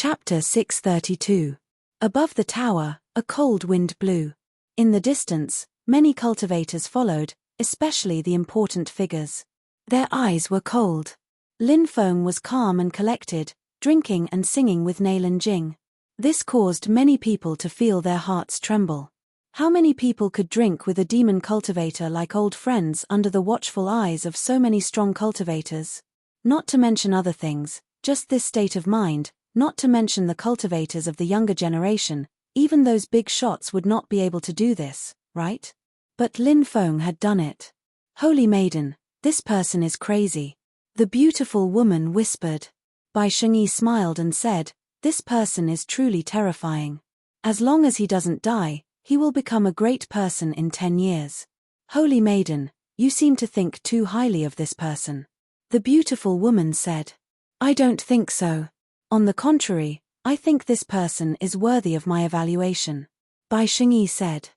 Chapter 632. Above the tower, a cold wind blew. In the distance, many cultivators followed, especially the important figures. Their eyes were cold. Lin Feng was calm and collected, drinking and singing with Nailan Jing. This caused many people to feel their hearts tremble. How many people could drink with a demon cultivator like old friends under the watchful eyes of so many strong cultivators? Not to mention other things, just this state of mind, not to mention the cultivators of the younger generation, even those big shots would not be able to do this, right? But Lin Feng had done it. Holy Maiden, this person is crazy. The beautiful woman whispered. Bai Shengyi smiled and said, this person is truly terrifying. As long as he doesn't die, he will become a great person in 10 years. Holy Maiden, you seem to think too highly of this person. The beautiful woman said. I don't think so. On the contrary, I think this person is worthy of my evaluation. Bai Shengyi said.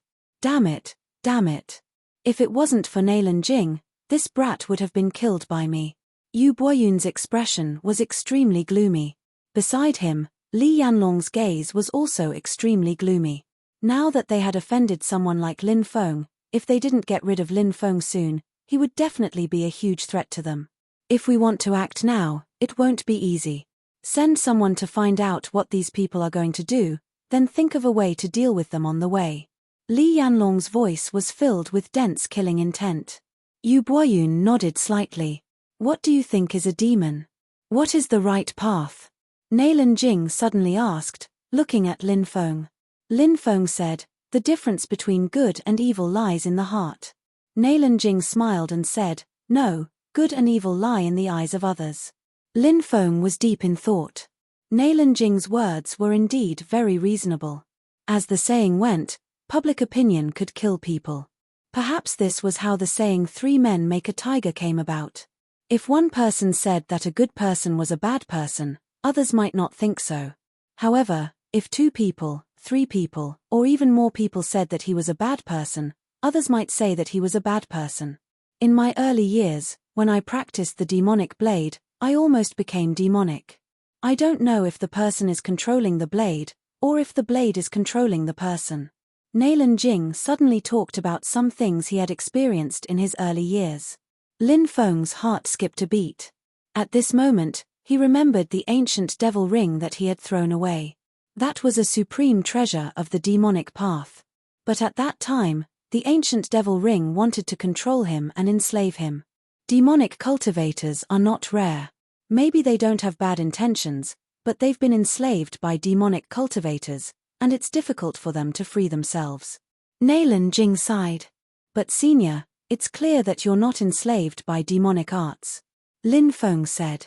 Damn it, damn it. If it wasn't for Nailan Jing, this brat would have been killed by me. Yu Boyun's expression was extremely gloomy. Beside him, Li Yanlong's gaze was also extremely gloomy. Now that they had offended someone like Lin Feng, if they didn't get rid of Lin Feng soon, he would definitely be a huge threat to them. If we want to act now, it won't be easy. Send someone to find out what these people are going to do, then think of a way to deal with them on the way. Li Yanlong's voice was filled with dense killing intent. Yu Boyun nodded slightly. What do you think is a demon? What is the right path? Nailan Jing suddenly asked, looking at Lin Feng. Lin Feng said, the difference between good and evil lies in the heart. Nailan Jing smiled and said, no, good and evil lie in the eyes of others. Lin Feng was deep in thought. Nailan Jing's words were indeed very reasonable. As the saying went, public opinion could kill people. Perhaps this was how the saying 3 men make a tiger came about. If one person said that a good person was a bad person, others might not think so. However, if 2 people, 3 people, or even more people said that he was a bad person, others might say that he was a bad person. In my early years, when I practiced the demonic blade, I almost became demonic. I don't know if the person is controlling the blade, or if the blade is controlling the person. Nailan Jing suddenly talked about some things he had experienced in his early years. Lin Feng's heart skipped a beat. At this moment, he remembered the ancient devil ring that he had thrown away. That was a supreme treasure of the demonic path. But at that time, the ancient devil ring wanted to control him and enslave him. Demonic cultivators are not rare. Maybe they don't have bad intentions, but they've been enslaved by demonic cultivators, and it's difficult for them to free themselves. Nailan Jing sighed. But senior, it's clear that you're not enslaved by demonic arts. Lin Feng said.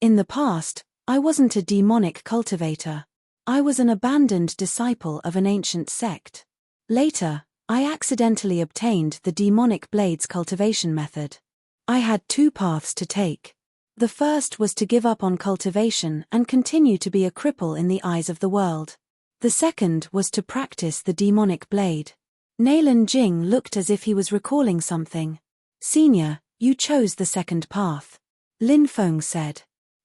In the past, I wasn't a demonic cultivator. I was an abandoned disciple of an ancient sect. Later, I accidentally obtained the demonic blades cultivation method. I had 2 paths to take. The first was to give up on cultivation and continue to be a cripple in the eyes of the world. The second was to practice the demonic blade. Nailan Jing looked as if he was recalling something. Senior, you chose the second path. Lin Feng said.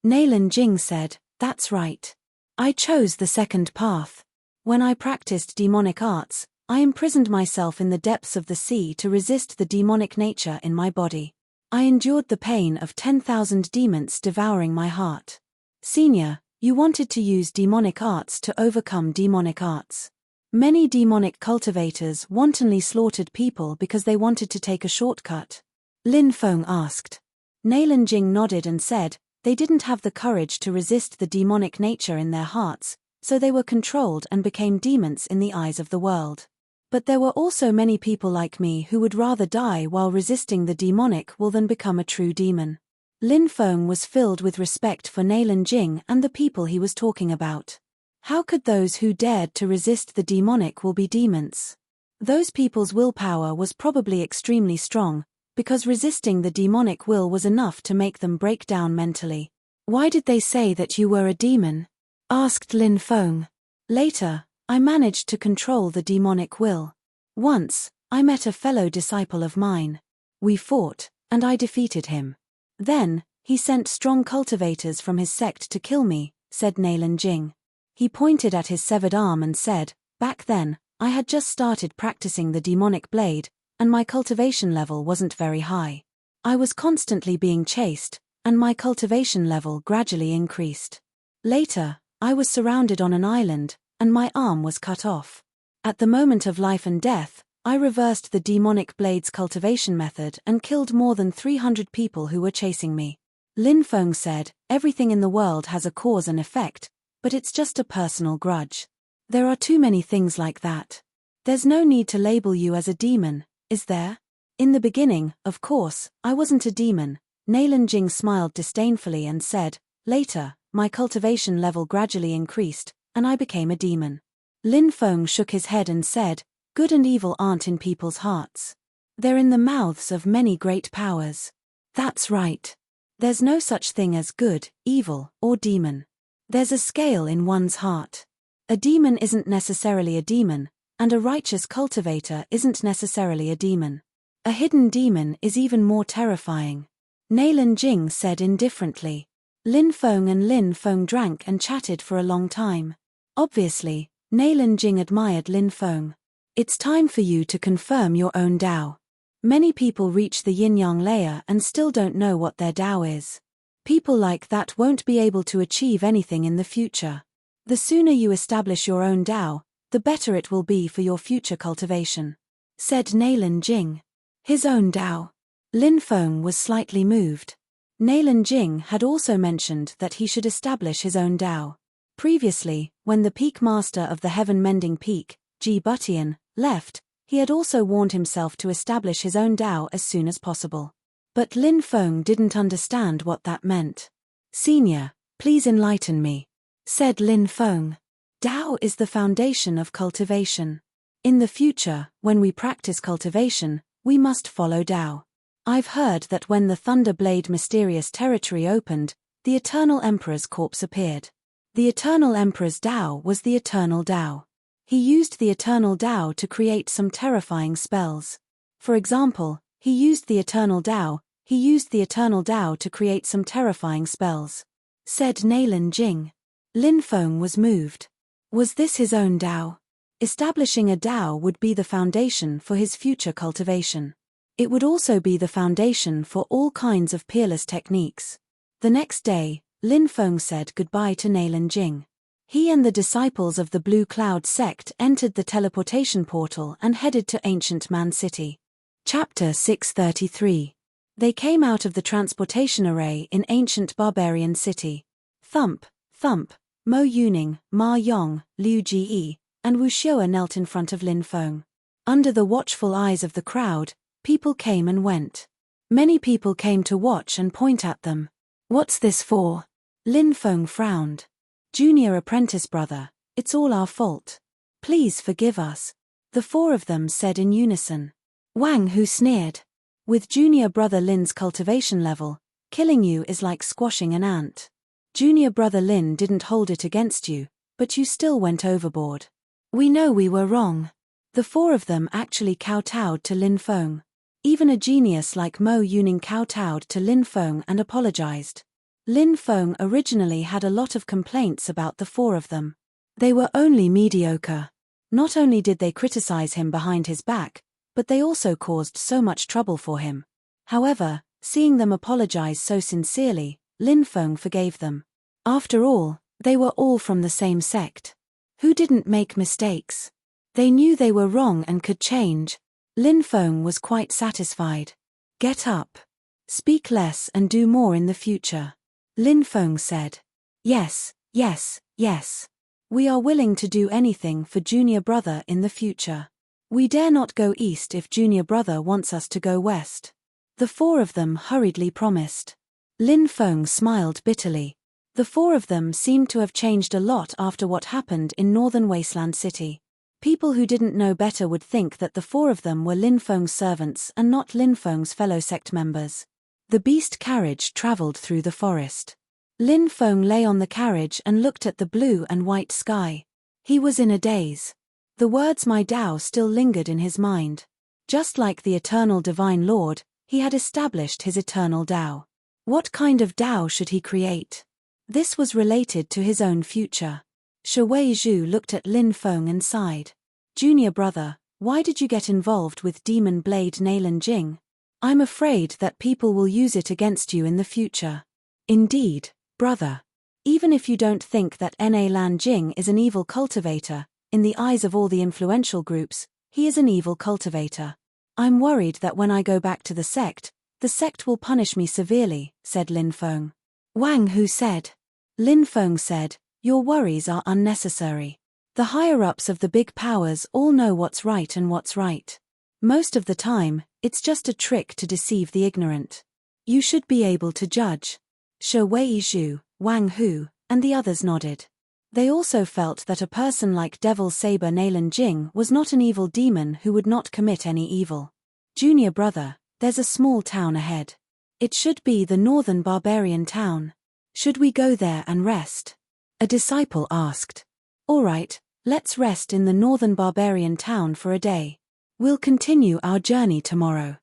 Nailan Jing said, that's right. I chose the second path. When I practiced demonic arts, I imprisoned myself in the depths of the sea to resist the demonic nature in my body. I endured the pain of 10,000 demons devouring my heart. Senior, you wanted to use demonic arts to overcome demonic arts. Many demonic cultivators wantonly slaughtered people because they wanted to take a shortcut. Lin Feng asked. Nailan Jing nodded and said, they didn't have the courage to resist the demonic nature in their hearts, so they were controlled and became demons in the eyes of the world. But there were also many people like me who would rather die while resisting the demonic will than become a true demon. Lin Feng was filled with respect for Nailan Jing and the people he was talking about. How could those who dared to resist the demonic will be demons? Those people's willpower was probably extremely strong, because resisting the demonic will was enough to make them break down mentally. Why did they say that you were a demon? Asked Lin Feng. Later, I managed to control the demonic will. Once, I met a fellow disciple of mine. We fought, and I defeated him. Then, he sent strong cultivators from his sect to kill me, said Nailan Jing. He pointed at his severed arm and said, "Back then, I had just started practicing the demonic blade, and my cultivation level wasn't very high. I was constantly being chased, and my cultivation level gradually increased. Later, I was surrounded on an island, and my arm was cut off. At the moment of life and death, I reversed the demonic blade's cultivation method and killed more than 300 people who were chasing me." Lin Feng said, "Everything in the world has a cause and effect, but it's just a personal grudge. There are too many things like that. There's no need to label you as a demon, is there? In the beginning, of course, I wasn't a demon." Nailin Jing smiled disdainfully and said, "Later, my cultivation level gradually increased, and I became a demon." Lin Feng shook his head and said, "Good and evil aren't in people's hearts. They're in the mouths of many great powers." "That's right. There's no such thing as good, evil, or demon. There's a scale in one's heart. A demon isn't necessarily a demon, and a righteous cultivator isn't necessarily a demon. A hidden demon is even more terrifying," Nailin Jing said indifferently. Lin Feng and Lin Feng drank and chatted for a long time. Obviously, Nailin Jing admired Lin Feng. "It's time for you to confirm your own Tao. Many people reach the yin-yang layer and still don't know what their Tao is. People like that won't be able to achieve anything in the future. The sooner you establish your own Tao, the better it will be for your future cultivation," said Nailin Jing. His own Tao. Lin Feng was slightly moved. Nailin Jing had also mentioned that he should establish his own Tao. Previously, when the peak master of the heaven-mending peak, Ji Butian, left, he had also warned himself to establish his own Tao as soon as possible. But Lin Feng didn't understand what that meant. "Senior, please enlighten me," said Lin Feng. "Tao is the foundation of cultivation. In the future, when we practice cultivation, we must follow Tao. I've heard that when the Thunder Blade mysterious territory opened, the Eternal Emperor's corpse appeared. The Eternal Emperor's Tao was the Eternal Tao. He used the Eternal Tao to create some terrifying spells. For example, he used the Eternal Tao to create some terrifying spells," said Nailin Jing. Lin Feng was moved. Was this his own Tao? Establishing a Tao would be the foundation for his future cultivation. It would also be the foundation for all kinds of peerless techniques. The next day, Lin Feng said goodbye to Nailin Jing. He and the disciples of the Blue Cloud sect entered the teleportation portal and headed to Ancient Man City. Chapter 633. They came out of the transportation array in Ancient Barbarian City. Thump, thump, Mo Yuning, Ma Yong, Liu Jie, and Wu Xiao knelt in front of Lin Feng. Under the watchful eyes of the crowd, people came and went. Many people came to watch and point at them. "What's this for?" Lin Feng frowned. "Junior apprentice brother, it's all our fault. Please forgive us," the four of them said in unison. Wang Hu sneered. "With junior brother Lin's cultivation level, killing you is like squashing an ant. Junior brother Lin didn't hold it against you, but you still went overboard. We know we were wrong." The four of them actually kowtowed to Lin Feng. Even a genius like Mo Yuning kowtowed to Lin Feng and apologized. Lin Feng originally had a lot of complaints about the four of them. They were only mediocre. Not only did they criticize him behind his back, but they also caused so much trouble for him. However, seeing them apologize so sincerely, Lin Feng forgave them. After all, they were all from the same sect. Who didn't make mistakes? They knew they were wrong and could change. Lin Feng was quite satisfied. "Get up. Speak less and do more in the future," Lin Feng said. Yes. We are willing to do anything for junior brother in the future. We dare not go east if junior brother wants us to go west," the four of them hurriedly promised. Lin Feng smiled bitterly. The four of them seemed to have changed a lot after what happened in Northern Wasteland City. People who didn't know better would think that the four of them were Lin Feng's servants and not Lin Feng's fellow sect members. The beast carriage traveled through the forest. Lin Feng lay on the carriage and looked at the blue and white sky. He was in a daze. The words "my Tao" still lingered in his mind. Just like the eternal divine lord, he had established his eternal Tao. What kind of Tao should he create? This was related to his own future. Shui Zhu looked at Lin Feng and sighed. Junior brother, why did you get involved with Demon Blade Nailan Jing? I'm afraid that people will use it against you in the future. Indeed, brother. Even if you don't think that Nailan Jing is an evil cultivator, in the eyes of all the influential groups, he is an evil cultivator. I'm worried that when I go back to the sect will punish me severely, said Lin Feng. Wang Hu said. Lin Feng said, your worries are unnecessary. The higher-ups of the big powers all know what's right and what's right. Most of the time, it's just a trick to deceive the ignorant. You should be able to judge. Shui Zhu, Wang Hu, and the others nodded. They also felt that a person like Devil Saber Nailan Jing was not an evil demon who would not commit any evil. Junior brother, there's a small town ahead. It should be the northern barbarian town. Should we go there and rest? A disciple asked. All right, let's rest in the northern barbarian town for a day. We'll continue our journey tomorrow.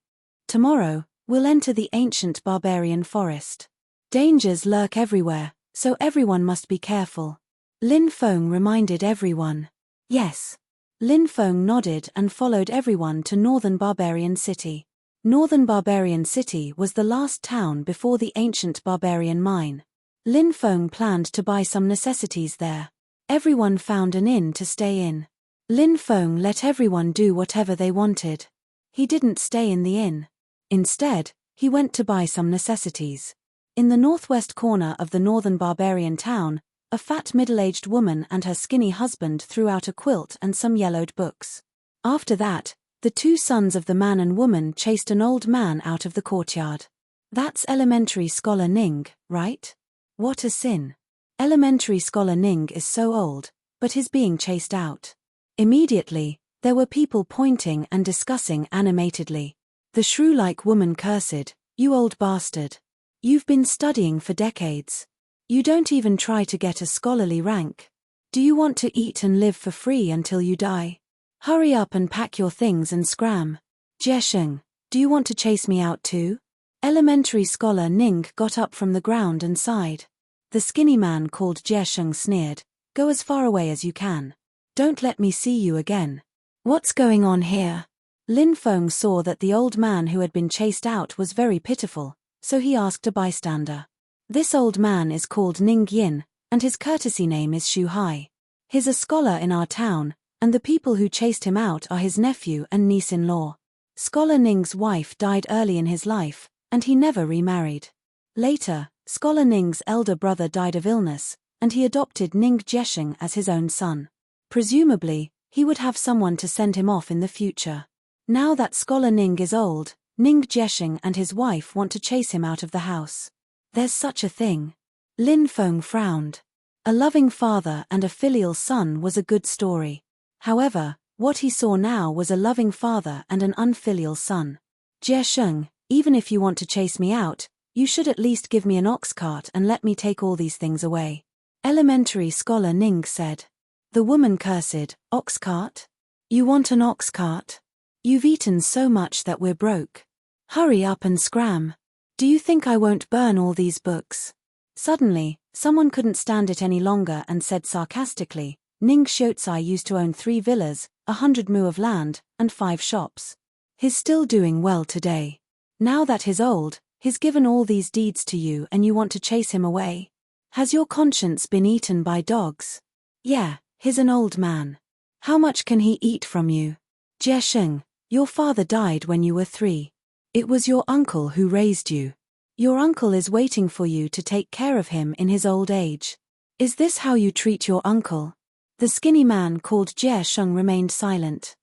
Tomorrow, we'll enter the ancient barbarian forest. Dangers lurk everywhere, so everyone must be careful. Lin Feng reminded everyone. Yes. Lin Feng nodded and followed everyone to Northern Barbarian City. Northern Barbarian City was the last town before the ancient barbarian mine. Lin Feng planned to buy some necessities there. Everyone found an inn to stay in. Lin Feng let everyone do whatever they wanted. He didn't stay in the inn. Instead, he went to buy some necessities. In the northwest corner of the northern barbarian town, a fat middle-aged woman and her skinny husband threw out a quilt and some yellowed books. After that, the two sons of the man and woman chased an old man out of the courtyard. That's elementary scholar Ning, right? What a sin. Elementary scholar Ning is so old, but he's being chased out. Immediately, there were people pointing and discussing animatedly. The shrew-like woman cursed, you old bastard. You've been studying for decades. You don't even try to get a scholarly rank. Do you want to eat and live for free until you die? Hurry up and pack your things and scram. Jiesheng, do you want to chase me out too? Elementary scholar Ning got up from the ground and sighed. The skinny man called Jiesheng sneered, go as far away as you can. Don't let me see you again. What's going on here? Lin Feng saw that the old man who had been chased out was very pitiful, so he asked a bystander. This old man is called Ning Yin, and his courtesy name is Shu Hai. He's a scholar in our town, and the people who chased him out are his nephew and niece-in-law. Scholar Ning's wife died early in his life, and he never remarried. Later, Scholar Ning's elder brother died of illness, and he adopted Ning Jiesheng as his own son. Presumably, he would have someone to send him off in the future. Now that Scholar Ning is old, Ning Jiesheng and his wife want to chase him out of the house. There's such a thing. Lin Feng frowned. A loving father and a filial son was a good story. However, what he saw now was a loving father and an unfilial son. Jiesheng, even if you want to chase me out, you should at least give me an ox cart and let me take all these things away. Elementary scholar Ning said. The woman cursed, ox cart? You want an ox cart? You've eaten so much that we're broke. Hurry up and scram. Do you think I won't burn all these books? Suddenly, someone couldn't stand it any longer and said sarcastically, Ning Xiaozai used to own 3 villas, 100 mu of land, and 5 shops. He's still doing well today. Now that he's old, he's given all these deeds to you and you want to chase him away? Has your conscience been eaten by dogs? Yeah, he's an old man. How much can he eat from you? Jiesheng, your father died when you were 3. It was your uncle who raised you. Your uncle is waiting for you to take care of him in his old age. Is this how you treat your uncle? The skinny man called Jiesheng remained silent.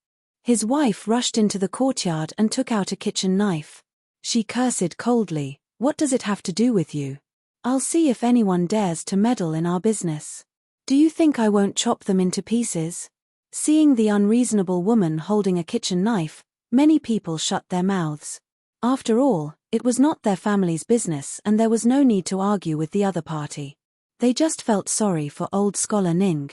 His wife rushed into the courtyard and took out a kitchen knife. She cursed coldly, what does it have to do with you? I'll see if anyone dares to meddle in our business. Do you think I won't chop them into pieces? Seeing the unreasonable woman holding a kitchen knife, many people shut their mouths. After all, it was not their family's business and there was no need to argue with the other party. They just felt sorry for old scholar Ning.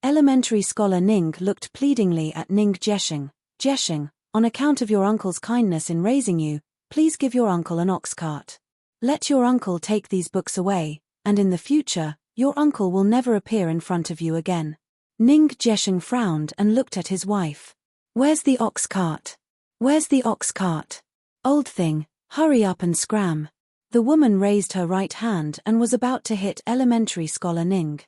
Elementary scholar Ning looked pleadingly at Ning Jiesheng. Jiesheng, on account of your uncle's kindness in raising you, please give your uncle an ox cart. Let your uncle take these books away, and in the future, Your uncle will never appear in front of you again. Ning Jesheng frowned and looked at his wife. Where's the ox cart? Where's the ox cart? Old thing, hurry up and scram. The woman raised her right hand and was about to hit elementary scholar Ning.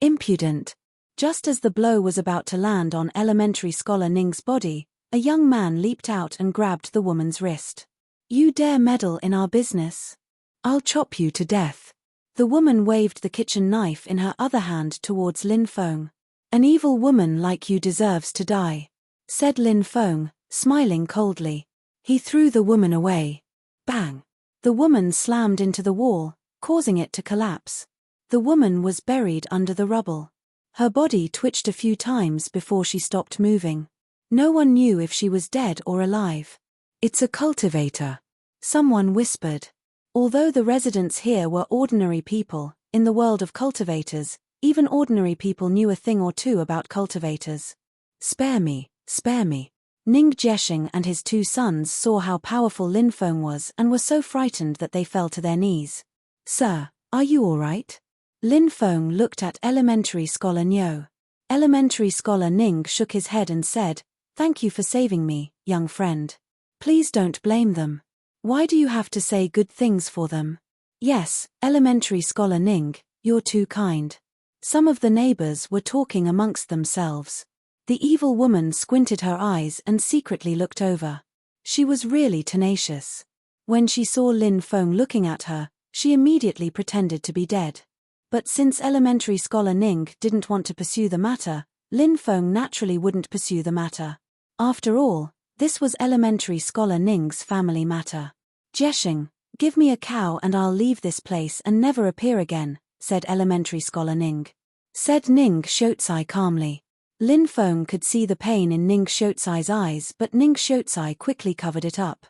Impudent. Just as the blow was about to land on elementary scholar Ning's body, a young man leaped out and grabbed the woman's wrist. You dare meddle in our business? I'll chop you to death. The woman waved the kitchen knife in her other hand towards Lin Feng. An evil woman like you deserves to die, said Lin Feng, smiling coldly. He threw the woman away. Bang! The woman slammed into the wall, causing it to collapse. The woman was buried under the rubble. Her body twitched a few times before she stopped moving. No one knew if she was dead or alive. It's a cultivator, someone whispered. Although the residents here were ordinary people, in the world of cultivators, even ordinary people knew a thing or two about cultivators. Spare me, spare me. Ning Jesheng and his two sons saw how powerful Lin Feng was and were so frightened that they fell to their knees. Sir, are you all right? Lin Feng looked at elementary scholar Niu. Elementary scholar Ning shook his head and said, Thank you for saving me, young friend. Please don't blame them. Why do you have to say good things for them? Yes, elementary scholar Ning, you're too kind. Some of the neighbors were talking amongst themselves. The evil woman squinted her eyes and secretly looked over. She was really tenacious. When she saw Lin Feng looking at her, she immediately pretended to be dead. But since elementary scholar Ning didn't want to pursue the matter, Lin Feng naturally wouldn't pursue the matter. After all, this was elementary scholar Ning's family matter. Jesheng, give me a cow and I'll leave this place and never appear again, said elementary scholar Ning. Said Ning Shotsai calmly. Lin Feng could see the pain in Ning Shotsai's eyes, but Ning Shotsai quickly covered it up.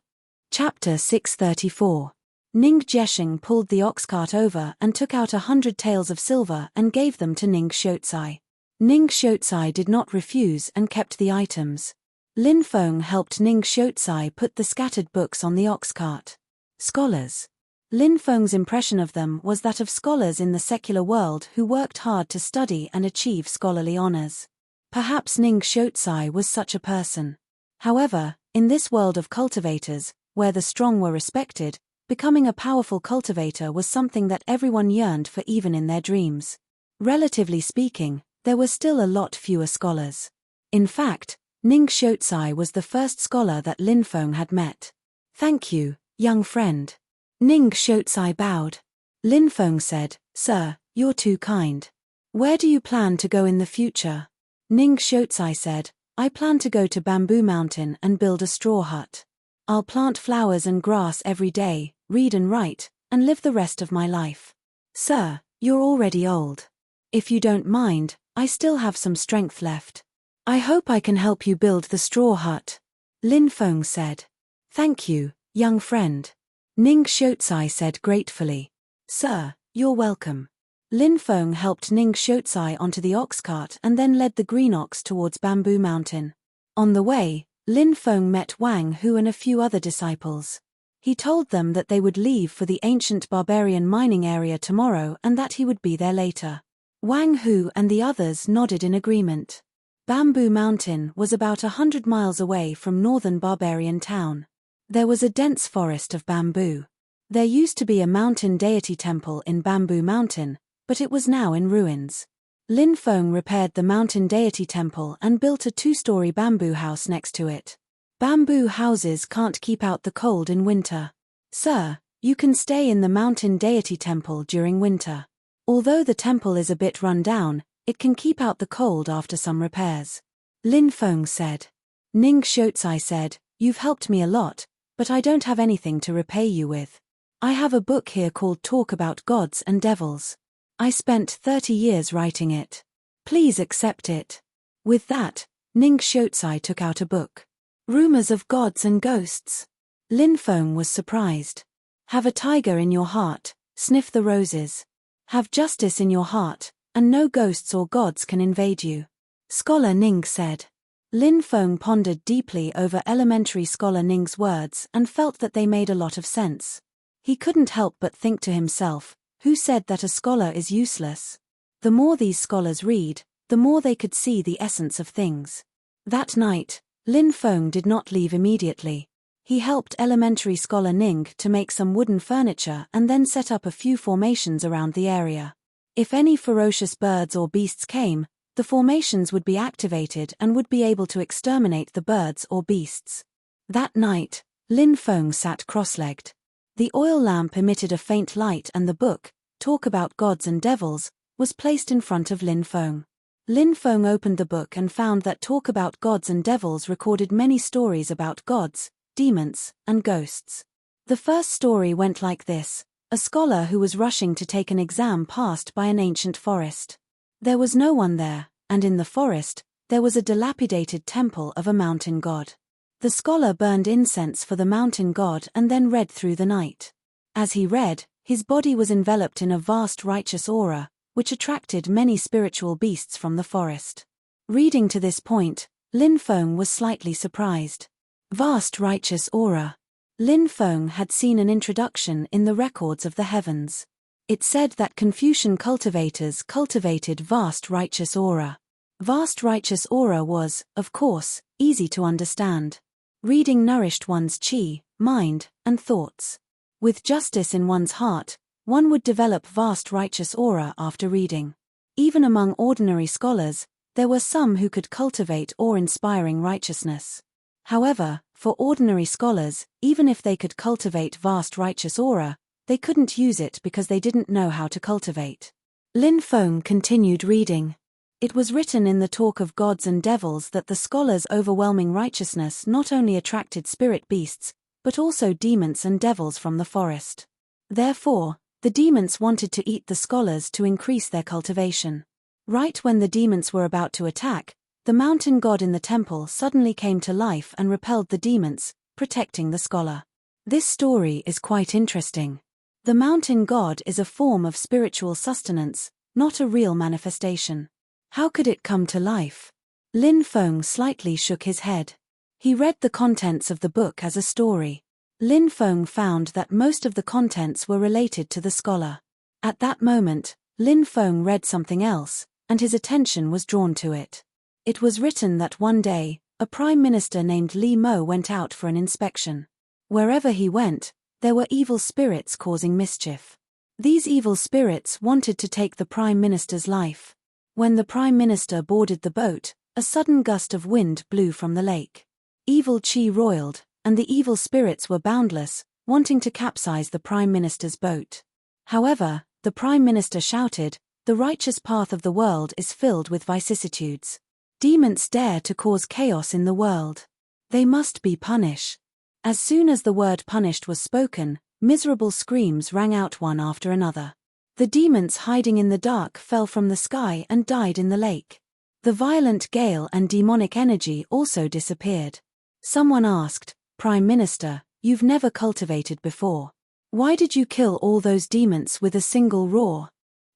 Chapter 634. Ning Jesheng pulled the ox cart over and took out 100 taels of silver and gave them to Ning Shotsai. Ning Shotsai did not refuse and kept the items. Lin Feng helped Ning Shotsai put the scattered books on the ox cart. Scholars. Lin Feng's impression of them was that of scholars in the secular world who worked hard to study and achieve scholarly honors. Perhaps Ning Shotsai was such a person. However, in this world of cultivators, where the strong were respected, becoming a powerful cultivator was something that everyone yearned for even in their dreams. Relatively speaking, there were still a lot fewer scholars. In fact, Ning Shotsai was the first scholar that Lin Feng had met. Thank you, young friend. Ning Shotsai bowed. Lin Feng said, Sir, you're too kind. Where do you plan to go in the future? Ning Shotsai said, I plan to go to Bamboo Mountain and build a straw hut. I'll plant flowers and grass every day, read and write, and live the rest of my life. Sir, you're already old. If you don't mind, I still have some strength left. I hope I can help you build the straw hut. Lin Feng said. Thank you, young friend. Ning Shotsai said gratefully. Sir, you're welcome. Lin Feng helped Ning Shotsai onto the ox cart and then led the green ox towards Bamboo Mountain. On the way, Lin Feng met Wang Hu and a few other disciples. He told them that they would leave for the ancient barbarian mining area tomorrow and that he would be there later. Wang Hu and the others nodded in agreement. Bamboo Mountain was about 100 miles away from northern barbarian town. There was a dense forest of bamboo. There used to be a mountain deity temple in Bamboo Mountain, but it was now in ruins. Lin Feng repaired the mountain deity temple and built a 2-story bamboo house next to it. Bamboo houses can't keep out the cold in winter. Sir, you can stay in the mountain deity temple during winter. Although the temple is a bit run down, it can keep out the cold after some repairs. Lin Feng said. Ning Shotsai said, You've helped me a lot, but I don't have anything to repay you with. I have a book here called Talk About Gods and Devils. I spent 30 years writing it. Please accept it. With that, Ning Shotsai took out a book. Rumors of Gods and Ghosts. Lin Feng was surprised. Have a tiger in your heart, sniff the roses. Have justice in your heart, and no ghosts or gods can invade you. Scholar Ning said. Lin Feng pondered deeply over elementary scholar Ning's words and felt that they made a lot of sense. He couldn't help but think to himself, who said that a scholar is useless? The more these scholars read, the more they could see the essence of things. That night, Lin Feng did not leave immediately. He helped elementary scholar Ning to make some wooden furniture and then set up a few formations around the area. If any ferocious birds or beasts came, the formations would be activated and would be able to exterminate the birds or beasts. That night, Lin Feng sat cross-legged. The oil lamp emitted a faint light and the book, Talk About Gods and Devils, was placed in front of Lin Feng. Lin Feng opened the book and found that Talk About Gods and Devils recorded many stories about gods, demons, and ghosts. The first story went like this: a scholar who was rushing to take an exam passed by an ancient forest. There was no one there, and in the forest, there was a dilapidated temple of a mountain god. The scholar burned incense for the mountain god and then read through the night. As he read, his body was enveloped in a vast righteous aura, which attracted many spiritual beasts from the forest. Reading to this point, Lin Feng was slightly surprised. Vast righteous aura. Lin Feng had seen an introduction in the records of the heavens. It said that Confucian cultivators cultivated vast righteous aura. Vast righteous aura was, of course, easy to understand. Reading nourished one's qi, mind, and thoughts. With justice in one's heart, one would develop vast righteous aura after reading. Even among ordinary scholars, there were some who could cultivate awe-inspiring righteousness. However, for ordinary scholars, even if they could cultivate vast righteous aura, they couldn't use it because they didn't know how to cultivate. Lin Feng continued reading. It was written in the Talk of Gods and Devils that the scholar's overwhelming righteousness not only attracted spirit beasts, but also demons and devils from the forest. Therefore, the demons wanted to eat the scholars to increase their cultivation. Right when the demons were about to attack, the mountain god in the temple suddenly came to life and repelled the demons, protecting the scholar. This story is quite interesting. The mountain god is a form of spiritual sustenance, not a real manifestation. How could it come to life? Lin Feng slightly shook his head. He read the contents of the book as a story. Lin Feng found that most of the contents were related to the scholar. At that moment, Lin Feng read something else, and his attention was drawn to it. It was written that one day, a prime minister named Li Mo went out for an inspection. Wherever he went, there were evil spirits causing mischief. These evil spirits wanted to take the prime minister's life. When the prime minister boarded the boat, a sudden gust of wind blew from the lake. Evil qi roiled, and the evil spirits were boundless, wanting to capsize the prime minister's boat. However, the prime minister shouted, "The righteous path of the world is filled with vicissitudes. Demons dare to cause chaos in the world. They must be punished." As soon as the word punished was spoken, miserable screams rang out one after another. The demons hiding in the dark fell from the sky and died in the lake. The violent gale and demonic energy also disappeared. Someone asked, "Prime Minister, you've never cultivated before. Why did you kill all those demons with a single roar?"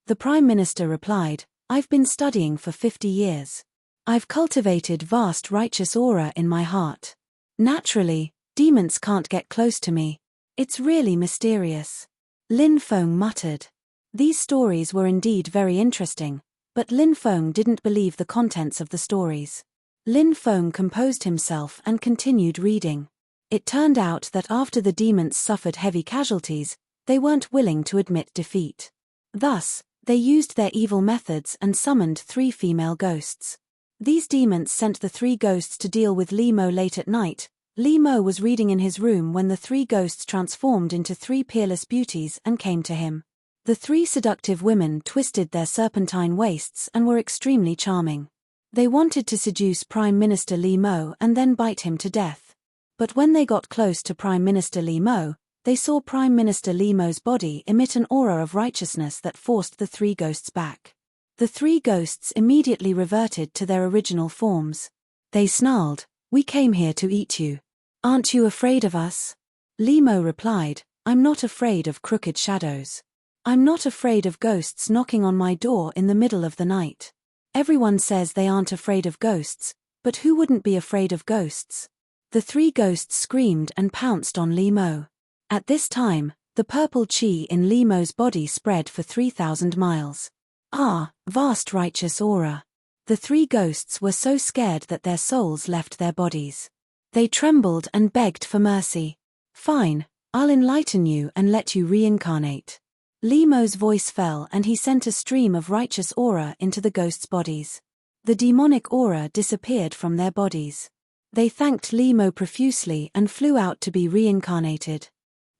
The Prime Minister replied, "I've been studying for 50 years. I've cultivated vast righteous aura in my heart. Naturally, demons can't get close to me. It's really mysterious." Lin Feng muttered. These stories were indeed very interesting, but Lin Feng didn't believe the contents of the stories. Lin Feng composed himself and continued reading. It turned out that after the demons suffered heavy casualties, they weren't willing to admit defeat. Thus, they used their evil methods and summoned 3 female ghosts. These demons sent the 3 ghosts to deal with Li Mo late at night. Li Mo was reading in his room when the 3 ghosts transformed into 3 peerless beauties and came to him. The 3 seductive women twisted their serpentine waists and were extremely charming. They wanted to seduce Prime Minister Li Mo and then bite him to death. But when they got close to Prime Minister Li Mo, they saw Prime Minister Li Mo's body emit an aura of righteousness that forced the 3 ghosts back. The 3 ghosts immediately reverted to their original forms. They snarled, "We came here to eat you. Aren't you afraid of us?" Li Mo replied, "I'm not afraid of crooked shadows. I'm not afraid of ghosts knocking on my door in the middle of the night. Everyone says they aren't afraid of ghosts, but who wouldn't be afraid of ghosts?" The 3 ghosts screamed and pounced on Li Mo. At this time, the purple qi in Li Mo's body spread for 3,000 miles. Ah, vast righteous aura. The three ghosts were so scared that their souls left their bodies. They trembled and begged for mercy. Fine, I'll enlighten you and let you reincarnate. Lemo's voice fell and he sent a stream of righteous aura into the ghosts' bodies. The demonic aura disappeared from their bodies. They thanked Lemo profusely and flew out to be reincarnated.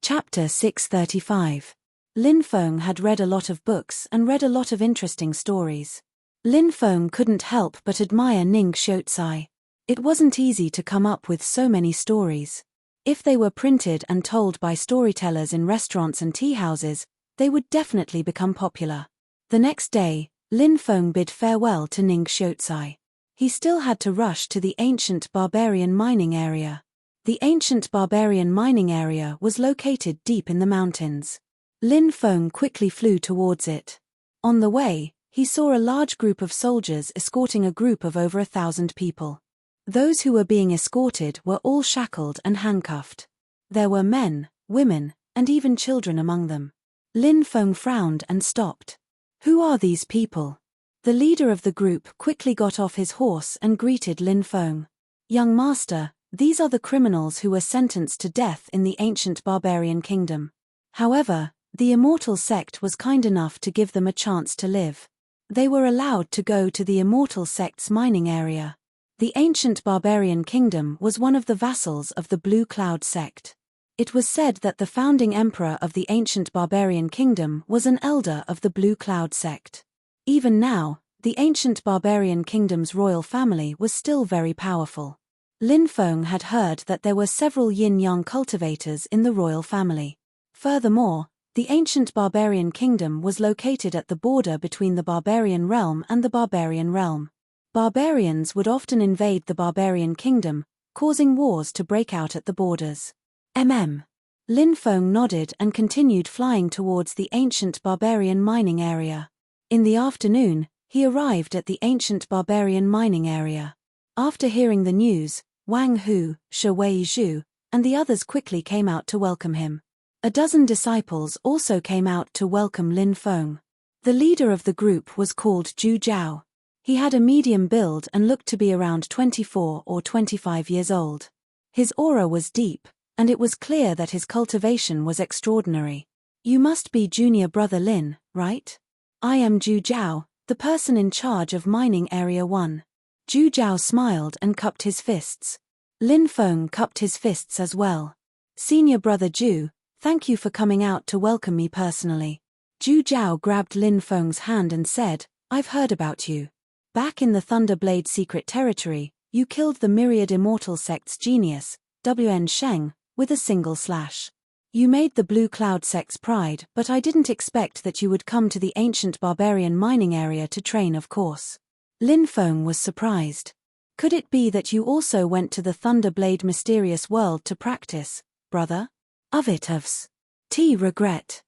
Chapter 635. Lin Feng had read a lot of books and read a lot of interesting stories. Lin Feng couldn't help but admire Ning Xiaocai. It wasn't easy to come up with so many stories. If they were printed and told by storytellers in restaurants and tea houses, they would definitely become popular. The next day, Lin Feng bid farewell to Ning Xiaocai. He still had to rush to the ancient barbarian mining area. The ancient barbarian mining area was located deep in the mountains. Lin Feng quickly flew towards it. On the way, he saw a large group of soldiers escorting a group of over 1,000 people. Those who were being escorted were all shackled and handcuffed. There were men, women, and even children among them. Lin Feng frowned and stopped. Who are these people? The leader of the group quickly got off his horse and greeted Lin Feng. Young master, these are the criminals who were sentenced to death in the ancient barbarian kingdom. However, the immortal sect was kind enough to give them a chance to live. They were allowed to go to the immortal sect's mining area. The ancient barbarian kingdom was one of the vassals of the Blue Cloud sect. It was said that the founding emperor of the ancient barbarian kingdom was an elder of the Blue Cloud sect. Even now, the ancient barbarian kingdom's royal family was still very powerful. Lin Feng had heard that there were several yin-yang cultivators in the royal family. Furthermore, the ancient barbarian kingdom was located at the border between the barbarian realm and the barbarian realm. Barbarians would often invade the barbarian kingdom, causing wars to break out at the borders. Lin Feng nodded and continued flying towards the ancient barbarian mining area. In the afternoon, he arrived at the ancient barbarian mining area. After hearing the news, Wang Hu, Shi Weizhu, and the others quickly came out to welcome him. A dozen disciples also came out to welcome Lin Feng. The leader of the group was called Zhu Zhao. He had a medium build and looked to be around 24 or 25 years old. His aura was deep, and it was clear that his cultivation was extraordinary. You must be junior brother Lin, right? I am Zhu Zhao, the person in charge of mining area 1. Zhu Zhao smiled and cupped his fists. Lin Feng cupped his fists as well. Senior brother Zhu, thank you for coming out to welcome me personally. Zhu Zhao grabbed Lin Feng's hand and said, I've heard about you. Back in the Thunderblade secret territory, you killed the Myriad Immortal Sect's genius, WN Sheng, with a single slash. You made the Blue Cloud sect's pride, but I didn't expect that you would come to the ancient barbarian mining area to train, of course. Lin Feng was surprised. Could it be that you also went to the Thunderblade mysterious world to practice, brother? Of it ofs. Regret.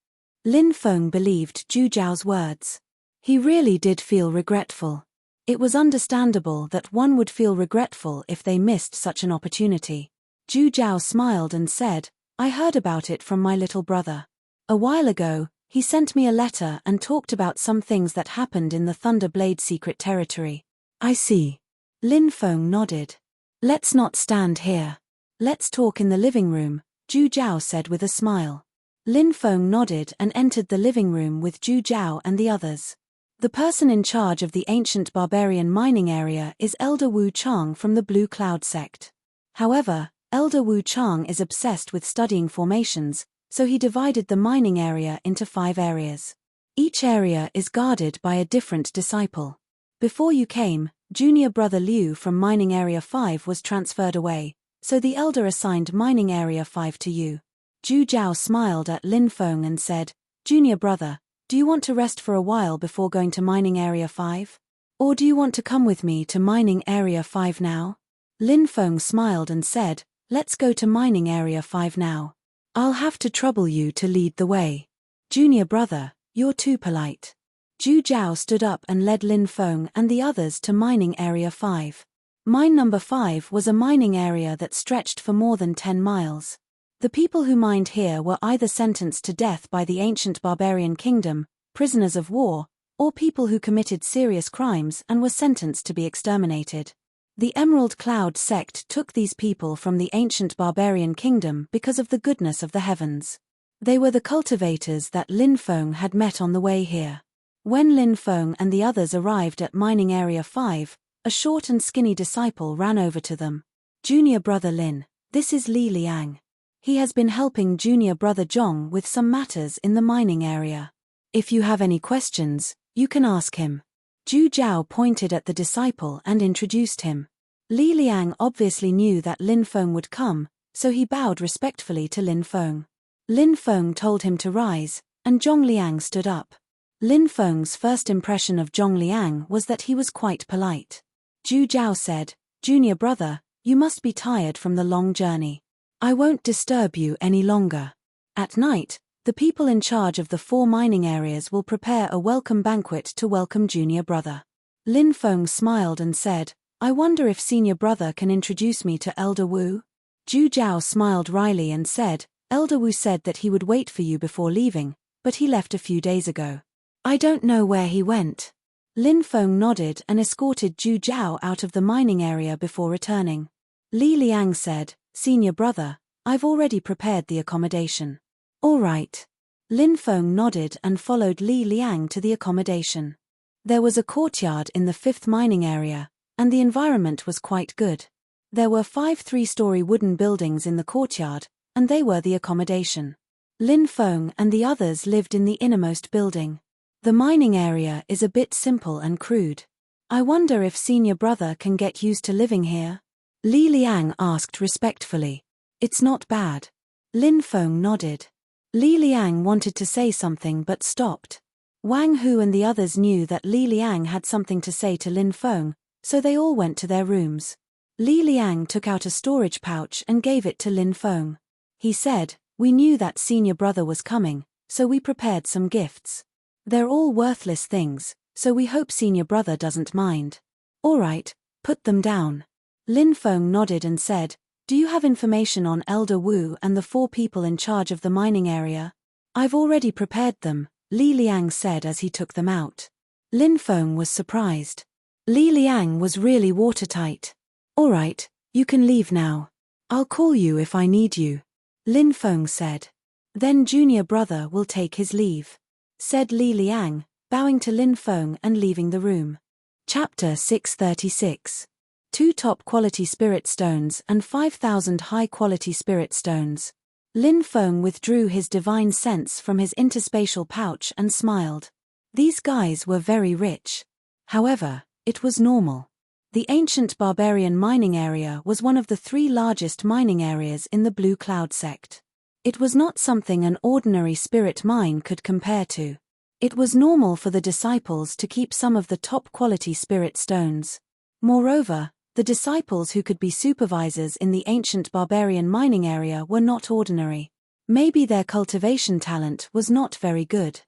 Lin Feng believed Zhu Zhao's words. He really did feel regretful. It was understandable that one would feel regretful if they missed such an opportunity. Zhu Zhao smiled and said, I heard about it from my little brother. A while ago, he sent me a letter and talked about some things that happened in the Thunderblade secret territory. I see. Lin Feng nodded. Let's not stand here. Let's talk in the living room, Zhu Zhao said with a smile. Lin Feng nodded and entered the living room with Zhu Zhao and the others. The person in charge of the ancient barbarian mining area is Elder Wu Chang from the Blue Cloud sect. However, Elder Wu Chang is obsessed with studying formations, so he divided the mining area into 5 areas. Each area is guarded by a different disciple. Before you came, junior brother Liu from mining area 5 was transferred away, so the elder assigned mining area 5 to you. Zhu Zhao smiled at Lin Feng and said, Junior brother, do you want to rest for a while before going to mining area 5? Or do you want to come with me to mining area 5 now? Lin Feng smiled and said, Let's go to mining area 5 now. I'll have to trouble you to lead the way. Junior brother, you're too polite. Zhu Zhao stood up and led Lin Feng and the others to mining area 5. Mine number 5 was a mining area that stretched for more than 10 miles. The people who mined here were either sentenced to death by the ancient barbarian kingdom, prisoners of war, or people who committed serious crimes and were sentenced to be exterminated. The Emerald Cloud sect took these people from the ancient barbarian kingdom because of the goodness of the heavens. They were the cultivators that Lin Feng had met on the way here. When Lin Feng and the others arrived at Mining Area 5, a short and skinny disciple ran over to them. "Junior brother Lin, this is Li Liang. He has been helping junior brother Zhong with some matters in the mining area. If you have any questions, you can ask him." Zhu Jiao pointed at the disciple and introduced him. Li Liang obviously knew that Lin Feng would come, so he bowed respectfully to Lin Feng. Lin Feng told him to rise, and Zhong Liang stood up. Lin Feng's first impression of Zhong Liang was that he was quite polite. Zhu Jiao said, "Junior brother, you must be tired from the long journey. I won't disturb you any longer. At night, the people in charge of the 4 mining areas will prepare a welcome banquet to welcome junior brother." Lin Feng smiled and said, "I wonder if senior brother can introduce me to Elder Wu?" Zhu Jiao smiled wryly and said, "Elder Wu said that he would wait for you before leaving, but he left a few days ago. I don't know where he went." Lin Feng nodded and escorted Zhu Jiao out of the mining area before returning. Li Liang said, "Senior brother, I've already prepared the accommodation." "All right." Lin Feng nodded and followed Li Liang to the accommodation. There was a courtyard in the 5th mining area, and the environment was quite good. There were 5 3-story wooden buildings in the courtyard, and they were the accommodation. Lin Feng and the others lived in the innermost building. The mining area is a bit simple and crude. I wonder if senior brother can get used to living here? Li Liang asked respectfully. "It's not bad." Lin Feng nodded. Li Liang wanted to say something but stopped. Wang Hu and the others knew that Li Liang had something to say to Lin Feng, so they all went to their rooms. Li Liang took out a storage pouch and gave it to Lin Feng. He said, "We knew that senior brother was coming, so we prepared some gifts. They're all worthless things, so we hope senior brother doesn't mind." "All right, put them down." Lin Feng nodded and said, "Do you have information on Elder Wu and the 4 people in charge of the mining area?" "I've already prepared them," Li Liang said as he took them out. Lin Feng was surprised. Li Liang was really watertight. "All right, you can leave now. I'll call you if I need you," Lin Feng said. "Then junior brother will take his leave," said Li Liang, bowing to Lin Feng and leaving the room. Chapter 636. 2 top-quality spirit stones and 5,000 high-quality spirit stones. Lin Feng withdrew his divine sense from his interspatial pouch and smiled. These guys were very rich. However, it was normal. The ancient barbarian mining area was one of the 3 largest mining areas in the Blue Cloud sect. It was not something an ordinary spirit mine could compare to. It was normal for the disciples to keep some of the top-quality spirit stones. Moreover, the disciples who could be supervisors in the ancient barbarian mining area were not ordinary. Maybe their cultivation talent was not very good.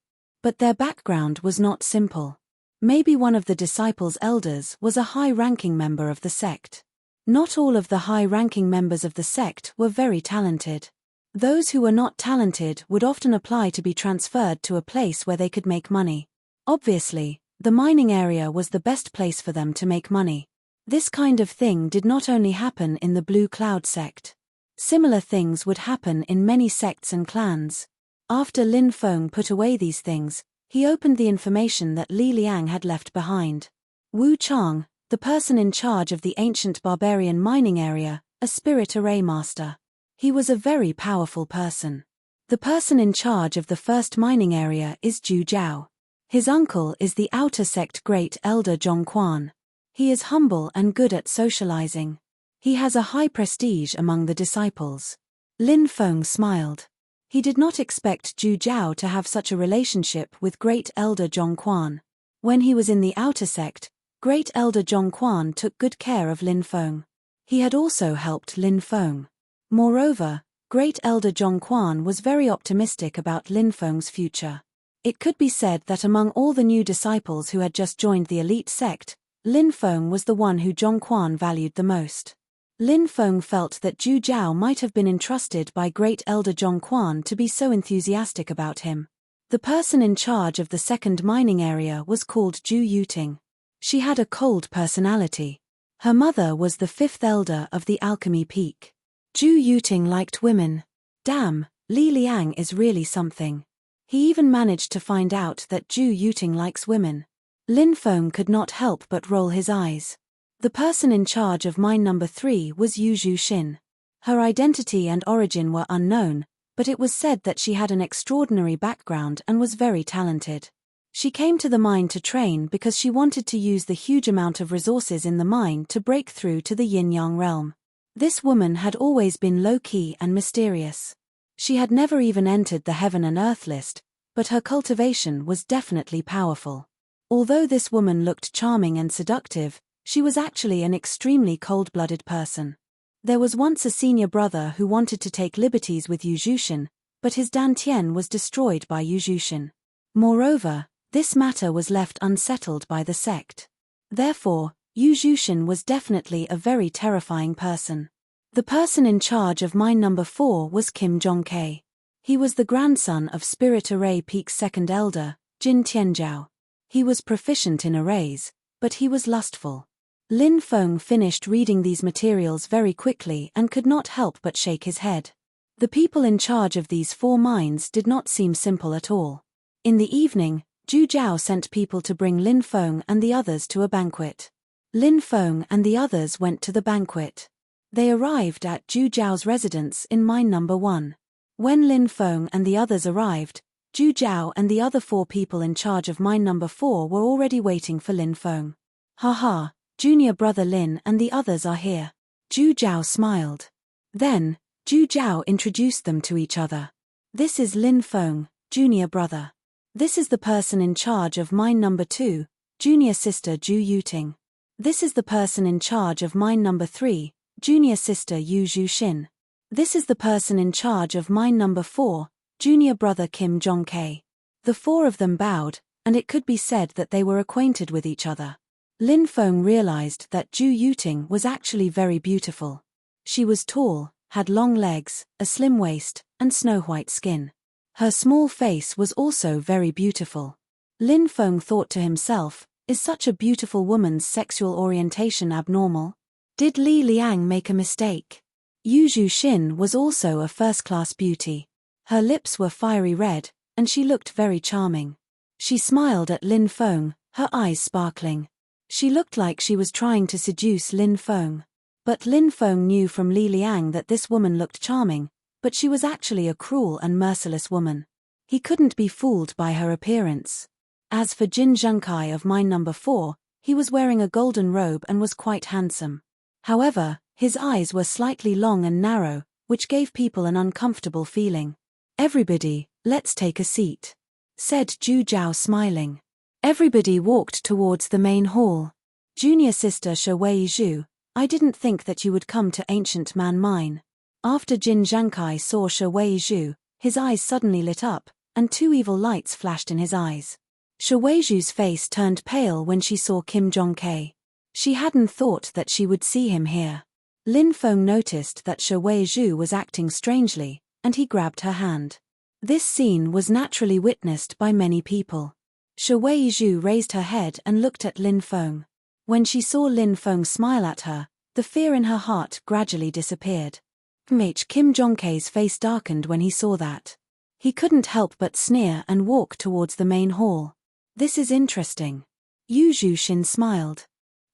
But their background was not simple. Maybe one of the disciples' elders was a high-ranking member of the sect. Not all of the high-ranking members of the sect were very talented. Those who were not talented would often apply to be transferred to a place where they could make money. Obviously, the mining area was the best place for them to make money. This kind of thing did not only happen in the Blue Cloud sect. Similar things would happen in many sects and clans. After Lin Feng put away these things, he opened the information that Li Liang had left behind. Wu Chang, the person in charge of the ancient barbarian mining area, a spirit array master. He was a very powerful person. The person in charge of the first mining area is Zhu Jiao. His uncle is the outer sect great elder Zhongquan. He is humble and good at socializing. He has a high prestige among the disciples. Lin Feng smiled. He did not expect Zhu Jiao to have such a relationship with great elder Zhongquan. When he was in the outer sect, great elder Zhongquan took good care of Lin Feng. He had also helped Lin Feng. Moreover, great elder Zhongquan was very optimistic about Lin Feng's future. It could be said that among all the new disciples who had just joined the elite sect, Lin Feng was the one who Zhongquan valued the most. Lin Feng felt that Zhu Jiao might have been entrusted by great elder Zhongquan to be so enthusiastic about him. The person in charge of the second mining area was called Ju Yuting. She had a cold personality. Her mother was the fifth elder of the Alchemy Peak. Ju Yuting liked women. Damn, Li Liang is really something. He even managed to find out that Ju Yuting likes women. Lin Feng could not help but roll his eyes. The person in charge of mine number 3 was Yu Zhuxin. Her identity and origin were unknown, but it was said that she had an extraordinary background and was very talented. She came to the mine to train because she wanted to use the huge amount of resources in the mine to break through to the yin-yang realm. This woman had always been low-key and mysterious. She had never even entered the heaven and earth list, but her cultivation was definitely powerful. Although this woman looked charming and seductive, she was actually an extremely cold-blooded person. There was once a senior brother who wanted to take liberties with Yu Zhuxin, but his dantian was destroyed by Yu Zhuxin. Moreover, this matter was left unsettled by the sect. Therefore, Yu Zhuxin was definitely a very terrifying person. The person in charge of mine number 4 was Kim Jongkei. He was the grandson of Spirit Array Peak's second elder, Jin Tianzhao. He was proficient in arrays, but he was lustful. Lin Feng finished reading these materials very quickly and could not help but shake his head. The people in charge of these 4 mines did not seem simple at all. In the evening, Zhu Jiao sent people to bring Lin Feng and the others to a banquet. Lin Feng and the others went to the banquet. They arrived at Zhu Jiao's residence in mine number 1. When Lin Feng and the others arrived, Zhu Jiao and the other 4 people in charge of mine number 4 were already waiting for Lin Feng. Haha, junior brother Lin and the others are here. Zhu Jiao smiled. Then, Zhu Jiao introduced them to each other. This is Lin Feng, junior brother. This is the person in charge of mine number 2, junior sister Ju Yuting. This is the person in charge of mine number 3, junior sister Yu Zhuxin. This is the person in charge of mine number 4, junior brother Kim Jongkei. The 4 of them bowed, and it could be said that they were acquainted with each other. Lin Feng realized that Ju Yuting was actually very beautiful. She was tall, had long legs, a slim waist, and snow-white skin. Her small face was also very beautiful. Lin Feng thought to himself, is such a beautiful woman's sexual orientation abnormal? Did Li Liang make a mistake? Yu Zhuxin was also a first-class beauty. Her lips were fiery red, and she looked very charming. She smiled at Lin Feng, her eyes sparkling. She looked like she was trying to seduce Lin Feng. But Lin Feng knew from Li Liang that this woman looked charming, but she was actually a cruel and merciless woman. He couldn't be fooled by her appearance. As for Jin Zhengkai of mine number 4, he was wearing a golden robe and was quite handsome. However, his eyes were slightly long and narrow, which gave people an uncomfortable feeling. Everybody, let's take a seat, said Zhu Jiao smiling. Everybody walked towards the main hall. Junior sister Shui Zhu, I didn't think that you would come to Ancient Man Mine. After Jin Zhangkai saw Shui Zhu, his eyes suddenly lit up, and 2 evil lights flashed in his eyes. Shui Zhu's face turned pale when she saw Kim Jongkei. She hadn't thought that she would see him here. Lin Feng noticed that Shui Zhu was acting strangely, and he grabbed her hand. This scene was naturally witnessed by many people. Shui Zhu raised her head and looked at Lin Feng. When she saw Lin Feng smile at her, the fear in her heart gradually disappeared. Kim Jongkei's face darkened when he saw that. He couldn't help but sneer and walk towards the main hall. This is interesting. Yu Zhuxin smiled.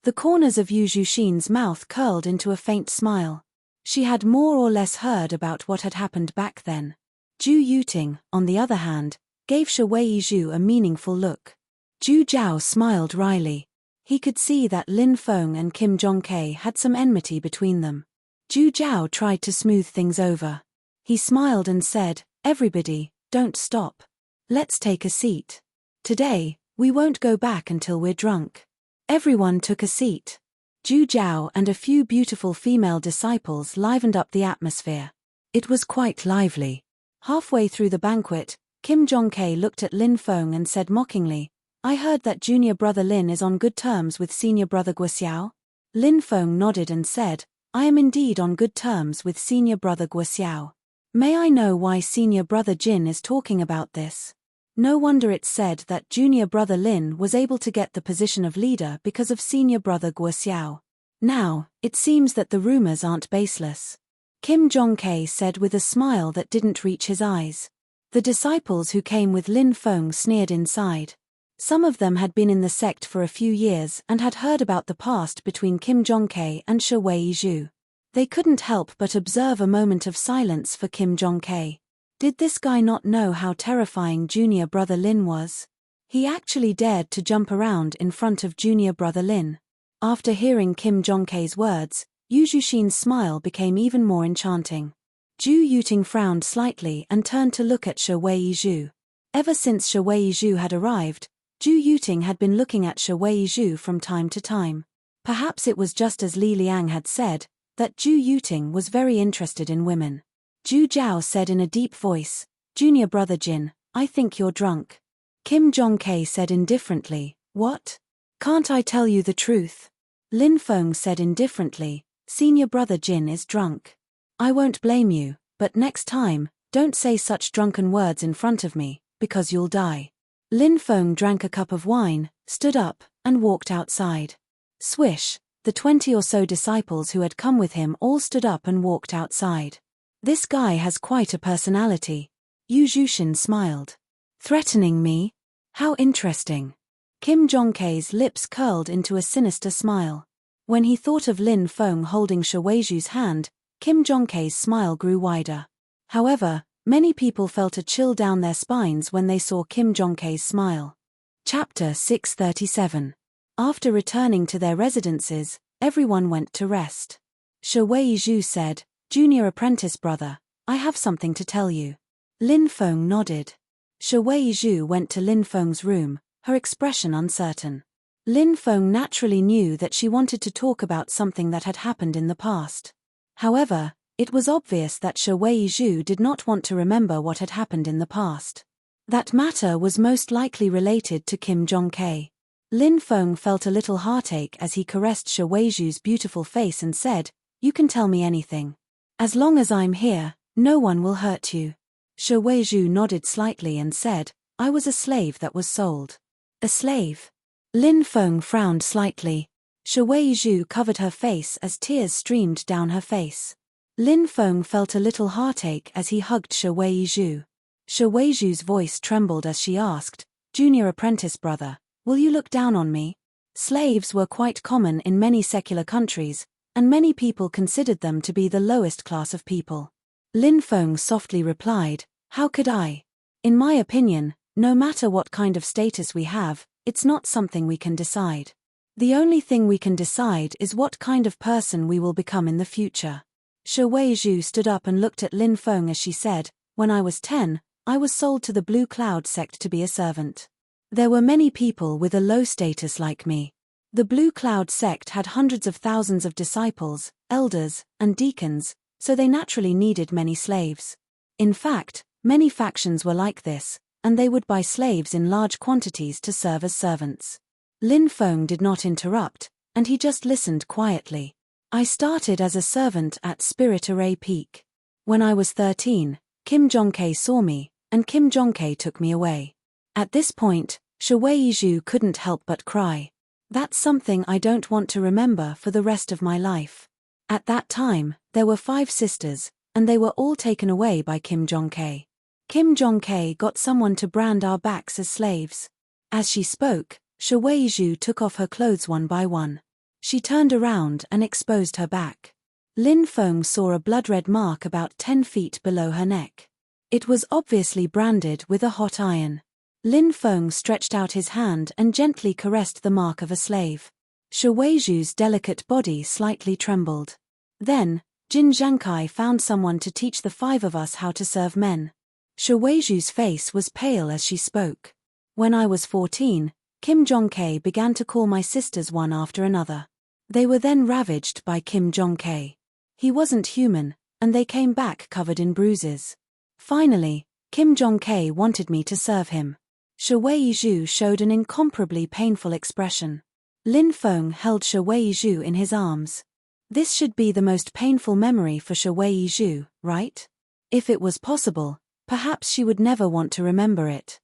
The corners of Yu Zhuxin's mouth curled into a faint smile. She had more or less heard about what had happened back then. Ju Yuting, on the other hand, gave Shui Zhu a meaningful look. Zhu Jiao smiled wryly. He could see that Lin Feng and Kim Jongkei had some enmity between them. Zhu Jiao tried to smooth things over. He smiled and said, everybody, don't stop. Let's take a seat. Today, we won't go back until we're drunk. Everyone took a seat. Zhu Jiao and a few beautiful female disciples livened up the atmosphere. It was quite lively. Halfway through the banquet, Kim Jongkei looked at Lin Feng and said mockingly, I heard that junior brother Lin is on good terms with senior brother Guoxiao. Lin Feng nodded and said, I am indeed on good terms with senior brother Guoxiao. May I know why senior brother Jin is talking about this? No wonder it's said that junior brother Lin was able to get the position of leader because of senior brother Guo Xiao. Now, it seems that the rumors aren't baseless. Kim Jong-tae said with a smile that didn't reach his eyes. The disciples who came with Lin Feng sneered inside. Some of them had been in the sect for a few years and had heard about the past between Kim Jong-tae and Shi Weizhu. They couldn't help but observe a moment of silence for Kim Jong-tae. Did this guy not know how terrifying junior brother Lin was? He actually dared to jump around in front of junior brother Lin. After hearing Kim Jong-tae's words, Yu Zhuxin's smile became even more enchanting. Zhu Yuting frowned slightly and turned to look at Shi Weizhu. Ever since Shi Weizhu had arrived, Zhu Yuting had been looking at Shi Weizhu from time to time. Perhaps it was just as Li Liang had said, that Zhu Yuting was very interested in women. Zhu Zhao said in a deep voice, "Junior brother Jin, I think you're drunk." Kim Jong-tae said indifferently, "What? Can't I tell you the truth?" Lin Feng said indifferently, "Senior brother Jin is drunk. I won't blame you, but next time, don't say such drunken words in front of me, because you'll die." Lin Feng drank a cup of wine, stood up, and walked outside. Swish, the 20 or so disciples who had come with him all stood up and walked outside. This guy has quite a personality. Yu Zhuxin smiled. Threatening me? How interesting. Kim Jong-tae's lips curled into a sinister smile. When he thought of Lin Feng holding Shi Weizhu's hand, Kim Jong-tae's smile grew wider. However, many people felt a chill down their spines when they saw Kim Jong-tae's smile. Chapter 637. After returning to their residences, everyone went to rest. Shi Weizhu said, "Junior apprentice brother, I have something to tell you." Lin Feng nodded. Shi Weizhu went to Lin Feng's room, her expression uncertain. Lin Feng naturally knew that she wanted to talk about something that had happened in the past. However, it was obvious that Shi Weizhu did not want to remember what had happened in the past. That matter was most likely related to Kim Jong-tae. Lin Feng felt a little heartache as he caressed Shi Weizhu's beautiful face and said, "You can tell me anything. As long as I'm here, no one will hurt you." Shi Weizhu nodded slightly and said, "I was a slave that was sold." A slave? Lin Feng frowned slightly. Shi Weizhu covered her face as tears streamed down her face. Lin Feng felt a little heartache as he hugged Shi Weizhu. Shi Weizhu's voice trembled as she asked, "Junior apprentice brother, will you look down on me?" Slaves were quite common in many secular countries, and many people considered them to be the lowest class of people. Lin Feng softly replied, "How could I? In my opinion, no matter what kind of status we have, it's not something we can decide. The only thing we can decide is what kind of person we will become in the future." Shi Weizhu stood up and looked at Lin Feng as she said, "When I was 10, I was sold to the Blue Cloud sect to be a servant. There were many people with a low status like me. The Blue Cloud sect had hundreds of thousands of disciples, elders, and deacons, so they naturally needed many slaves. In fact, many factions were like this, and they would buy slaves in large quantities to serve as servants." Lin Feng did not interrupt, and he just listened quietly. "I started as a servant at Spirit Array Peak. When I was 13, Kim Jong-tae saw me, and Kim Jong-tae took me away. At this point, Shi Weizhu couldn't help but cry. That's something I don't want to remember for the rest of my life. At that time, there were 5 sisters, and they were all taken away by Kim Jong-tae. Kim Jong-tae got someone to brand our backs as slaves." As she spoke, Shi Weizhu took off her clothes one by one. She turned around and exposed her back. Lin Feng saw a blood-red mark about 10 feet below her neck. It was obviously branded with a hot iron. Lin Feng stretched out his hand and gently caressed the mark of a slave. Shi Weizhu's delicate body slightly trembled. Then, Jin Zhangkai found someone to teach the 5 of us how to serve men. Shi Weizhu's face was pale as she spoke. "When I was 14, Kim Jong-tae began to call my sisters one after another. They were then ravaged by Kim Jong-tae. He wasn't human, and they came back covered in bruises. Finally, Kim Jong-tae wanted me to serve him." Shi Weizhu showed an incomparably painful expression. Lin Feng held Shi Weizhu in his arms. This should be the most painful memory for Shi Weizhu, right? If it was possible, perhaps she would never want to remember it.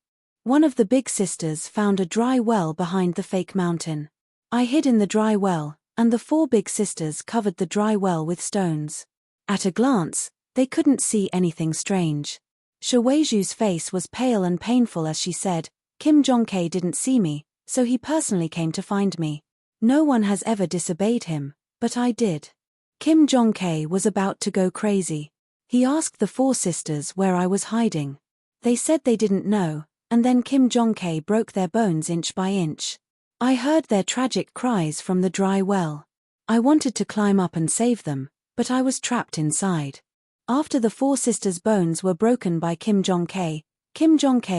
One of the big sisters found a dry well behind the fake mountain. I hid in the dry well, and the 4 big sisters covered the dry well with stones. At a glance, they couldn't see anything strange. Shuweiju's face was pale and painful as she said, Kim Jong-tae didn't see me, so he personally came to find me. No one has ever disobeyed him, but I did. Kim Jong-tae was about to go crazy. He asked the 4 sisters where I was hiding. They said they didn't know, and then Kim Jong-tae broke their bones inch by inch. I heard their tragic cries from the dry well. I wanted to climb up and save them, but I was trapped inside. After the 4 sisters' bones were broken by Kim Jong-tae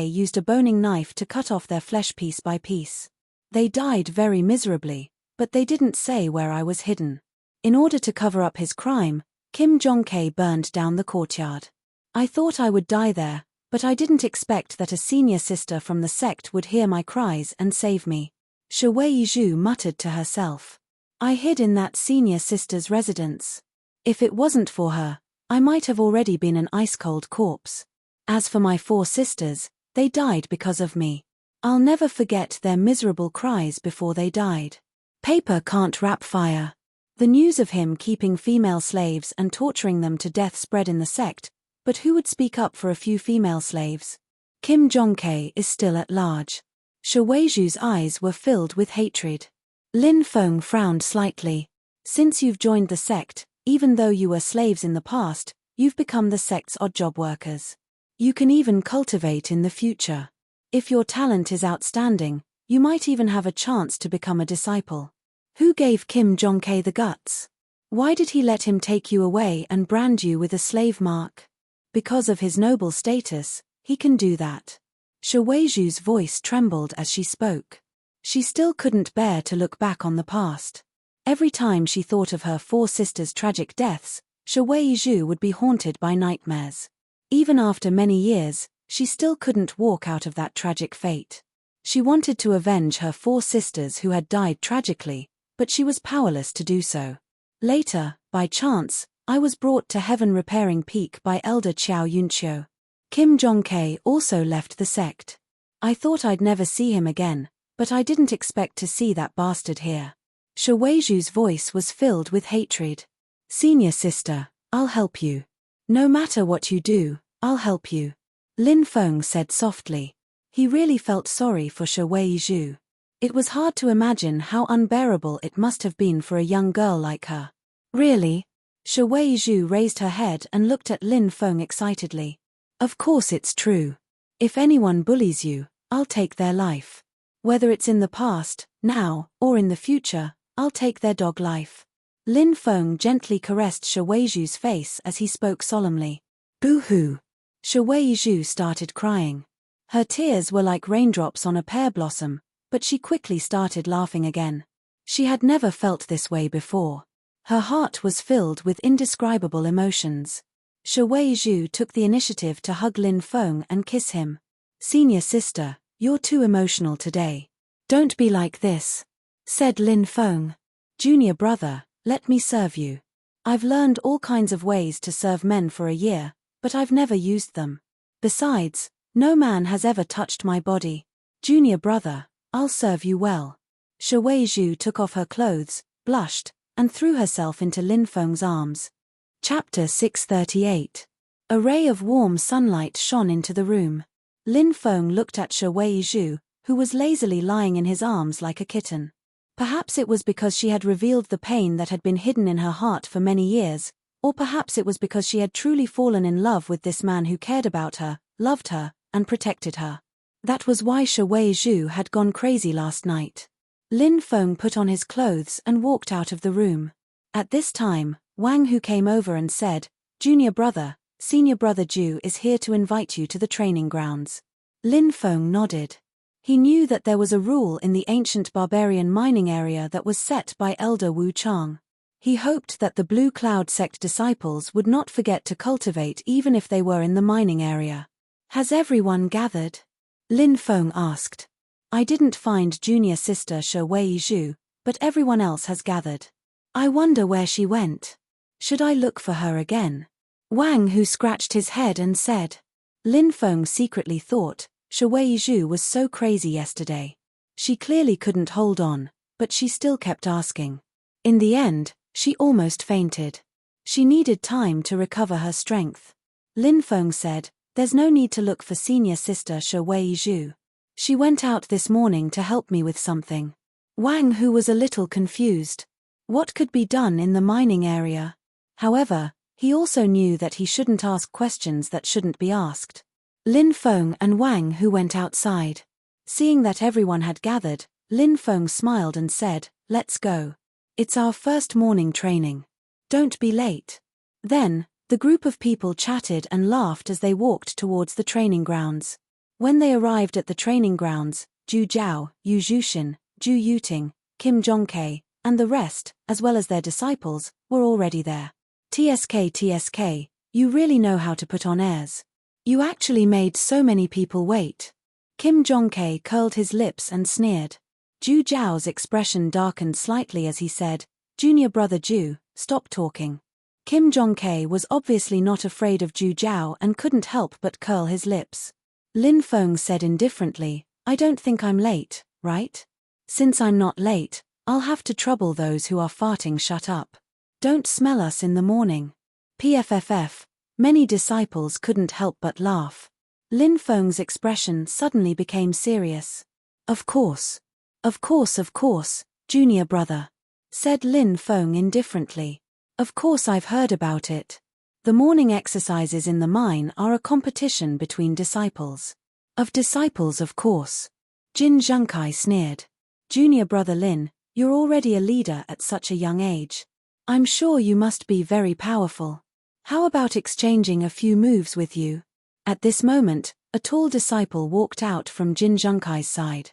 used a boning knife to cut off their flesh piece by piece. They died very miserably, but they didn't say where I was hidden. In order to cover up his crime, Kim Jong-tae burned down the courtyard. I thought I would die there, but I didn't expect that a senior sister from the sect would hear my cries and save me. Shuweiju muttered to herself. I hid in that senior sister's residence. If it wasn't for her, I might have already been an ice-cold corpse. As for my 4 sisters, they died because of me. I'll never forget their miserable cries before they died. Paper can't wrap fire. The news of him keeping female slaves and torturing them to death spread in the sect, but who would speak up for a few female slaves? Kim Jong-tae is still at large. Shuweiju's eyes were filled with hatred. Lin Feng frowned slightly. Since you've joined the sect, even though you were slaves in the past, you've become the sect's odd job workers. You can even cultivate in the future. If your talent is outstanding, you might even have a chance to become a disciple. Who gave Kim Jong-tae the guts? Why did he let him take you away and brand you with a slave mark? Because of his noble status, he can do that. Shuweiju's voice trembled as she spoke. She still couldn't bear to look back on the past. Every time she thought of her 4 sisters' tragic deaths, Shuweiju would be haunted by nightmares. Even after many years, she still couldn't walk out of that tragic fate. She wanted to avenge her 4 sisters who had died tragically, but she was powerless to do so. Later, by chance, I was brought to Heaven Repairing Peak by Elder Qiao Yunqiu. Kim Jong-tae also left the sect. I thought I'd never see him again, but I didn't expect to see that bastard here. Shuweiju's voice was filled with hatred. Senior sister, I'll help you. No matter what you do, I'll help you. Lin Feng said softly. He really felt sorry for Shuweiju. It was hard to imagine how unbearable it must have been for a young girl like her. Really? Shuweiju raised her head and looked at Lin Feng excitedly. Of course it's true. If anyone bullies you, I'll take their life. Whether it's in the past, now, or in the future, I'll take their dog life. Lin Feng gently caressed Shuweiju's face as he spoke solemnly. Boo-hoo. Shuweiju started crying. Her tears were like raindrops on a pear blossom, but she quickly started laughing again. She had never felt this way before. Her heart was filled with indescribable emotions. Shuweiju took the initiative to hug Lin Feng and kiss him. Senior sister, you're too emotional today. Don't be like this, said Lin Feng. Junior brother, let me serve you. I've learned all kinds of ways to serve men for a year, but I've never used them. Besides, no man has ever touched my body. Junior brother, I'll serve you well. Shuweiju took off her clothes, blushed, and threw herself into Lin Feng's arms. Chapter 638. A ray of warm sunlight shone into the room. Lin Feng looked at Shuweiju, who was lazily lying in his arms like a kitten. Perhaps it was because she had revealed the pain that had been hidden in her heart for many years, or perhaps it was because she had truly fallen in love with this man who cared about her, loved her, and protected her. That was why Shuweiju had gone crazy last night. Lin Feng put on his clothes and walked out of the room. At this time, Wang Hu came over and said, Junior brother, Senior brother Ju is here to invite you to the training grounds. Lin Feng nodded. He knew that there was a rule in the ancient barbarian mining area that was set by Elder Wu Chang. He hoped that the Blue Cloud sect disciples would not forget to cultivate even if they were in the mining area. Has everyone gathered? Lin Feng asked. I didn't find junior sister Shuweiju, but everyone else has gathered. I wonder where she went. Should I look for her again? Wang Hu scratched his head and said. Lin Feng secretly thought, Shui Zhu was so crazy yesterday. She clearly couldn't hold on, but she still kept asking. In the end, she almost fainted. She needed time to recover her strength. Lin Feng said, "There's no need to look for senior sister Shui Zhu. She went out this morning to help me with something." Wang Hu was a little confused. What could be done in the mining area? However, he also knew that he shouldn't ask questions that shouldn't be asked. Lin Feng and Wang Hu went outside. Seeing that everyone had gathered, Lin Feng smiled and said, "Let's go. It's our first morning training. Don't be late." Then, the group of people chatted and laughed as they walked towards the training grounds. When they arrived at the training grounds, Zhu Jiao, Yu Zhuxin, Zhu Yuting, Kim Zhongke, and the rest, as well as their disciples, were already there. TSK, you really know how to put on airs. You actually made so many people wait." Kim Zhongke curled his lips and sneered. Zhu Jiao's expression darkened slightly as he said, "Junior brother Zhu, stop talking." Kim Zhongke was obviously not afraid of Zhu Jiao and couldn't help but curl his lips. Lin Feng said indifferently, "I don't think I'm late, right? Since I'm not late, I'll have to trouble those who are farting shut up. Don't smell us in the morning." PFFF, many disciples couldn't help but laugh. Lin Feng's expression suddenly became serious. Of course, junior brother," said Lin Feng indifferently. "Of course I've heard about it. The morning exercises in the mine are a competition between disciples." "Of disciples, of course." Jin Zhangkai sneered. "Junior brother Lin, you're already a leader at such a young age. I'm sure you must be very powerful. How about exchanging a few moves with you?" At this moment, a tall disciple walked out from Jin Zhangkai's side.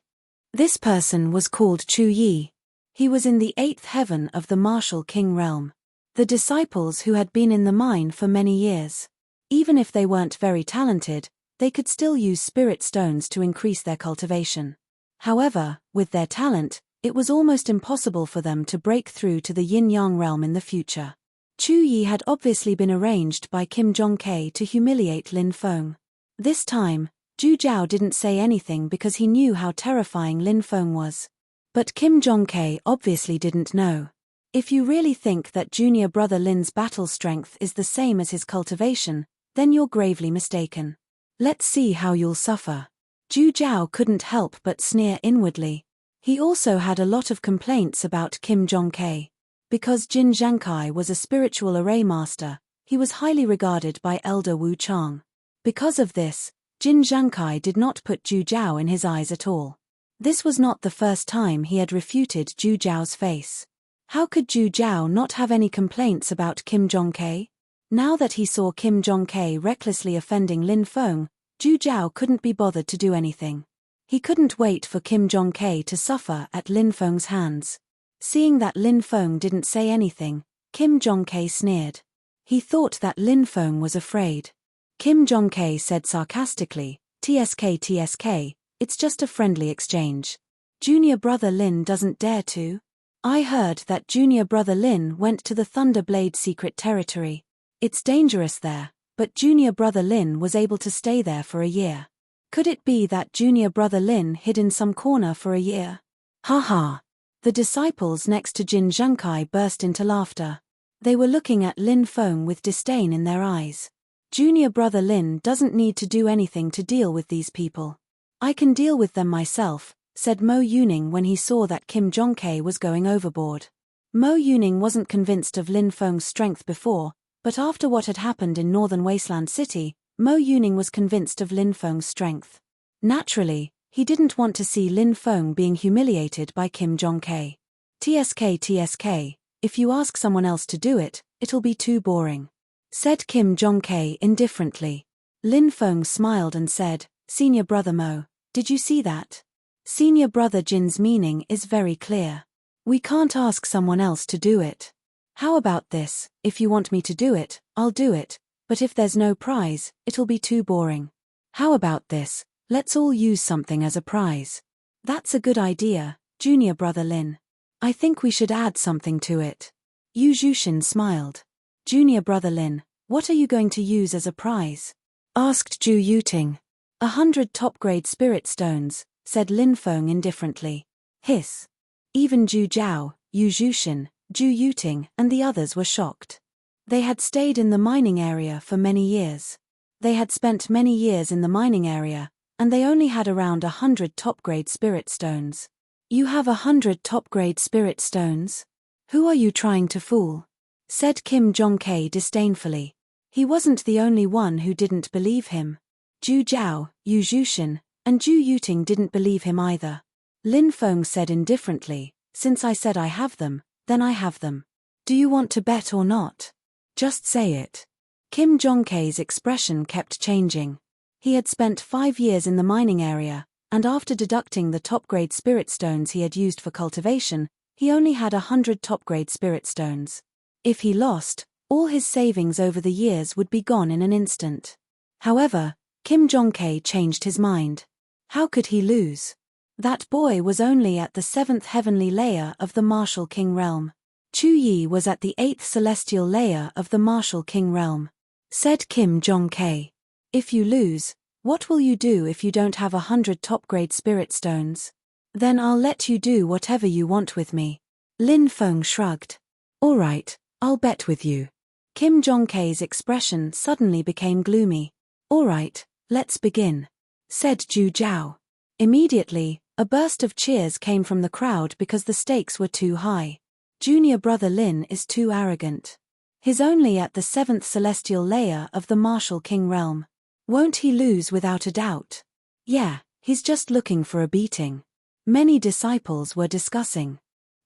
This person was called Chu Yi. He was in the 8th heaven of the martial king realm. The disciples who had been in the mine for many years. Even if they weren't very talented, they could still use spirit stones to increase their cultivation. However, with their talent, it was almost impossible for them to break through to the yin-yang realm in the future. Chu Yi had obviously been arranged by Kim Zhongke to humiliate Lin Feng. This time, Zhu Jiao didn't say anything because he knew how terrifying Lin Feng was. But Kim Zhongke obviously didn't know. If you really think that junior brother Lin's battle strength is the same as his cultivation, then you're gravely mistaken. Let's see how you'll suffer. Zhu Jiao couldn't help but sneer inwardly. He also had a lot of complaints about Kim Zhongke. Because Jin Zhangkai was a spiritual array master, he was highly regarded by Elder Wu Chang. Because of this, Jin Zhangkai did not put Zhu Jiao in his eyes at all. This was not the first time he had refuted Zhu Jiao's face. How could Zhu Jiao not have any complaints about Kim Zhongke? Now that he saw Kim Zhongke recklessly offending Lin Feng, Zhu Jiao couldn't be bothered to do anything. He couldn't wait for Kim Zhongke to suffer at Lin Feng's hands. Seeing that Lin Feng didn't say anything, Kim Zhongke sneered. He thought that Lin Feng was afraid. Kim Zhongke said sarcastically, TSK, it's just a friendly exchange. Junior brother Lin doesn't dare to. I heard that junior brother Lin went to the Thunderblade secret territory. It's dangerous there, but junior brother Lin was able to stay there for a year. Could it be that junior brother Lin hid in some corner for a year? Ha ha. The disciples next to Jin Zhangkai burst into laughter. They were looking at Lin Feng with disdain in their eyes. Junior brother Lin doesn't need to do anything to deal with these people. I can deal with them myself, said Mo Yuning when he saw that Kim Zhongke was going overboard. Mo Yuning wasn't convinced of Lin Feng's strength before, but after what had happened in Northern Wasteland City, Mo Yuning was convinced of Lin Feng's strength. Naturally, he didn't want to see Lin Feng being humiliated by Kim Zhongke. TSK, if you ask someone else to do it, it'll be too boring, said Kim Zhongke indifferently. Lin Feng smiled and said, Senior brother Mo, did you see that? Senior brother Jin's meaning is very clear. We can't ask someone else to do it. How about this, if you want me to do it, I'll do it, but if there's no prize, it'll be too boring. How about this? Let's all use something as a prize. That's a good idea, junior brother Lin. I think we should add something to it. Yu Zhuxin smiled. Junior brother Lin, what are you going to use as a prize? Asked Zhu Yuting. 100 top-grade spirit stones, said Lin Feng indifferently. Hiss. Even Zhu Jiao, Yu Zhuxin, Zhu Yuting, and the others were shocked. They had stayed in the mining area for many years. They had spent many years in the mining area, and they only had around 100 top-grade spirit stones. You have 100 top-grade spirit stones? Who are you trying to fool? Said Kim Jong-K disdainfully. He wasn't the only one who didn't believe him. Zhu Jiao, Yu Zhuxin, and Zhu Yuting didn't believe him either. Lin Feng said indifferently, since I said I have them, then I have them. Do you want to bet or not? Just say it. Kim Jong-K's expression kept changing. He had spent 5 years in the mining area, and after deducting the top-grade spirit stones he had used for cultivation, he only had 100 top-grade spirit stones. If he lost, all his savings over the years would be gone in an instant. However, Kim Jong-K changed his mind. How could he lose? That boy was only at the 7th heavenly layer of the Martial King realm. Chu Yi was at the 8th celestial layer of the Martial King realm. Said Kim Jong-K. If you lose, what will you do if you don't have 100 top-grade spirit stones? Then I'll let you do whatever you want with me. Lin Feng shrugged. All right, I'll bet with you. Kim Jong-K's expression suddenly became gloomy. All right, let's begin. Said Zhu Jiao. Immediately, a burst of cheers came from the crowd because the stakes were too high. Junior brother Lin is too arrogant. He's only at the 7th celestial layer of the Martial King realm. Won't he lose without a doubt? Yeah, he's just looking for a beating. Many disciples were discussing.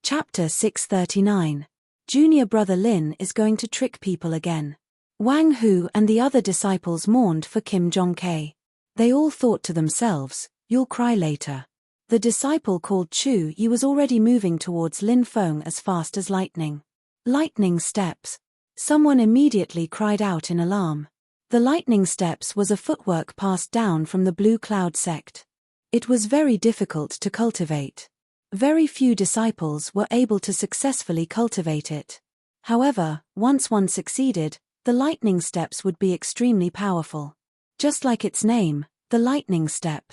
Chapter 639. Junior brother Lin is going to trick people again. Wang Hu and the other disciples mourned for Kim Jong-K. They all thought to themselves, you'll cry later. The disciple called Chu Yi was already moving towards Lin Feng as fast as lightning. Lightning steps. Someone immediately cried out in alarm. The lightning steps was a footwork passed down from the Blue Cloud sect. It was very difficult to cultivate. Very few disciples were able to successfully cultivate it. However, once one succeeded, the lightning steps would be extremely powerful. Just like its name, the lightning step.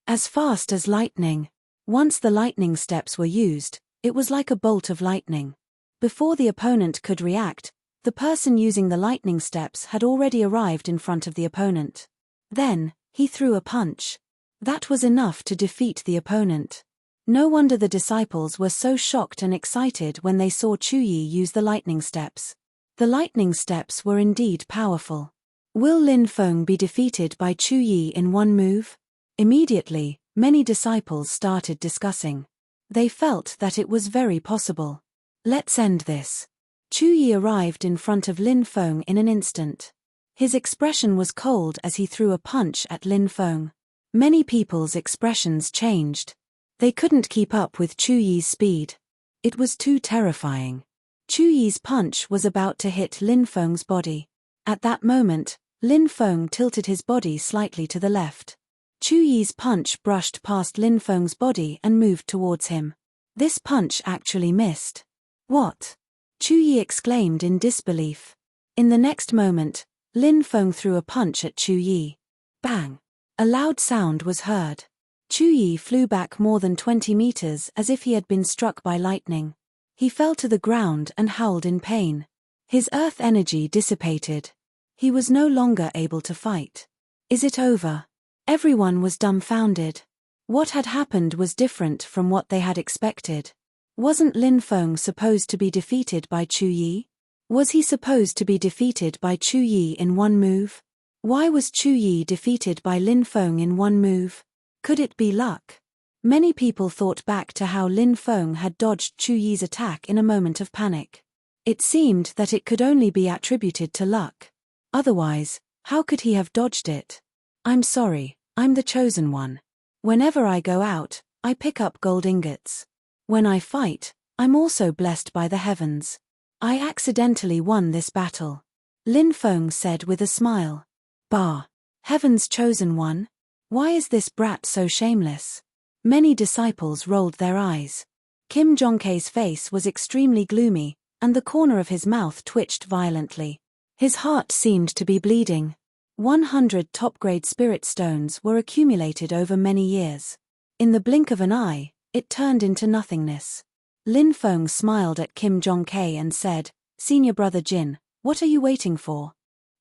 As fast as lightning. Once the lightning steps were used, it was like a bolt of lightning. Before the opponent could react, the person using the lightning steps had already arrived in front of the opponent. Then, he threw a punch. That was enough to defeat the opponent. No wonder the disciples were so shocked and excited when they saw Chu Yi use the lightning steps. The lightning steps were indeed powerful. Will Lin Feng be defeated by Chu Yi in one move? Immediately, many disciples started discussing. They felt that it was very possible. Let's end this. Chu Yi arrived in front of Lin Feng in an instant. His expression was cold as he threw a punch at Lin Feng. Many people's expressions changed. They couldn't keep up with Chu Yi's speed. It was too terrifying. Chu Yi's punch was about to hit Lin Feng's body. At that moment, Lin Feng tilted his body slightly to the left. Chu Yi's punch brushed past Lin Feng's body and moved towards him. This punch actually missed. What? Chu Yi exclaimed in disbelief. In the next moment, Lin Feng threw a punch at Chu Yi. Bang! A loud sound was heard. Chu Yi flew back more than 20 meters as if he had been struck by lightning. He fell to the ground and howled in pain. His earth energy dissipated. He was no longer able to fight. Is it over? Everyone was dumbfounded. What had happened was different from what they had expected. Wasn't Lin Feng supposed to be defeated by Chu Yi? Was he supposed to be defeated by Chu Yi in one move? Why was Chu Yi defeated by Lin Feng in one move? Could it be luck? Many people thought back to how Lin Feng had dodged Chu Yi's attack in a moment of panic. It seemed that it could only be attributed to luck. Otherwise, how could he have dodged it? I'm sorry, I'm the chosen one. Whenever I go out, I pick up gold ingots. When I fight, I'm also blessed by the heavens. I accidentally won this battle. Lin Feng said with a smile. Bah! Heaven's chosen one? Why is this brat so shameless? Many disciples rolled their eyes. Kim Jong-K's face was extremely gloomy, and the corner of his mouth twitched violently. His heart seemed to be bleeding. 100 top-grade spirit stones were accumulated over many years. In the blink of an eye, it turned into nothingness. Lin Feng smiled at Kim Jong-K and said, "Senior brother Jin, what are you waiting for?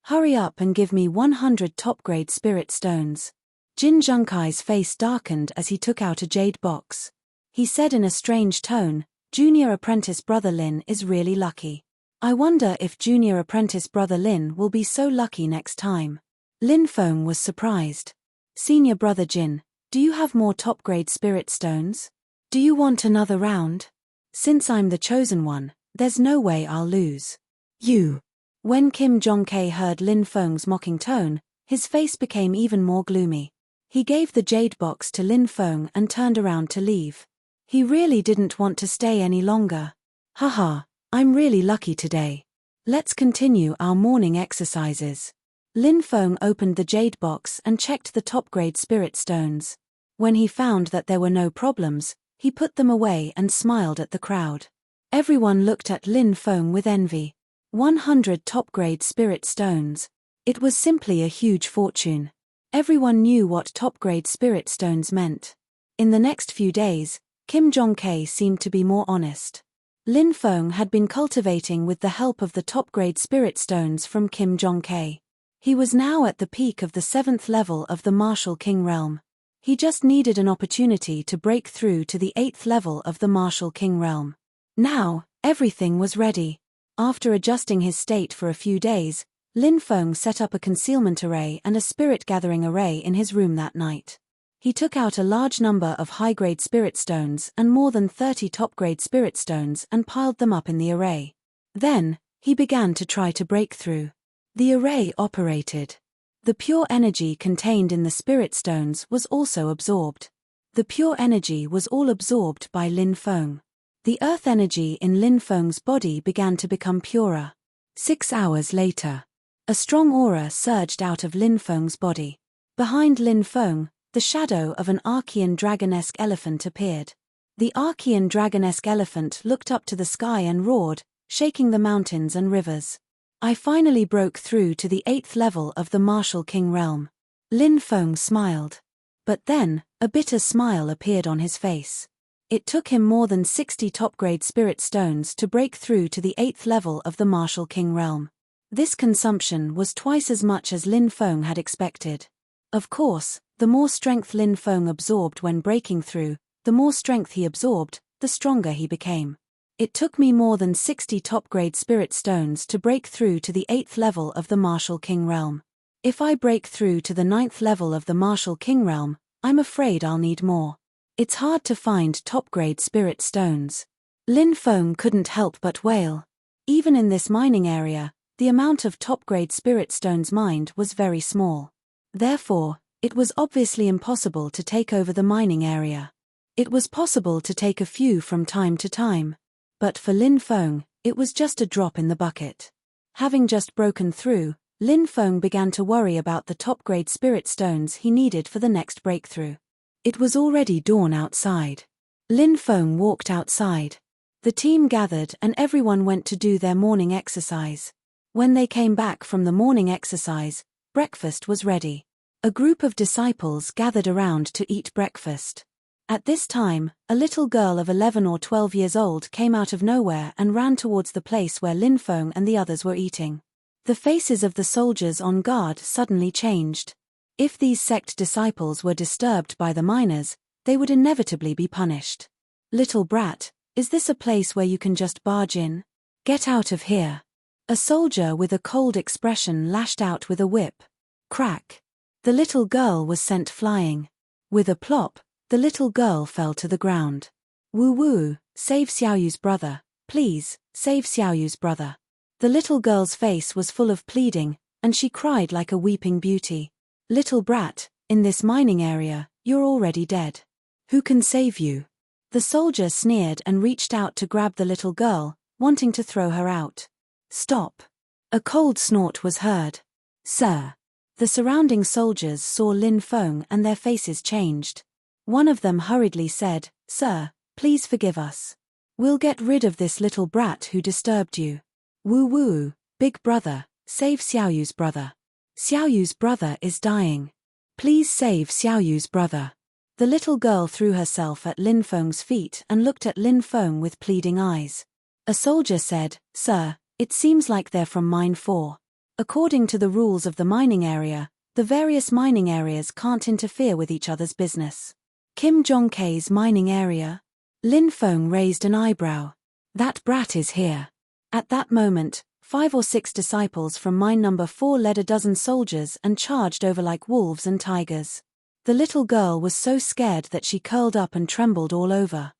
Hurry up and give me 100 top-grade spirit stones." Jin Zhengkai's face darkened as he took out a jade box. He said in a strange tone, "Junior apprentice brother Lin is really lucky. I wonder if junior apprentice brother Lin will be so lucky next time." Lin Feng was surprised. "Senior brother Jin, do you have more top-grade spirit stones? Do you want another round? Since I'm the chosen one, there's no way I'll lose." "You." When Kim Jong-K heard Lin Feng's mocking tone, his face became even more gloomy. He gave the jade box to Lin Feng and turned around to leave. He really didn't want to stay any longer. "Haha, I'm really lucky today. Let's continue our morning exercises." Lin Feng opened the jade box and checked the top-grade spirit stones. When he found that there were no problems, he put them away and smiled at the crowd. Everyone looked at Lin Feng with envy. 100 top-grade spirit stones. It was simply a huge fortune. Everyone knew what top-grade spirit stones meant. In the next few days, Kim Jong-K seemed to be more honest. Lin Feng had been cultivating with the help of the top-grade spirit stones from Kim Jong-K. He was now at the peak of the 7th level of the Martial King realm. He just needed an opportunity to break through to the 8th level of the Martial King realm. Now, everything was ready. After adjusting his state for a few days, Lin Feng set up a concealment array and a spirit-gathering array in his room that night. He took out a large number of high-grade spirit stones and more than 30 top-grade spirit stones and piled them up in the array. Then, he began to try to break through. The array operated. The pure energy contained in the spirit stones was also absorbed. The pure energy was all absorbed by Lin Feng. The earth energy in Lin Feng's body began to become purer. 6 hours later, a strong aura surged out of Lin Feng's body. Behind Lin Feng, the shadow of an Archean dragon-esque elephant appeared. The Archean dragon-esque elephant looked up to the sky and roared, shaking the mountains and rivers. "I finally broke through to the 8th level of the Martial King realm." Lin Feng smiled. But then, a bitter smile appeared on his face. It took him more than 60 top-grade spirit stones to break through to the 8th level of the Martial King realm. This consumption was twice as much as Lin Feng had expected. Of course, the more strength Lin Feng absorbed when breaking through, the more strength he absorbed, the stronger he became. "It took me more than 60 top-grade spirit stones to break through to the 8th level of the Martial King realm. If I break through to the 9th level of the Martial King realm, I'm afraid I'll need more. It's hard to find top-grade spirit stones." Lin Feng couldn't help but wail. Even in this mining area, the amount of top-grade spirit stones mined was very small. Therefore, it was obviously impossible to take over the mining area. It was possible to take a few from time to time. But for Lin Feng, it was just a drop in the bucket. Having just broken through, Lin Feng began to worry about the top-grade spirit stones he needed for the next breakthrough. It was already dawn outside. Lin Feng walked outside. The team gathered and everyone went to do their morning exercise. When they came back from the morning exercise, breakfast was ready. A group of disciples gathered around to eat breakfast. At this time, a little girl of 11 or 12 years old came out of nowhere and ran towards the place where Lin Feng and the others were eating. The faces of the soldiers on guard suddenly changed. If these sect disciples were disturbed by the miners, they would inevitably be punished. "Little brat, is this a place where you can just barge in? Get out of here." A soldier with a cold expression lashed out with a whip. Crack! The little girl was sent flying. With a plop, the little girl fell to the ground. "Woo woo, save Xiaoyu's brother, please, save Xiaoyu's brother." The little girl's face was full of pleading, and she cried like a weeping beauty. "Little brat, in this mining area, you're already dead. Who can save you?" The soldier sneered and reached out to grab the little girl, wanting to throw her out. "Stop!" A cold snort was heard. "Sir!" The surrounding soldiers saw Lin Feng and their faces changed. One of them hurriedly said, "Sir, please forgive us. We'll get rid of this little brat who disturbed you. Woo woo, big brother, save Xiaoyu's brother." Xiaoyu's brother is dying. Please save Xiaoyu's brother. The little girl threw herself at Lin Feng's feet and looked at Lin Feng with pleading eyes. A soldier said, "Sir, it seems like they're from Mine 4. According to the rules of the mining area, the various mining areas can't interfere with each other's business." Kim Jong-kei's mining area? Lin Feng raised an eyebrow. That brat is here. At that moment, 5 or 6 disciples from mine number 4 led a dozen soldiers and charged over like wolves and tigers. The little girl was so scared that she curled up and trembled all over.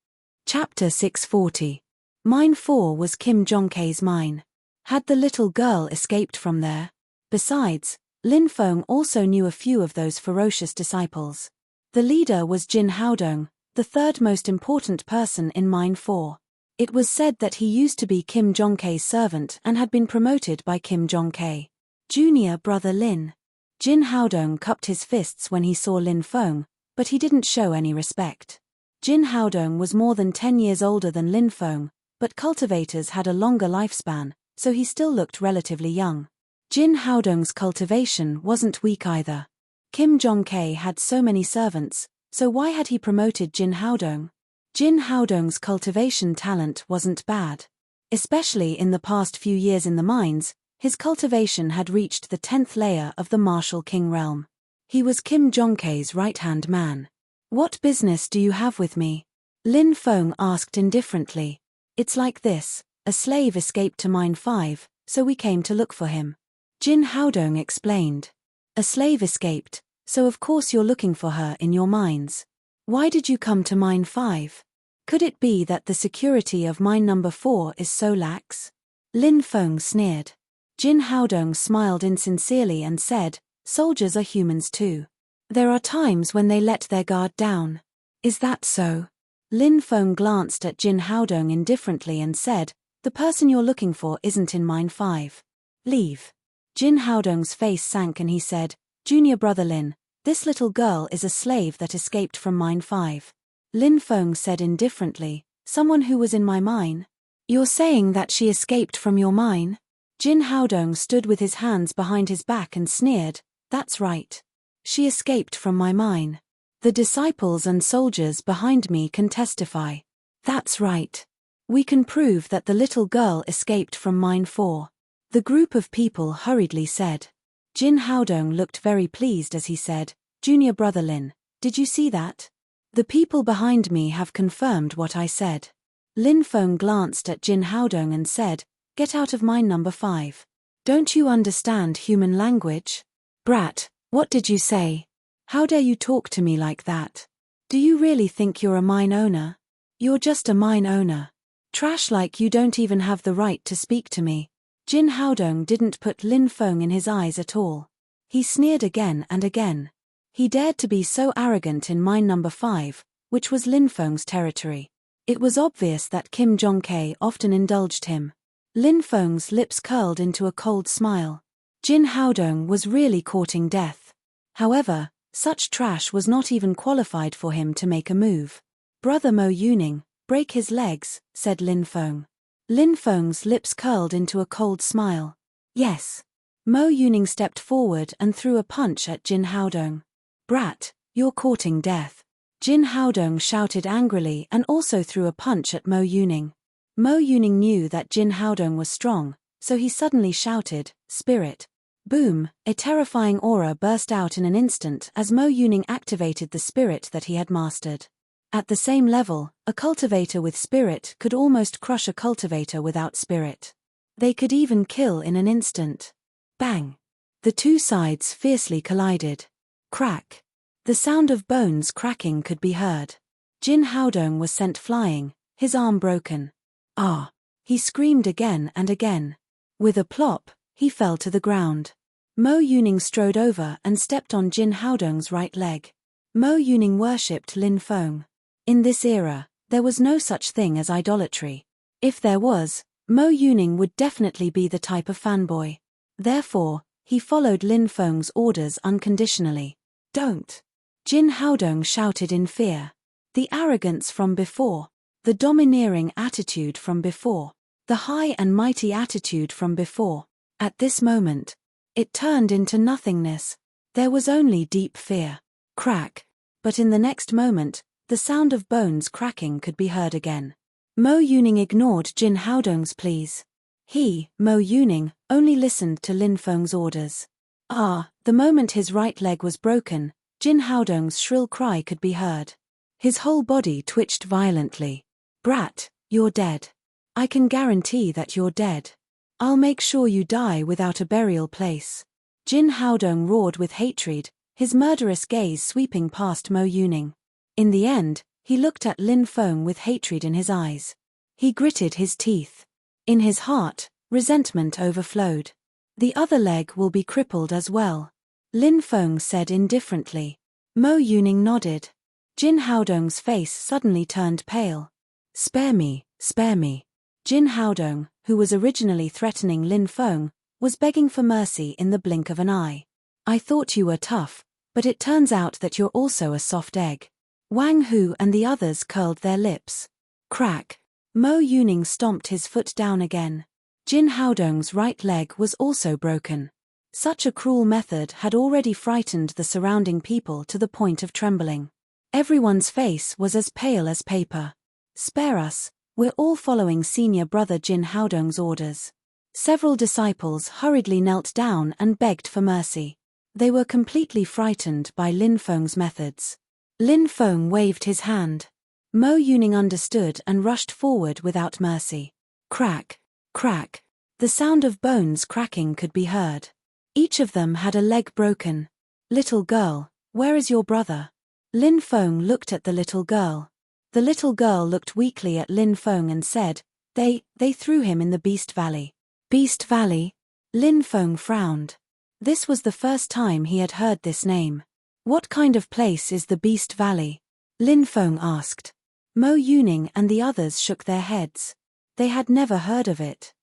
Chapter 640. Mine 4 was Kim Jong-kei's mine. Had the little girl escaped from there? Besides, Lin Feng also knew a few of those ferocious disciples. The leader was Jin Haodong, the third most important person in Mine 4. It was said that he used to be Kim Jong-kei's servant and had been promoted by Kim Jong-kei. Junior brother Lin. Jin Haodong cupped his fists when he saw Lin Feng, but he didn't show any respect. Jin Haodong was more than 10 years older than Lin Feng, but cultivators had a longer lifespan, so he still looked relatively young. Jin Haodong's cultivation wasn't weak either. Kim Jong-kei had so many servants, so why had he promoted Jin Haodong? Jin Haodong's cultivation talent wasn't bad. Especially in the past few years in the mines, his cultivation had reached the 10th layer of the martial king realm. He was Kim Jong-kei's right-hand man. "What business do you have with me?" Lin Feng asked indifferently. "It's like this, a slave escaped to Mine 5, so we came to look for him." Jin Haodong explained. "A slave escaped, so of course you're looking for her in your mines. Why did you come to Mine 5? Could it be that the security of mine number 4 is so lax?" Lin Feng sneered. Jin Haodong smiled insincerely and said, "Soldiers are humans too. There are times when they let their guard down." "Is that so?" Lin Feng glanced at Jin Haodong indifferently and said, "The person you're looking for isn't in Mine 5. Leave." Jin Haodong's face sank and he said, "Junior brother Lin, this little girl is a slave that escaped from Mine 5. Lin Feng said indifferently, "Someone who was in my mine? You're saying that she escaped from your mine?" Jin Haodong stood with his hands behind his back and sneered, "That's right. She escaped from my mine. The disciples and soldiers behind me can testify. That's right. We can prove that the little girl escaped from Mine 4. The group of people hurriedly said. Jin Haodong looked very pleased as he said, "Junior brother Lin, did you see that? The people behind me have confirmed what I said." Lin Feng glanced at Jin Haodong and said, "Get out of mine number 5. Don't you understand human language? Brat, what did you say? How dare you talk to me like that? Do you really think you're a mine owner? You're just a mine owner. Trash, like you don't even have the right to speak to me." Jin Haodong didn't put Lin Feng in his eyes at all. He sneered again and again. He dared to be so arrogant in mine number 5, which was Lin Feng's territory. It was obvious that Kim Jong-kei often indulged him. Lin Feng's lips curled into a cold smile. Jin Haodong was really courting death. However, such trash was not even qualified for him to make a move. "Brother Mo Yuning, break his legs," said Lin Feng. Lin Feng's lips curled into a cold smile. "Yes." Mo Yuning stepped forward and threw a punch at Jin Haodong. "Brat, you're courting death." Jin Haodong shouted angrily and also threw a punch at Mo Yuning. Mo Yuning knew that Jin Haodong was strong, so he suddenly shouted, "Spirit." Boom, a terrifying aura burst out in an instant as Mo Yuning activated the spirit that he had mastered. At the same level, a cultivator with spirit could almost crush a cultivator without spirit. They could even kill in an instant. Bang! The two sides fiercely collided. Crack! The sound of bones cracking could be heard. Jin Haodong was sent flying, his arm broken. "Ah!" He screamed again and again. With a plop, he fell to the ground. Mo Yuning strode over and stepped on Jin Haodong's right leg. Mo Yuning worshipped Lin Feng. In this era, there was no such thing as idolatry. If there was, Mo Yuning would definitely be the type of fanboy. Therefore, he followed Lin Feng's orders unconditionally. "Don't!" Jin Haodong shouted in fear. The arrogance from before. The domineering attitude from before. The high and mighty attitude from before. At this moment, It turned into nothingness. There was only deep fear. Crack. But in the next moment, the sound of bones cracking could be heard again. Mo Yuning ignored Jin Haodong's pleas. He, Mo Yuning, only listened to Lin Feng's orders. The moment his right leg was broken, Jin Haodong's shrill cry could be heard. His whole body twitched violently. Brat, you're dead. I can guarantee that you're dead. I'll make sure you die without a burial place. Jin Haodong roared with hatred, his murderous gaze sweeping past Mo Yuning. In the end, he looked at Lin Feng with hatred in his eyes. He gritted his teeth. In his heart, resentment overflowed. The other leg will be crippled as well, Lin Feng said indifferently. Mo Yuning nodded. Jin Haodong's face suddenly turned pale. Spare me, spare me. Jin Haodong, who was originally threatening Lin Feng, was begging for mercy in the blink of an eye. I thought you were tough, but it turns out that you're also a soft egg. Wang Hu and the others curled their lips. Crack. Mo Yuning stomped his foot down again. Jin Haodong's right leg was also broken. Such a cruel method had already frightened the surrounding people to the point of trembling. Everyone's face was as pale as paper. Spare us, we're all following senior brother Jin Haodong's orders. Several disciples hurriedly knelt down and begged for mercy. They were completely frightened by Lin Feng's methods. Lin Feng waved his hand. Mo Yuning understood and rushed forward without mercy. Crack, crack. The sound of bones cracking could be heard. Each of them had a leg broken. Little girl, where is your brother? Lin Feng looked at the little girl. The little girl looked weakly at Lin Feng and said, They threw him in the Beast Valley. Beast Valley? Lin Feng frowned. This was the first time he had heard this name. What kind of place is the Beast Valley? Lin Feng asked. Mo Yuning and the others shook their heads. They had never heard of it.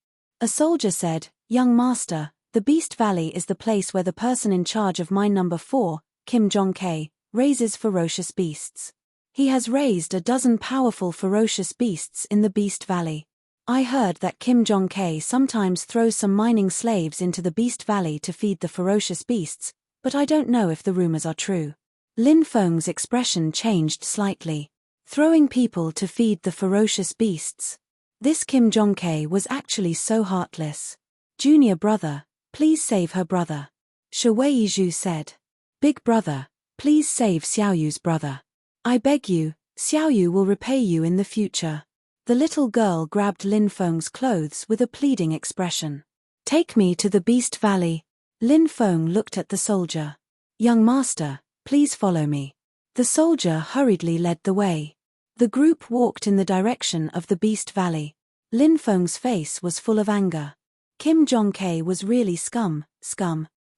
A soldier said, Young master, the Beast Valley is the place where the person in charge of mine number 4, Kim Jong-K, raises ferocious beasts. He has raised a dozen powerful ferocious beasts in the Beast Valley. I heard that Kim Jong-K sometimes throws some mining slaves into the Beast Valley to feed the ferocious beasts, but I don't know if the rumors are true. Lin Feng's expression changed slightly. Throwing people to feed the ferocious beasts. This Kim Jong-K was actually so heartless. Junior brother, please save her brother. Shi Weizhu said. Big brother, please save Xiaoyu's brother. I beg you, Xiaoyu will repay you in the future. The little girl grabbed Lin Feng's clothes with a pleading expression. Take me to the Beast Valley. Lin Feng looked at the soldier. Young master, please follow me. The soldier hurriedly led the way. The group walked in the direction of the Beast Valley. Lin Feng's face was full of anger. Kim Jong-K was really scum.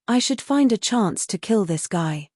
I should find a chance to kill this guy.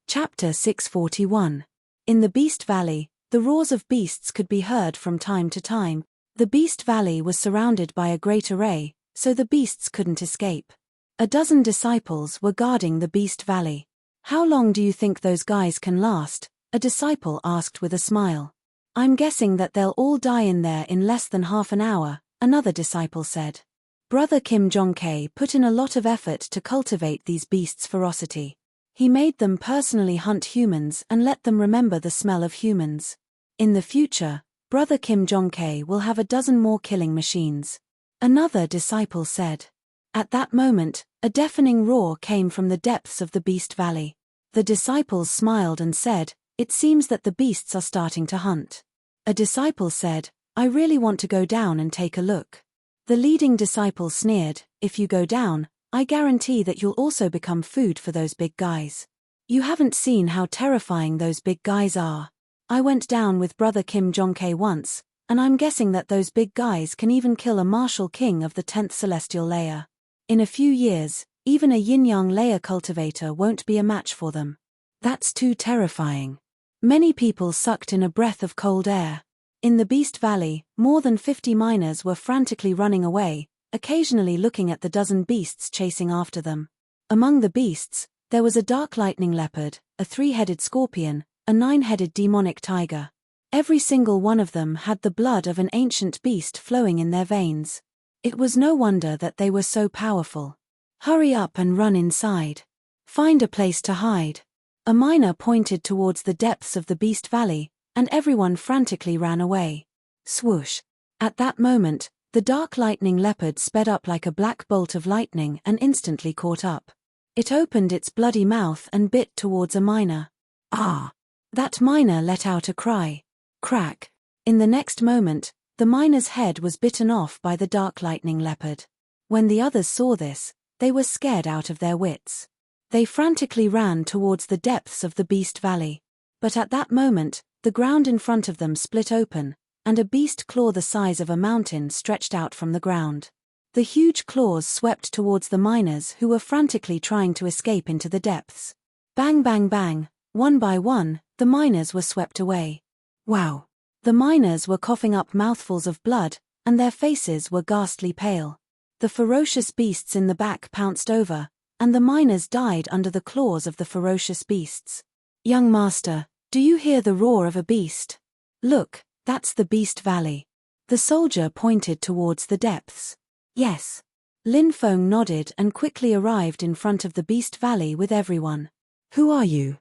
Chapter 641. In the Beast Valley, the roars of beasts could be heard from time to time. The Beast Valley was surrounded by a great array, so the beasts couldn't escape. A dozen disciples were guarding the Beast Valley. How long do you think those guys can last? A disciple asked with a smile. I'm guessing that they'll all die in there in less than half an hour, another disciple said. Brother Kim Jong-K put in a lot of effort to cultivate these beasts' ferocity. He made them personally hunt humans and let them remember the smell of humans. In the future, Brother Kim Jong-K will have a dozen more killing machines. Another disciple said. At that moment, a deafening roar came from the depths of the Beast Valley. The disciples smiled and said, It seems that the beasts are starting to hunt. A disciple said, I really want to go down and take a look. The leading disciple sneered, If you go down, I guarantee that you'll also become food for those big guys. You haven't seen how terrifying those big guys are. I went down with Brother Kim Jong-K once, and I'm guessing that those big guys can even kill a martial king of the 10th celestial layer. In a few years, even a yin-yang layer cultivator won't be a match for them. That's too terrifying. Many people sucked in a breath of cold air. In the Beast Valley, more than 50 miners were frantically running away, occasionally looking at the dozen beasts chasing after them. Among the beasts, there was a dark lightning leopard, a 3-headed scorpion, a 9-headed demonic tiger. Every single one of them had the blood of an ancient beast flowing in their veins. It was no wonder that they were so powerful. Hurry up and run inside. Find a place to hide. A miner pointed towards the depths of the Beast Valley, and everyone frantically ran away. Swoosh. At that moment, the dark lightning leopard sped up like a black bolt of lightning and instantly caught up. It opened its bloody mouth and bit towards a miner. Ah! That miner let out a cry. Crack. In the next moment, the miner's head was bitten off by the dark lightning leopard. When the others saw this, they were scared out of their wits. They frantically ran towards the depths of the Beast Valley. But at that moment, the ground in front of them split open, and a beast claw the size of a mountain stretched out from the ground. The huge claws swept towards the miners who were frantically trying to escape into the depths. Bang bang bang, one by one, the miners were swept away. Wow! The miners were coughing up mouthfuls of blood, and their faces were ghastly pale. The ferocious beasts in the back pounced over, and the miners died under the claws of the ferocious beasts. Young master, do you hear the roar of a beast? Look, that's the Beast Valley. The soldier pointed towards the depths. Yes. Lin Feng nodded and quickly arrived in front of the Beast Valley with everyone. Who are you?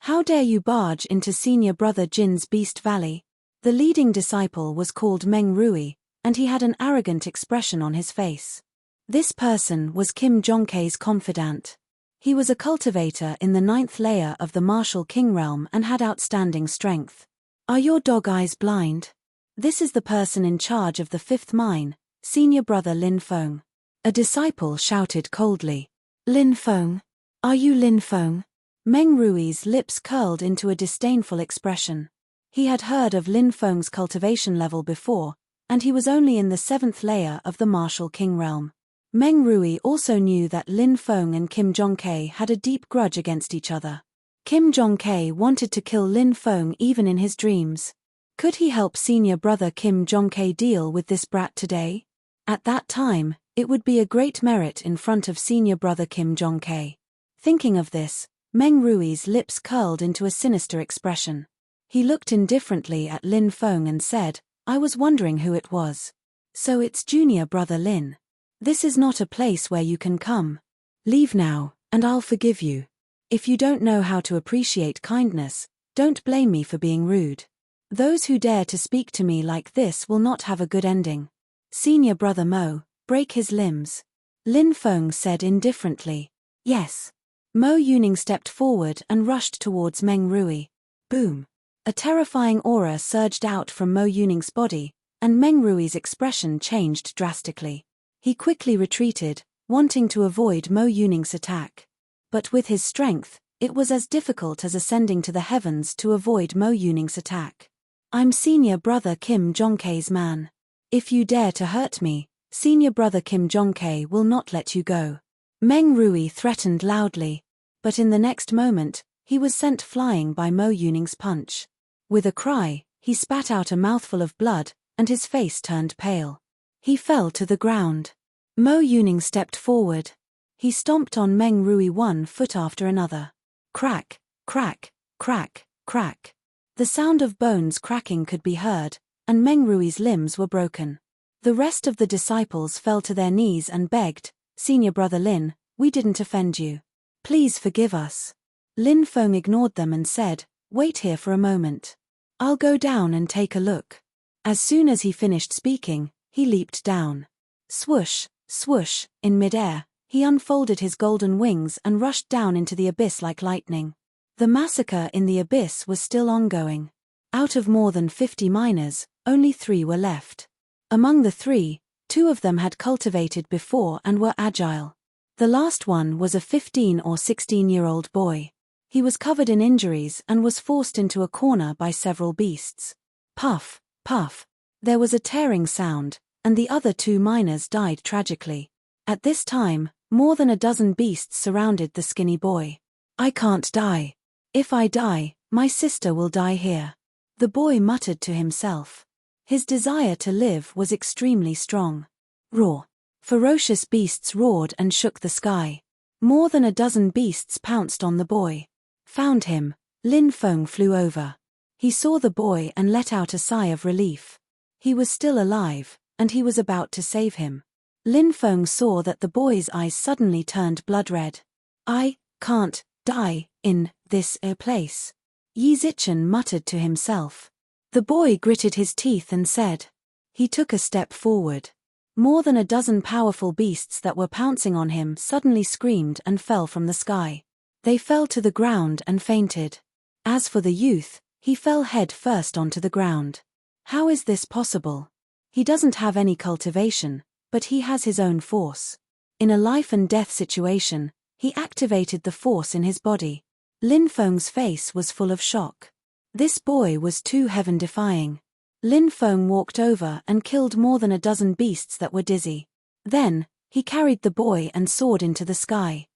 How dare you barge into senior brother Jin's Beast Valley? The leading disciple was called Meng Rui, and he had an arrogant expression on his face. This person was Kim Jongkei's confidant. He was a cultivator in the 9th layer of the martial king realm and had outstanding strength. Are your dog eyes blind? This is the person in charge of the 5th mine, senior brother Lin Feng. A disciple shouted coldly. Lin Feng? Are you Lin Feng? Meng Rui's lips curled into a disdainful expression. He had heard of Lin Feng's cultivation level before, and he was only in the 7th layer of the martial king realm. Meng Rui also knew that Lin Feng and Kim Jongkei had a deep grudge against each other. Kim Jongkei wanted to kill Lin Feng even in his dreams. Could he help senior brother Kim Jongkei deal with this brat today? At that time, it would be a great merit in front of senior brother Kim Jongkei. Thinking of this, Meng Rui's lips curled into a sinister expression. He looked indifferently at Lin Feng and said, I was wondering who it was. So it's junior brother Lin. This is not a place where you can come. Leave now, and I'll forgive you. If you don't know how to appreciate kindness, don't blame me for being rude. Those who dare to speak to me like this will not have a good ending. Senior brother Mo, break his limbs. Lin Feng said indifferently. Yes. Mo Yuning stepped forward and rushed towards Meng Rui. Boom. A terrifying aura surged out from Mo Yuning's body, and Meng Rui's expression changed drastically. He quickly retreated, wanting to avoid Mo Yuning's attack. But with his strength, it was as difficult as ascending to the heavens to avoid Mo Yuning's attack. I'm senior brother Kim Jongkei's man. If you dare to hurt me, senior brother Kim Jongkei will not let you go. Meng Rui threatened loudly. But in the next moment, he was sent flying by Mo Yuning's punch. With a cry, he spat out a mouthful of blood, and his face turned pale. He fell to the ground. Mo Yuning stepped forward. He stomped on Meng Rui one foot after another. Crack, crack, crack, crack. The sound of bones cracking could be heard, and Meng Rui's limbs were broken. The rest of the disciples fell to their knees and begged, Senior brother Lin, we didn't offend you. Please forgive us. Lin Feng ignored them and said, wait here for a moment. I'll go down and take a look. As soon as he finished speaking, he leaped down. Swoosh, swoosh, in midair, he unfolded his golden wings and rushed down into the abyss like lightning. The massacre in the abyss was still ongoing. Out of more than 50 miners, only 3 were left. Among the 3, 2 of them had cultivated before and were agile. The last one was a 15 or 16-year-old boy. He was covered in injuries and was forced into a corner by several beasts. Puff, puff. There was a tearing sound, and the other 2 miners died tragically. At this time, more than a dozen beasts surrounded the skinny boy. I can't die. If I die, my sister will die here. The boy muttered to himself. His desire to live was extremely strong. Roar. Ferocious beasts roared and shook the sky. More than a dozen beasts pounced on the boy. Found him, Lin Feng flew over. He saw the boy and let out a sigh of relief. He was still alive, and he was about to save him. Lin Feng saw that the boy's eyes suddenly turned blood red. I can't die in this place, Yi Zichen muttered to himself. The boy gritted his teeth and said. He took a step forward. More than a dozen powerful beasts that were pouncing on him suddenly screamed and fell from the sky. They fell to the ground and fainted. As for the youth, he fell head first onto the ground. How is this possible? He doesn't have any cultivation, but he has his own force. In a life and death situation, he activated the force in his body. Lin Feng's face was full of shock. This boy was too heaven-defying. Lin Feng walked over and killed more than a dozen beasts that were dizzy. Then, he carried the boy and soared into the sky.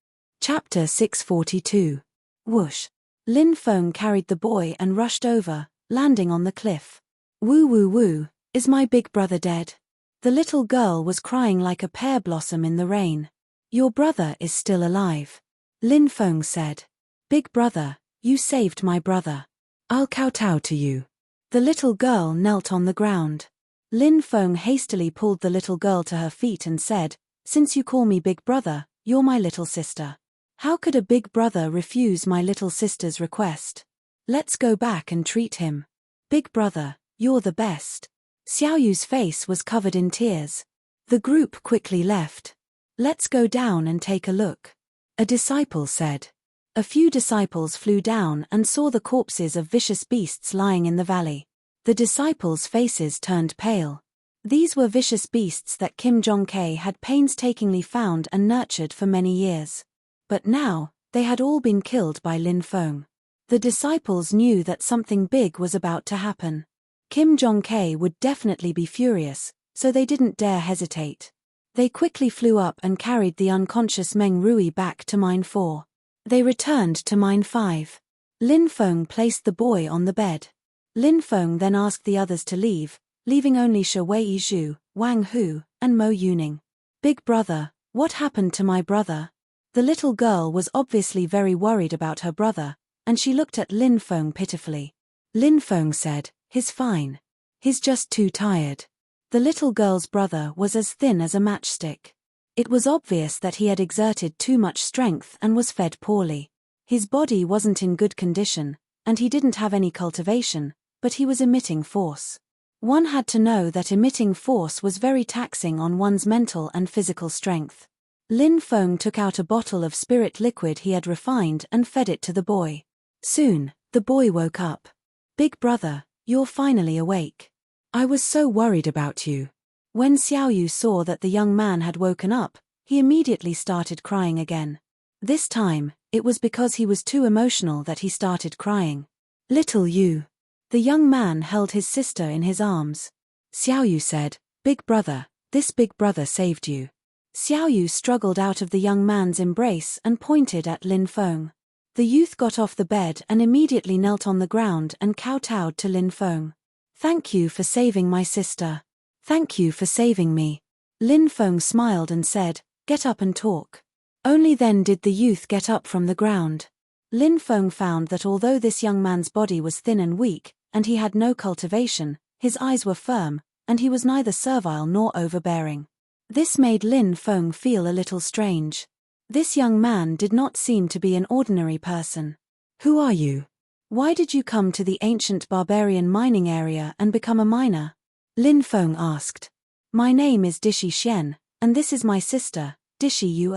Chapter 642. Whoosh. Lin Feng carried the boy and rushed over, landing on the cliff. Woo woo woo, is my big brother dead? The little girl was crying like a pear blossom in the rain. Your brother is still alive, Lin Feng said. Big brother, you saved my brother. I'll kowtow to you. The little girl knelt on the ground. Lin Feng hastily pulled the little girl to her feet and said, Since you call me big brother, you're my little sister. How could a big brother refuse my little sister's request? Let's go back and treat him. Big brother, you're the best. Xiaoyu's face was covered in tears. The group quickly left. Let's go down and take a look, a disciple said. A few disciples flew down and saw the corpses of vicious beasts lying in the valley. The disciples' faces turned pale. These were vicious beasts that Kim Jong-K had painstakingly found and nurtured for many years. But now, they had all been killed by Lin Feng. The disciples knew that something big was about to happen. Kim Jong-K would definitely be furious, so they didn't dare hesitate. They quickly flew up and carried the unconscious Meng Rui back to Mine 4. They returned to Mine 5. Lin Feng placed the boy on the bed. Lin Feng then asked the others to leave, leaving only Shi Weizhu, Wang Hu, and Mo Yuning. Big brother, what happened to my brother? The little girl was obviously very worried about her brother, and she looked at Lin Feng pitifully. Lin Feng said, He's fine. He's just too tired. The little girl's brother was as thin as a matchstick. It was obvious that he had exerted too much strength and was fed poorly. His body wasn't in good condition, and he didn't have any cultivation, but he was emitting force. One had to know that emitting force was very taxing on one's mental and physical strength. Lin Feng took out a bottle of spirit liquid he had refined and fed it to the boy. Soon, the boy woke up. Big brother, you're finally awake. I was so worried about you. When Xiaoyu saw that the young man had woken up, he immediately started crying again. This time, it was because he was too emotional that he started crying. Little Yu. The young man held his sister in his arms. Xiaoyu said, Big brother, this big brother saved you. Xiaoyu struggled out of the young man's embrace and pointed at Lin Feng. The youth got off the bed and immediately knelt on the ground and kowtowed to Lin Feng. Thank you for saving my sister. Thank you for saving me. Lin Feng smiled and said, Get up and talk. Only then did the youth get up from the ground. Lin Feng found that although this young man's body was thin and weak, and he had no cultivation, his eyes were firm, and he was neither servile nor overbearing. This made Lin Feng feel a little strange. This young man did not seem to be an ordinary person. Who are you? Why did you come to the ancient barbarian mining area and become a miner? Lin Feng asked. My name is Dishi Xian, and this is my sister, Dishi Yu.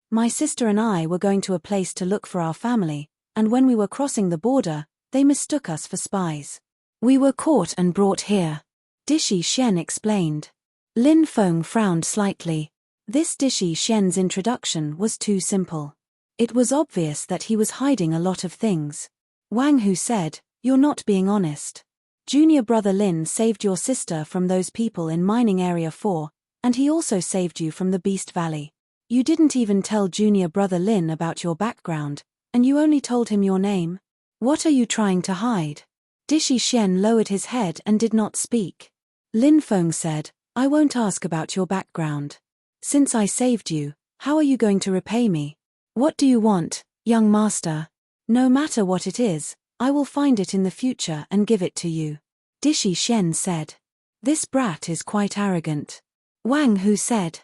My sister and I were going to a place to look for our family, and when we were crossing the border, they mistook us for spies. We were caught and brought here. Dishi Xian explained. Lin Feng frowned slightly. This Dishi Xian's introduction was too simple. It was obvious that he was hiding a lot of things. Wang Hu said, You're not being honest. Junior brother Lin saved your sister from those people in mining area 4, and he also saved you from the Beast Valley. You didn't even tell junior brother Lin about your background, and you only told him your name. What are you trying to hide? Dishi Xian lowered his head and did not speak. Lin Feng said, I won't ask about your background. Since I saved you, how are you going to repay me? What do you want, young master? No matter what it is, I will find it in the future and give it to you. Dishi Xian said. This brat is quite arrogant. Wang Hu said.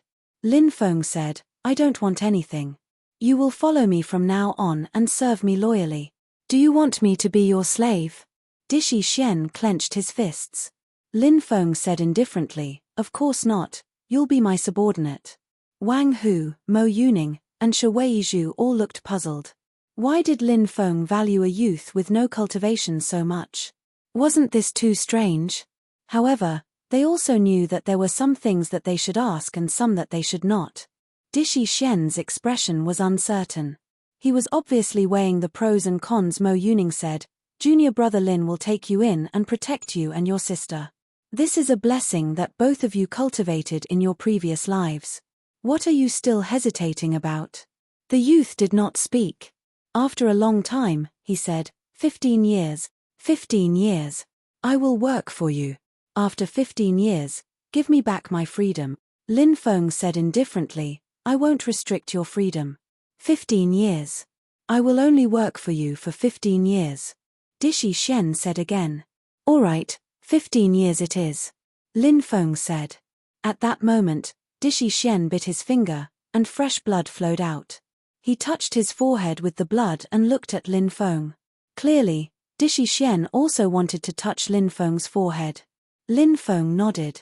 Lin Feng said, I don't want anything. You will follow me from now on and serve me loyally. Do you want me to be your slave? Dishi Xian clenched his fists. Lin Feng said indifferently, of course not, you'll be my subordinate. Wang Hu, Mo Yuning, and Shi Weizhu all looked puzzled. Why did Lin Feng value a youth with no cultivation so much? Wasn't this too strange? However, they also knew that there were some things that they should ask and some that they should not. Dishi Xian's expression was uncertain. He was obviously weighing the pros and cons. Mo Yuning said, Junior brother Lin will take you in and protect you and your sister. This is a blessing that both of you cultivated in your previous lives. What are you still hesitating about? The youth did not speak. After a long time, he said, 15 years. 15 years. I will work for you. After 15 years, give me back my freedom. Lin Feng said indifferently, I won't restrict your freedom. 15 years. I will only work for you for 15 years. Dishi Xian said again. All right, 15 years it is. Lin Feng said. At that moment, Dishi Xian bit his finger, and fresh blood flowed out. He touched his forehead with the blood and looked at Lin Feng. Clearly, Dishi Xian also wanted to touch Lin Feng's forehead. Lin Feng nodded.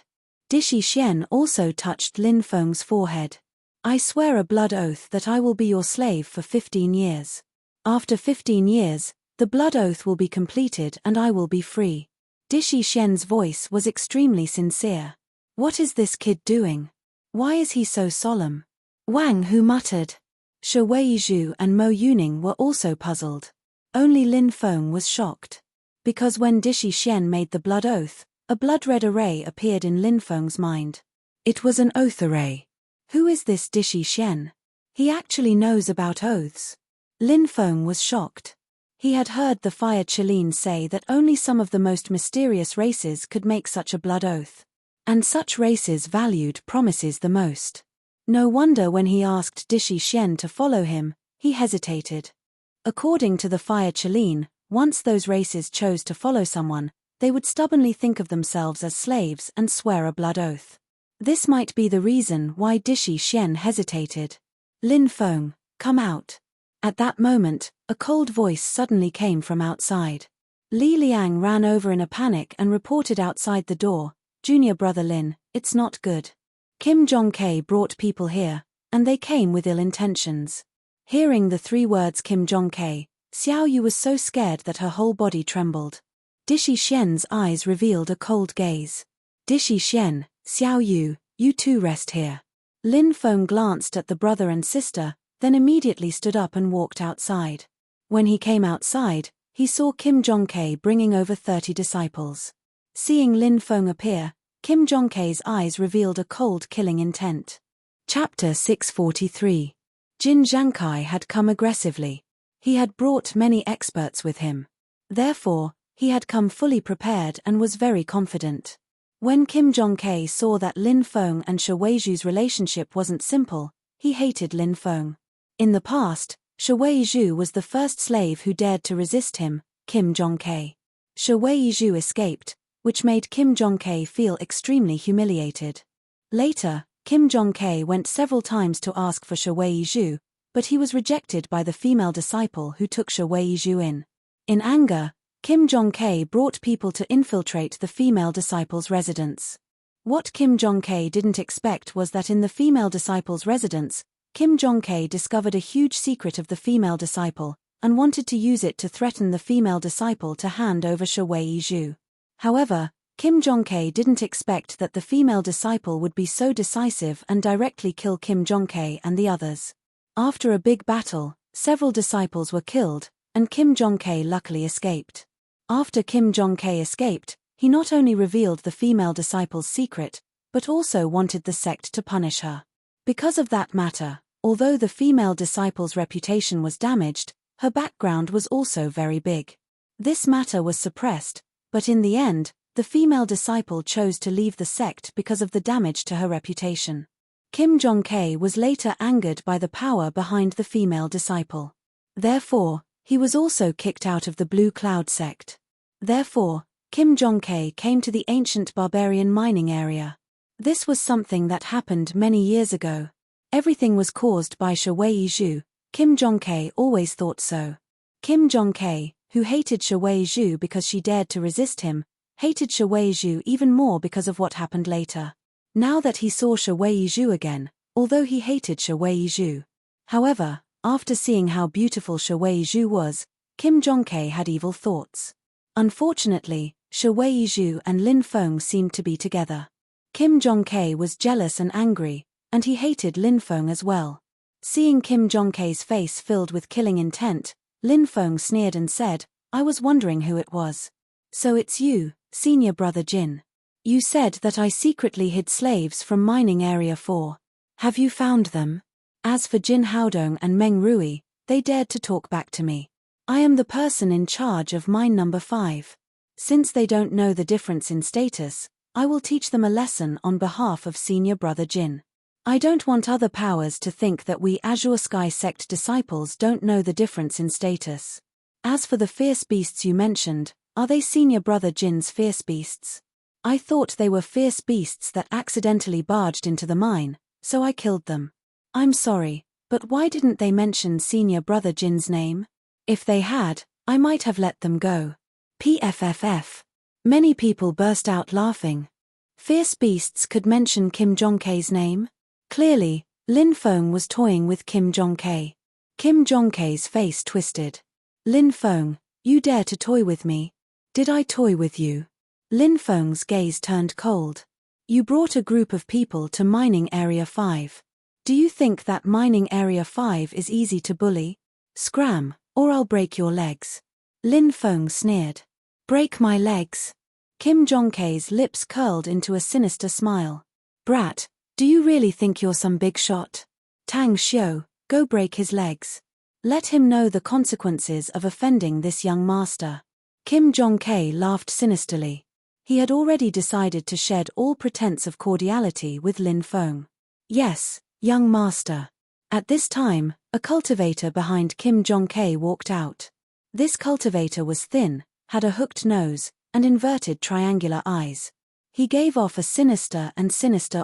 Dishi Xian also touched Lin Feng's forehead. I swear a blood oath that I will be your slave for 15 years. After 15 years, the blood oath will be completed and I will be free. Dishi Xian's voice was extremely sincere. What is this kid doing? Why is he so solemn? Wang Hu muttered. Shi Weizhu and Mo Yuning were also puzzled. Only Lin Feng was shocked. Because when Dishi Xian made the blood oath, a blood-red array appeared in Lin Feng's mind. It was an oath array. Who is this Dishi Xian? He actually knows about oaths. Lin Feng was shocked. He had heard the Fire Qilin say that only some of the most mysterious races could make such a blood oath. And such races valued promises the most. No wonder when he asked Dishi Xian to follow him, he hesitated. According to the Fire Qilin, once those races chose to follow someone, they would stubbornly think of themselves as slaves and swear a blood oath. This might be the reason why Dishi Xian hesitated. Lin Feng, come out. At that moment, a cold voice suddenly came from outside. Li Liang ran over in a panic and reported outside the door, Junior brother Lin, it's not good. Kim Jong-K brought people here, and they came with ill intentions. Hearing the 3 words Kim Jong-K, Xiao Yu was so scared that her whole body trembled. Dishi Xian's eyes revealed a cold gaze. Dishi Xian, Xiao Yu, you two rest here. Lin Feng glanced at the brother and sister, then immediately stood up and walked outside. When he came outside, he saw Kim Jong-K bringing over 30 disciples. Seeing Lin Feng appear, Kim Jong-K's eyes revealed a cold killing intent. Chapter 643. Jin Zhangkai had come aggressively. He had brought many experts with him. Therefore, he had come fully prepared and was very confident. When Kim Jong-K saw that Lin Feng and Shi Weizhu's relationship wasn't simple, he hated Lin Feng. In the past, Shi Weizhu was the first slave who dared to resist him, Kim Jong-K. Shi Weizhu escaped, which made Kim Jong-K feel extremely humiliated. Later, Kim Jong-K went several times to ask for Shi Weizhu, but he was rejected by the female disciple who took Shi Weizhu in. In anger, Kim Jong-K brought people to infiltrate the female disciple's residence. What Kim Jong-K didn't expect was that in the female disciple's residence, Kim Jong-K discovered a huge secret of the female disciple, and wanted to use it to threaten the female disciple to hand over Shi Weizhu. However, Kim Jong-K didn't expect that the female disciple would be so decisive and directly kill Kim Jong-K and the others. After a big battle, several disciples were killed, and Kim Jong-K luckily escaped. After Kim Jong-K escaped, he not only revealed the female disciple's secret, but also wanted the sect to punish her. Because of that matter, although the female disciple's reputation was damaged, her background was also very big. This matter was suppressed, but in the end, the female disciple chose to leave the sect because of the damage to her reputation. Kim Jong-K was later angered by the power behind the female disciple. Therefore, he was also kicked out of the Blue Cloud sect. Therefore, Kim Jong-K came to the ancient barbarian mining area. This was something that happened many years ago. Everything was caused by Shui Zhu. Kim Jong-kae always thought so. Kim Jong-kae, who hated Shui Zhu because she dared to resist him, hated Shui Zhu even more because of what happened later. Now that he saw Shui Zhu again, although he hated Shui Zhu. However, after seeing how beautiful Shui Zhu was, Kim Jong-kae had evil thoughts. Unfortunately, Shui Zhu and Lin Feng seemed to be together. Kim Jong-kae was jealous and angry, and he hated Lin Feng as well. Seeing Kim Jong-kae's face filled with killing intent, Lin Feng sneered and said, "I was wondering who it was." "So it's you, senior brother Jin. You said that I secretly hid slaves from mining area 4. Have you found them?" As for Jin Haodong and Meng Rui, they dared to talk back to me. I am the person in charge of mine number 5. Since they don't know the difference in status, I will teach them a lesson on behalf of senior brother Jin. I don't want other powers to think that we Azure Sky sect disciples don't know the difference in status. As for the fierce beasts you mentioned, are they senior brother Jin's fierce beasts? I thought they were fierce beasts that accidentally barged into the mine, so I killed them. I'm sorry, but why didn't they mention senior brother Jin's name? If they had, I might have let them go. PFFF. Many people burst out laughing. Fierce beasts could mention Kim Jong-kae's name? Clearly, Lin Feng was toying with Kim Jong-kae. Kim Jong-kae's face twisted. "Lin Feng, you dare to toy with me? Did I toy with you?" Lin Feng's gaze turned cold. "You brought a group of people to mining area 5. Do you think that mining area 5 is easy to bully? Scram, or I'll break your legs." Lin Feng sneered. "Break my legs?" Kim Jong-kae's lips curled into a sinister smile. "Brat, do you really think you're some big shot? Tang Xiu, go break his legs. Let him know the consequences of offending this young master." Kim Jong-kae laughed sinisterly. He had already decided to shed all pretense of cordiality with Lin Feng. "Yes, young master." At this time, a cultivator behind Kim Jong-kae walked out. This cultivator was thin, had a hooked nose, and inverted triangular eyes. He gave off a sinister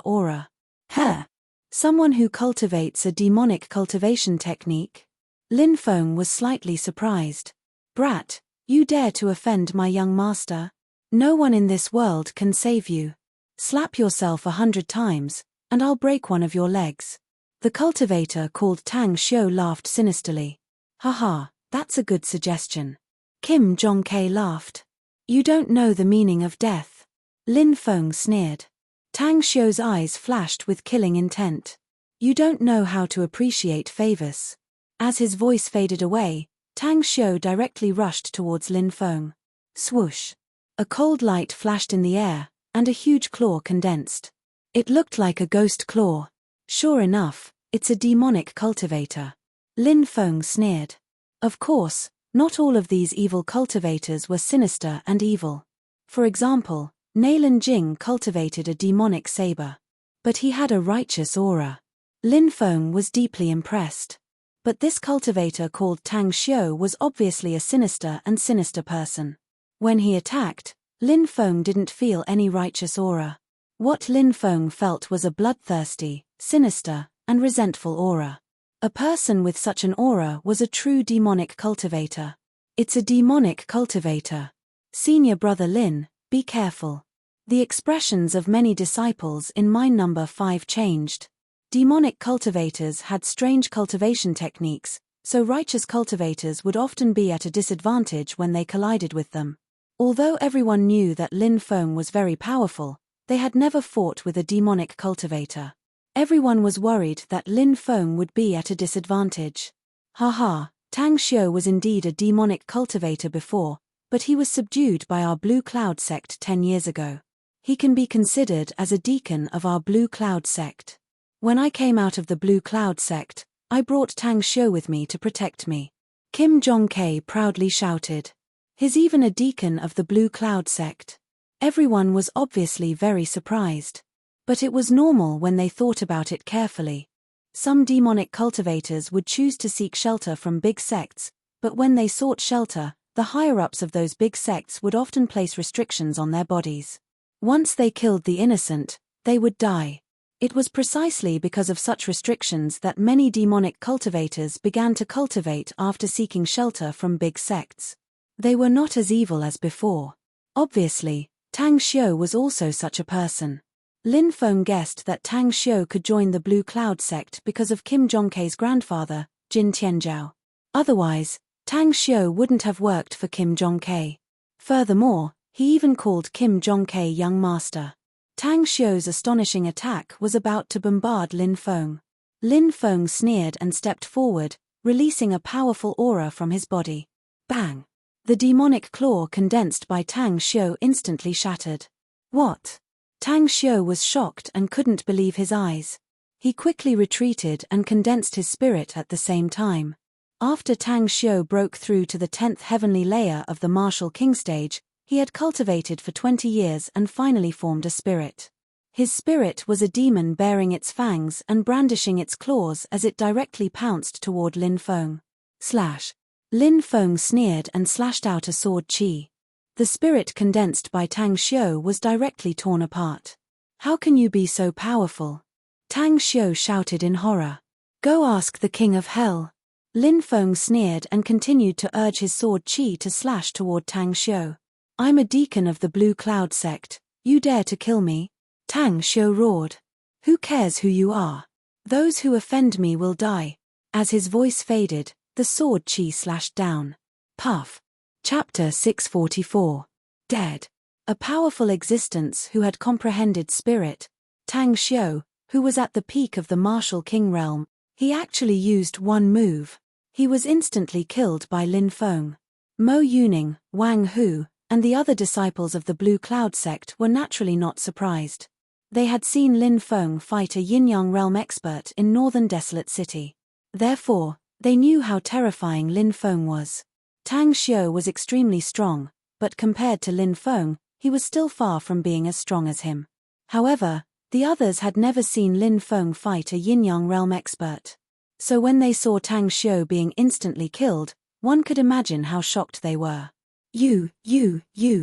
aura. "Huh! Someone who cultivates a demonic cultivation technique?" Lin Feng was slightly surprised. "Brat, you dare to offend my young master? No one in this world can save you. Slap yourself 100 times, and I'll break one of your legs." The cultivator called Tang Xiu laughed sinisterly. "Haha, that's a good suggestion." Kim Jong-kae laughed. "You don't know the meaning of death." Lin Feng sneered. Tang Xiu's eyes flashed with killing intent. "You don't know how to appreciate favors." As his voice faded away, Tang Xiu directly rushed towards Lin Feng. Swoosh! A cold light flashed in the air, and a huge claw condensed. It looked like a ghost claw. "Sure enough, it's a demonic cultivator." Lin Feng sneered. Of course, not all of these evil cultivators were sinister and evil. For example, Nailan Jing cultivated a demonic saber. But he had a righteous aura. Lin Feng was deeply impressed. But this cultivator called Tang Xiu was obviously a sinister person. When he attacked, Lin Feng didn't feel any righteous aura. What Lin Feng felt was a bloodthirsty, sinister, and resentful aura. A person with such an aura was a true demonic cultivator. It's a demonic cultivator. Senior brother Lin, be careful. The expressions of many disciples in mine number 5 changed. Demonic cultivators had strange cultivation techniques, so righteous cultivators would often be at a disadvantage when they collided with them. Although everyone knew that Lin Feng was very powerful, they had never fought with a demonic cultivator. Everyone was worried that Lin Feng would be at a disadvantage. Haha, Tang Xiu was indeed a demonic cultivator before, but he was subdued by our Blue Cloud sect 10 years ago. He can be considered as a deacon of our Blue Cloud sect. When I came out of the Blue Cloud sect, I brought Tang Xiu with me to protect me. Kim Jong-kae proudly shouted. He's even a deacon of the Blue Cloud sect. Everyone was obviously very surprised. But it was normal when they thought about it carefully. Some demonic cultivators would choose to seek shelter from big sects, but when they sought shelter, the higher-ups of those big sects would often place restrictions on their bodies. Once they killed the innocent, they would die. It was precisely because of such restrictions that many demonic cultivators began to cultivate after seeking shelter from big sects. They were not as evil as before. Obviously, Tang Xiu was also such a person. Lin Feng guessed that Tang Xiu could join the Blue Cloud sect because of Kim Jongkei's grandfather, Jin Tianzhao. Otherwise, Tang Xiu wouldn't have worked for Kim Jongkei. Furthermore, he even called Kim Jongkei young master. Tang Xiu's astonishing attack was about to bombard Lin Feng. Lin Feng sneered and stepped forward, releasing a powerful aura from his body. Bang! The demonic claw condensed by Tang Xiu instantly shattered. What? Tang Xiu was shocked and couldn't believe his eyes. He quickly retreated and condensed his spirit at the same time. After Tang Xiu broke through to the 10th heavenly layer of the martial king stage, he had cultivated for 20 years and finally formed a spirit. His spirit was a demon bearing its fangs and brandishing its claws as it directly pounced toward Lin Feng. Slash. Lin Feng sneered and slashed out a sword chi. The spirit condensed by Tang Xiu was directly torn apart. How can you be so powerful? Tang Xiu shouted in horror. Go ask the king of hell. Lin Feng sneered and continued to urge his sword chi to slash toward Tang Xiu. I'm a deacon of the Blue Cloud sect, you dare to kill me? Tang Xiu roared. Who cares who you are? Those who offend me will die. As his voice faded, the sword chi slashed down. Puff. Chapter 644. Dead. A powerful existence who had comprehended spirit, Tang Xiu, who was at the peak of the martial king realm, he actually used one move. He was instantly killed by Lin Feng. Mo Yuning, Wang Hu, and the other disciples of the Blue Cloud sect were naturally not surprised. They had seen Lin Feng fight a yin-yang realm expert in northern Desolate City. Therefore, they knew how terrifying Lin Feng was. Tang Xiu was extremely strong, but compared to Lin Feng, he was still far from being as strong as him. However, the others had never seen Lin Feng fight a yin-yang realm expert. So when they saw Tang Xiu being instantly killed, one could imagine how shocked they were. You.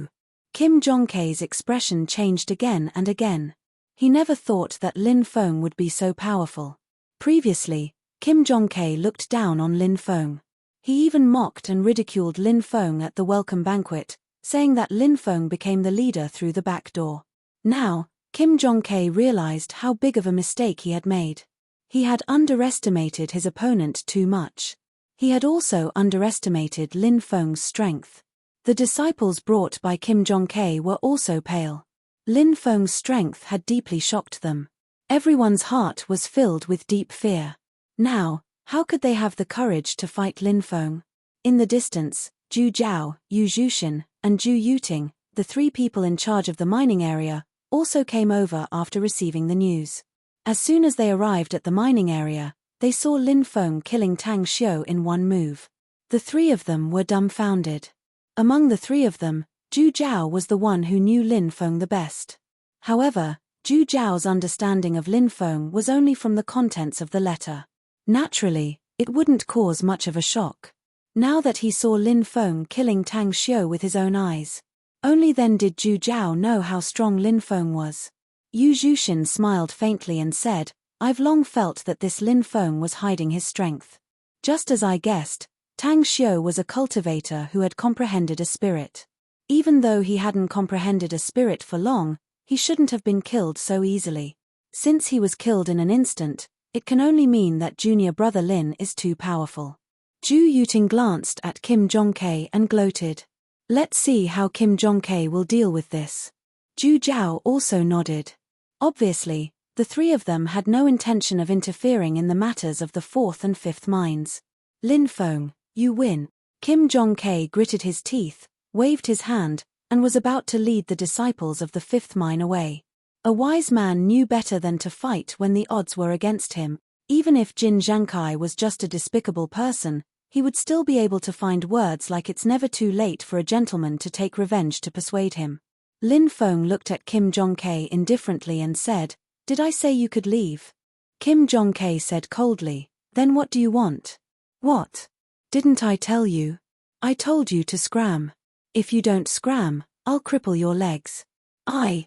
Kim Jongkei's expression changed again and again. He never thought that Lin Feng would be so powerful. Previously, Kim Jongkei looked down on Lin Feng. He even mocked and ridiculed Lin Feng at the welcome banquet, saying that Lin Feng became the leader through the back door. Now, Kim Jongkei realized how big of a mistake he had made. He had underestimated his opponent too much. He had also underestimated Lin Feng's strength. The disciples brought by Kim Jongkei were also pale. Lin Feng's strength had deeply shocked them. Everyone's heart was filled with deep fear. Now, how could they have the courage to fight Lin Feng? In the distance, Zhu Zhao, Yu Zhuxian, and Zhu Yuting, the three people in charge of the mining area, also came over after receiving the news. As soon as they arrived at the mining area, they saw Lin Feng killing Tang Xiu in one move. The three of them were dumbfounded. Among the three of them, Zhu Zhao was the one who knew Lin Feng the best. However, Zhu Zhao's understanding of Lin Feng was only from the contents of the letter. Naturally, it wouldn't cause much of a shock. Now that he saw Lin Feng killing Tang Xiu with his own eyes, only then did Zhu Zhao know how strong Lin Feng was. Yu Zhuxian smiled faintly and said, I've long felt that this Lin Feng was hiding his strength. Just as I guessed, Tang Xiu was a cultivator who had comprehended a spirit. Even though he hadn't comprehended a spirit for long, he shouldn't have been killed so easily. Since he was killed in an instant, it can only mean that junior brother Lin is too powerful. Zhu Yuting glanced at Kim Jongkei and gloated. Let's see how Kim Jongkei will deal with this. Zhu Zhao also nodded. Obviously, the three of them had no intention of interfering in the matters of the fourth and fifth mines. Lin Feng, you win. Kim Jongkei gritted his teeth, waved his hand, and was about to lead the disciples of the fifth mine away. A wise man knew better than to fight when the odds were against him. Even if Jin Zhangkai was just a despicable person, he would still be able to find words like it's never too late for a gentleman to take revenge to persuade him. Lin Feng looked at Kim Jongkei indifferently and said, Did I say you could leave? Kim Jongkei said coldly, Then what do you want? What? Didn't I tell you? I told you to scram. If you don't scram, I'll cripple your legs.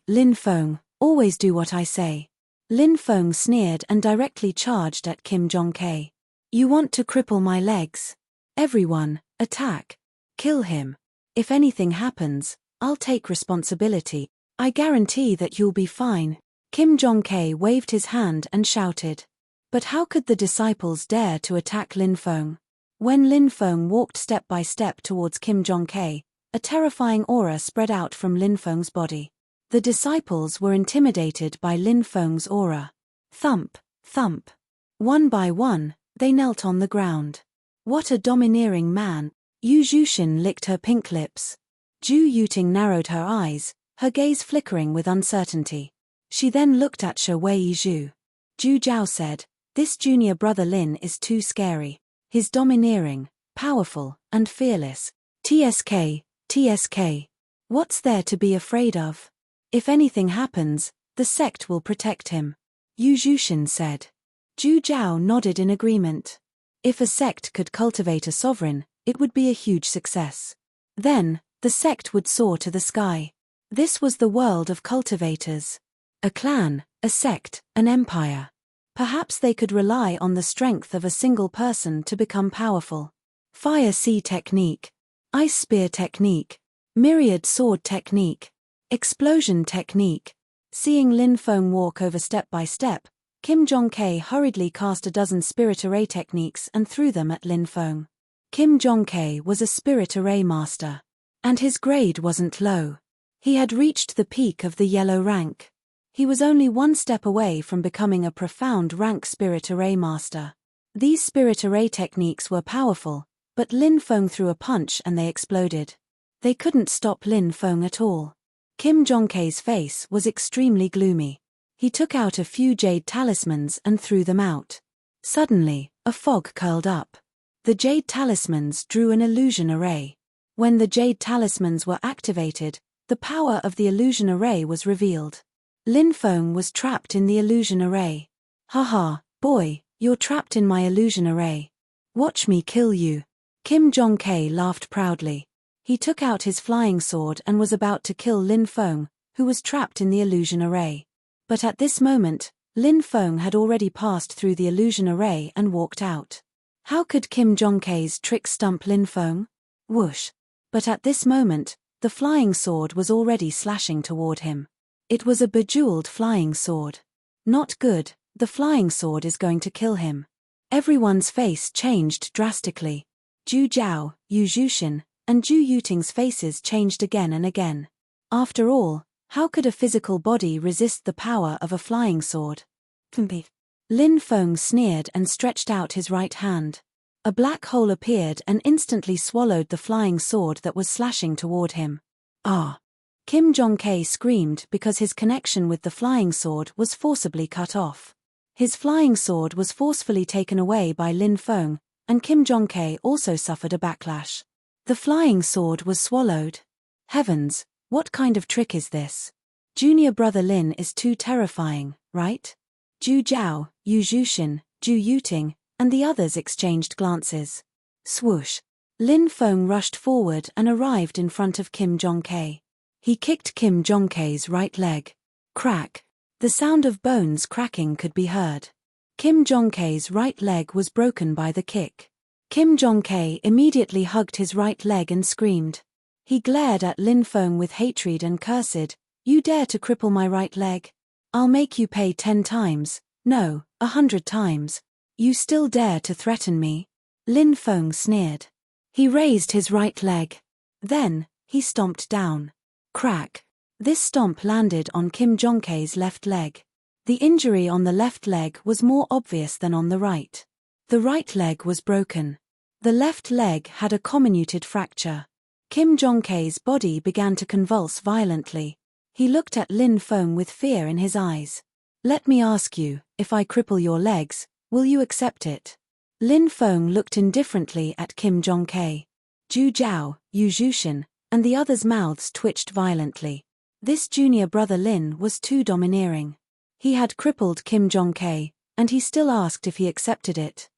Lin Feng, Always do what I say. Lin Feng sneered and directly charged at Kim Jong-K. You want to cripple my legs? Everyone, attack. Kill him. If anything happens, I'll take responsibility. I guarantee that you'll be fine. Kim Jong-K waved his hand and shouted. But how could the disciples dare to attack Lin Feng? When Lin Feng walked step by step towards Kim Jong-K, a terrifying aura spread out from Lin Feng's body. The disciples were intimidated by Lin Feng's aura. Thump, thump. One by one, they knelt on the ground. What a domineering man. Yu Zhuxin licked her pink lips. Zhu Yuting narrowed her eyes, her gaze flickering with uncertainty. She then looked at Shi Wei Zhu. Zhu Jiao said, "This junior brother Lin is too scary. He's domineering, powerful, and fearless. TSK, TSK. What's there to be afraid of? If anything happens, the sect will protect him," Yu Zhuxin said. Zhu Jiao nodded in agreement. If a sect could cultivate a sovereign, it would be a huge success. Then, the sect would soar to the sky. This was the world of cultivators. A clan, a sect, an empire. Perhaps they could rely on the strength of a single person to become powerful. Fire sea technique. Ice spear technique. Myriad sword technique. Explosion technique. Seeing Lin Feng walk over step by step, Kim Jong-K hurriedly cast a dozen spirit array techniques and threw them at Lin Feng. Kim Jong-K was a spirit array master. And his grade wasn't low. He had reached the peak of the yellow rank. He was only one step away from becoming a profound rank spirit array master. These spirit array techniques were powerful, but Lin Feng threw a punch and they exploded. They couldn't stop Lin Feng at all. Kim Jong-K's face was extremely gloomy. He took out a few jade talismans and threw them out. Suddenly, a fog curled up. The jade talismans drew an illusion array. When the jade talismans were activated, the power of the illusion array was revealed. Lin Feng was trapped in the illusion array. Haha, boy, you're trapped in my illusion array. Watch me kill you. Kim Jong-K laughed proudly. He took out his flying sword and was about to kill Lin Feng, who was trapped in the illusion array. But at this moment, Lin Feng had already passed through the illusion array and walked out. How could Kim Jong-K's trick stump Lin Feng? Whoosh. But at this moment, the flying sword was already slashing toward him. It was a bejeweled flying sword. Not good, the flying sword is going to kill him. Everyone's face changed drastically. Zhu Jiao, Yu Zhuxin, and Zhu Yuting's faces changed again and again. After all, how could a physical body resist the power of a flying sword? Lin Feng sneered and stretched out his right hand. A black hole appeared and instantly swallowed the flying sword that was slashing toward him. Ah! Kim Jong-K screamed because his connection with the flying sword was forcibly cut off. His flying sword was forcefully taken away by Lin Feng, and Kim Jong-K also suffered a backlash. The flying sword was swallowed. Heavens, what kind of trick is this? Junior brother Lin is too terrifying, right? Zhu Jiao, Yu Zhuxin, Zhu Yuting, and the others exchanged glances. Swoosh. Lin Feng rushed forward and arrived in front of Kim Jong-K. He kicked Kim Jong-K's right leg. Crack. The sound of bones cracking could be heard. Kim Jong-K's right leg was broken by the kick. Kim Jong-K immediately hugged his right leg and screamed. He glared at Lin Feng with hatred and cursed, "You dare to cripple my right leg? I'll make you pay 10 times, no, 100 times. You still dare to threaten me?" Lin Feng sneered. He raised his right leg. Then, he stomped down. Crack. This stomp landed on Kim Jong-K's left leg. The injury on the left leg was more obvious than on the right. The right leg was broken. The left leg had a comminuted fracture. Kim Jong-K's body began to convulse violently. He looked at Lin Feng with fear in his eyes. "Let me ask you, if I cripple your legs, will you accept it?" Lin Feng looked indifferently at Kim Jong-K. Zhu Jiao, Yu Zhuxin, and the others' mouths twitched violently. This junior brother Lin was too domineering. He had crippled Kim Jong-K, and he still asked if he accepted it.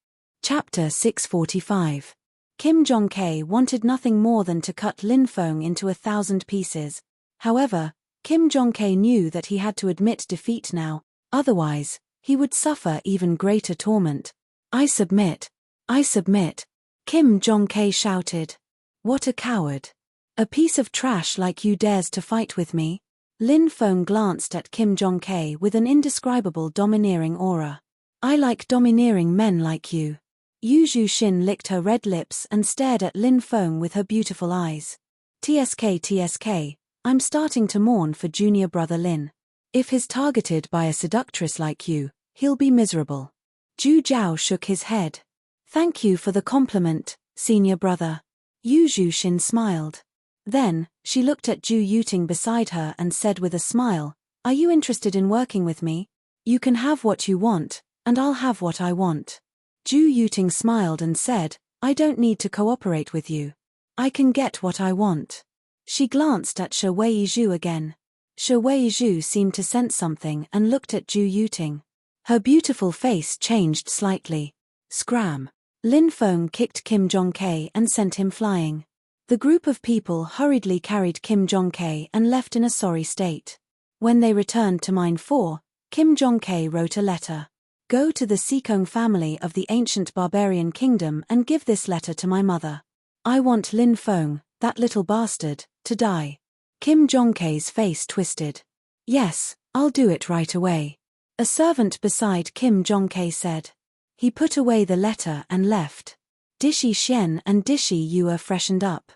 Chapter 645. Kim Jong-K wanted nothing more than to cut Lin Feng into 1,000 pieces. However, Kim Jong-tae knew that he had to admit defeat now, otherwise, he would suffer even greater torment. I submit. I submit. Kim Jong-tae shouted. What a coward. A piece of trash like you dares to fight with me? Lin Feng glanced at Kim Jong-tae with an indescribable domineering aura. I like domineering men like you. Yu Zhu-shin licked her red lips and stared at Lin Feng with her beautiful eyes. TSK, I'm starting to mourn for junior brother Lin. If he's targeted by a seductress like you, he'll be miserable. Zhu Jiao shook his head. Thank you for the compliment, senior brother. Yu Zhu-shin smiled. Then, she looked at Zhu Yuting beside her and said with a smile, Are you interested in working with me? You can have what you want, and I'll have what I want. Zhu Yuting smiled and said, I don't need to cooperate with you. I can get what I want. She glanced at Shi Weizhu again. Shi Weizhu seemed to sense something and looked at Zhu Yuting. Her beautiful face changed slightly. Scram. Lin Feng kicked Kim Jong-tae and sent him flying. The group of people hurriedly carried Kim Jong-tae and left in a sorry state. When they returned to Mine 4, Kim Jong-tae wrote a letter. Go to the Sikong family of the ancient barbarian kingdom and give this letter to my mother. I want Lin Feng, that little bastard, to die. Kim Jong-tae's face twisted. Yes, I'll do it right away. A servant beside Kim Jong-tae said. He put away the letter and left. Dishi Xian and Dishi Yue freshened up.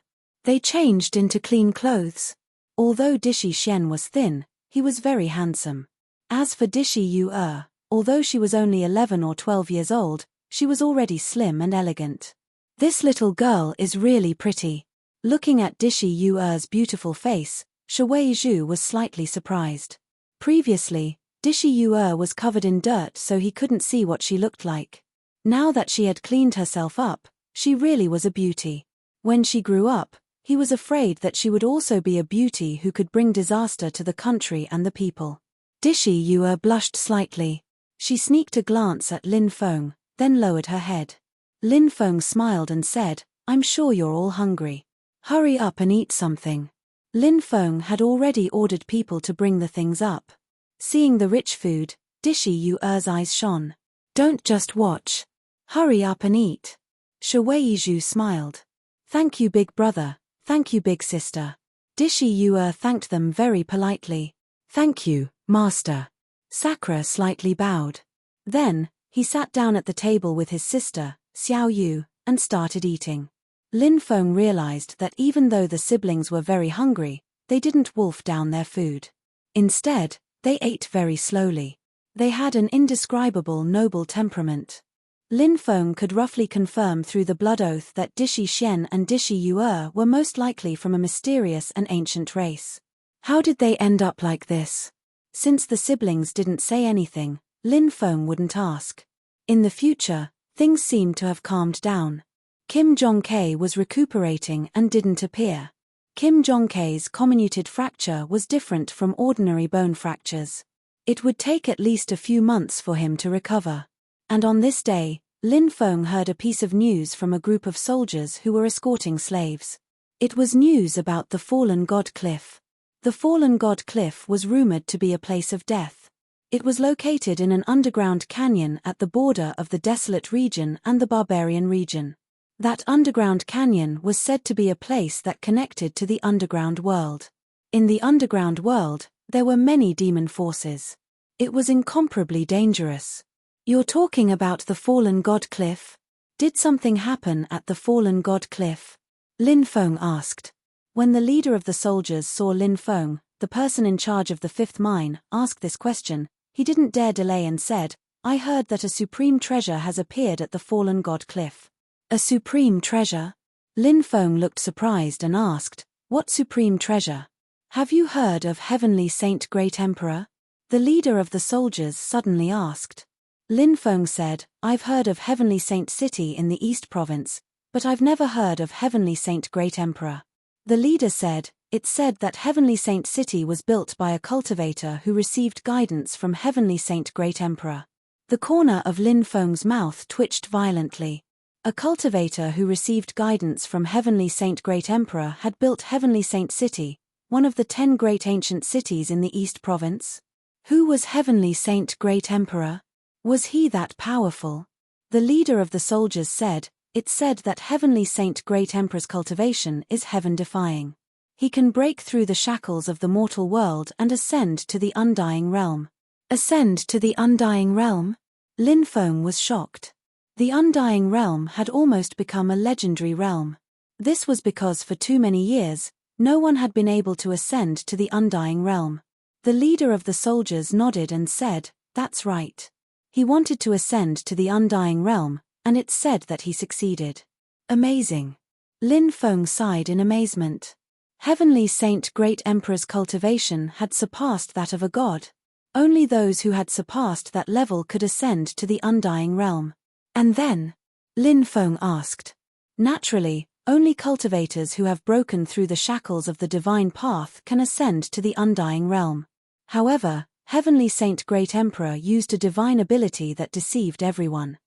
They changed into clean clothes. Although Dishi Xian was thin, he was very handsome. As for Dishi Yue, although she was only 11 or 12 years old, she was already slim and elegant. This little girl is really pretty. Looking at Dishi Yue's beautiful face, Shi Weizhu was slightly surprised. Previously, Dishi Yue was covered in dirt so he couldn't see what she looked like. Now that she had cleaned herself up, she really was a beauty. When she grew up, he was afraid that she would also be a beauty who could bring disaster to the country and the people. Dishi Yue blushed slightly. She sneaked a glance at Lin Feng, then lowered her head. Lin Feng smiled and said, I'm sure you're all hungry. Hurry up and eat something. Lin Feng had already ordered people to bring the things up. Seeing the rich food, Dishi Yue's eyes shone. Don't just watch. Hurry up and eat. Shi Weizhu smiled. Thank you, big brother. Thank you, big sister. Dishi Yue thanked them very politely. Thank you, master. Sakura slightly bowed. Then, he sat down at the table with his sister, Xiao Yu, and started eating. Lin Feng realized that even though the siblings were very hungry, they didn't wolf down their food. Instead, they ate very slowly. They had an indescribable noble temperament. Lin Feng could roughly confirm through the blood oath that Dishi Xian and Dishi Yue were most likely from a mysterious and ancient race. How did they end up like this? Since the siblings didn't say anything, Lin Feng wouldn't ask. In the future, things seemed to have calmed down. Kim Jong-tae was recuperating and didn't appear. Kim Jong-tae's comminuted fracture was different from ordinary bone fractures. It would take at least a few months for him to recover. And on this day, Lin Feng heard a piece of news from a group of soldiers who were escorting slaves. It was news about the fallen god cliff. The fallen god cliff was rumored to be a place of death. It was located in an underground canyon at the border of the desolate region and the barbarian region. That underground canyon was said to be a place that connected to the underground world. In the underground world, there were many demon forces. It was incomparably dangerous. You're talking about the fallen god cliff? Did something happen at the fallen god cliff? Lin Feng asked. When the leader of the soldiers saw Lin Feng, the person in charge of the fifth mine, ask this question, he didn't dare delay and said, I heard that a supreme treasure has appeared at the fallen god cliff. A supreme treasure? Lin Feng looked surprised and asked, what supreme treasure? Have you heard of Heavenly Saint Great Emperor? The leader of the soldiers suddenly asked. Lin Feng said, I've heard of Heavenly Saint City in the East Province, but I've never heard of Heavenly Saint Great Emperor. The leader said, it's said that Heavenly Saint City was built by a cultivator who received guidance from Heavenly Saint Great Emperor. The corner of Lin Feng's mouth twitched violently. A cultivator who received guidance from Heavenly Saint Great Emperor had built Heavenly Saint City. one of the 10 great ancient cities in the East Province? Who was Heavenly Saint Great Emperor? Was he that powerful? The leader of the soldiers said, "It's said that Heavenly Saint Great Emperor's cultivation is heaven-defying. He can break through the shackles of the mortal world and ascend to the undying realm." Ascend to the undying realm? Lin Feng was shocked. The undying realm had almost become a legendary realm. This was because for too many years, no one had been able to ascend to the undying realm. The leader of the soldiers nodded and said, "That's right." He wanted to ascend to the undying realm, and it's said that he succeeded. Amazing. Lin Feng sighed in amazement. Heavenly Saint Great Emperor's cultivation had surpassed that of a god. Only those who had surpassed that level could ascend to the undying realm. And then? Lin Feng asked. Naturally, only cultivators who have broken through the shackles of the divine path can ascend to the undying realm. However, Heavenly Saint Great Emperor used a divine ability that deceived everyone.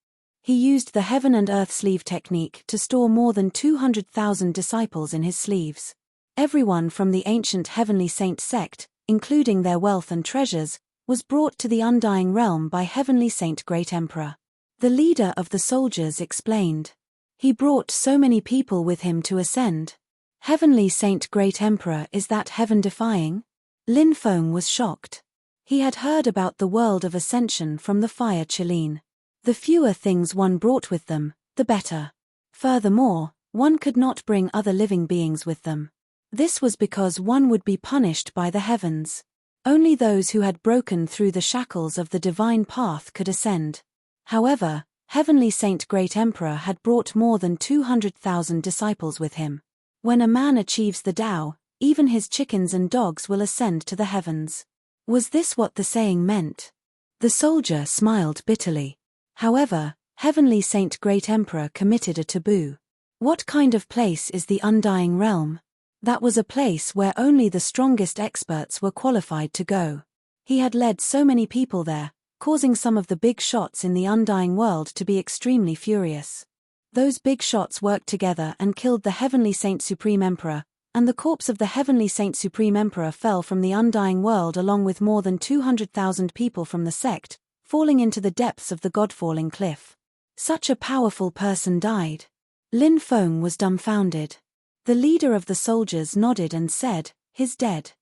He used the heaven and earth sleeve technique to store more than 200,000 disciples in his sleeves. Everyone from the ancient Heavenly Saint sect, including their wealth and treasures, was brought to the undying realm by Heavenly Saint Great Emperor. The leader of the soldiers explained. He brought so many people with him to ascend. Heavenly Saint Great Emperor, is that heaven-defying? Lin Feng was shocked. He had heard about the world of ascension from the fire Qilin. The fewer things one brought with them, the better. Furthermore, one could not bring other living beings with them. This was because one would be punished by the heavens. Only those who had broken through the shackles of the divine path could ascend. However, Heavenly Saint Great Emperor had brought more than 200,000 disciples with him. When a man achieves the Tao, even his chickens and dogs will ascend to the heavens. Was this what the saying meant? The soldier smiled bitterly. However, Heavenly Saint Great Emperor committed a taboo. What kind of place is the undying realm? That was a place where only the strongest experts were qualified to go. He had led so many people there, causing some of the big shots in the undying world to be extremely furious. Those big shots worked together and killed the Heavenly Saint Supreme Emperor, and the corpse of the Heavenly Saint Supreme Emperor fell from the undying world along with more than 200,000 people from the sect, falling into the depths of the God-falling cliff. Such a powerful person died. Lin Feng was dumbfounded. The leader of the soldiers nodded and said, "He's dead.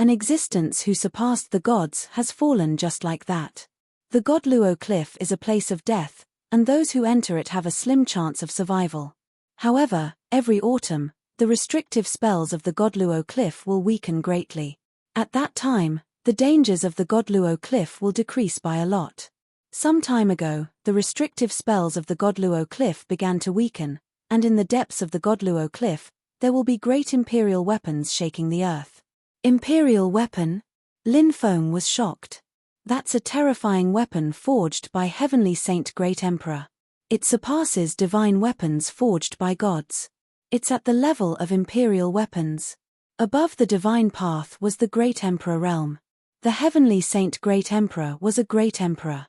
An existence who surpassed the gods has fallen just like that. The God Luo Cliff is a place of death, and those who enter it have a slim chance of survival. However, every autumn, the restrictive spells of the God Luo Cliff will weaken greatly. At that time, the dangers of the God Luo Cliff will decrease by a lot. Some time ago, the restrictive spells of the God Luo Cliff began to weaken, and in the depths of the God Luo Cliff, there will be great imperial weapons shaking the earth." Imperial weapon? Lin Feng was shocked. That's a terrifying weapon forged by Heavenly Saint Great Emperor. It surpasses divine weapons forged by gods. It's at the level of imperial weapons. Above the divine path was the Great Emperor realm. The Heavenly Saint Great Emperor was a great emperor.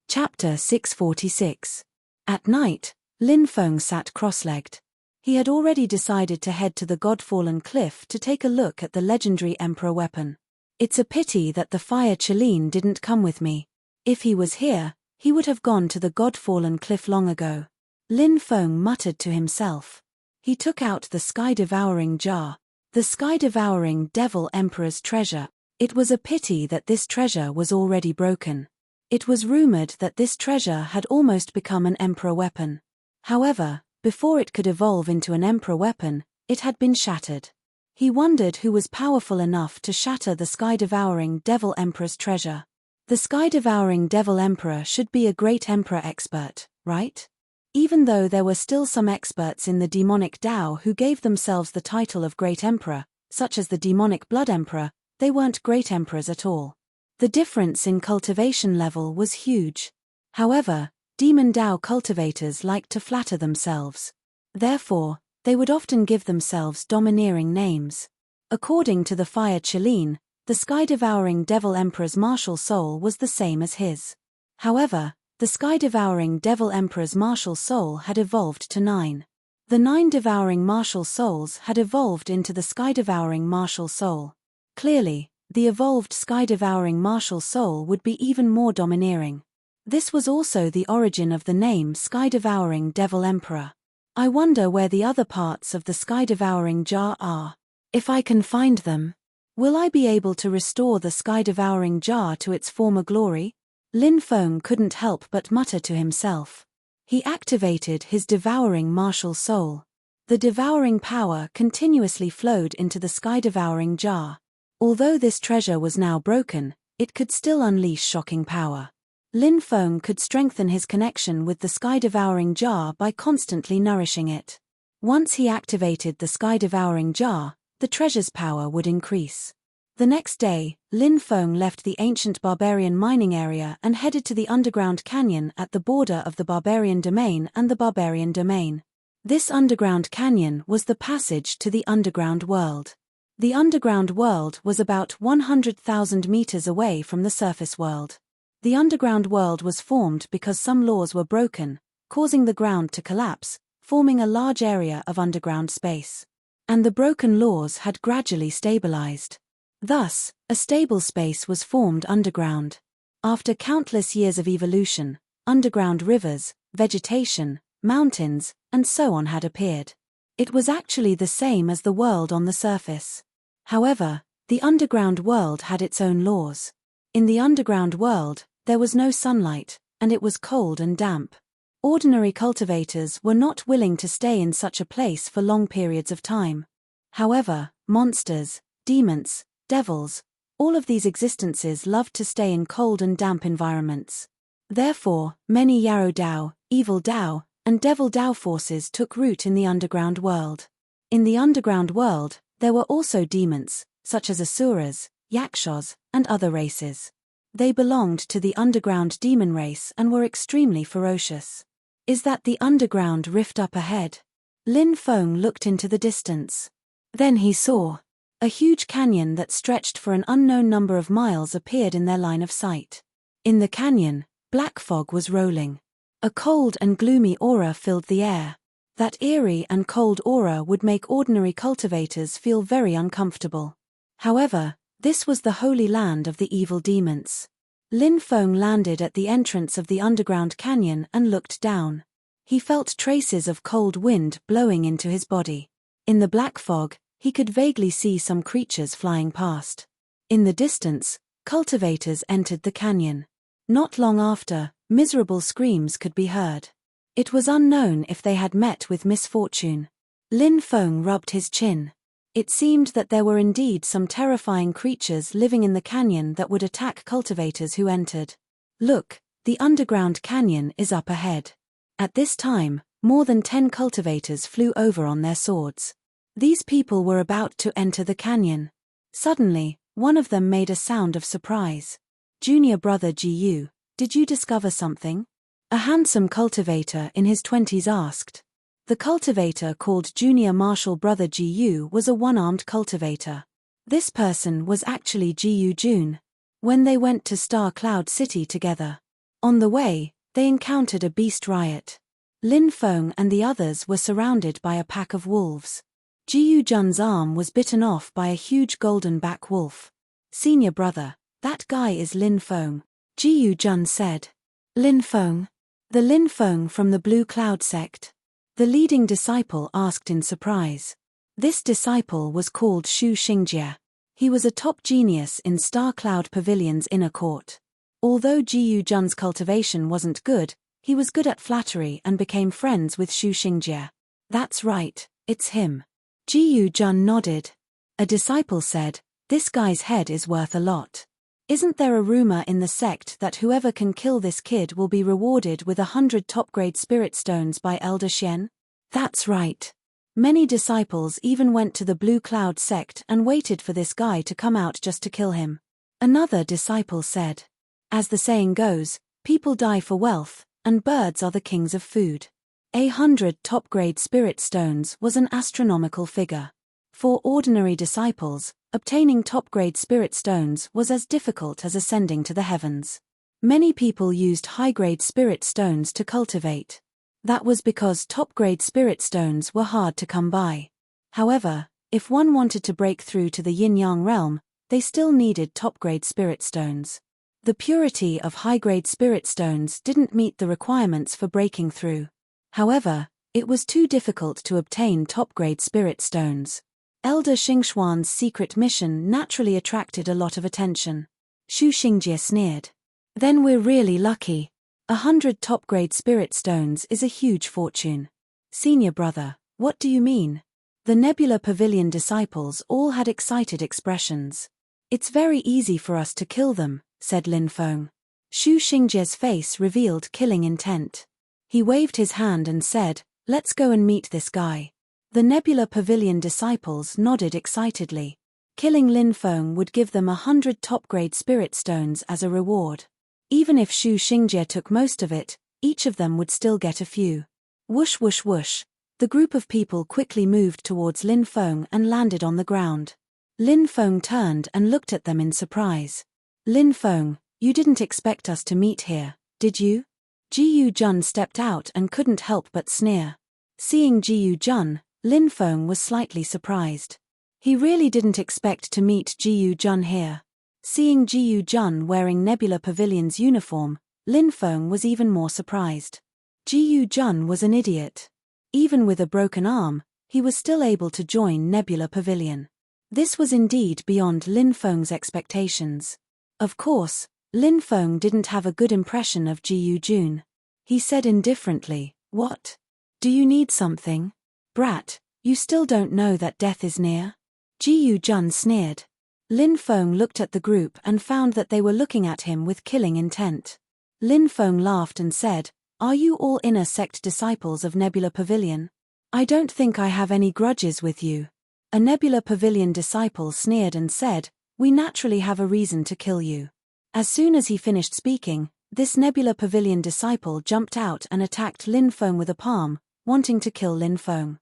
Chapter 646. At night, Lin Feng sat cross-legged. He had already decided to head to the God-fallen cliff to take a look at the legendary emperor weapon. It's a pity that the fire Qilin didn't come with me. If he was here, he would have gone to the God-fallen cliff long ago. Lin Feng muttered to himself. He took out the sky-devouring jar. The sky-devouring devil emperor's treasure. It was a pity that this treasure was already broken. It was rumored that this treasure had almost become an emperor weapon. However, before it could evolve into an emperor weapon, it had been shattered. He wondered who was powerful enough to shatter the sky-devouring devil emperor's treasure. The sky-devouring devil emperor should be a great emperor expert, right? Even though there were still some experts in the demonic Tao who gave themselves the title of great emperor, such as the demonic blood emperor, they weren't great emperors at all. The difference in cultivation level was huge. However, demon Tao cultivators liked to flatter themselves. Therefore, they would often give themselves domineering names. According to the fire Qilin, the sky-devouring devil emperor's martial soul was the same as his. However, the sky-devouring devil emperor's martial soul had evolved to 9. The 9 devouring martial souls had evolved into the sky-devouring martial soul. Clearly, the evolved sky-devouring martial soul would be even more domineering. This was also the origin of the name sky-devouring devil emperor. I wonder where the other parts of the sky-devouring jar are. If I can find them, will I be able to restore the sky-devouring jar to its former glory? Lin Feng couldn't help but mutter to himself. He activated his devouring martial soul. The devouring power continuously flowed into the sky-devouring jar. Although this treasure was now broken, it could still unleash shocking power. Lin Feng could strengthen his connection with the sky-devouring jar by constantly nourishing it. Once he activated the sky-devouring jar, the treasure's power would increase. The next day, Lin Feng left the ancient barbarian mining area and headed to the underground canyon at the border of the barbarian domain and the barbarian domain. This underground canyon was the passage to the underground world. The underground world was about 100,000 meters away from the surface world. The underground world was formed because some laws were broken, causing the ground to collapse, forming a large area of underground space. And the broken laws had gradually stabilized. Thus, a stable space was formed underground. After countless years of evolution, underground rivers, vegetation, mountains, and so on had appeared. It was actually the same as the world on the surface. However, the underground world had its own laws. In the underground world, there was no sunlight, and it was cold and damp. Ordinary cultivators were not willing to stay in such a place for long periods of time. However, monsters, demons, devils, all of these existences loved to stay in cold and damp environments. Therefore, many Yarrow Dao, Evil Dao, and Devil Dao forces took root in the underground world. In the underground world, there were also demons, such as Asuras, Yakshas, and other races. They belonged to the underground demon race and were extremely ferocious. Is that the underground rift up ahead? Lin Feng looked into the distance. Then he saw a huge canyon that stretched for an unknown number of miles appeared in their line of sight. In the canyon, black fog was rolling. A cold and gloomy aura filled the air. That eerie and cold aura would make ordinary cultivators feel very uncomfortable. However, this was the holy land of the evil demons. Lin Feng landed at the entrance of the underground canyon and looked down. He felt traces of cold wind blowing into his body. In the black fog, he could vaguely see some creatures flying past. In the distance, cultivators entered the canyon. Not long after, miserable screams could be heard. It was unknown if they had met with misfortune. Lin Feng rubbed his chin. It seemed that there were indeed some terrifying creatures living in the canyon that would attack cultivators who entered. Look, the underground canyon is up ahead. At this time, more than 10 cultivators flew over on their swords. These people were about to enter the canyon. Suddenly, one of them made a sound of surprise. Junior brother Ji, did you discover something? A handsome cultivator in his 20s asked. The cultivator called Junior Martial Brother Ji was a one-armed cultivator. This person was actually Ji Jun. When they went to Star Cloud City together. On the way, they encountered a beast riot. Lin Feng and the others were surrounded by a pack of wolves. Ji Jun's arm was bitten off by a huge golden back wolf. Senior brother, that guy is Lin Feng, Ji Jun said. Lin Feng? The Lin Feng from the Blue Cloud sect? The leading disciple asked in surprise. This disciple was called Shu Xingjie. He was a top genius in Star Cloud Pavilion's inner court. Although Ji Jun's cultivation wasn't good, he was good at flattery and became friends with Shu Xingjie. That's right, it's him. Ji Jun nodded. A disciple said, this guy's head is worth a lot. Isn't there a rumor in the sect that whoever can kill this kid will be rewarded with 100 top-grade spirit stones by Elder Xian? That's right. Many disciples even went to the Blue Cloud sect and waited for this guy to come out just to kill him. Another disciple said, as the saying goes, people die for wealth, and birds are the kings of food. 100 top-grade spirit stones was an astronomical figure. For ordinary disciples, obtaining top-grade spirit stones was as difficult as ascending to the heavens. Many people used high-grade spirit stones to cultivate. That was because top-grade spirit stones were hard to come by. However, if one wanted to break through to the yin-yang realm, they still needed top-grade spirit stones. The purity of high-grade spirit stones didn't meet the requirements for breaking through. However, it was too difficult to obtain top-grade spirit stones. Elder Xingxuan's secret mission naturally attracted a lot of attention. Xu Xingjie sneered. Then we're really lucky. 100 top-grade spirit stones is a huge fortune. Senior brother, what do you mean? The Nebula Pavilion disciples all had excited expressions. It's very easy for us to kill them, said Lin Feng. Xu Xingjie's face revealed killing intent. He waved his hand and said, let's go and meet this guy. The Nebula Pavilion disciples nodded excitedly. Killing Lin Feng would give them 100 top-grade spirit stones as a reward. Even if Xu Xingjie took most of it, each of them would still get a few. Whoosh whoosh whoosh. The group of people quickly moved towards Lin Feng and landed on the ground. Lin Feng turned and looked at them in surprise. Lin Feng, you didn't expect us to meet here, did you? Jiyu Jun stepped out and couldn't help but sneer. Seeing Jiyu Jun, Lin Feng was slightly surprised. He really didn't expect to meet Jiyu Jun here. Seeing Jiyu Jun wearing Nebula Pavilion's uniform, Lin Feng was even more surprised. Jiyu Jun was an idiot. Even with a broken arm, he was still able to join Nebula Pavilion. This was indeed beyond Lin Feng's expectations. Of course, Lin Feng didn't have a good impression of Jiyu Jun. He said indifferently, what? Do you need something? Brat, you still don't know that death is near? Jiyu Jun sneered. Lin Feng looked at the group and found that they were looking at him with killing intent. Lin Feng laughed and said, are you all inner sect disciples of Nebula Pavilion? I don't think I have any grudges with you. A Nebula Pavilion disciple sneered and said, we naturally have a reason to kill you. As soon as he finished speaking, this Nebula Pavilion disciple jumped out and attacked Lin Feng with a palm, wanting to kill Lin Feng.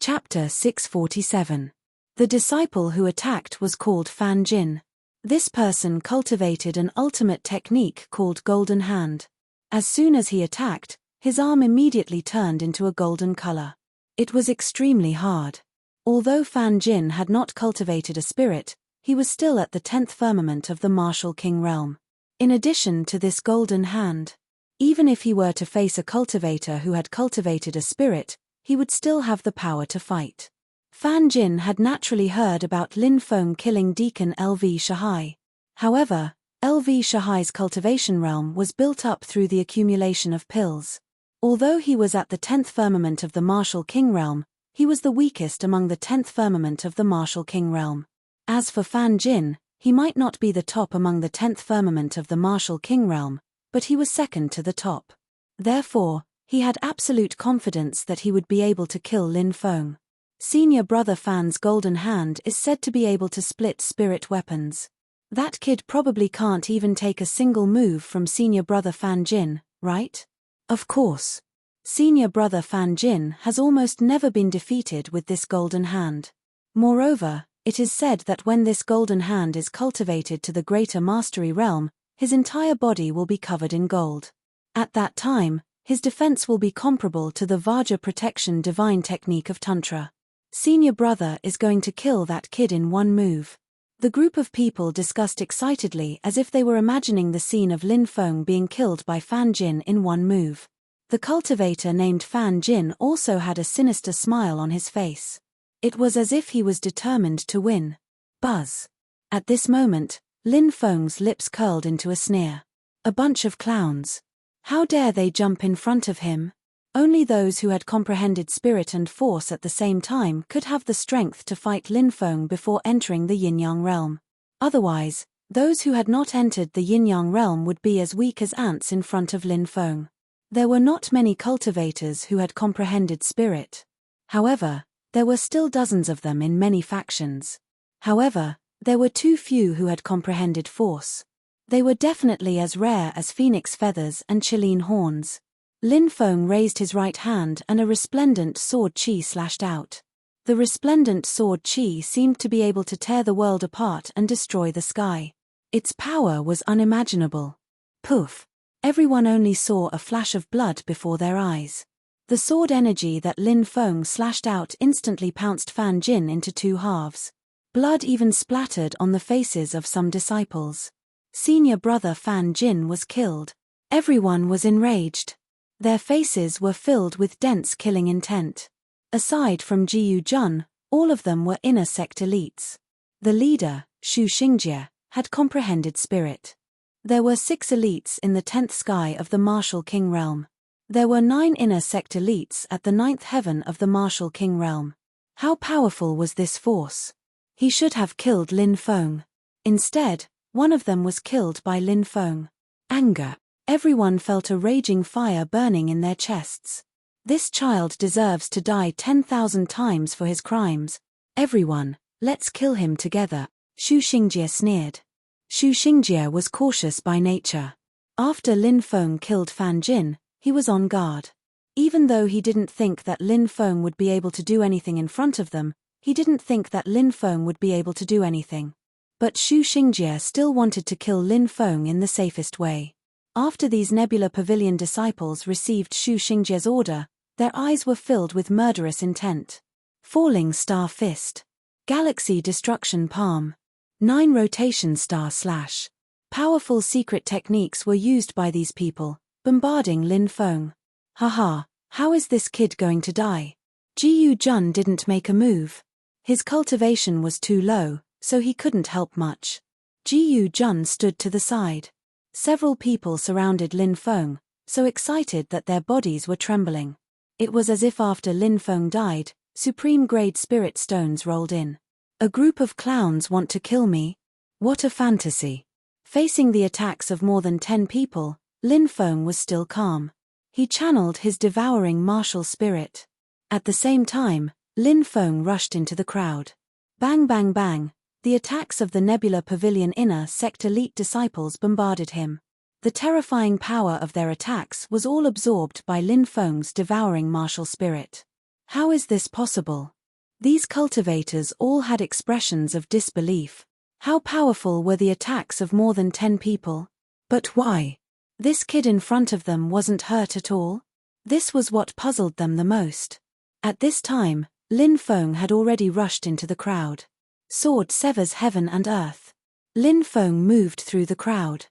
Chapter 647. The disciple who attacked was called Fan Jin. This person cultivated an ultimate technique called Golden Hand. As soon as he attacked, his arm immediately turned into a golden color. It was extremely hard. Although Fan Jin had not cultivated a spirit, he was still at the 10th firmament of the Martial King realm. In addition to this golden hand, even if he were to face a cultivator who had cultivated a spirit, he would still have the power to fight. Fan Jin had naturally heard about Lin Feng killing Deacon LV Shahai. However, LV Shahai's cultivation realm was built up through the accumulation of pills. Although he was at the 10th firmament of the Martial King realm, he was the weakest among the 10th firmament of the Martial King realm. As for Fan Jin, he might not be the top among the 10th firmament of the Martial King realm, but he was second to the top. Therefore, he had absolute confidence that he would be able to kill Lin Feng. Senior brother Fan's golden hand is said to be able to split spirit weapons. That kid probably can't even take a single move from senior brother Fan Jin, right? Of course. Senior brother Fan Jin has almost never been defeated with this golden hand. Moreover, it is said that when this golden hand is cultivated to the greater mastery realm, his entire body will be covered in gold. At that time, his defense will be comparable to the Vajra protection divine technique of Tantra. Senior brother is going to kill that kid in one move. The group of people discussed excitedly as if they were imagining the scene of Lin Feng being killed by Fan Jin in one move. The cultivator named Fan Jin also had a sinister smile on his face. It was as if he was determined to win. Buzz. At this moment, Lin Feng's lips curled into a sneer. A bunch of clowns. How dare they jump in front of him? Only those who had comprehended spirit and force at the same time could have the strength to fight Lin Feng before entering the yin-yang realm. Otherwise, those who had not entered the yin-yang realm would be as weak as ants in front of Lin Feng. There were not many cultivators who had comprehended spirit. However, there were still dozens of them in many factions. However, there were too few who had comprehended force. They were definitely as rare as phoenix feathers and Chilean horns. Lin Feng raised his right hand and a resplendent sword chi slashed out. The resplendent sword chi seemed to be able to tear the world apart and destroy the sky. Its power was unimaginable. Poof! Everyone only saw a flash of blood before their eyes. The sword energy that Lin Feng slashed out instantly pounced Fan Jin into two halves. Blood even splattered on the faces of some disciples. Senior brother Fan Jin was killed. Everyone was enraged. Their faces were filled with dense killing intent. Aside from Jiyu Jun, all of them were inner sect elites. The leader, Shu Xingjie, had comprehended spirit. There were 6 elites in the 10th sky of the Martial King realm. There were 9 inner sect elites at the 9th heaven of the Martial King realm. How powerful was this force? He should have killed Lin Feng. Instead, one of them was killed by Lin Feng. Anger. Everyone felt a raging fire burning in their chests. This child deserves to die 10,000 times for his crimes. Everyone, let's kill him together, Shu Xingjie sneered. Shu Xingjie was cautious by nature. After Lin Feng killed Fan Jin, he was on guard. Even though he didn't think that Lin Feng would be able to do anything in front of them, he didn't think that Lin Feng would be able to do anything. But Shu Xingjie still wanted to kill Lin Feng in the safest way. After these Nebula Pavilion disciples received Shu Xingjie's order, their eyes were filled with murderous intent. Falling Star Fist. Galaxy Destruction Palm. 9 Rotation Star Slash. Powerful secret techniques were used by these people, bombarding Lin Feng. Haha, how is this kid going to die? Jiyu Jun didn't make a move. His cultivation was too low, so he couldn't help much. Jiyu Jun stood to the side. Several people surrounded Lin Feng, so excited that their bodies were trembling. It was as if after Lin Feng died, supreme-grade spirit stones rolled in. A group of clowns want to kill me? What a fantasy. Facing the attacks of more than 10 people, Lin Feng was still calm. He channeled his devouring martial spirit. At the same time, Lin Feng rushed into the crowd. Bang bang bang, the attacks of the Nebula Pavilion inner sect elite disciples bombarded him. The terrifying power of their attacks was all absorbed by Lin Feng's devouring martial spirit. How is this possible? These cultivators all had expressions of disbelief. How powerful were the attacks of more than 10 people? But why? This kid in front of them wasn't hurt at all? This was what puzzled them the most. At this time, Lin Feng had already rushed into the crowd. Sword severs heaven and earth. Lin Feng moved through the crowd.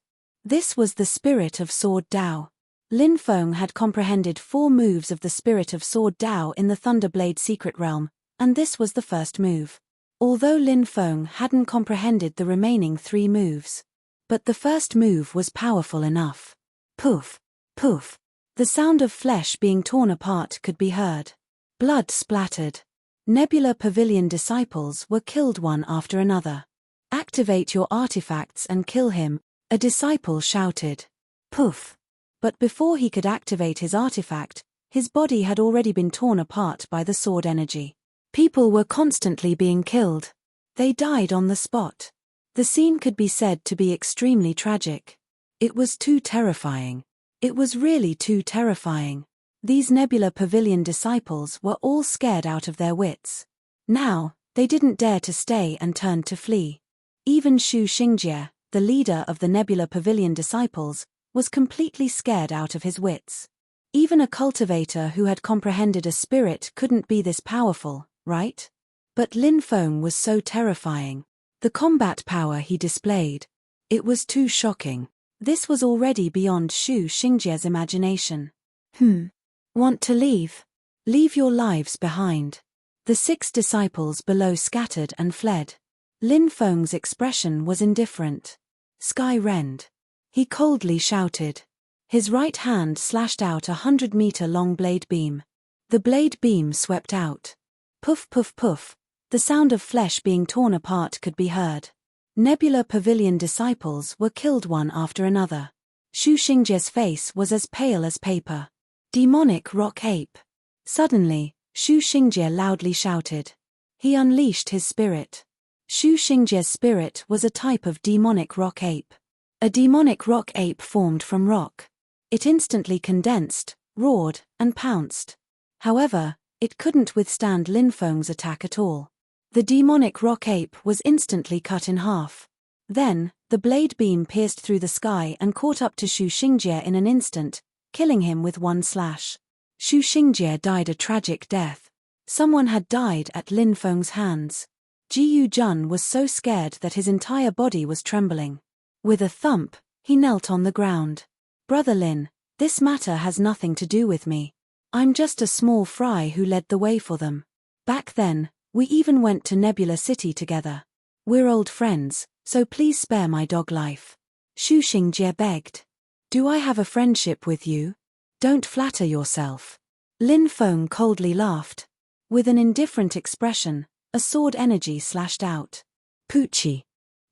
This was the spirit of Sword Dao. Lin Feng had comprehended 4 moves of the spirit of Sword Dao in the Thunderblade secret realm, and this was the first move. Although Lin Feng hadn't comprehended the remaining 3 moves. But the first move was powerful enough. Poof, poof. The sound of flesh being torn apart could be heard. Blood splattered. Nebula Pavilion disciples were killed one after another. Activate your artifacts and kill him, a disciple shouted. Poof. But before he could activate his artifact, his body had already been torn apart by the sword energy. People were constantly being killed. They died on the spot. The scene could be said to be extremely tragic. It was too terrifying. It was really too terrifying. These Nebula Pavilion disciples were all scared out of their wits. Now, they didn't dare to stay and turned to flee. Even Shu Xingjie, the leader of the Nebula Pavilion disciples, was completely scared out of his wits. Even a cultivator who had comprehended a spirit couldn't be this powerful, right? But Lin Feng was so terrifying. The combat power he displayed. It was too shocking. This was already beyond Shu Xingjie's imagination. Want to leave? Leave your lives behind. The 6 disciples below scattered and fled. Lin Feng's expression was indifferent. Sky rend. He coldly shouted. His right hand slashed out 100-meter-long blade beam. The blade beam swept out. Poof poof poof. The sound of flesh being torn apart could be heard. Nebula Pavilion disciples were killed one after another. Shu Xingjie's face was as pale as paper. Demonic rock ape. Suddenly, Shu Xingjie loudly shouted. He unleashed his spirit. Shu Xingjie's spirit was a type of demonic rock ape. A demonic rock ape formed from rock. It instantly condensed, roared, and pounced. However, it couldn't withstand Lin Feng's attack at all. The demonic rock ape was instantly cut in half. Then, the blade beam pierced through the sky and caught up to Shu Xingjie in an instant, killing him with one slash. Shu Xingjie died a tragic death. Someone had died at Lin Feng's hands. Jiyu Jun was so scared that his entire body was trembling. With a thump, he knelt on the ground. Brother Lin, this matter has nothing to do with me. I'm just a small fry who led the way for them. Back then, we even went to Nebula City together. We're old friends, so please spare my dog life. Xu Xingjie begged. Do I have a friendship with you? Don't flatter yourself. Lin Feng coldly laughed. With an indifferent expression, a sword energy slashed out. Pucci.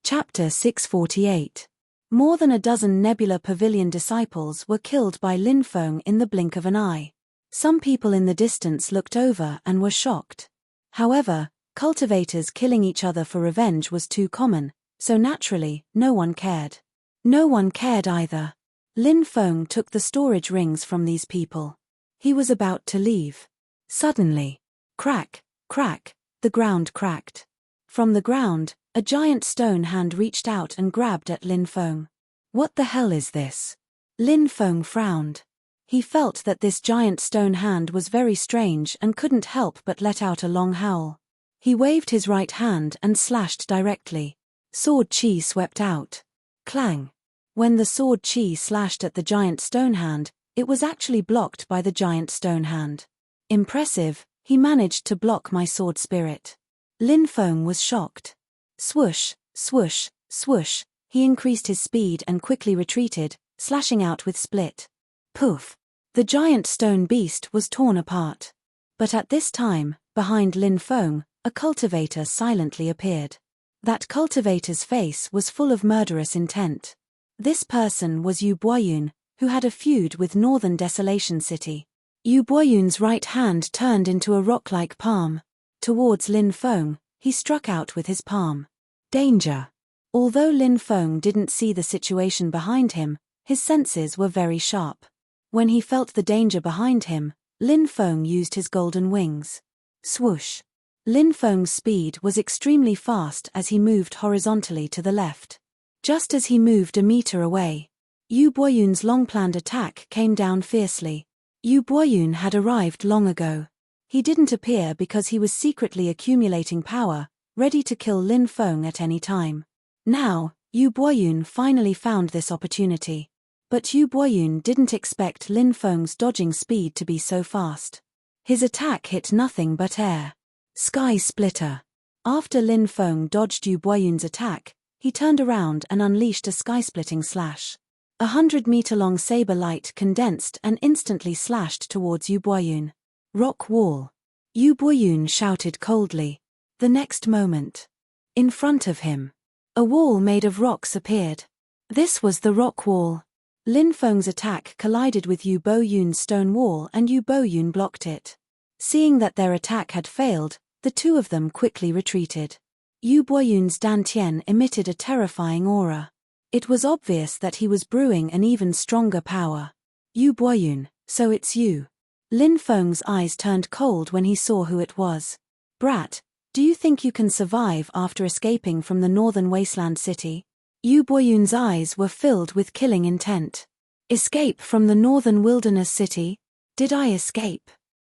Chapter 648. More than a dozen Nebula Pavilion disciples were killed by Lin Feng in the blink of an eye. Some people in the distance looked over and were shocked. However, cultivators killing each other for revenge was too common, so naturally, no one cared. No one cared either. Lin Feng took the storage rings from these people. He was about to leave. Suddenly, crack, crack, the ground cracked. From the ground, a giant stone hand reached out and grabbed at Lin Feng. What the hell is this? Lin Feng frowned. He felt that this giant stone hand was very strange and couldn't help but let out a long howl. He waved his right hand and slashed directly. Sword chi swept out. Clang. When the sword chi slashed at the giant stone hand, it was actually blocked by the giant stone hand. Impressive, he managed to block my sword spirit. Lin Feng was shocked. Swoosh, swoosh, swoosh, he increased his speed and quickly retreated, slashing out with split. Poof! The giant stone beast was torn apart. But at this time, behind Lin Feng, a cultivator silently appeared. That cultivator's face was full of murderous intent. This person was Yu Boyun, who had a feud with Northern Desolation City. Yu Boyun's right hand turned into a rock-like palm. Towards Lin Feng, he struck out with his palm. Danger! Although Lin Feng didn't see the situation behind him, his senses were very sharp. When he felt the danger behind him, Lin Feng used his golden wings. Swoosh! Lin Feng's speed was extremely fast as he moved horizontally to the left. Just as he moved a meter away, Yu Boyun's long-planned attack came down fiercely. Yu Boyun had arrived long ago. He didn't appear because he was secretly accumulating power, ready to kill Lin Feng at any time. Now, Yu Boyun finally found this opportunity. But Yu Boyun didn't expect Lin Feng's dodging speed to be so fast. His attack hit nothing but air. Sky Splitter. After Lin Feng dodged Yu Boyun's attack, he turned around and unleashed a sky-splitting slash. 100-meter-long saber light condensed and instantly slashed towards Yu Boyun. Rock wall. Yu Boyun shouted coldly. The next moment, in front of him, a wall made of rocks appeared. This was the rock wall. Lin Feng's attack collided with Yu Boyun's stone wall and Yu Boyun blocked it. Seeing that their attack had failed, the two of them quickly retreated. Yu Boyun's dantian emitted a terrifying aura. It was obvious that he was brewing an even stronger power. Yu Boyun, so it's you. Lin Feng's eyes turned cold when he saw who it was. Brat, do you think you can survive after escaping from the northern wasteland city? Yu Boyun's eyes were filled with killing intent. Escape from the northern wilderness city? Did I escape?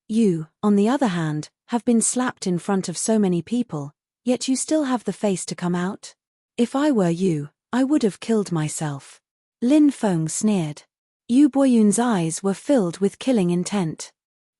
You, on the other hand, have been slapped in front of so many people, yet you still have the face to come out? If I were you, I would have killed myself. Lin Feng sneered. Yu Boyun's eyes were filled with killing intent.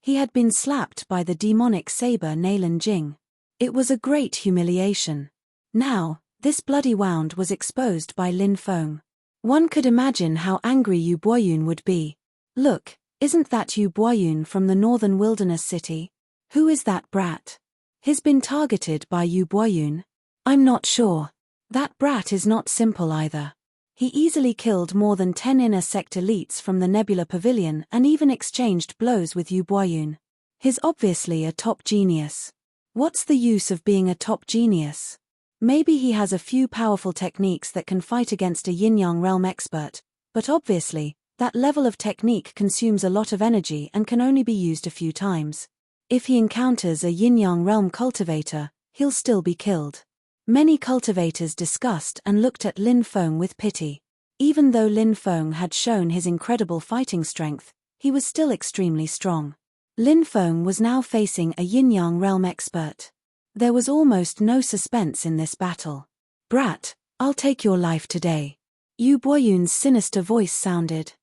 He had been slapped by the demonic saber Nailan Jing. It was a great humiliation. Now, this bloody wound was exposed by Lin Feng. One could imagine how angry Yu Boyun would be. Look, isn't that Yu Boyun from the northern wilderness city? Who is that brat? He's been targeted by Yu Boyun. I'm not sure. That brat is not simple either. He easily killed more than 10 inner sect elites from the Nebula Pavilion and even exchanged blows with Yu Boyun. He's obviously a top genius. What's the use of being a top genius? Maybe he has a few powerful techniques that can fight against a yin-yang realm expert, but obviously, that level of technique consumes a lot of energy and can only be used a few times. If he encounters a yin-yang realm cultivator, he'll still be killed. Many cultivators discussed and looked at Lin Feng with pity. Even though Lin Feng had shown his incredible fighting strength, he was still extremely strong. Lin Feng was now facing a yin-yang realm expert. There was almost no suspense in this battle. "Brat, I'll take your life today." Yu Boyun's sinister voice sounded.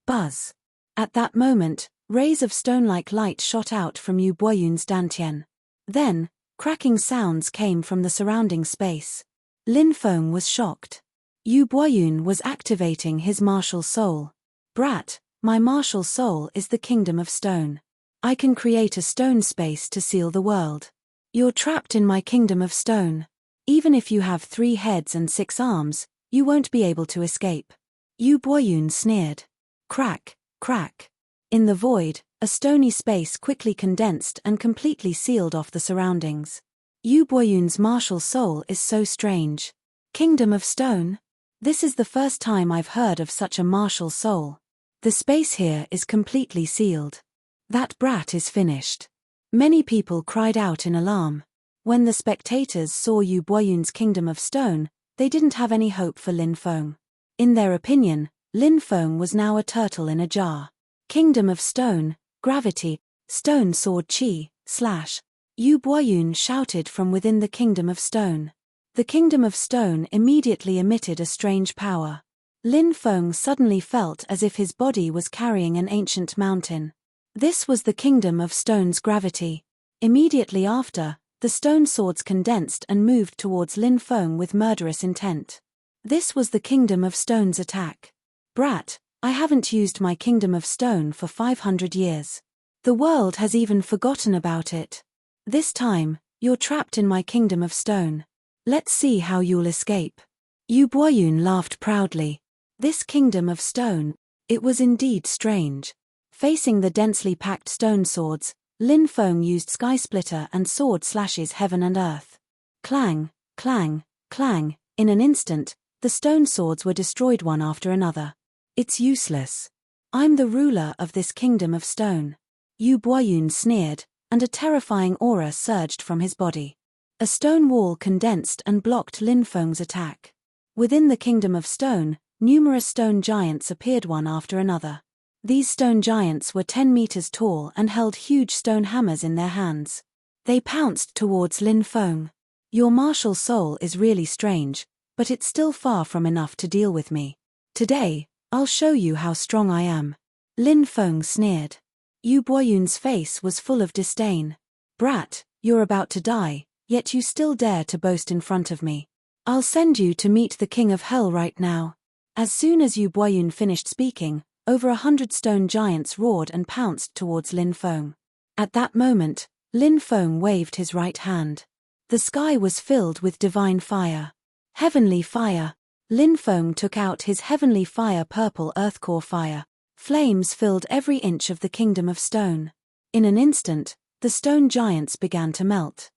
Buzz. At that moment, rays of stone-like light shot out from Yu Boyun's dantian. Then, cracking sounds came from the surrounding space. Lin Feng was shocked. Yu Boyun was activating his martial soul. "Brat, my martial soul is the kingdom of stone. I can create a stone space to seal the world. You're trapped in my kingdom of stone. Even if you have 3 heads and 6 arms, you won't be able to escape." Yu Boyun sneered. Crack, crack. In the void, a stony space quickly condensed and completely sealed off the surroundings. Yu Boyun's martial soul is so strange. Kingdom of stone? This is the first time I've heard of such a martial soul. The space here is completely sealed. That brat is finished. Many people cried out in alarm. When the spectators saw Yu Boyun's kingdom of stone, they didn't have any hope for Lin Feng. In their opinion, Lin Feng was now a turtle in a jar. Kingdom of stone, gravity, stone sword chi, slash. Yu Boyun shouted from within the kingdom of stone. The kingdom of stone immediately emitted a strange power. Lin Feng suddenly felt as if his body was carrying an ancient mountain. This was the kingdom of stone's gravity. Immediately after, the stone swords condensed and moved towards Lin Feng with murderous intent. This was the kingdom of stone's attack. "Brat, I haven't used my kingdom of stone for 500 years. The world has even forgotten about it. This time, you're trapped in my kingdom of stone. Let's see how you'll escape." Yu Boyun laughed proudly. This kingdom of stone, it was indeed strange. Facing the densely packed stone swords, Lin Feng used Sky Splitter and sword slashes heaven and earth. Clang, clang, clang. In an instant, the stone swords were destroyed one after another. "It's useless. I'm the ruler of this kingdom of stone." Yu Boyun sneered, and a terrifying aura surged from his body. A stone wall condensed and blocked Lin Feng's attack. Within the kingdom of stone, numerous stone giants appeared one after another. These stone giants were 10 meters tall and held huge stone hammers in their hands. They pounced towards Lin Feng. "Your martial soul is really strange, but it's still far from enough to deal with me. Today, I'll show you how strong I am." Lin Feng sneered. Yu Boyun's face was full of disdain. "Brat, you're about to die, yet you still dare to boast in front of me. I'll send you to meet the king of hell right now." As soon as Yu Boyun finished speaking, over 100 stone giants roared and pounced towards Lin Feng. At that moment, Lin Feng waved his right hand. The sky was filled with divine fire. Heavenly fire. Lin Feng took out his heavenly fire, purple earth core fire. Flames filled every inch of the kingdom of stone. In an instant, the stone giants began to melt.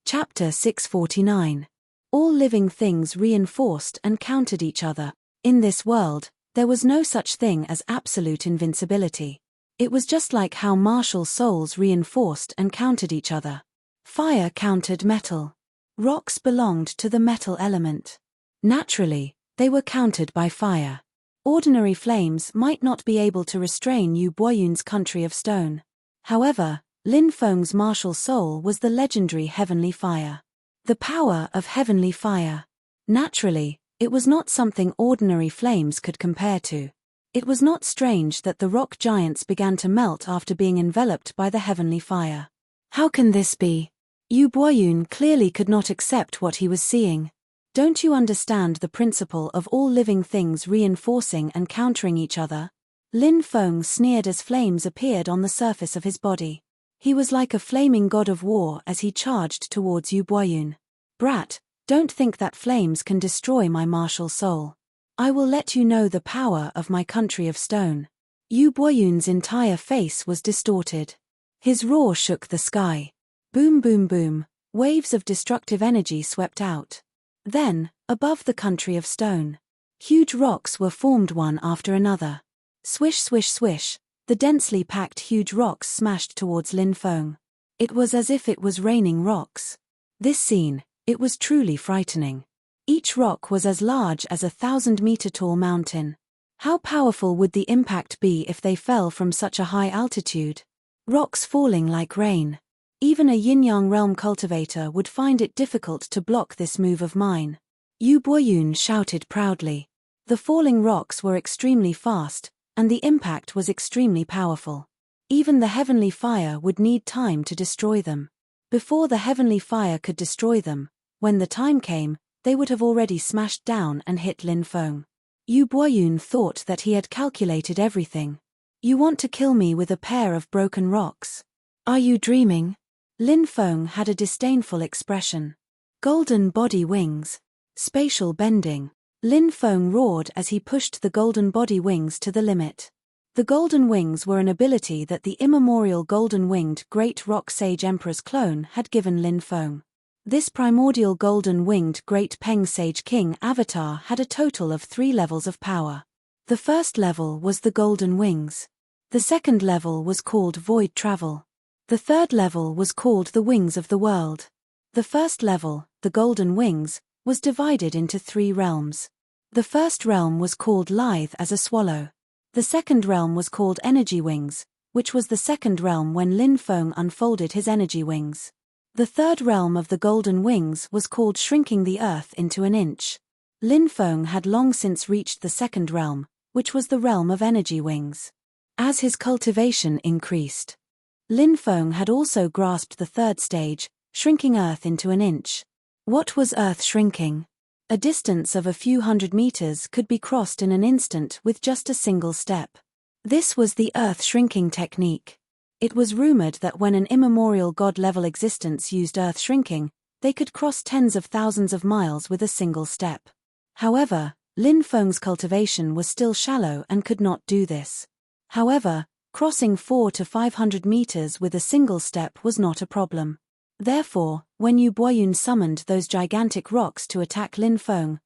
Chapter 649. All living things reinforced and countered each other. In this world, there was no such thing as absolute invincibility. It was just like how martial souls reinforced and countered each other. Fire countered metal. Rocks belonged to the metal element. Naturally, they were countered by fire. Ordinary flames might not be able to restrain Yu Boyun's country of stone. However, Lin Feng's martial soul was the legendary heavenly fire. The power of heavenly fire. Naturally, it was not something ordinary flames could compare to. It was not strange that the rock giants began to melt after being enveloped by the heavenly fire. How can this be? Yu Boyun clearly could not accept what he was seeing. Don't you understand the principle of all living things reinforcing and countering each other? Lin Feng sneered as flames appeared on the surface of his body. He was like a flaming god of war as he charged towards Yu Boyun. "Brat, don't think that flames can destroy my martial soul. I will let you know the power of my country of stone." Yu Boyun's entire face was distorted. His roar shook the sky. Boom boom boom, waves of destructive energy swept out. Then, above the country of stone, huge rocks were formed one after another. Swish swish swish, the densely packed huge rocks smashed towards Lin Feng. It was as if it was raining rocks. This scene, it was truly frightening. Each rock was as large as a 1,000-meter-tall mountain. How powerful would the impact be if they fell from such a high altitude? Rocks falling like rain. Even a yin-yang realm cultivator would find it difficult to block this move of mine. Yu Boyun shouted proudly. The falling rocks were extremely fast, and the impact was extremely powerful. Even the heavenly fire would need time to destroy them. Before the heavenly fire could destroy them, when the time came, they would have already smashed down and hit Lin Feng. Yu Boyun thought that he had calculated everything. You want to kill me with a pair of broken rocks? Are you dreaming? Lin Feng had a disdainful expression. Golden body wings. Spatial bending. Lin Feng roared as he pushed the golden body wings to the limit. The golden wings were an ability that the immemorial golden-winged Great Rock Sage Emperor's clone had given Lin Feng. This primordial golden-winged Great Peng Sage King avatar had a total of 3 levels of power. The first level was the golden wings. The second level was called Void Travel. The third level was called the Wings of the World. The first level, the golden wings, was divided into 3 realms. The first realm was called Lithe as a Swallow. The second realm was called Energy Wings, which was the second realm when Lin Feng unfolded his energy wings. The third realm of the golden wings was called Shrinking the Earth into an Inch. Lin Feng had long since reached the second realm, which was the realm of energy wings. As his cultivation increased, Lin Feng had also grasped the third stage, Shrinking Earth into an Inch. What was Earth shrinking? A distance of a few hundred meters could be crossed in an instant with just a single step. This was the Earth shrinking technique. It was rumored that when an immemorial god-level existence used Earth shrinking, they could cross tens of thousands of miles with a single step. However, Lin Feng's cultivation was still shallow and could not do this. However, crossing 400 to 500 meters with a single step was not a problem. Therefore, when Yu Boyun summoned those gigantic rocks to attack Lin Feng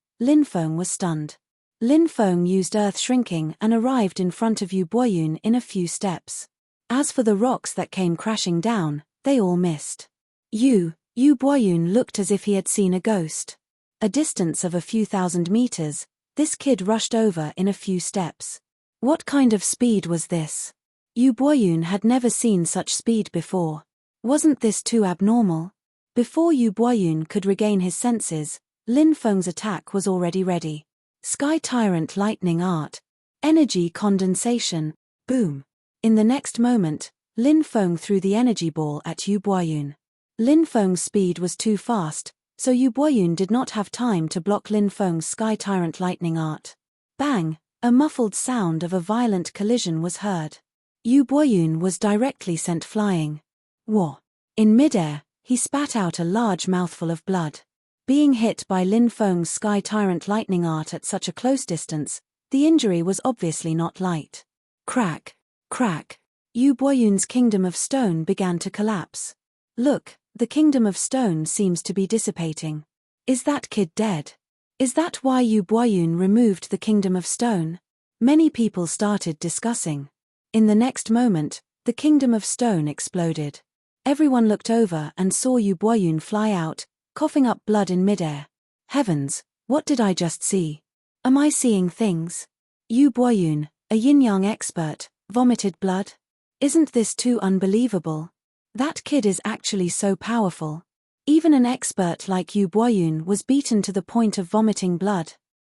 was stunned. Lin Feng used earth shrinking and arrived in front of Yu Boyun in a few steps. As for the rocks that came crashing down, they all missed. Yu Boyun looked as if he had seen a ghost. A distance of a few thousand meters, this kid rushed over in a few steps. What kind of speed was this? Yu Boyun had never seen such speed before. Wasn't this too abnormal? Before Yu Boyun could regain his senses, Lin Feng's attack was already ready. Sky Tyrant Lightning Art. Energy condensation. Boom. In the next moment, Lin Feng threw the energy ball at Yu Boyun. Lin Feng's speed was too fast, so Yu Boyun did not have time to block Lin Feng's Sky Tyrant Lightning Art. Bang! A muffled sound of a violent collision was heard. Yu Boyun was directly sent flying. Whoa! In midair, he spat out a large mouthful of blood. Being hit by Lin Feng's Sky Tyrant Lightning Art at such a close distance, the injury was obviously not light. Crack! Crack! Yu Boyun's Kingdom of Stone began to collapse. Look, the Kingdom of Stone seems to be dissipating. Is that kid dead? Is that why Yu Boyun removed the Kingdom of Stone? Many people started discussing. In the next moment, the Kingdom of Stone exploded. Everyone looked over and saw Yu Boyun fly out, coughing up blood in midair. Heavens, what did I just see? Am I seeing things? Yu Boyun, a yin-yang expert, vomited blood? Isn't this too unbelievable? That kid is actually so powerful. Even an expert like Yu Boyun was beaten to the point of vomiting blood.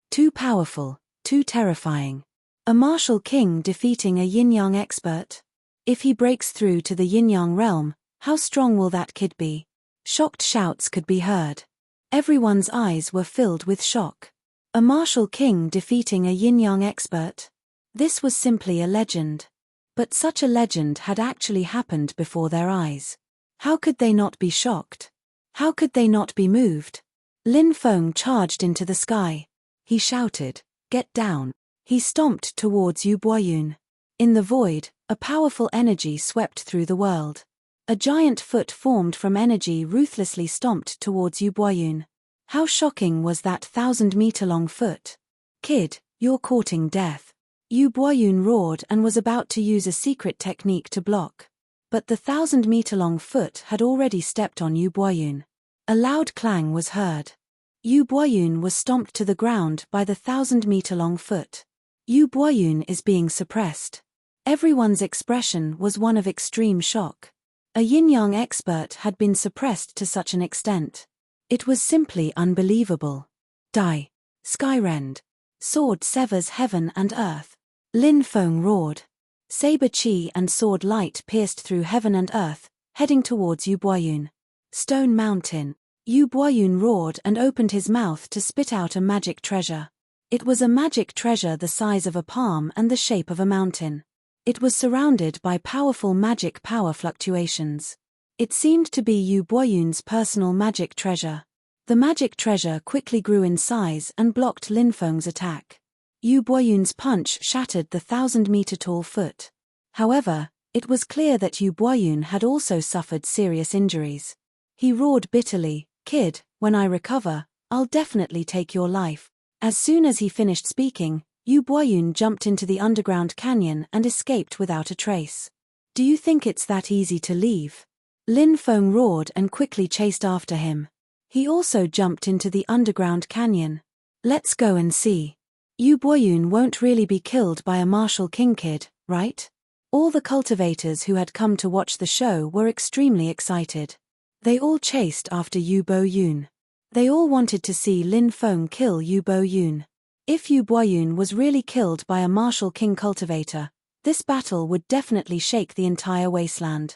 Too powerful, too terrifying. A martial king defeating a yin-yang expert? If he breaks through to the yin-yang realm, how strong will that kid be? Shocked shouts could be heard. Everyone's eyes were filled with shock. A martial king defeating a yin-yang expert? This was simply a legend. But such a legend had actually happened before their eyes. How could they not be shocked? How could they not be moved? Lin Feng charged into the sky. He shouted, "Get down." He stomped towards Yu Boyun. In the void, a powerful energy swept through the world. A giant foot formed from energy ruthlessly stomped towards Yu Boyun. How shocking was that 1,000-meter-long foot? Kid, you're courting death. Yu Boyun roared and was about to use a secret technique to block. But the 1,000-meter-long foot had already stepped on Yu Boyun. A loud clang was heard. Yu Boyun was stomped to the ground by the 1,000-meter-long foot. Yu Boyun is being suppressed. Everyone's expression was one of extreme shock. A yin-yang expert had been suppressed to such an extent. It was simply unbelievable. Die. Skyrend. Sword severs heaven and earth. Lin Feng roared. Saber chi and sword light pierced through heaven and earth, heading towards Yu Boyun. Stone Mountain. Yu Boyun roared and opened his mouth to spit out a magic treasure. It was a magic treasure the size of a palm and the shape of a mountain. It was surrounded by powerful magic power fluctuations. It seemed to be Yu Boyun's personal magic treasure. The magic treasure quickly grew in size and blocked Lin Feng's attack. Yu Boyun's punch shattered the 1,000-meter-tall foot. However, it was clear that Yu Boyun had also suffered serious injuries. He roared bitterly, "Kid, when I recover, I'll definitely take your life." As soon as he finished speaking, Yu Boyun jumped into the underground canyon and escaped without a trace. "Do you think it's that easy to leave?" Lin Feng roared and quickly chased after him. He also jumped into the underground canyon. "Let's go and see. Yu Boyun won't really be killed by a martial king kid, right?" All the cultivators who had come to watch the show were extremely excited. They all chased after Yu Boyun. They all wanted to see Lin Feng kill Yu Boyun. If Yu Boyun was really killed by a martial king cultivator, this battle would definitely shake the entire wasteland.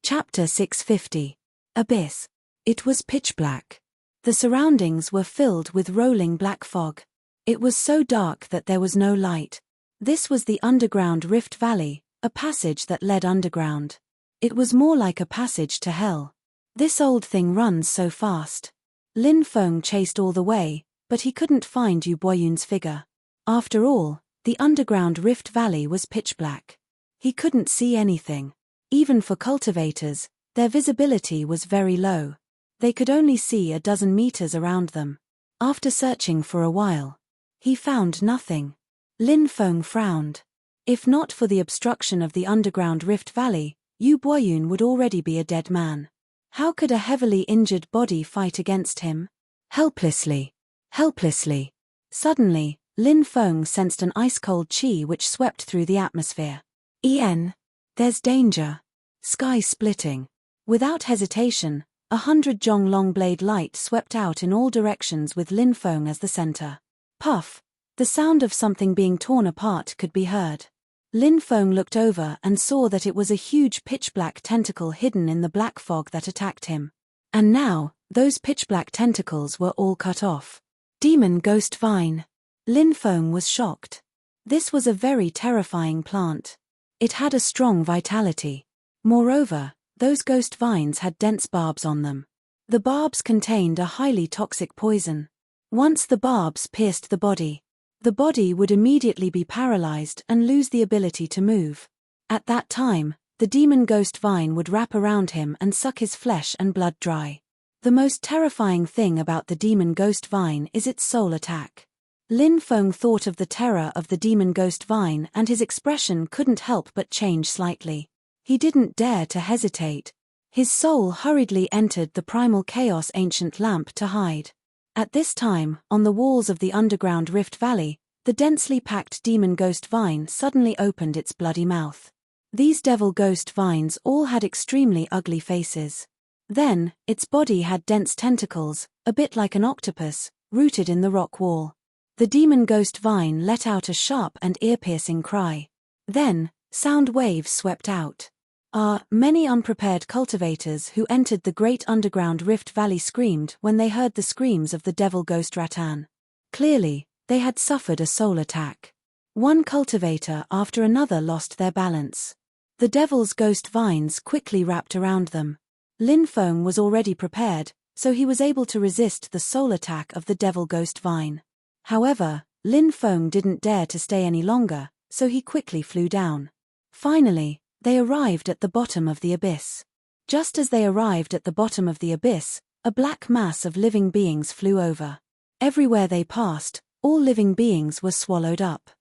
Chapter 650. Abyss. It was pitch black. The surroundings were filled with rolling black fog. It was so dark that there was no light. This was the underground Rift Valley, a passage that led underground. It was more like a passage to hell. This old thing runs so fast. Lin Feng chased all the way, but he couldn't find Yu Boyun's figure. After all, the underground Rift Valley was pitch black. He couldn't see anything. Even for cultivators, their visibility was very low. They could only see a dozen meters around them. After searching for a while, he found nothing. Lin Feng frowned. If not for the obstruction of the underground Rift Valley, Yu Boyun would already be a dead man. How could a heavily injured body fight against him? Helplessly. Helplessly. Suddenly, Lin Feng sensed an ice-cold chi which swept through the atmosphere. There's danger. Sky splitting. Without hesitation, 100 jong long blade light swept out in all directions with Lin Feng as the center. Puff. The sound of something being torn apart could be heard. Lin Feng looked over and saw that it was a huge pitch-black tentacle hidden in the black fog that attacked him. And now, those pitch-black tentacles were all cut off. Demon Ghost Vine. Lin Feng was shocked. This was a very terrifying plant. It had a strong vitality. Moreover, those ghost vines had dense barbs on them. The barbs contained a highly toxic poison. Once the barbs pierced the body would immediately be paralyzed and lose the ability to move. At that time, the demon ghost vine would wrap around him and suck his flesh and blood dry. The most terrifying thing about the demon ghost vine is its soul attack. Lin Feng thought of the terror of the demon ghost vine and his expression couldn't help but change slightly. He didn't dare to hesitate. His soul hurriedly entered the primal chaos ancient lamp to hide. At this time, on the walls of the underground Rift Valley, the densely packed demon ghost vine suddenly opened its bloody mouth. These devil ghost vines all had extremely ugly faces. Then, its body had dense tentacles, a bit like an octopus, rooted in the rock wall. The demon ghost vine let out a sharp and ear-piercing cry. Then, sound waves swept out. Many unprepared cultivators who entered the great underground Rift Valley screamed when they heard the screams of the devil ghost rattan. Clearly, they had suffered a soul attack. One cultivator after another lost their balance. The devil's ghost vines quickly wrapped around them. Lin Feng was already prepared, so he was able to resist the soul attack of the devil ghost vine. However, Lin Feng didn't dare to stay any longer, so he quickly flew down. Finally, they arrived at the bottom of the abyss. Just as they arrived at the bottom of the abyss, a black mass of living beings flew over. Everywhere they passed, all living beings were swallowed up.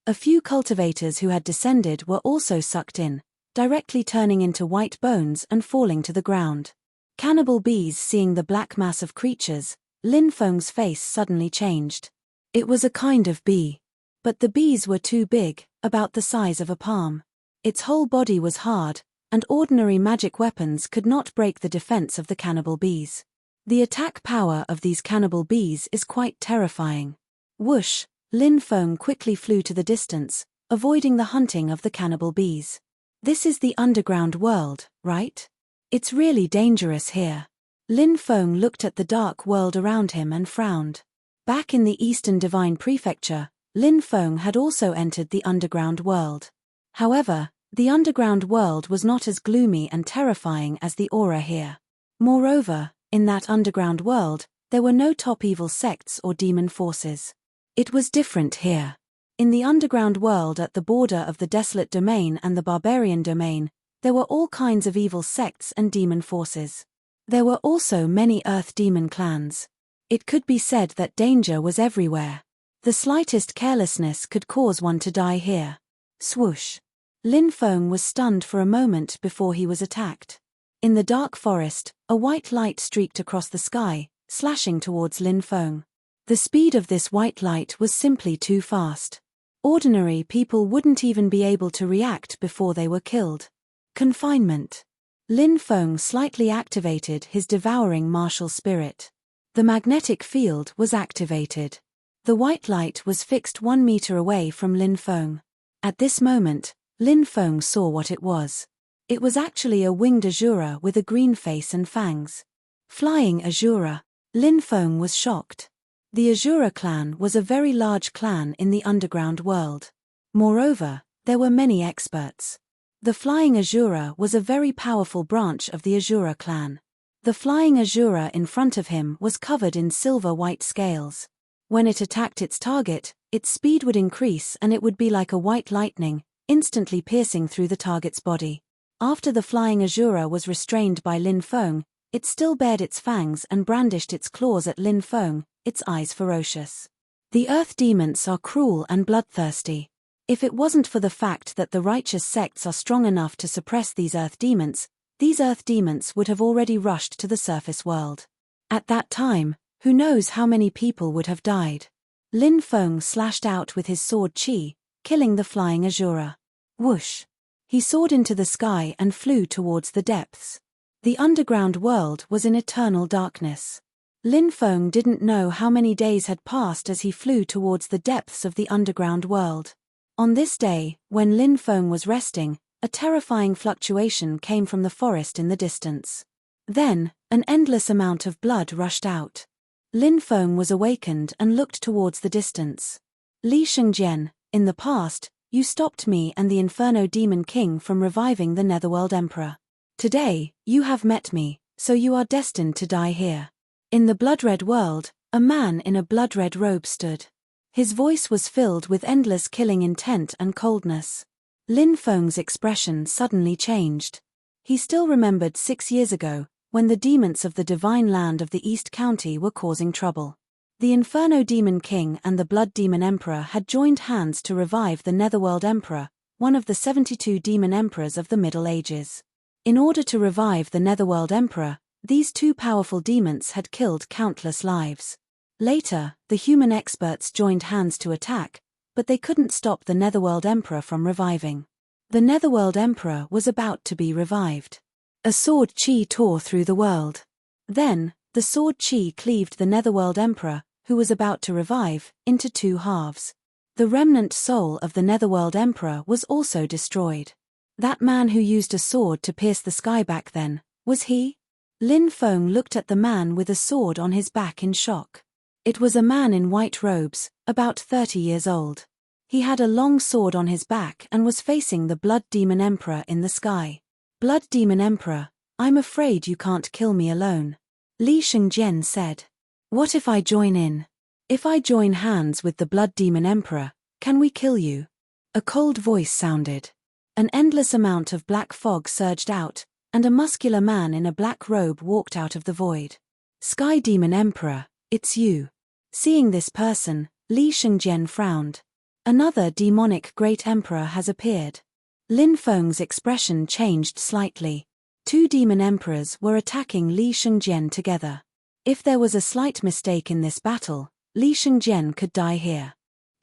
A few cultivators who had descended were also sucked in, directly turning into white bones and falling to the ground. Cannibal bees seeing the black mass of creatures, Lin Feng's face suddenly changed. It was a kind of bee. But the bees were too big, about the size of a palm. Its whole body was hard, and ordinary magic weapons could not break the defense of the cannibal bees. The attack power of these cannibal bees is quite terrifying. Whoosh! Lin Feng quickly flew to the distance, avoiding the hunting of the cannibal bees. This is the underground world, right? It's really dangerous here. Lin Feng looked at the dark world around him and frowned. Back in the Eastern Divine Prefecture, Lin Feng had also entered the underground world. However, the underground world was not as gloomy and terrifying as the aura here. Moreover, in that underground world, there were no top evil sects or demon forces. It was different here. In the underground world at the border of the Desolate Domain and the Barbarian Domain, there were all kinds of evil sects and demon forces. There were also many earth demon clans. It could be said that danger was everywhere. The slightest carelessness could cause one to die here. Swoosh! Lin Feng was stunned for a moment before he was attacked. In the dark forest, a white light streaked across the sky, slashing towards Lin Feng. The speed of this white light was simply too fast. Ordinary people wouldn't even be able to react before they were killed. Confinement. Lin Feng slightly activated his devouring martial spirit. The magnetic field was activated. The white light was fixed 1 meter away from Lin Feng. At this moment, Lin Feng saw what it was. It was actually a winged Azura with a green face and fangs. Flying Azura. Lin Feng was shocked. The Azura clan was a very large clan in the underground world. Moreover, there were many experts. The Flying Azura was a very powerful branch of the Azura clan. The Flying Azura in front of him was covered in silver-white scales. When it attacked its target, its speed would increase and it would be like a white lightning, instantly piercing through the target's body. After the Flying Azura was restrained by Lin Feng, it still bared its fangs and brandished its claws at Lin Feng, its eyes ferocious. The earth demons are cruel and bloodthirsty. If it wasn't for the fact that the righteous sects are strong enough to suppress these earth demons would have already rushed to the surface world. At that time, who knows how many people would have died. Lin Feng slashed out with his sword Qi, killing the Flying Azura. Whoosh! He soared into the sky and flew towards the depths. The underground world was in eternal darkness. Lin Feng didn't know how many days had passed as he flew towards the depths of the underground world. On this day, when Lin Feng was resting, a terrifying fluctuation came from the forest in the distance. Then, an endless amount of blood rushed out. Lin Feng was awakened and looked towards the distance. Li Shengjian, in the past, you stopped me and the Inferno Demon King from reviving the Netherworld Emperor. Today, you have met me, so you are destined to die here. In the blood-red world, a man in a blood-red robe stood. His voice was filled with endless killing intent and coldness. Lin Feng's expression suddenly changed. He still remembered 6 years ago, when the demons of the divine land of the East County were causing trouble. The Inferno Demon King and the Blood Demon Emperor had joined hands to revive the Netherworld Emperor, one of the 72 demon emperors of the Middle Ages. In order to revive the Netherworld Emperor, these two powerful demons had killed countless lives. Later, the human experts joined hands to attack, but they couldn't stop the Netherworld Emperor from reviving. The Netherworld Emperor was about to be revived. A sword Qi tore through the world. Then, the sword Qi cleaved the Netherworld Emperor, who was about to revive, into 2 halves. The remnant soul of the Netherworld Emperor was also destroyed. That man who used a sword to pierce the sky back then, was he? Lin Feng looked at the man with a sword on his back in shock. It was a man in white robes, about 30 years old. He had a long sword on his back and was facing the Blood Demon Emperor in the sky. Blood Demon Emperor, I'm afraid you can't kill me alone. Li Shengjian said. What if I join in? If I join hands with the Blood Demon Emperor, can we kill you? A cold voice sounded. An endless amount of black fog surged out, and a muscular man in a black robe walked out of the void. Sky Demon Emperor, it's you. Seeing this person, Li Shengjian frowned. Another demonic Great Emperor has appeared. Lin Feng's expression changed slightly. 2 demon emperors were attacking Li Shengjian together. If there was a slight mistake in this battle, Li Shengjian could die here.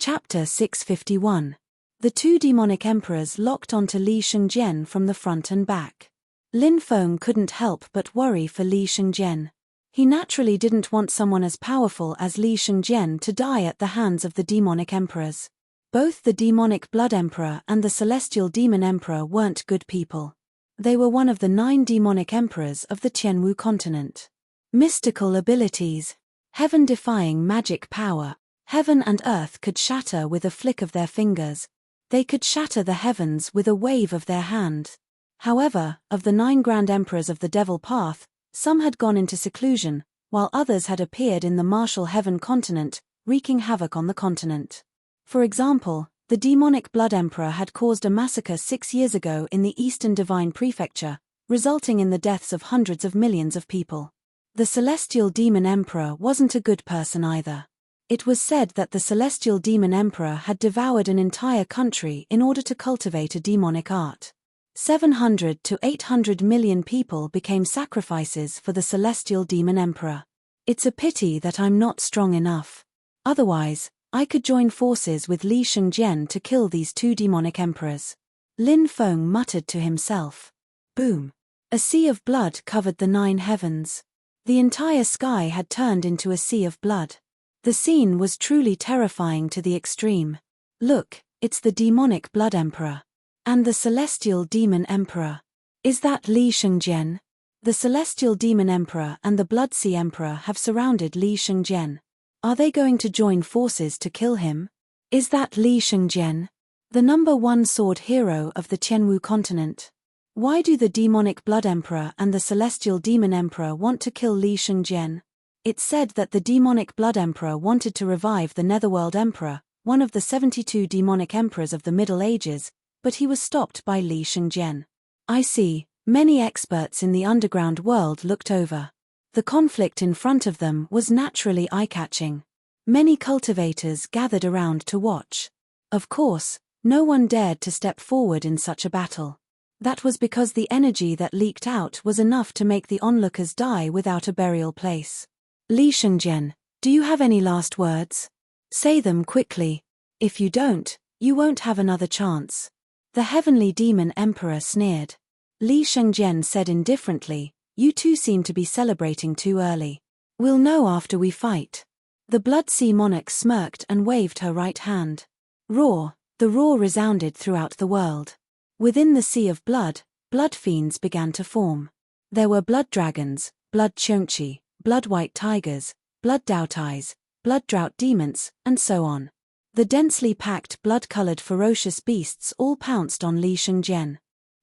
Chapter 651. The two demonic emperors locked onto Li Shengjian from the front and back. Lin Feng couldn't help but worry for Li Shengjian. He naturally didn't want someone as powerful as Li Shengjian to die at the hands of the demonic emperors. Both the demonic blood emperor and the celestial demon emperor weren't good people. They were one of the 9 demonic emperors of the Tianwu continent. Mystical abilities. Heaven-defying magic power. Heaven and earth could shatter with a flick of their fingers. They could shatter the heavens with a wave of their hand. However, of the 9 grand emperors of the Devil Path, some had gone into seclusion, while others had appeared in the martial heaven continent, wreaking havoc on the continent. For example, the demonic blood emperor had caused a massacre 6 years ago in the Eastern Divine Prefecture, resulting in the deaths of hundreds of millions of people. The celestial demon emperor wasn't a good person either. It was said that the celestial demon emperor had devoured an entire country in order to cultivate a demonic art. 700 to 800 million people became sacrifices for the celestial demon emperor. It's a pity that I'm not strong enough. Otherwise, I could join forces with Li Shengjian to kill these 2 demonic emperors. Lin Feng muttered to himself. Boom! A sea of blood covered the 9 heavens. The entire sky had turned into a sea of blood. The scene was truly terrifying to the extreme. Look, it's the demonic blood emperor. And the celestial demon emperor. Is that Li Shengjian? The celestial demon emperor and the blood sea emperor have surrounded Li Shengjian. Are they going to join forces to kill him? Is that Li Shengjian? The number 1 sword hero of the Tianwu continent. Why do the demonic blood emperor and the celestial demon emperor want to kill Li Shengjian? It's said that the demonic blood emperor wanted to revive the Netherworld emperor, one of the 72 demonic emperors of the Middle Ages, but he was stopped by Li Shengjian. I see, many experts in the underground world looked over. The conflict in front of them was naturally eye-catching. Many cultivators gathered around to watch. Of course, no one dared to step forward in such a battle. That was because the energy that leaked out was enough to make the onlookers die without a burial place. Li Shengjian, do you have any last words? Say them quickly. If you don't, you won't have another chance. The heavenly demon emperor sneered. Li Shengjian said indifferently, you two seem to be celebrating too early. We'll know after we fight. The blood sea monarch smirked and waved her right hand. Roar, the roar resounded throughout the world. Within the sea of blood, blood fiends began to form. There were blood dragons, blood chongqi, blood white tigers, blood daotais, blood drought demons, and so on. The densely packed blood-colored ferocious beasts all pounced on Li Shengjian.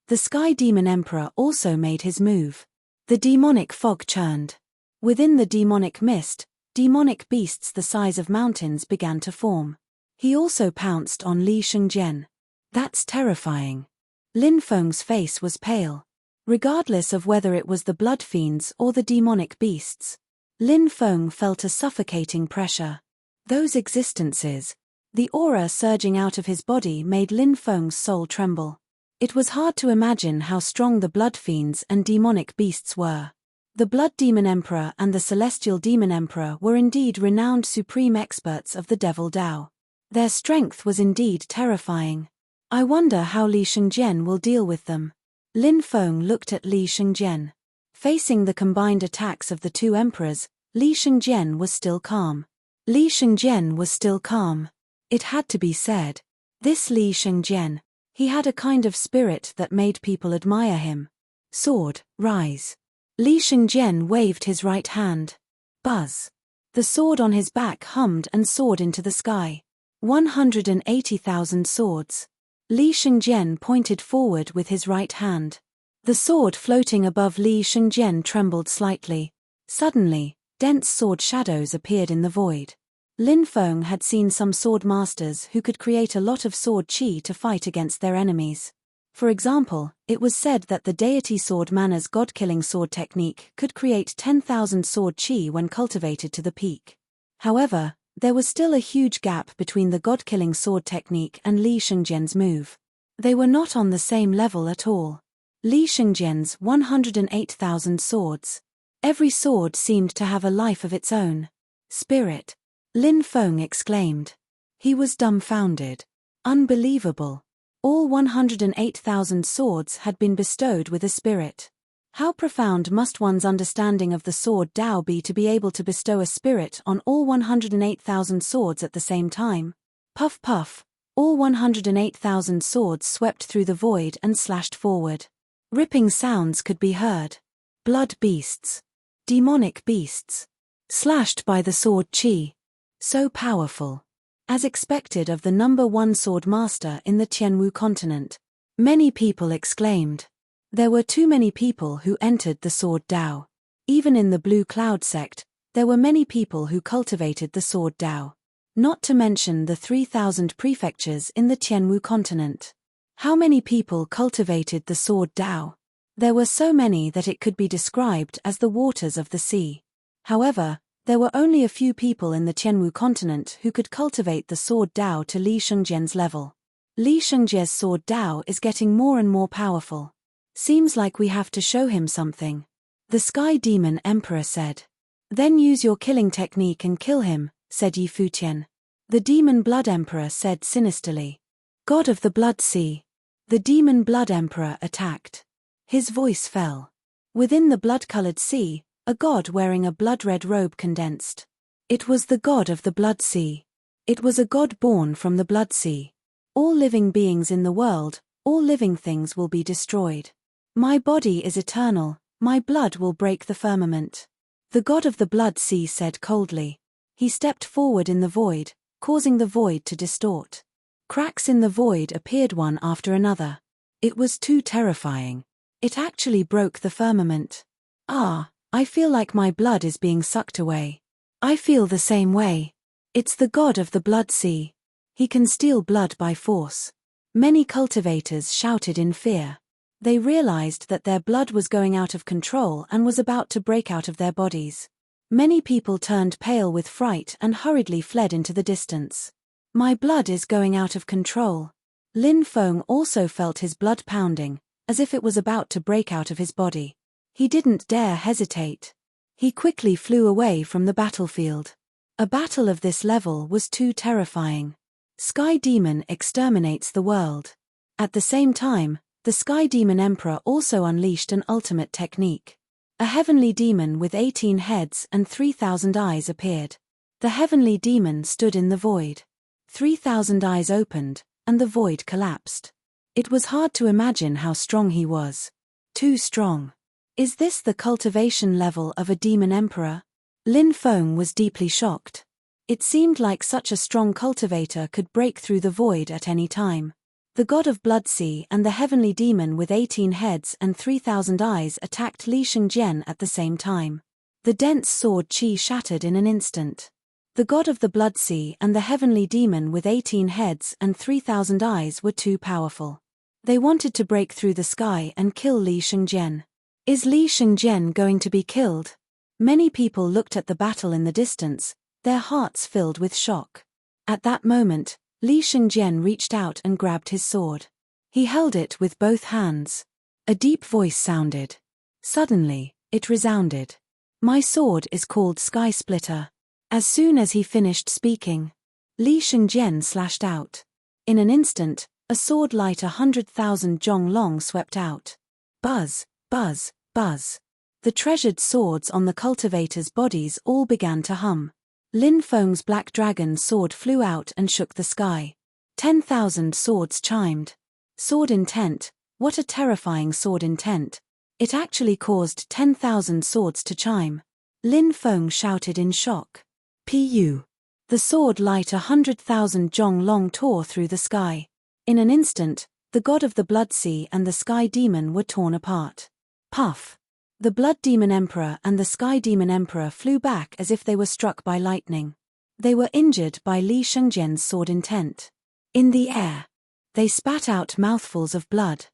The Sky Demon Emperor also made his move. The demonic fog churned. Within the demonic mist, demonic beasts the size of mountains began to form. He also pounced on Li Shengjian. That's terrifying. Lin Feng's face was pale. Regardless of whether it was the blood fiends or the demonic beasts, Lin Feng felt a suffocating pressure. Those existences. The aura surging out of his body made Lin Feng's soul tremble. It was hard to imagine how strong the blood fiends and demonic beasts were. The Blood Demon Emperor and the Celestial Demon Emperor were indeed renowned supreme experts of the Devil Dao. Their strength was indeed terrifying. I wonder how Li Shengjian will deal with them. Lin Feng looked at Li Shengjian. Facing the combined attacks of the 2 emperors, Li Shengjian was still calm. Li Shengjian was still calm. It had to be said. This Li Shengjian, he had a kind of spirit that made people admire him. Sword, rise. Li Shengjian waved his right hand. Buzz. The sword on his back hummed and soared into the sky. 180,000 swords. Li Shengjian pointed forward with his right hand. The sword floating above Li Shengjian trembled slightly. Suddenly, dense sword shadows appeared in the void. Lin Feng had seen some sword masters who could create a lot of sword qi to fight against their enemies. For example, it was said that the deity sword Mana's god-killing sword technique could create 10,000 sword qi when cultivated to the peak. However, there was still a huge gap between the god-killing sword technique and Li Shengjian's move. They were not on the same level at all. Li Shengjian's 108,000 swords. Every sword seemed to have a life of its own. Spirit. Lin Feng exclaimed. He was dumbfounded. Unbelievable. All 108,000 swords had been bestowed with a spirit. How profound must one's understanding of the sword Tao be to be able to bestow a spirit on all 108,000 swords at the same time? Puff puff, all 108,000 swords swept through the void and slashed forward. Ripping sounds could be heard. Blood beasts. Demonic beasts. Slashed by the sword Qi. So powerful. As expected of the number one sword master in the Tianwu continent. Many people exclaimed. There were too many people who entered the sword Tao. Even in the Blue Cloud sect, there were many people who cultivated the sword Tao. Not to mention the 3,000 prefectures in the Tianwu continent. How many people cultivated the sword Tao? There were so many that it could be described as the waters of the sea. However, there were only a few people in the Tianwu continent who could cultivate the sword Tao to Li Shengjian's level. Li Shengjian's sword Tao is getting more and more powerful. Seems like we have to show him something. The Sky Demon Emperor said. Then use your killing technique and kill him, said Yi Futian. The Demon Blood Emperor said sinisterly. God of the Blood Sea. The Demon Blood Emperor attacked. His voice fell. Within the blood-colored sea, a god wearing a blood-red robe condensed. It was the god of the Blood Sea. It was a god born from the Blood Sea. All living beings in the world, all living things will be destroyed. My body is eternal, my blood will break the firmament. The god of the Blood Sea said coldly. He stepped forward in the void, causing the void to distort. Cracks in the void appeared one after another. It was too terrifying. It actually broke the firmament. Ah, I feel like my blood is being sucked away. I feel the same way. It's the god of the Blood Sea. He can steal blood by force. Many cultivators shouted in fear. They realized that their blood was going out of control and was about to break out of their bodies. Many people turned pale with fright and hurriedly fled into the distance. My blood is going out of control. Lin Feng also felt his blood pounding, as if it was about to break out of his body. He didn't dare hesitate. He quickly flew away from the battlefield. A battle of this level was too terrifying. Sky Demon exterminates the world. At the same time, the Sky Demon Emperor also unleashed an ultimate technique. A heavenly demon with 18 heads and 3,000 eyes appeared. The heavenly demon stood in the void. 3,000 eyes opened, and the void collapsed. It was hard to imagine how strong he was. Too strong. Is this the cultivation level of a demon emperor? Lin Feng was deeply shocked. It seemed like such a strong cultivator could break through the void at any time. The god of Blood Sea and the heavenly demon with 18 heads and 3,000 eyes attacked Li Shengjian at the same time. The dense sword Qi shattered in an instant. The god of the Blood Sea and the heavenly demon with 18 heads and 3,000 eyes were too powerful. They wanted to break through the sky and kill Li Shengjian. Is Li Shengjian going to be killed? Many people looked at the battle in the distance, their hearts filled with shock. At that moment, Li Shengjian reached out and grabbed his sword. He held it with both hands. A deep voice sounded. Suddenly, it resounded. My sword is called Sky Splitter. As soon as he finished speaking, Li Shengjian slashed out. In an instant, a sword light 100,000 zhong long swept out. Buzz, buzz, buzz. The treasured swords on the cultivators' bodies all began to hum. Lin Feng's black dragon sword flew out and shook the sky. 10,000 swords chimed. Sword intent, what a terrifying sword intent. It actually caused 10,000 swords to chime. Lin Feng shouted in shock. Pu. The sword light 100,000 zhong long tore through the sky. In an instant, the god of the Blood Sea and the Sky Demon were torn apart. Puff. The Blood Demon Emperor and the Sky Demon Emperor flew back as if they were struck by lightning. They were injured by Li Shengjian's sword intent. In the air, they spat out mouthfuls of blood.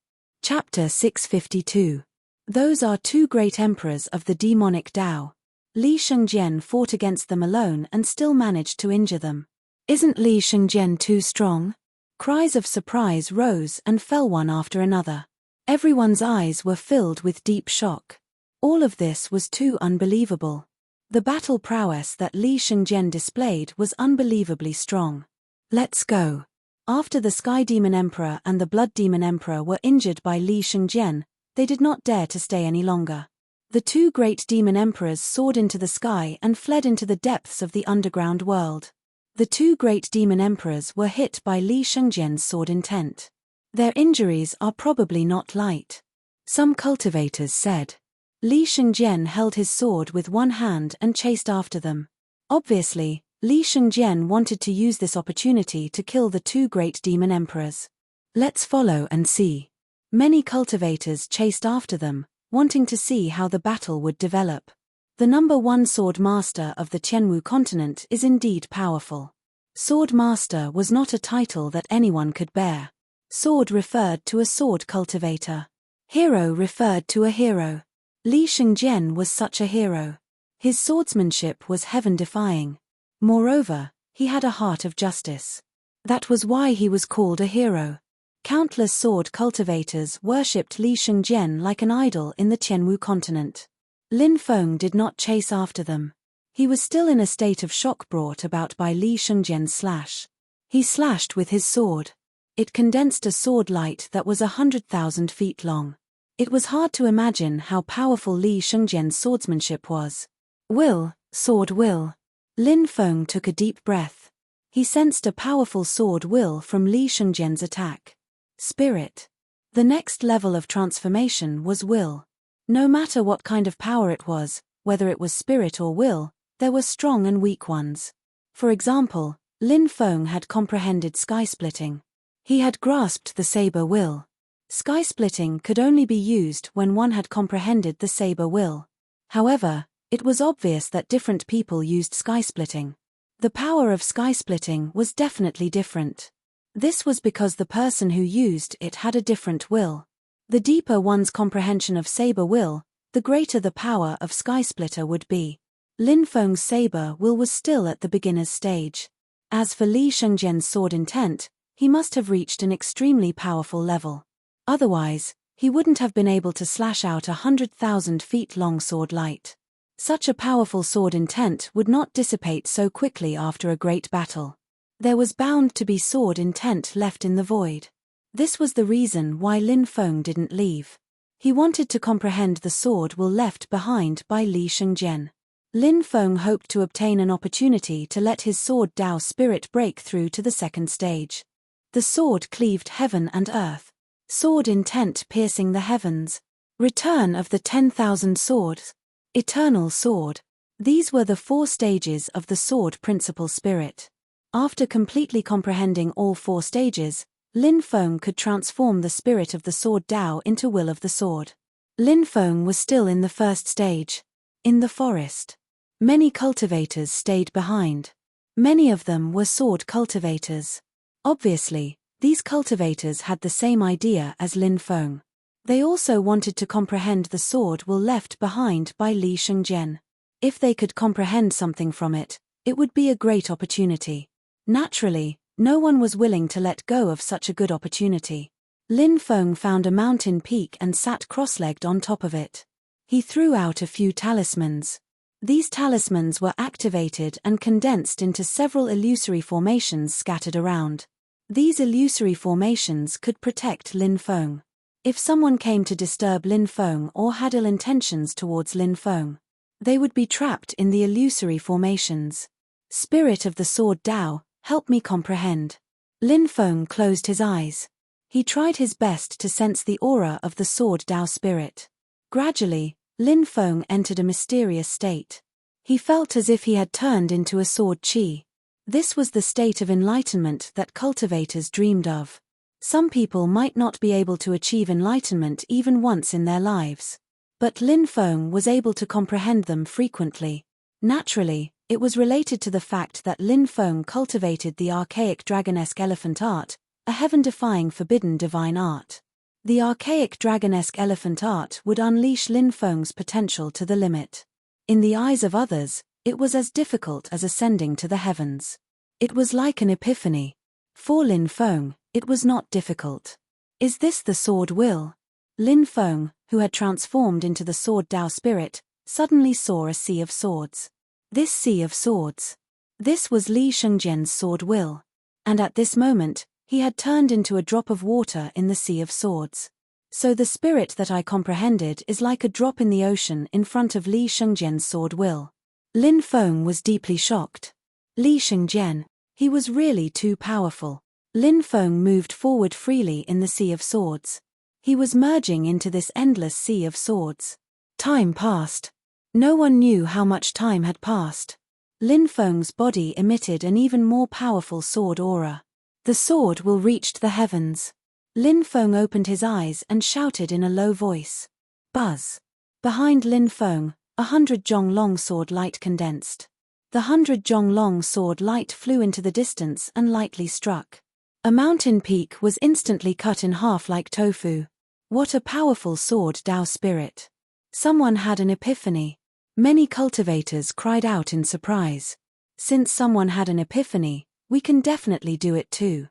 Chapter 652. Those are two great emperors of the demonic Tao. Li Shengjian fought against them alone and still managed to injure them. Isn't Li Shengjian too strong? Cries of surprise rose and fell one after another. Everyone's eyes were filled with deep shock. All of this was too unbelievable. The battle prowess that Li Shengjian displayed was unbelievably strong. Let's go. After the Sky Demon Emperor and the Blood Demon Emperor were injured by Li Shengjian, they did not dare to stay any longer. The two great demon emperors soared into the sky and fled into the depths of the underground world. The two great demon emperors were hit by Li Shengjian's sword intent. Their injuries are probably not light. Some cultivators said. Li Shengjian held his sword with one hand and chased after them. Obviously, Li Shengjian wanted to use this opportunity to kill the two great demon emperors. Let's follow and see. Many cultivators chased after them, wanting to see how the battle would develop. The number one sword master of the Tianwu continent is indeed powerful. Sword master was not a title that anyone could bear. Sword referred to a sword cultivator. Hero referred to a hero. Li Shengjian was such a hero. His swordsmanship was heaven-defying. Moreover, he had a heart of justice. That was why he was called a hero. Countless sword cultivators worshipped Li Shengjian like an idol in the Tianwu continent. Lin Feng did not chase after them. He was still in a state of shock brought about by Li Shengjian's slash. He slashed with his sword. It condensed a sword light that was 100,000 feet long. It was hard to imagine how powerful Li Shengjian's swordsmanship was. Will, sword will. Lin Feng took a deep breath. He sensed a powerful sword will from Li Shengjian's attack. Spirit. The next level of transformation was will. No matter what kind of power it was, whether it was spirit or will, there were strong and weak ones. For example, Lin Feng had comprehended sky-splitting. He had grasped the saber will. Sky-splitting could only be used when one had comprehended the saber will. However, it was obvious that different people used sky-splitting. The power of sky-splitting was definitely different. This was because the person who used it had a different will. The deeper one's comprehension of saber will, the greater the power of sky-splitter would be. Lin Feng's saber will was still at the beginner's stage. As for Li Shengjian's sword intent, he must have reached an extremely powerful level. Otherwise, he wouldn't have been able to slash out 100,000 feet long sword light. Such a powerful sword intent would not dissipate so quickly after a great battle. There was bound to be sword intent left in the void. This was the reason why Lin Feng didn't leave. He wanted to comprehend the sword will left behind by Li Shengjian. Lin Feng hoped to obtain an opportunity to let his sword Dao spirit break through to the second stage. The sword cleaved heaven and earth. Sword intent piercing the heavens. Return of the 10,000 swords. Eternal sword. These were the 4 stages of the sword principal spirit. After completely comprehending all 4 stages, Lin Feng could transform the spirit of the sword Dao into will of the sword. Lin Feng was still in the first stage. In the forest. Many cultivators stayed behind. Many of them were sword cultivators. Obviously, these cultivators had the same idea as Lin Feng. They also wanted to comprehend the sword will left behind by Li Shengjian. If they could comprehend something from it, it would be a great opportunity. Naturally, no one was willing to let go of such a good opportunity. Lin Feng found a mountain peak and sat cross-legged on top of it. He threw out a few talismans. These talismans were activated and condensed into several illusory formations scattered around. These illusory formations could protect Lin Feng. If someone came to disturb Lin Feng or had ill intentions towards Lin Feng, they would be trapped in the illusory formations. Spirit of the sword Dao, help me comprehend. Lin Feng closed his eyes. He tried his best to sense the aura of the sword Dao spirit. Gradually, Lin Feng entered a mysterious state. He felt as if he had turned into a sword chi. This was the state of enlightenment that cultivators dreamed of. Some people might not be able to achieve enlightenment even once in their lives. But Lin Feng was able to comprehend them frequently. Naturally, it was related to the fact that Lin Feng cultivated the archaic dragonesque elephant art, a heaven-defying forbidden divine art. The archaic dragonesque elephant art would unleash Lin Feng's potential to the limit. In the eyes of others, it was as difficult as ascending to the heavens. It was like an epiphany. For Lin Feng, it was not difficult. Is this the sword will? Lin Feng, who had transformed into the sword Dao spirit, suddenly saw a sea of swords. This sea of swords. This was Li Shengjian's sword will. And at this moment, He had turned into a drop of water in the sea of swords. So the spirit that I comprehended is like a drop in the ocean in front of Li Shengjian's sword will. Lin Feng was deeply shocked. Li Shengjian, he was really too powerful. Lin Feng moved forward freely in the sea of swords. He was merging into this endless sea of swords. Time passed. No one knew how much time had passed. Lin Feng's body emitted an even more powerful sword aura. The sword will reach the heavens. Lin Feng opened his eyes and shouted in a low voice. Buzz. Behind Lin Feng, 100 zhong long sword light condensed. The 100 zhong long sword light flew into the distance and lightly struck. A mountain peak was instantly cut in half like tofu. What a powerful sword Dao spirit. Someone had an epiphany. Many cultivators cried out in surprise. Since someone had an epiphany, we can definitely do it too.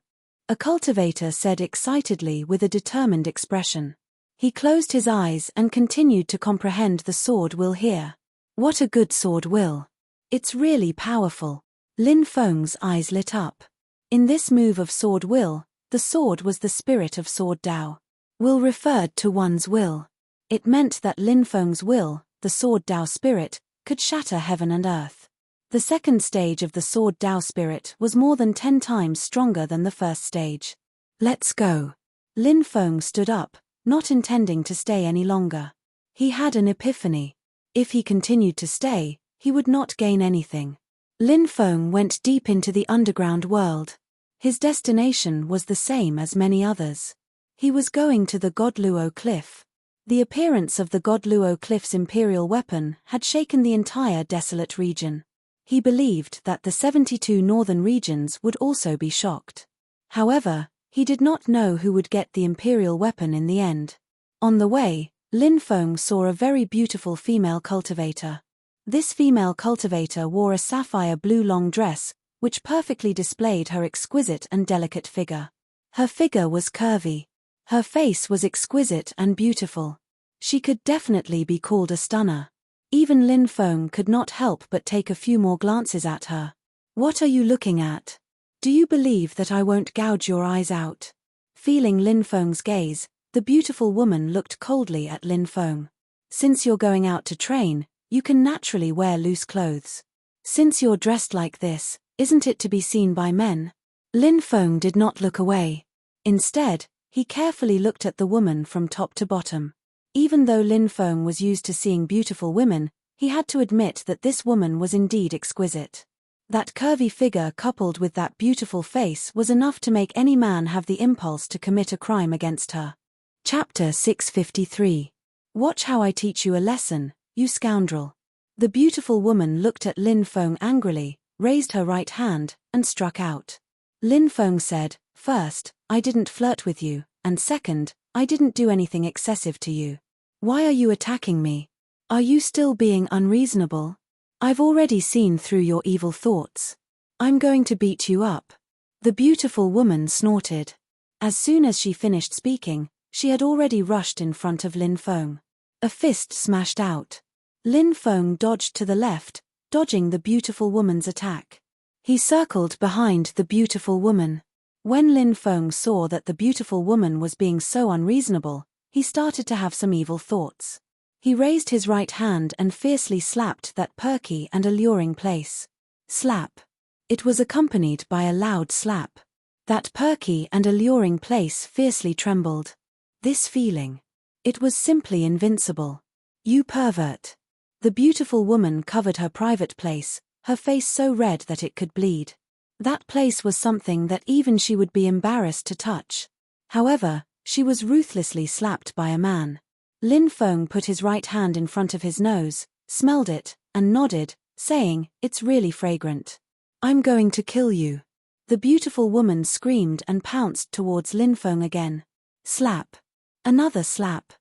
A cultivator said excitedly with a determined expression. He closed his eyes and continued to comprehend the sword will here. What a good sword will. It's really powerful. Lin Feng's eyes lit up. In this move of sword will, the sword was the spirit of sword Dao. Will referred to one's will. It meant that Lin Feng's will, the sword Dao spirit, could shatter heaven and earth. The second stage of the sword Dao spirit was more than 10 times stronger than the first stage. Let's go. Lin Feng stood up, not intending to stay any longer. He had an epiphany. If he continued to stay, he would not gain anything. Lin Feng went deep into the underground world. His destination was the same as many others. He was going to the Godluo Cliff. The appearance of the Godluo Cliff's imperial weapon had shaken the entire desolate region. He believed that the 72 northern regions would also be shocked. However, he did not know who would get the imperial weapon in the end. On the way, Lin Feng saw a very beautiful female cultivator. This female cultivator wore a sapphire blue long dress, which perfectly displayed her exquisite and delicate figure. Her figure was curvy. Her face was exquisite and beautiful. She could definitely be called a stunner. Even Lin Feng could not help but take a few more glances at her. What are you looking at? Do you believe that I won't gouge your eyes out? Feeling Lin Feng's gaze, the beautiful woman looked coldly at Lin Feng. Since you're going out to train, you can naturally wear loose clothes. Since you're dressed like this, isn't it to be seen by men? Lin Feng did not look away. Instead, he carefully looked at the woman from top to bottom. Even though Lin Feng was used to seeing beautiful women, he had to admit that this woman was indeed exquisite. That curvy figure coupled with that beautiful face was enough to make any man have the impulse to commit a crime against her. Chapter 653. Watch how I teach you a lesson, you scoundrel. The beautiful woman looked at Lin Feng angrily, raised her right hand, and struck out. Lin Feng said, "First, I didn't flirt with you, and second, I didn't do anything excessive to you. Why are you attacking me? Are you still being unreasonable? I've already seen through your evil thoughts. I'm going to beat you up." The beautiful woman snorted. As soon as she finished speaking, she had already rushed in front of Lin Feng. A fist smashed out. Lin Feng dodged to the left, dodging the beautiful woman's attack. He circled behind the beautiful woman. When Lin Feng saw that the beautiful woman was being so unreasonable, he started to have some evil thoughts. He raised his right hand and fiercely slapped that perky and alluring place. Slap. It was accompanied by a loud slap. That perky and alluring place fiercely trembled. This feeling. It was simply invincible. You pervert. The beautiful woman covered her private place, her face so red that it could bleed. That place was something that even she would be embarrassed to touch. However, she was ruthlessly slapped by a man. Lin Feng put his right hand in front of his nose, smelled it, and nodded, saying, "It's really fragrant. I'm going to kill you." The beautiful woman screamed and pounced towards Lin Feng again. Slap. Another slap.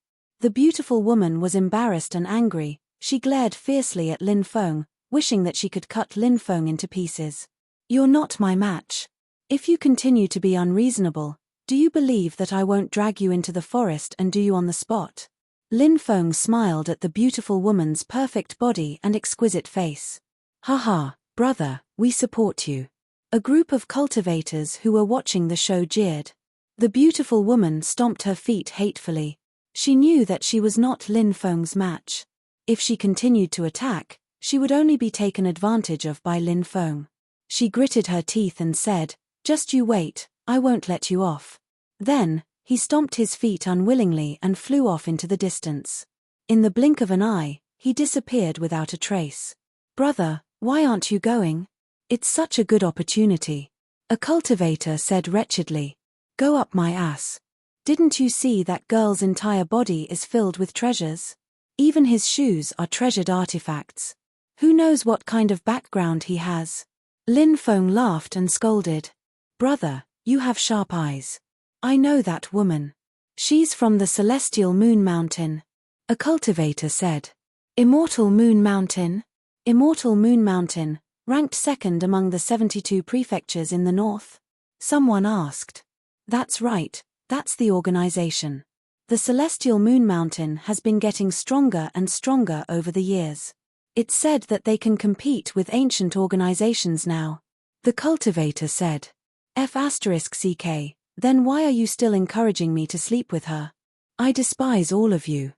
The beautiful woman was embarrassed and angry. She glared fiercely at Lin Feng, wishing that she could cut Lin Feng into pieces. "You're not my match. If you continue to be unreasonable, do you believe that I won't drag you into the forest and do you on the spot?" Lin Feng smiled at the beautiful woman's perfect body and exquisite face. "Haha, brother, we support you. A group of cultivators who were watching the show jeered. The beautiful woman stomped her feet hatefully. She knew that she was not Lin Feng's match. If she continued to attack, she would only be taken advantage of by Lin Feng. She gritted her teeth and said, "Just you wait, I won't let you off." Then, he stomped his feet unwillingly and flew off into the distance. In the blink of an eye, he disappeared without a trace. "Brother, why aren't you going? It's such a good opportunity," a cultivator said wretchedly. "Go up my ass. Didn't you see that girl's entire body is filled with treasures? Even his shoes are treasured artifacts. Who knows what kind of background he has?" Lin Feng laughed and scolded. "Brother, you have sharp eyes. I know that woman. She's from the Celestial Moon Mountain," a cultivator said. "Immortal Moon Mountain?" Immortal Moon Mountain, ranked second among the 72 prefectures in the north? Someone asked. That's right, that's the organization. The Celestial Moon Mountain has been getting stronger and stronger over the years. It's said that they can compete with ancient organizations now. The cultivator said. F***ck, then why are you still encouraging me to sleep with her? I despise all of you.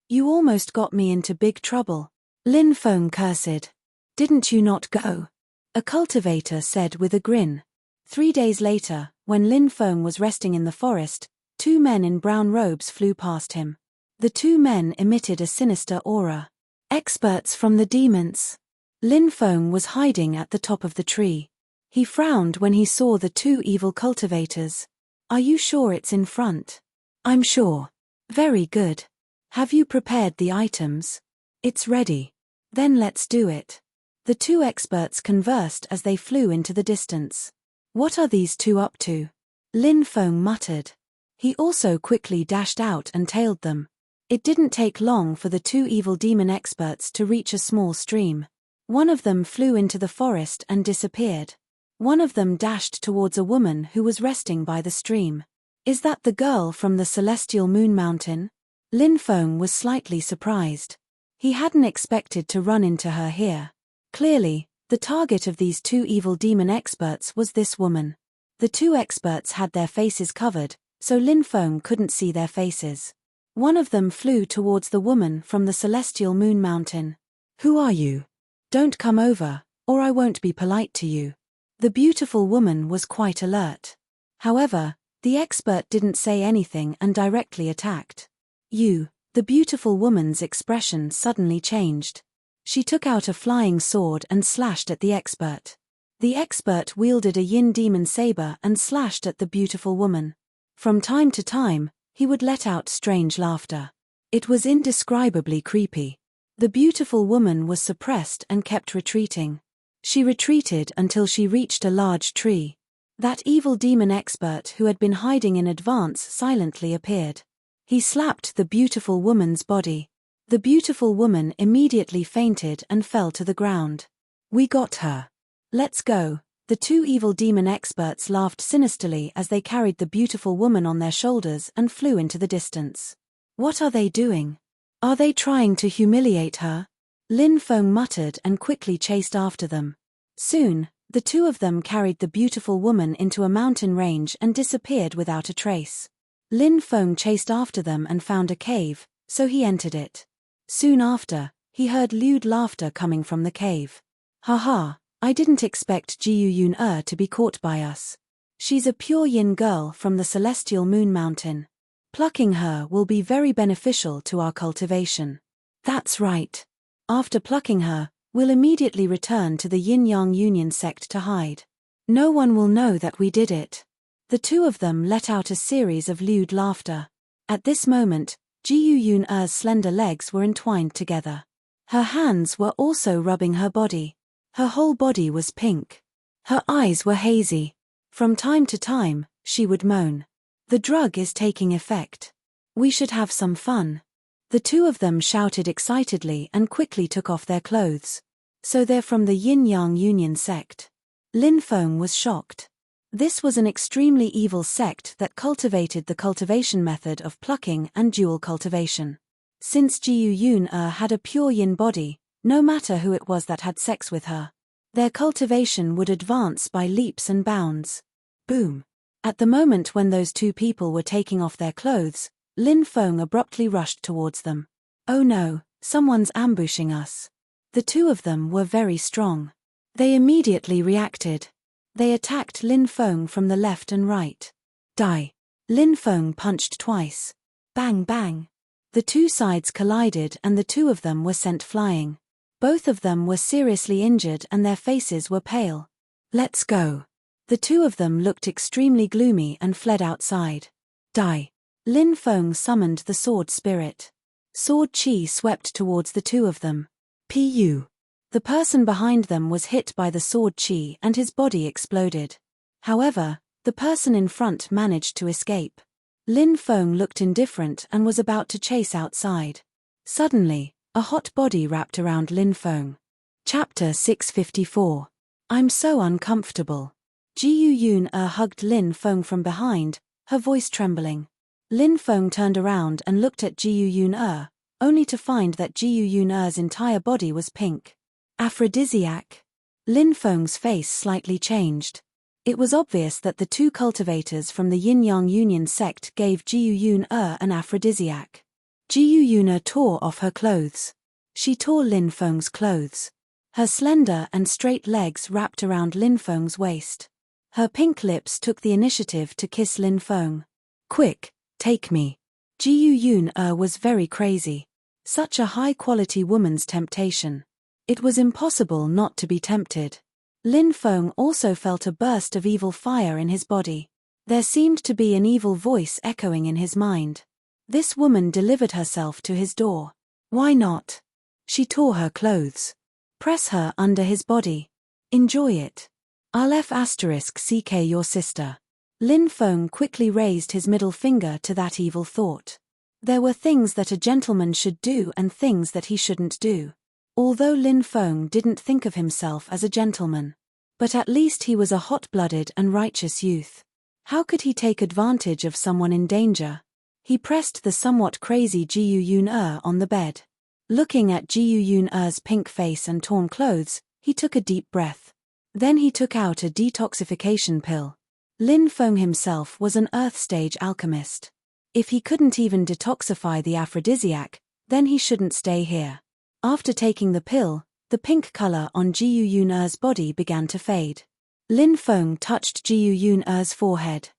You almost got me into big trouble. Lin Feng cursed. Didn't you not go? A cultivator said with a grin. 3 days later, when Lin Feng was resting in the forest, 2 men in brown robes flew past him. The 2 men emitted a sinister aura. Experts from the demons. Lin Feng was hiding at the top of the tree. He frowned when he saw the 2 evil cultivators. "Are you sure it's in front?" "I'm sure." "Very good. Have you prepared the items?" "It's ready." "Then let's do it." The 2 experts conversed as they flew into the distance. "What are these 2 up to?" Lin Feng muttered. He also quickly dashed out and tailed them. It didn't take long for the 2 evil demon experts to reach a small stream. One of them flew into the forest and disappeared. One of them dashed towards a woman who was resting by the stream. "Is that the girl from the Celestial Moon Mountain?" Lin Feng was slightly surprised. He hadn't expected to run into her here. Clearly, the target of these 2 evil demon experts was this woman. The 2 experts had their faces covered, so Lin Feng couldn't see their faces. One of them flew towards the woman from the Celestial Moon Mountain. "Who are you? Don't come over, or I won't be polite to you." The beautiful woman was quite alert. However, the expert didn't say anything and directly attacked. The beautiful woman's expression suddenly changed. She took out a flying sword and slashed at the expert. The expert wielded a yin demon saber and slashed at the beautiful woman. From time to time, he would let out strange laughter. It was indescribably creepy. The beautiful woman was suppressed and kept retreating. She retreated until she reached a large tree. That evil demon expert who had been hiding in advance silently appeared. He slapped the beautiful woman's body. The beautiful woman immediately fainted and fell to the ground. "We got her. Let's go." The 2 evil demon experts laughed sinisterly as they carried the beautiful woman on their shoulders and flew into the distance. "What are they doing? Are they trying to humiliate her?" Lin Feng muttered and quickly chased after them. Soon, the 2 of them carried the beautiful woman into a mountain range and disappeared without a trace. Lin Feng chased after them and found a cave, so he entered it. Soon after, he heard lewd laughter coming from the cave. "Haha, I didn't expect Jiu Yun to be caught by us. She's a pure yin girl from the Celestial Moon Mountain. Plucking her will be very beneficial to our cultivation." "That's right. After plucking her, we'll immediately return to the Yin-Yang Union sect to hide. No one will know that we did it." The 2 of them let out a series of lewd laughter. At this moment, Jiu Yun-er's slender legs were entwined together. Her hands were also rubbing her body. Her whole body was pink. Her eyes were hazy. From time to time, she would moan. "The drug is taking effect. We should have some fun." The 2 of them shouted excitedly and quickly took off their clothes. "So they're from the Yin-Yang Union sect." Lin Feng was shocked. This was an extremely evil sect that cultivated the cultivation method of plucking and dual cultivation. Since Jiu Yun had a pure yin body, no matter who it was that had sex with her, Their cultivation would advance by leaps and bounds. Boom! At the moment when those two people were taking off their clothes, Lin Feng abruptly rushed towards them. Oh no, someone's ambushing us. The two of them were very strong. They immediately reacted. They attacked Lin Feng from the left and right. Die! Lin Feng punched twice. Bang bang! The two sides collided and the two of them were sent flying. Both of them were seriously injured and their faces were pale. Let's go! The two of them looked extremely gloomy and fled outside. Die! Lin Feng summoned the sword spirit. Sword chi swept towards the two of them. Pu! The person behind them was hit by the sword chi and his body exploded. However, the person in front managed to escape. Lin Feng looked indifferent and was about to chase outside. Suddenly, a hot body wrapped around Lin Feng. Chapter 654. I'm so uncomfortable. Jiu Yun hugged Lin Feng from behind, her voice trembling. Lin Feng turned around and looked at Jiu Yun only to find that Jiu Yun's entire body was pink. Aphrodisiac. Lin Feng's face slightly changed. It was obvious that the two cultivators from the Yin-Yang Union sect gave Jiu Yun an aphrodisiac. Jiu Yun tore off her clothes. She tore Lin Feng's clothes. Her slender and straight legs wrapped around Lin Feng's waist. Her pink lips took the initiative to kiss Lin Feng. Quick, take me. Jiu Yun was very crazy. Such a high-quality woman's temptation. It was impossible not to be tempted. Lin Feng also felt a burst of evil fire in his body. There seemed to be an evil voice echoing in his mind. This woman delivered herself to his door. Why not? She tore her clothes. Press her under his body. Enjoy it. I'll *CK your sister. Lin Feng quickly raised his middle finger to that evil thought. There were things that a gentleman should do and things that he shouldn't do. Although Lin Feng didn't think of himself as a gentleman. But at least he was a hot-blooded and righteous youth. How could he take advantage of someone in danger? He pressed the somewhat crazy Jiu Yun on the bed. Looking at Jiu Yun's pink face and torn clothes, he took a deep breath. Then he took out a detoxification pill. Lin Feng himself was an Earth-stage alchemist. If he couldn't even detoxify the aphrodisiac, then he shouldn't stay here. After taking the pill, the pink color on Jiu Yun's body began to fade. Lin Feng touched Jiu Yun's forehead.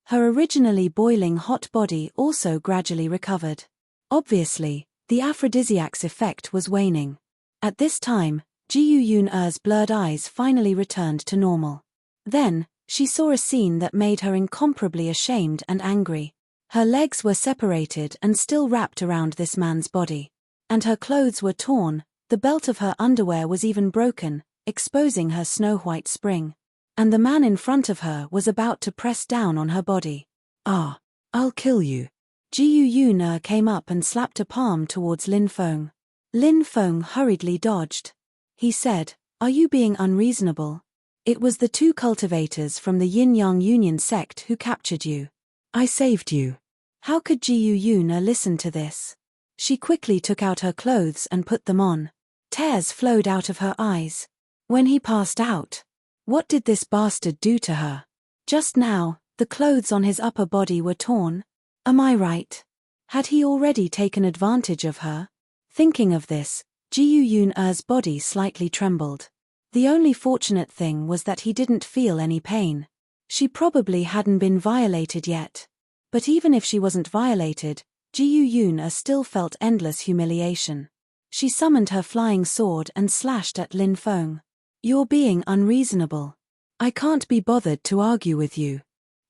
Her originally boiling hot body also gradually recovered. Obviously, the aphrodisiac's effect was waning. At this time, Jiu Yun's blurred eyes finally returned to normal. Then, she saw a scene that made her incomparably ashamed and angry. Her legs were separated and still wrapped around this man's body. And her clothes were torn, the belt of her underwear was even broken, exposing her snow-white spring. And the man in front of her was about to press down on her body. Ah, I'll kill you. Jiu Yun came up and slapped a palm towards Lin Feng. Lin Feng hurriedly dodged. He said, "Are you being unreasonable? It was the two cultivators from the Yin-Yang Union sect who captured you. I saved you." How could Jiu Yun listen to this? She quickly took out her clothes and put them on. Tears flowed out of her eyes. When he passed out, what did this bastard do to her? Just now, the clothes on his upper body were torn. Am I right? Had he already taken advantage of her? Thinking of this, Jiu Yun's body slightly trembled. The only fortunate thing was that he didn't feel any pain. She probably hadn't been violated yet. But even if she wasn't violated, Jiu Yun still felt endless humiliation. She summoned her flying sword and slashed at Lin Feng. You're being unreasonable. I can't be bothered to argue with you.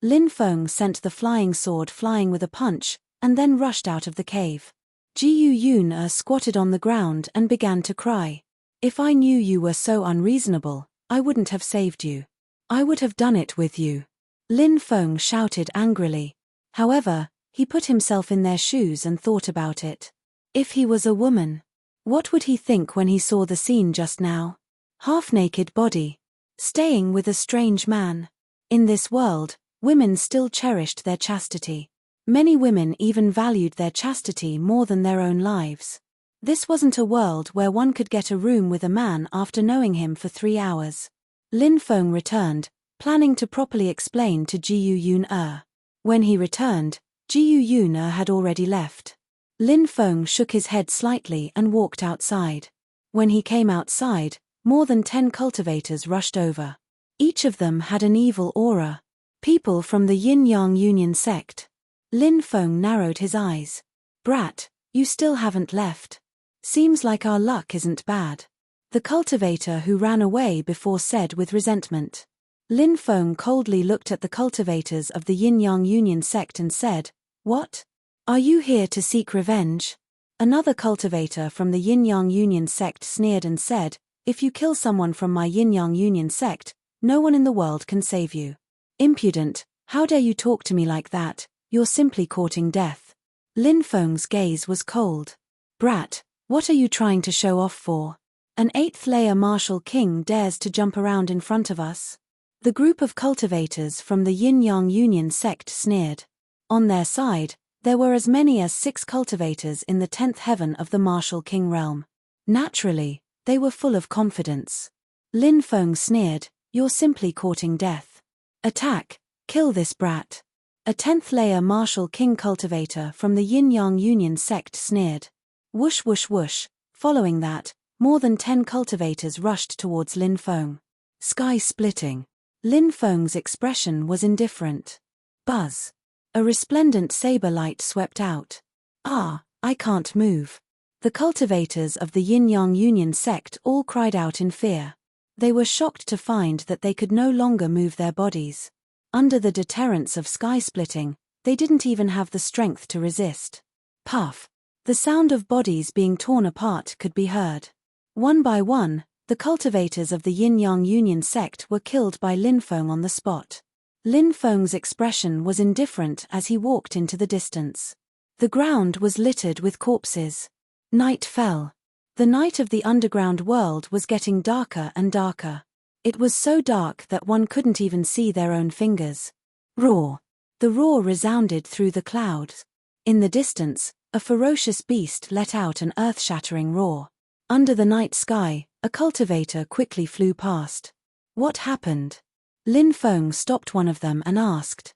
Lin Feng sent the flying sword flying with a punch, and then rushed out of the cave. Jiu Yun squatted on the ground and began to cry. If I knew you were so unreasonable, I wouldn't have saved you. I would have done it with you. Lin Feng shouted angrily. However, he put himself in their shoes and thought about it. If he was a woman, what would he think when he saw the scene just now? Half-naked body. Staying with a strange man. In this world, women still cherished their chastity. Many women even valued their chastity more than their own lives. This wasn't a world where one could get a room with a man after knowing him for 3 hours. Lin Feng returned, planning to properly explain to Jiu Yun-er. When he returned, Jiu Yun-er had already left. Lin Feng shook his head slightly and walked outside. When he came outside, more than 10 cultivators rushed over. Each of them had an evil aura. People from the Yin-Yang Union sect. Lin Feng narrowed his eyes. Brat, you still haven't left. Seems like our luck isn't bad. The cultivator who ran away before said with resentment. Lin Feng coldly looked at the cultivators of the Yin-Yang Union sect and said, "What? Are you here to seek revenge?" Another cultivator from the Yin-Yang Union sect sneered and said, "If you kill someone from my Yin-Yang Union sect, no one in the world can save you. Impudent, how dare you talk to me like that, you're simply courting death." Lin Feng's gaze was cold. "Brat, what are you trying to show off for? An 8th layer martial king dares to jump around in front of us?" The group of cultivators from the Yin-Yang Union sect sneered. On their side, there were as many as 6 cultivators in the 10th heaven of the martial king realm. Naturally, they were full of confidence. Lin Feng sneered, "You're simply courting death. Attack, kill this brat." A 10th layer martial king cultivator from the Yin-Yang Union sect sneered. Whoosh whoosh whoosh, following that, more than 10 cultivators rushed towards Lin Feng. Sky splitting. Lin Feng's expression was indifferent. Buzz. A resplendent saber light swept out. "Ah, I can't move." The cultivators of the Yin-Yang Union sect all cried out in fear. They were shocked to find that they could no longer move their bodies. Under the deterrence of sky splitting, they didn't even have the strength to resist. Puff. The sound of bodies being torn apart could be heard. One by one, the cultivators of the Yin-Yang Union sect were killed by Lin Feng on the spot. Lin Feng's expression was indifferent as he walked into the distance. The ground was littered with corpses. Night fell. The night of the underground world was getting darker and darker. It was so dark that one couldn't even see their own fingers. Roar. The roar resounded through the clouds. In the distance, a ferocious beast let out an earth-shattering roar. Under the night sky, a cultivator quickly flew past. What happened? Lin Feng stopped one of them and asked.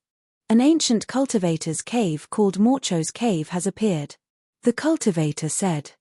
An ancient cultivator's cave called Morcho's Cave has appeared. The cultivator said.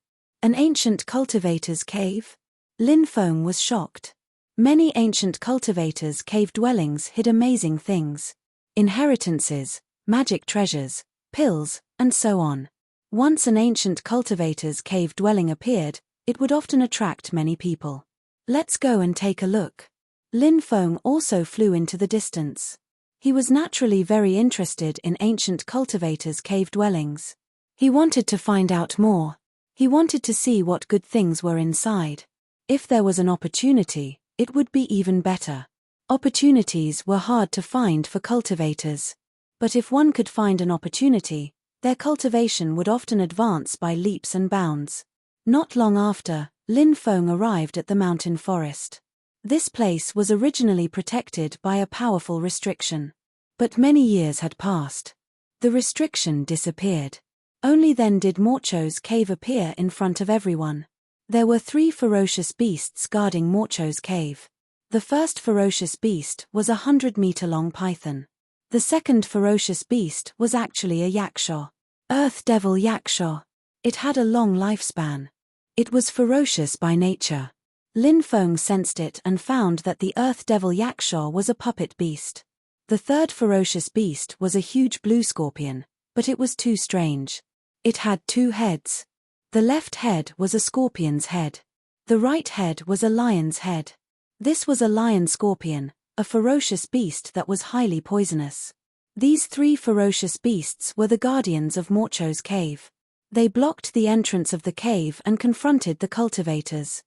An ancient cultivator's cave? Lin Feng was shocked. Many ancient cultivators' cave dwellings hid amazing things. Inheritances, magic treasures, pills, and so on. Once an ancient cultivator's cave dwelling appeared, it would often attract many people. Let's go and take a look. Lin Feng also flew into the distance. He was naturally very interested in ancient cultivators' cave dwellings. He wanted to find out more. He wanted to see what good things were inside. If there was an opportunity, it would be even better. Opportunities were hard to find for cultivators. But if one could find an opportunity, their cultivation would often advance by leaps and bounds. Not long after, Lin Feng arrived at the mountain forest. This place was originally protected by a powerful restriction. But many years had passed. The restriction disappeared. Only then did Morcho's cave appear in front of everyone. There were 3 ferocious beasts guarding Morcho's cave. The first ferocious beast was a 100-meter-long python. The second ferocious beast was actually a yakshaw. Earth Devil Yakshaw. It had a long lifespan. It was ferocious by nature. Lin Feng sensed it and found that the Earth Devil Yakshaw was a puppet beast. The third ferocious beast was a huge blue scorpion, but it was too strange. It had 2 heads. The left head was a scorpion's head. The right head was a lion's head. This was a lion scorpion, a ferocious beast that was highly poisonous. These 3 ferocious beasts were the guardians of Morcho's cave. They blocked the entrance of the cave and confronted the cultivators.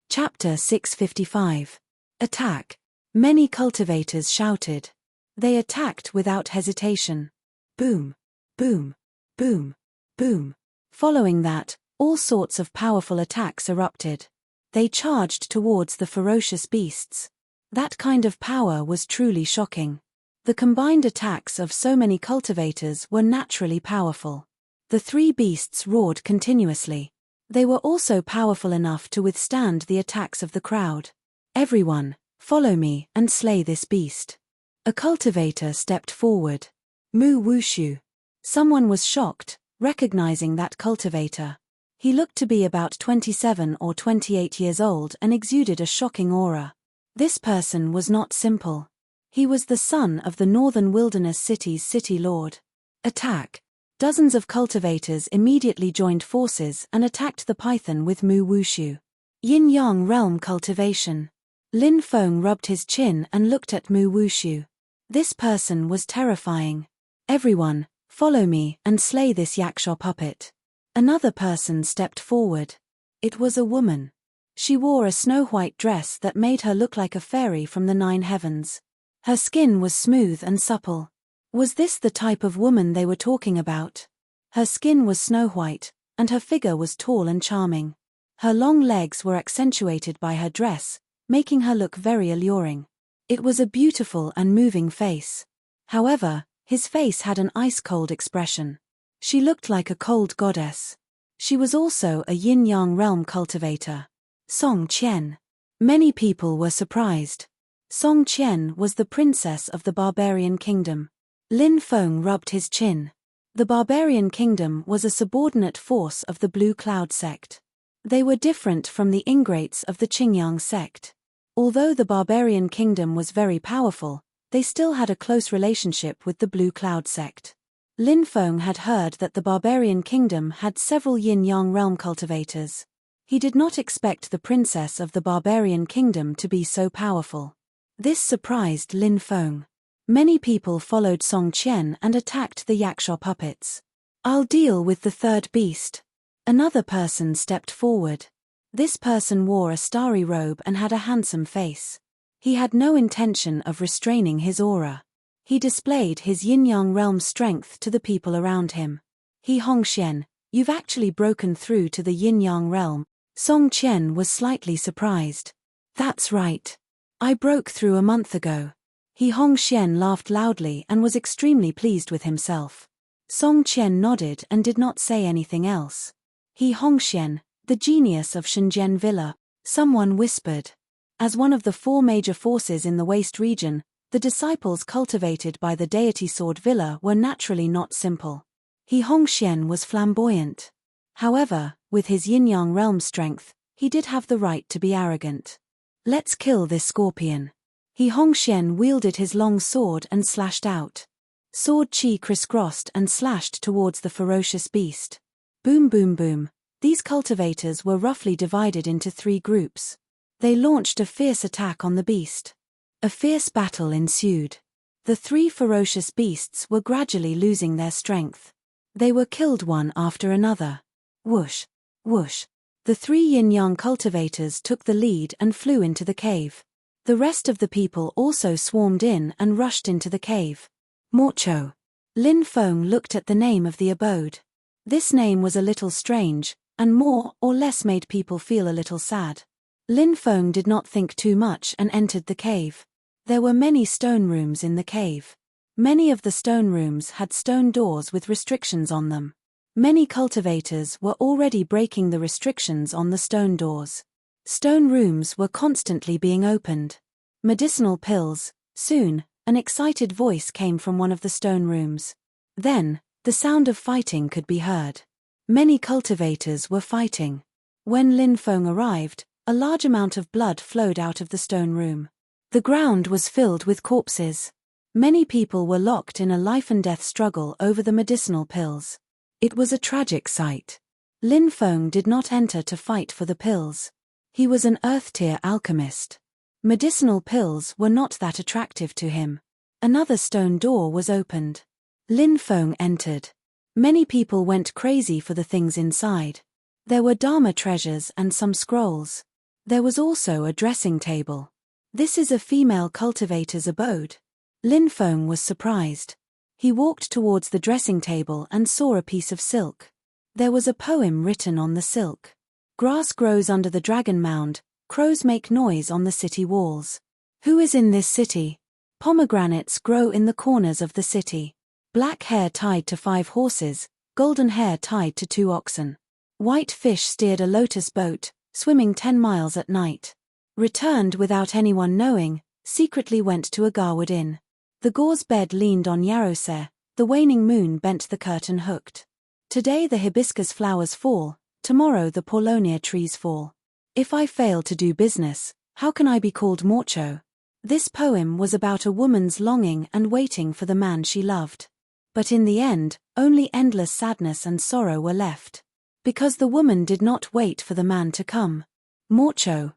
Chapter 655. Attack. Many cultivators shouted. They attacked without hesitation. Boom, boom, boom, boom. Following that, all sorts of powerful attacks erupted. They charged towards the ferocious beasts. That kind of power was truly shocking. The combined attacks of so many cultivators were naturally powerful. The 3 beasts roared continuously. They were also powerful enough to withstand the attacks of the crowd. Everyone, follow me and slay this beast. A cultivator stepped forward. Mu Wushu. Someone was shocked, recognizing that cultivator. He looked to be about 27 or 28 years old and exuded a shocking aura. This person was not simple. He was the son of the Northern Wilderness City's city lord. Attack. Dozens of cultivators immediately joined forces and attacked the python with Mu Wushu. Yin-Yang Realm Cultivation. Lin Feng rubbed his chin and looked at Mu Wushu. This person was terrifying. Everyone, follow me and slay this Yaksha puppet. Another person stepped forward. It was a woman. She wore a snow-white dress that made her look like a fairy from the 9 heavens. Her skin was smooth and supple. Was this the type of woman they were talking about? Her skin was snow-white, and her figure was tall and charming. Her long legs were accentuated by her dress, making her look very alluring. It was a beautiful and moving face. However, his face had an ice-cold expression. She looked like a cold goddess. She was also a yin-yang realm cultivator. Song Qian. Many people were surprised. Song Qian was the princess of the barbarian kingdom. Lin Feng rubbed his chin. The barbarian kingdom was a subordinate force of the Blue Cloud sect. They were different from the ingrates of the Qingyang sect. Although the barbarian kingdom was very powerful, they still had a close relationship with the Blue Cloud sect. Lin Feng had heard that the barbarian kingdom had several yin-yang realm cultivators. He did not expect the princess of the barbarian kingdom to be so powerful. This surprised Lin Feng. Many people followed Song Qian and attacked the Yaksha puppets. I'll deal with the third beast. Another person stepped forward. This person wore a starry robe and had a handsome face. He had no intention of restraining his aura. He displayed his yin-yang realm strength to the people around him. He Hongxian, you've actually broken through to the yin-yang realm. Song Qian was slightly surprised. That's right. I broke through a month ago. He Hongxian laughed loudly and was extremely pleased with himself. Song Qian nodded and did not say anything else. He Hongxian, the genius of Shenzhen Villa, someone whispered. As one of the 4 major forces in the Waste region, the disciples cultivated by the deity Sword Villa were naturally not simple. He Hongxian was flamboyant. However, with his yin-yang realm strength, he did have the right to be arrogant. Let's kill this scorpion. He Hongxian wielded his long sword and slashed out. Sword chi crisscrossed and slashed towards the ferocious beast. Boom boom boom. These cultivators were roughly divided into 3 groups. They launched a fierce attack on the beast. A fierce battle ensued. The 3 ferocious beasts were gradually losing their strength. They were killed one after another. Whoosh, whoosh. The 3 yin-yang cultivators took the lead and flew into the cave. The rest of the people also swarmed in and rushed into the cave. Morcho. Lin Feng looked at the name of the abode. This name was a little strange, and more or less made people feel a little sad. Lin Feng did not think too much and entered the cave. There were many stone rooms in the cave. Many of the stone rooms had stone doors with restrictions on them. Many cultivators were already breaking the restrictions on the stone doors. Stone rooms were constantly being opened. Medicinal pills. Soon, an excited voice came from one of the stone rooms. Then, the sound of fighting could be heard. Many cultivators were fighting. When Lin Feng arrived, a large amount of blood flowed out of the stone room. The ground was filled with corpses. Many people were locked in a life-and-death struggle over the medicinal pills. It was a tragic sight. Lin Feng did not enter to fight for the pills. He was an earth-tier alchemist. Medicinal pills were not that attractive to him. Another stone door was opened. Lin Feng entered. Many people went crazy for the things inside. There were Dharma treasures and some scrolls. There was also a dressing table. This is a female cultivator's abode. Lin Feng was surprised. He walked towards the dressing table and saw a piece of silk. There was a poem written on the silk. Grass grows under the dragon mound, crows make noise on the city walls. Who is in this city? Pomegranates grow in the corners of the city. Black hair tied to 5 horses, golden hair tied to 2 oxen. White fish steered a lotus boat, swimming 10 miles at night. Returned without anyone knowing, secretly went to a Garwood inn. The gauze bed leaned on Yarose, the waning moon bent the curtain hooked. Today the hibiscus flowers fall, tomorrow the paulownia trees fall. If I fail to do business, how can I be called macho? This poem was about a woman's longing and waiting for the man she loved. But in the end, only endless sadness and sorrow were left. Because the woman did not wait for the man to come. Macho,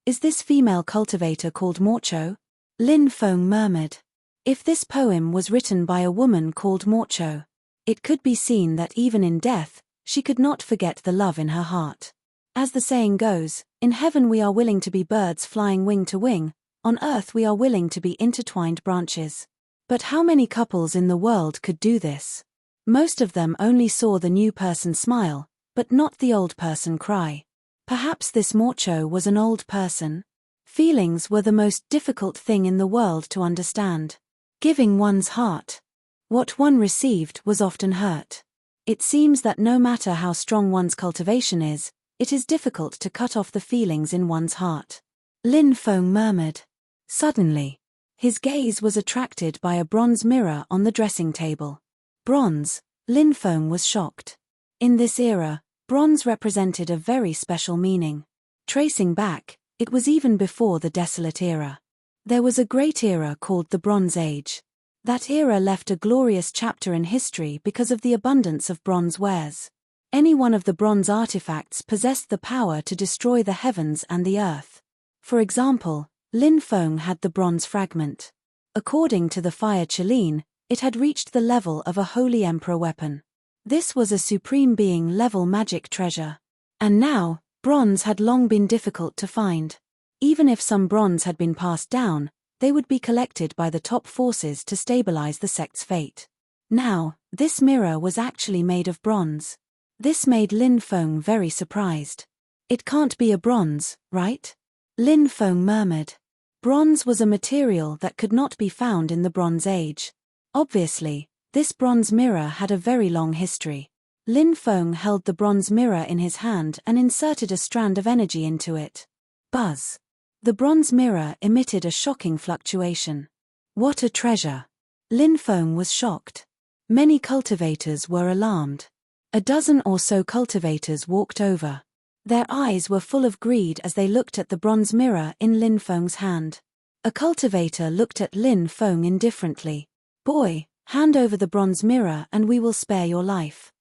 is this female cultivator called Macho? Lin Feng murmured. If this poem was written by a woman called Macho, it could be seen that even in death, she could not forget the love in her heart. As the saying goes, in heaven we are willing to be birds flying wing to wing, on earth we are willing to be intertwined branches. But how many couples in the world could do this? Most of them only saw the new person smile, but not the old person cry. Perhaps this Macho was an old person? Feelings were the most difficult thing in the world to understand. Giving one's heart. What one received was often hurt. It seems that no matter how strong one's cultivation is, it is difficult to cut off the feelings in one's heart. Lin Feng murmured. Suddenly, his gaze was attracted by a bronze mirror on the dressing table. Bronze, Lin Feng was shocked. In this era, bronze represented a very special meaning. Tracing back, it was even before the Desolate Era. There was a great era called the Bronze Age. That era left a glorious chapter in history because of the abundance of bronze wares. Any one of the bronze artifacts possessed the power to destroy the heavens and the earth. For example, Lin Feng had the bronze fragment. According to the Fire Chelene, it had reached the level of a holy emperor weapon. This was a supreme being-level magic treasure. And now, bronze had long been difficult to find. Even if some bronze had been passed down, they would be collected by the top forces to stabilize the sect's fate. Now, this mirror was actually made of bronze. This made Lin Feng very surprised. It can't be a bronze, right? Lin Feng murmured. Bronze was a material that could not be found in the Bronze Age. Obviously, this bronze mirror had a very long history. Lin Feng held the bronze mirror in his hand and inserted a strand of energy into it. Buzz. The bronze mirror emitted a shocking fluctuation. What a treasure! Lin Feng was shocked. Many cultivators were alarmed. A dozen or so cultivators walked over. Their eyes were full of greed as they looked at the bronze mirror in Lin Feng's hand. A cultivator looked at Lin Feng indifferently. Boy, hand over the bronze mirror and we will spare your life.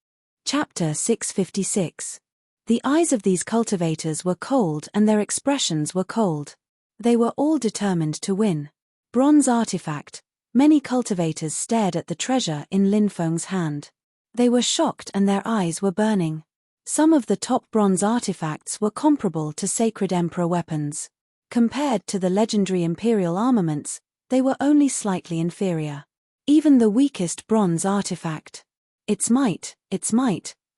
Chapter 656. The eyes of these cultivators were cold and their expressions were cold. They were all determined to win. Bronze artifact. Many cultivators stared at the treasure in Lin Feng's hand. They were shocked and their eyes were burning. Some of the top bronze artifacts were comparable to sacred emperor weapons. Compared to the legendary imperial armaments, they were only slightly inferior. Even the weakest bronze artifact, its might,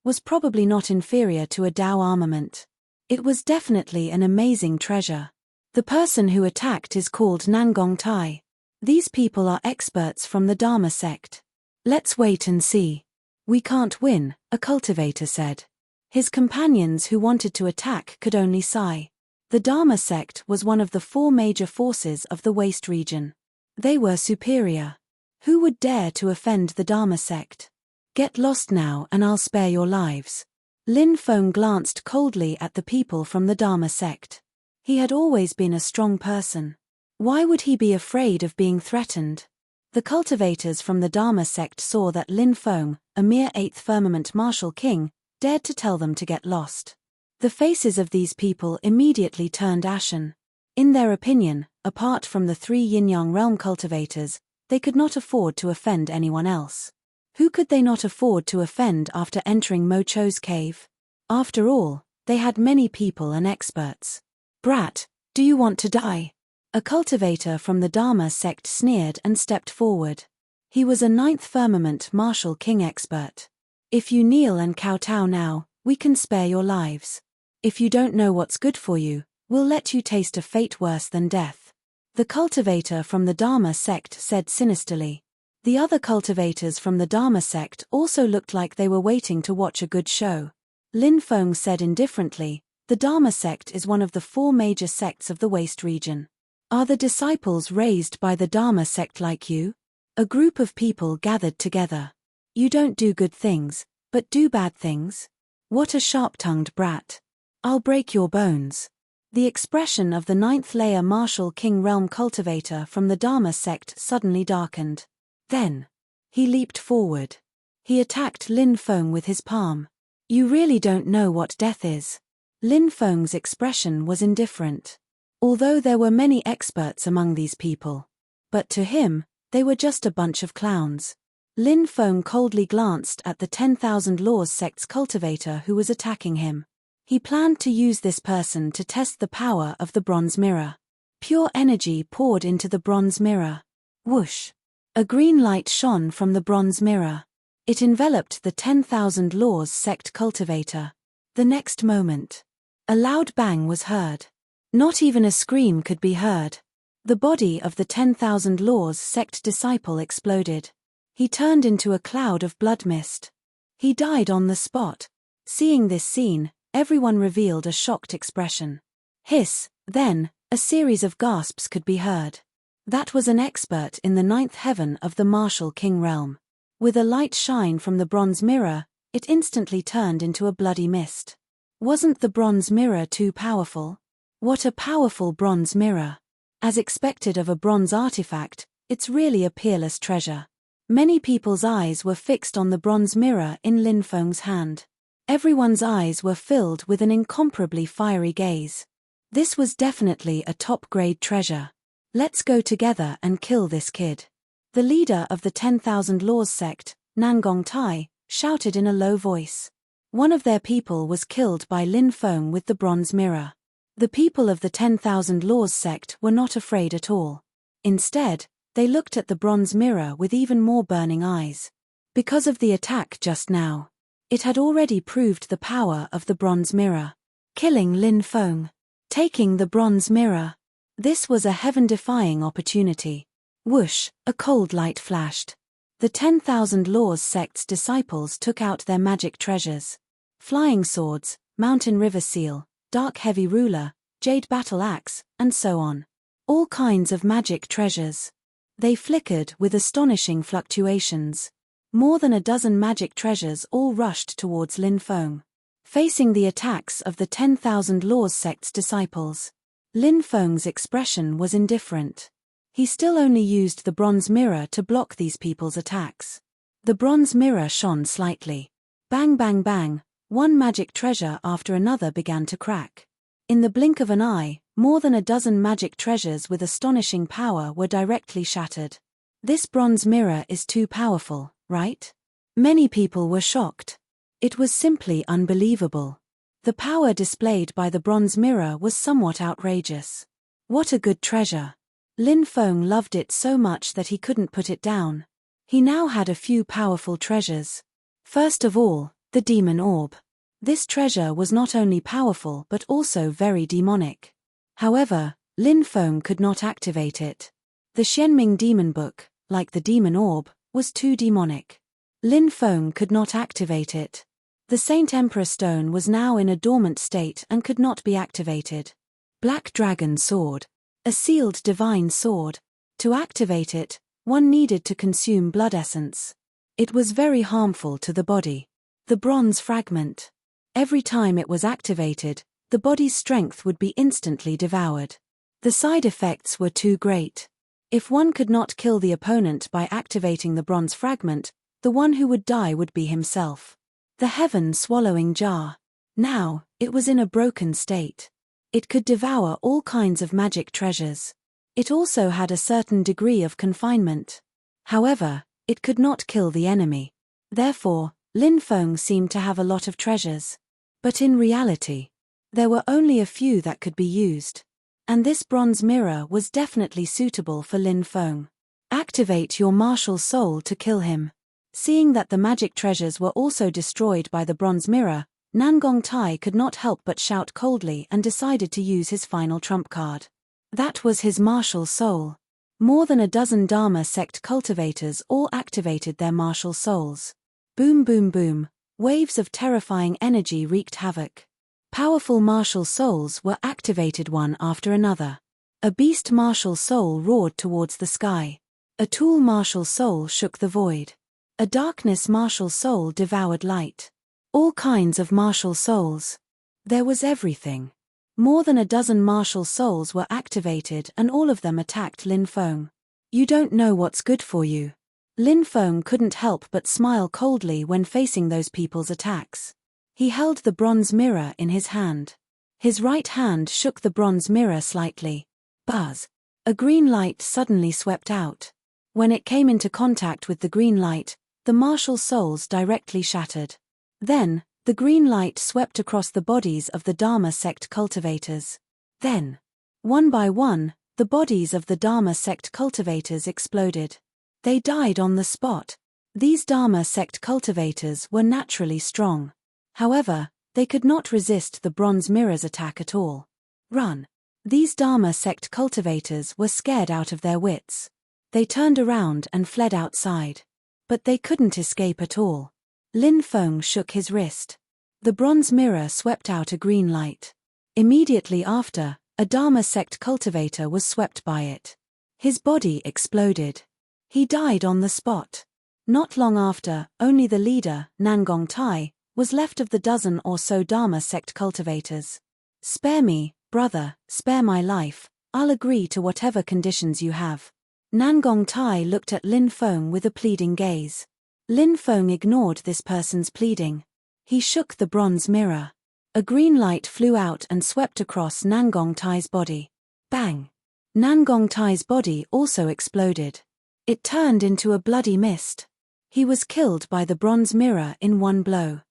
was probably not inferior to a Dao armament. It was definitely an amazing treasure. The person who attacked is called Nangong Tai. These people are experts from the Dharma sect. Let's wait and see. We can't win, a cultivator said. His companions who wanted to attack could only sigh. The Dharma sect was one of the 4 major forces of the Waste region. They were superior. Who would dare to offend the Dharma sect? Get lost now and I'll spare your lives. Lin Feng glanced coldly at the people from the Dharma sect. He had always been a strong person. Why would he be afraid of being threatened? The cultivators from the Dharma sect saw that Lin Feng, a mere 8th firmament martial king, dared to tell them to get lost. The faces of these people immediately turned ashen. In their opinion, apart from the 3 yin-yang realm cultivators, they could not afford to offend anyone else. Who could they not afford to offend after entering Mocho's cave? After all, they had many people and experts. Brat, do you want to die? A cultivator from the Dharma sect sneered and stepped forward. He was a 9th firmament martial king expert. If you kneel and kowtow now, we can spare your lives. If you don't know what's good for you, we'll let you taste a fate worse than death. The cultivator from the Dharma sect said sinisterly. The other cultivators from the Dharma sect also looked like they were waiting to watch a good show. Lin Feng said indifferently, the Dharma sect is one of the 4 major sects of the Waste region. Are the disciples raised by the Dharma sect like you? A group of people gathered together. You don't do good things, but do bad things? What a sharp-tongued brat. I'll break your bones. The expression of the 9th layer martial king realm cultivator from the Dharma sect suddenly darkened. Then, he leaped forward. He attacked Lin Feng with his palm. You really don't know what death is. Lin Feng's expression was indifferent. Although there were many experts among these people. But to him, they were just a bunch of clowns. Lin Feng coldly glanced at the 10,000 Laws sect's cultivator who was attacking him. He planned to use this person to test the power of the bronze mirror. Pure energy poured into the bronze mirror. Whoosh! A green light shone from the bronze mirror. It enveloped the 10,000 Laws sect cultivator. The next moment, a loud bang was heard. Not even a scream could be heard. The body of the 10,000 Laws sect disciple exploded. He turned into a cloud of blood mist. He died on the spot. Seeing this scene, everyone revealed a shocked expression. Hiss, then, a series of gasps could be heard. That was an expert in the 9th heaven of the martial king realm. With a light shine from the bronze mirror, it instantly turned into a bloody mist. Wasn't the bronze mirror too powerful? What a powerful bronze mirror. As expected of a bronze artifact, it's really a peerless treasure. Many people's eyes were fixed on the bronze mirror in Lin Feng's hand. Everyone's eyes were filled with an incomparably fiery gaze. This was definitely a top-grade treasure. Let's go together and kill this kid. The leader of the 10,000 Laws sect, Nangong Tai, shouted in a low voice. One of their people was killed by Lin Feng with the bronze mirror. The people of the 10,000 Laws sect were not afraid at all. Instead, they looked at the bronze mirror with even more burning eyes. Because of the attack just now, it had already proved the power of the bronze mirror. Killing Lin Feng. Taking the bronze mirror. This was a heaven-defying opportunity. Whoosh, a cold light flashed. The 10,000 Laws sect's disciples took out their magic treasures. Flying swords, mountain river seal, dark heavy ruler, jade battle axe, and so on. All kinds of magic treasures. They flickered with astonishing fluctuations. More than a dozen magic treasures all rushed towards Lin Feng. Facing the attacks of the 10,000 Laws sect's disciples, Lin Feng's expression was indifferent. He still only used the bronze mirror to block these people's attacks. The bronze mirror shone slightly. Bang bang bang, one magic treasure after another began to crack. In the blink of an eye, more than a dozen magic treasures with astonishing power were directly shattered. This bronze mirror is too powerful, right? Many people were shocked. It was simply unbelievable. The power displayed by the bronze mirror was somewhat outrageous. What a good treasure. Lin Feng loved it so much that he couldn't put it down. He now had a few powerful treasures. First of all, the demon orb. This treasure was not only powerful but also very demonic. However, Lin Feng could not activate it. The Xianming demon book, like the demon orb, was too demonic. Lin Feng could not activate it. The Saint Emperor Stone was now in a dormant state and could not be activated. Black Dragon Sword. A sealed divine sword. To activate it, one needed to consume blood essence. It was very harmful to the body. The bronze fragment. Every time it was activated, the body's strength would be instantly devoured. The side effects were too great. If one could not kill the opponent by activating the bronze fragment, the one who would die would be himself. The heaven-swallowing jar. Now, it was in a broken state. It could devour all kinds of magic treasures. It also had a certain degree of confinement. However, it could not kill the enemy. Therefore, Lin Feng seemed to have a lot of treasures. But in reality, there were only a few that could be used. And this bronze mirror was definitely suitable for Lin Feng. Activate your martial soul to kill him. Seeing that the magic treasures were also destroyed by the bronze mirror, Nangong Tai could not help but shout coldly and decided to use his final trump card. That was his martial soul. More than a dozen Dharma sect cultivators all activated their martial souls. Boom boom boom, Waves of terrifying energy wreaked havoc. Powerful martial souls were activated one after another. A beast martial soul roared towards the sky. A tool martial soul shook the void. A darkness martial soul devoured light. All kinds of martial souls. There was everything. More than a dozen martial souls were activated and all of them attacked Lin Feng. You don't know what's good for you. Lin Feng couldn't help but smile coldly when facing those people's attacks. He held the bronze mirror in his hand. His right hand shook the bronze mirror slightly. Buzz. A green light suddenly swept out. When it came into contact with the green light, the martial souls directly shattered. Then, the green light swept across the bodies of the Dharma sect cultivators. Then, one by one, the bodies of the Dharma sect cultivators exploded. They died on the spot. These Dharma sect cultivators were naturally strong. However, they could not resist the bronze mirror's attack at all. Run! These Dharma sect cultivators were scared out of their wits. They turned around and fled outside. But they couldn't escape at all. Lin Feng shook his wrist. The bronze mirror swept out a green light. Immediately after, a Dharma sect cultivator was swept by it. His body exploded. He died on the spot. Not long after, only the leader, Nangong Tai, was left of the dozen or so Dharma sect cultivators. Spare me, brother, spare my life, I'll agree to whatever conditions you have. Nangong Tai looked at Lin Feng with a pleading gaze. Lin Feng ignored this person's pleading. He shook the bronze mirror. A green light flew out and swept across Nangong Tai's body. Bang! Nangong Tai's body also exploded. It turned into a bloody mist. He was killed by the bronze mirror in one blow.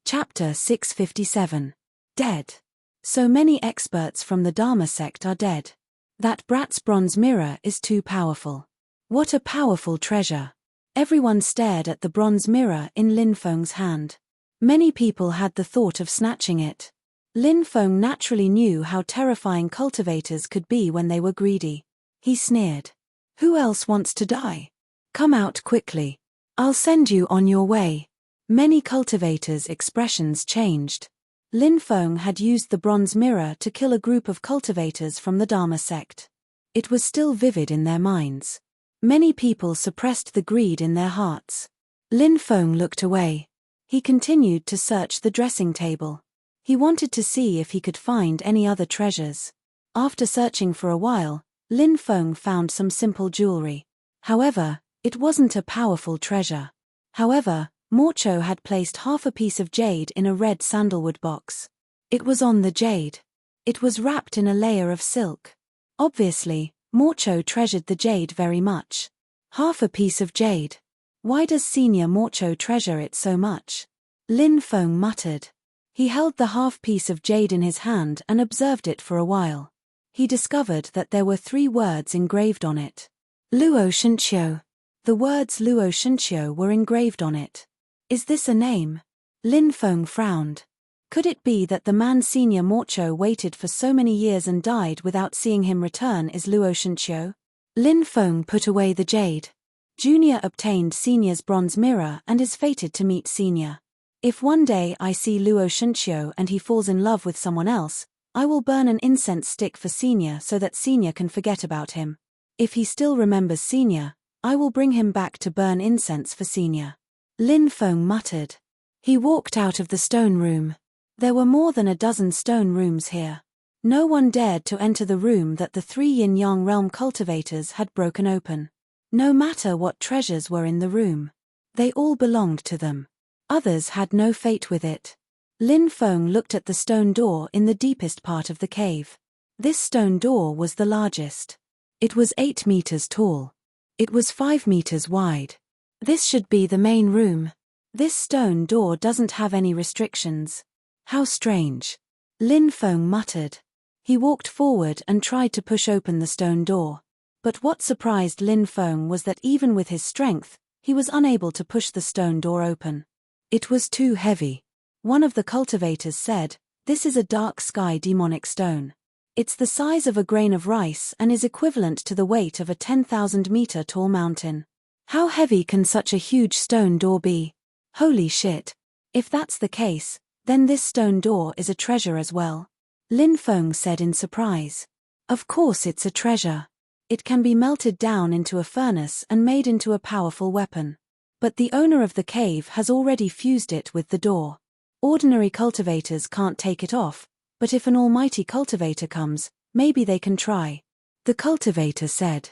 Chapter 657. Dead. So many experts from the Dharma sect are dead. That brat's bronze mirror is too powerful. What a powerful treasure. Everyone stared at the bronze mirror in Lin Feng's hand. Many people had the thought of snatching it. Lin Feng naturally knew how terrifying cultivators could be when they were greedy. He sneered. Who else wants to die? Come out quickly. I'll send you on your way. Many cultivators' expressions changed. Lin Feng had used the bronze mirror to kill a group of cultivators from the Dharma sect. It was still vivid in their minds. Many people suppressed the greed in their hearts. Lin Feng looked away. He continued to search the dressing table. He wanted to see if he could find any other treasures. After searching for a while, Lin Feng found some simple jewelry. However, it wasn't a powerful treasure. However, Morcho had placed half a piece of jade in a red sandalwood box. It was on the jade. It was wrapped in a layer of silk. Obviously, Morcho treasured the jade very much. Half a piece of jade. Why does Senior Morcho treasure it so much? Lin Feng muttered. He held the half piece of jade in his hand and observed it for a while. He discovered that there were 3 words engraved on it. Luo Shenqiu. The words Luo Shenqiu were engraved on it. Is this a name? Lin Feng frowned. Could it be that the man Senior Morcho waited for so many years and died without seeing him return is Luo Shenqiu? Lin Feng put away the jade. Junior obtained Senior's bronze mirror and is fated to meet Senior. If one day I see Luo Shenqiu and he falls in love with someone else, I will burn an incense stick for Senior so that Senior can forget about him. If he still remembers Senior, I will bring him back to burn incense for Senior. Lin Feng muttered. He walked out of the stone room. There were more than a dozen stone rooms here. No one dared to enter the room that the 3 yin-yang realm cultivators had broken open. No matter what treasures were in the room, they all belonged to them. Others had no fate with it. Lin Feng looked at the stone door in the deepest part of the cave. This stone door was the largest. It was 8 meters tall. It was 5 meters wide. This should be the main room. This stone door doesn't have any restrictions. How strange. Lin Feng muttered. He walked forward and tried to push open the stone door. But what surprised Lin Feng was that even with his strength, he was unable to push the stone door open. It was too heavy. One of the cultivators said, "This is a dark sky demonic stone. It's the size of a grain of rice and is equivalent to the weight of a 10,000-meter tall mountain. How heavy can such a huge stone door be? Holy shit. If that's the case, then this stone door is a treasure as well. Lin Feng said in surprise. Of course it's a treasure. It can be melted down into a furnace and made into a powerful weapon. But the owner of the cave has already fused it with the door. Ordinary cultivators can't take it off, but if an almighty cultivator comes, maybe they can try. The cultivator said.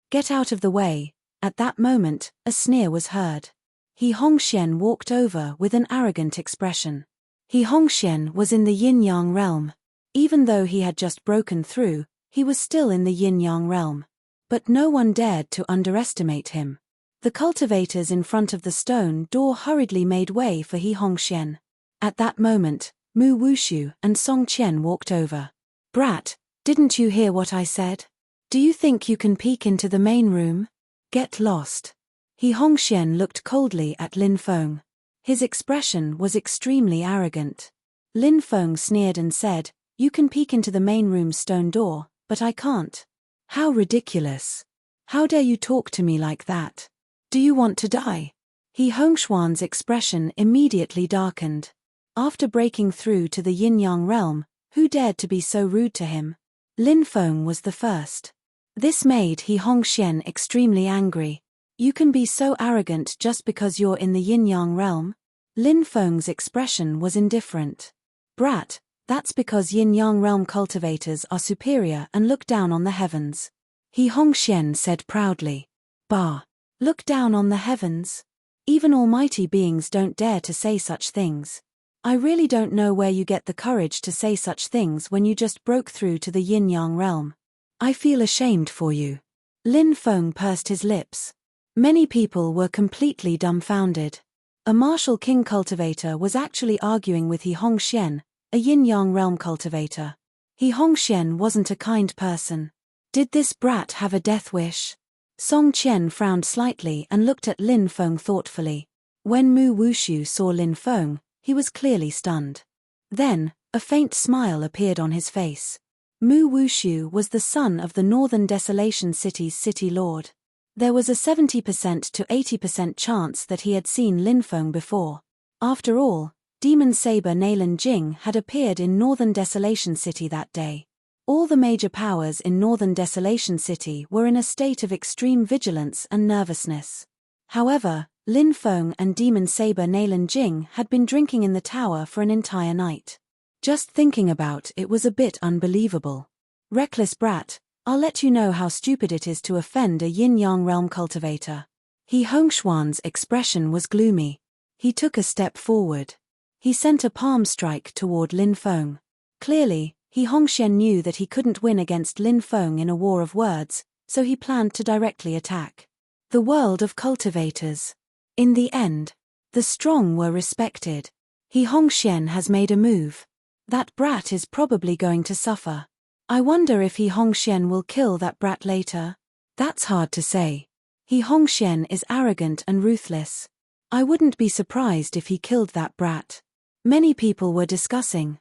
Get out of the way. At that moment, a sneer was heard. He Hongxian walked over with an arrogant expression. He Hongxian was in the yin-yang realm. Even though he had just broken through, he was still in the yin-yang realm. But no one dared to underestimate him. The cultivators in front of the stone door hurriedly made way for He Hongxian. At that moment, Mu Wushu and Song Qian walked over. Brat, didn't you hear what I said? Do you think you can peek into the main room? Get lost. He Hongxian looked coldly at Lin Feng. His expression was extremely arrogant. Lin Feng sneered and said, You can peek into the main room's stone door, but I can't. How ridiculous. How dare you talk to me like that? Do you want to die? He Hongxuan's expression immediately darkened. After breaking through to the yin-yang realm, who dared to be so rude to him? Lin Feng was the first. This made He Hongxian extremely angry. You can be so arrogant just because you're in the yin-yang realm? Lin Feng's expression was indifferent. Brat, that's because yin-yang realm cultivators are superior and look down on the heavens. He Hongxian said proudly. Bah! Look down on the heavens? Even almighty beings don't dare to say such things. I really don't know where you get the courage to say such things when you just broke through to the yin-yang realm. I feel ashamed for you. Lin Feng pursed his lips. Many people were completely dumbfounded. A martial king cultivator was actually arguing with He Hongxian, a yin-yang realm cultivator. He Hongxian wasn't a kind person. Did this brat have a death wish? Song Qian frowned slightly and looked at Lin Feng thoughtfully. When Mu Wushu saw Lin Feng, he was clearly stunned. Then, a faint smile appeared on his face. Mu Wushu was the son of the Northern Desolation City's city lord. There was a 70% to 80% chance that he had seen Lin Feng before. After all, Demon Saber Nayland Jing had appeared in Northern Desolation City that day. All the major powers in Northern Desolation City were in a state of extreme vigilance and nervousness. However, Lin Feng and Demon Saber Nayland Jing had been drinking in the tower for an entire night. Just thinking about it was a bit unbelievable. Reckless brat, I'll let you know how stupid it is to offend a yin-yang realm cultivator. He Hongxuan's expression was gloomy. He took a step forward. He sent a palm strike toward Lin Feng. Clearly, He Hongxian knew that he couldn't win against Lin Feng in a war of words, so he planned to directly attack. The world of cultivators. In the end, the strong were respected. He Hongxian has made a move. That brat is probably going to suffer. I wonder if He Hongxian will kill that brat later. That's hard to say. He Hongxian is arrogant and ruthless. I wouldn't be surprised if he killed that brat. Many people were discussing.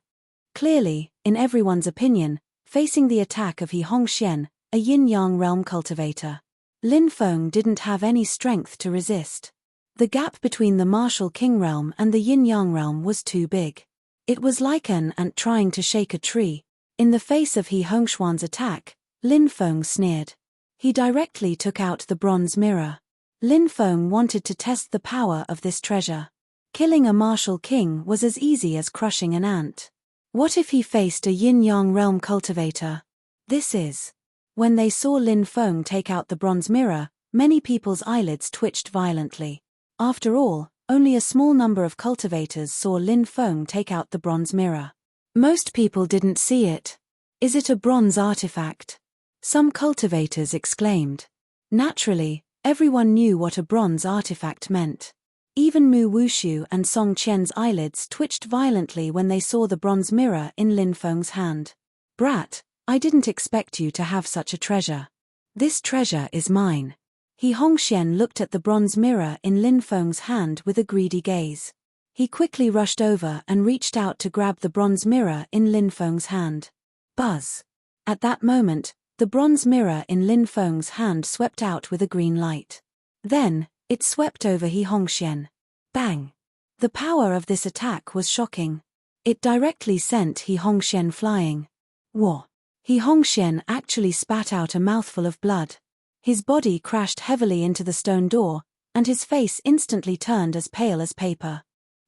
Clearly, in everyone's opinion, facing the attack of He Hongxian, a yin-yang realm cultivator, Lin Feng didn't have any strength to resist. The gap between the martial king realm and the yin-yang realm was too big. It was like an ant trying to shake a tree. In the face of He Hongxuan's attack, Lin Feng sneered. He directly took out the bronze mirror. Lin Feng wanted to test the power of this treasure. Killing a martial king was as easy as crushing an ant. What if he faced a yin-yang realm cultivator? This is. When they saw Lin Feng take out the bronze mirror, many people's eyelids twitched violently. After all, only a small number of cultivators saw Lin Feng take out the bronze mirror. Most people didn't see it. Is it a bronze artifact? Some cultivators exclaimed. Naturally, everyone knew what a bronze artifact meant. Even Mu Wushu and Song Qian's eyelids twitched violently when they saw the bronze mirror in Lin Feng's hand. Brat, I didn't expect you to have such a treasure. This treasure is mine. He Hongxian looked at the bronze mirror in Lin Feng's hand with a greedy gaze. He quickly rushed over and reached out to grab the bronze mirror in Lin Feng's hand. Buzz. At that moment, the bronze mirror in Lin Feng's hand swept out with a green light. Then, it swept over He Hongxian. Bang! The power of this attack was shocking. It directly sent He Hongxian flying. Whoa! He Hongxian actually spat out a mouthful of blood. His body crashed heavily into the stone door, and his face instantly turned as pale as paper.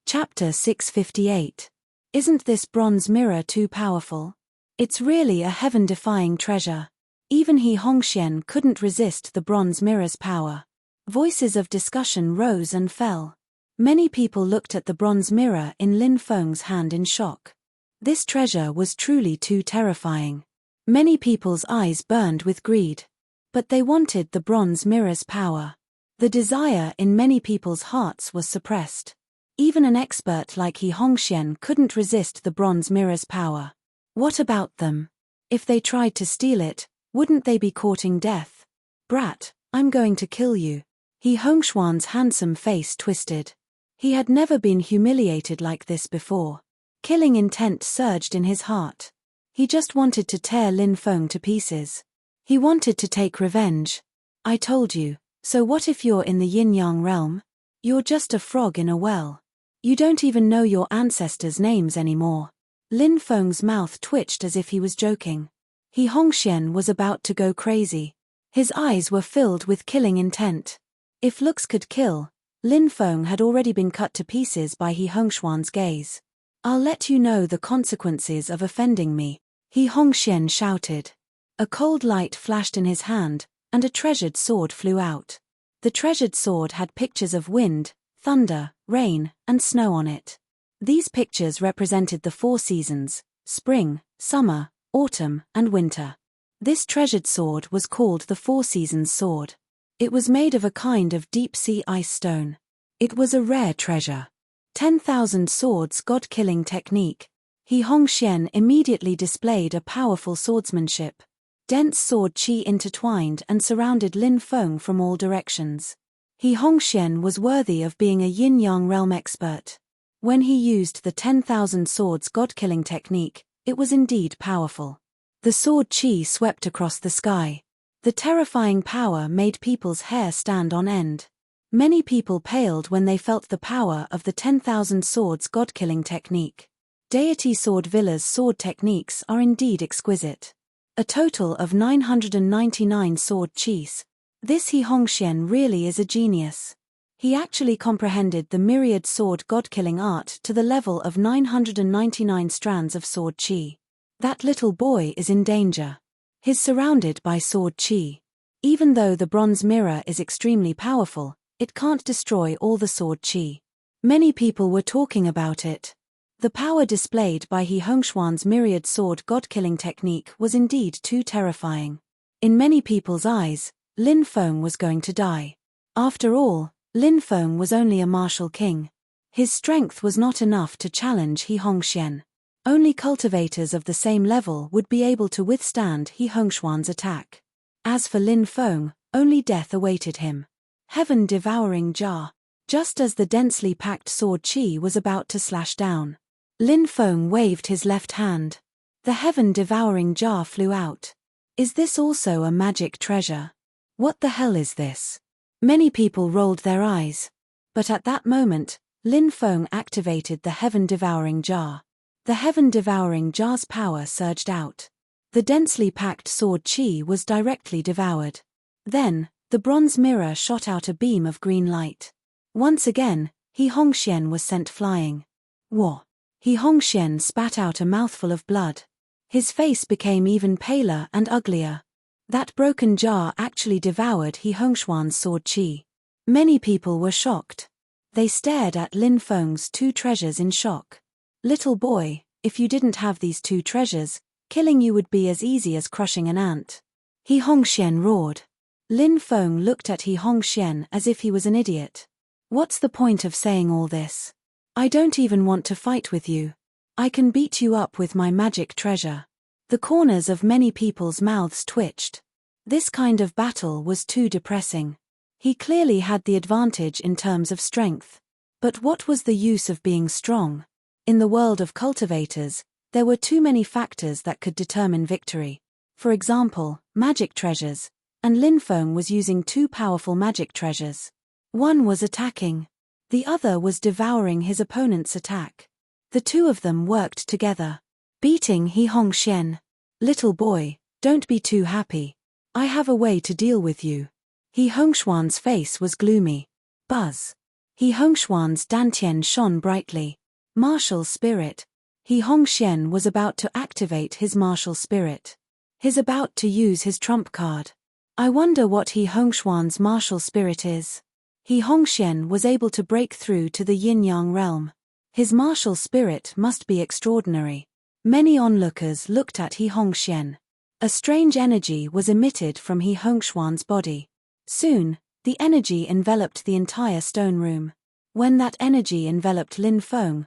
Chapter 658. Isn't this bronze mirror too powerful? It's really a heaven-defying treasure. Even He Hongxian couldn't resist the bronze mirror's power. Voices of discussion rose and fell. Many people looked at the bronze mirror in Lin Feng's hand in shock. This treasure was truly too terrifying. Many people's eyes burned with greed. But they wanted the bronze mirror's power. The desire in many people's hearts was suppressed. Even an expert like He Hongxian couldn't resist the bronze mirror's power. What about them? If they tried to steal it, wouldn't they be courting death? Brat, I'm going to kill you. He Hongxuan's handsome face twisted. He had never been humiliated like this before. Killing intent surged in his heart. He just wanted to tear Lin Feng to pieces. He wanted to take revenge. I told you, so what if you're in the yin-yang realm? You're just a frog in a well. You don't even know your ancestors' names anymore. Lin Feng's mouth twitched as if he was joking. He Hongxian was about to go crazy. His eyes were filled with killing intent. If looks could kill, Lin Feng had already been cut to pieces by He Hongxuan's gaze. I'll let you know the consequences of offending me, He Hongxian shouted. A cold light flashed in his hand, and a treasured sword flew out. The treasured sword had pictures of wind, thunder, rain, and snow on it. These pictures represented the 4 seasons: spring, summer, autumn, and winter. This treasured sword was called the 4 Seasons Sword. It was made of a kind of deep-sea ice stone. It was a rare treasure. 10,000 swords god-killing technique. He Hongxian immediately displayed a powerful swordsmanship. Dense sword qi intertwined and surrounded Lin Feng from all directions. He Hongxian was worthy of being a yin-yang realm expert. When he used the 10,000 swords god-killing technique, it was indeed powerful. The sword qi swept across the sky. The terrifying power made people's hair stand on end. Many people paled when they felt the power of the 10,000 swords god-killing technique. Deity Sword Villa's sword techniques are indeed exquisite. A total of 999 sword qis. This He Hongxian really is a genius. He actually comprehended the myriad sword god-killing art to the level of 999 strands of sword qi. That little boy is in danger. He's surrounded by sword qi. Even though the bronze mirror is extremely powerful, it can't destroy all the sword qi. Many people were talking about it. The power displayed by He Hongxuan's myriad sword god-killing technique was indeed too terrifying. In many people's eyes, Lin Feng was going to die. After all, Lin Feng was only a martial king. His strength was not enough to challenge He Hongxian. Only cultivators of the same level would be able to withstand He Hongxuan's attack. As for Lin Feng, only death awaited him. Heaven-devouring jar. Just as the densely packed sword qi was about to slash down, Lin Feng waved his left hand. The heaven-devouring jar flew out. Is this also a magic treasure? What the hell is this? Many people rolled their eyes. But at that moment, Lin Feng activated the heaven-devouring jar. The heaven-devouring jar's power surged out. The densely packed sword qi was directly devoured. Then, the bronze mirror shot out a beam of green light. Once again, He Hongxian was sent flying. Whoa! He Hongxian spat out a mouthful of blood. His face became even paler and uglier. That broken jar actually devoured He Hongxuan's sword qi. Many people were shocked. They stared at Lin Feng's 2 treasures in shock. Little boy, if you didn't have these 2 treasures, killing you would be as easy as crushing an ant. He Hongxian roared. Lin Feng looked at He Hongxian as if he was an idiot. What's the point of saying all this? I don't even want to fight with you. I can beat you up with my magic treasure. The corners of many people's mouths twitched. This kind of battle was too depressing. He clearly had the advantage in terms of strength. But what was the use of being strong? In the world of cultivators, there were too many factors that could determine victory. For example, magic treasures. And Lin Feng was using 2 powerful magic treasures. One was attacking. The other was devouring his opponent's attack. The two of them worked together, beating He Hongxian. "Little boy, don't be too happy. I have a way to deal with you." He Hongxuan's face was gloomy. Buzz. He Hongxuan's dantian shone brightly. Martial spirit. He Hongxian was about to activate his martial spirit. He's about to use his trump card. I wonder what He Hongxuan's martial spirit is. He Hongxian was able to break through to the yin-yang realm. His martial spirit must be extraordinary. Many onlookers looked at He Hongxian. A strange energy was emitted from He Hongxuan's body. Soon, the energy enveloped the entire stone room. When that energy enveloped Lin Feng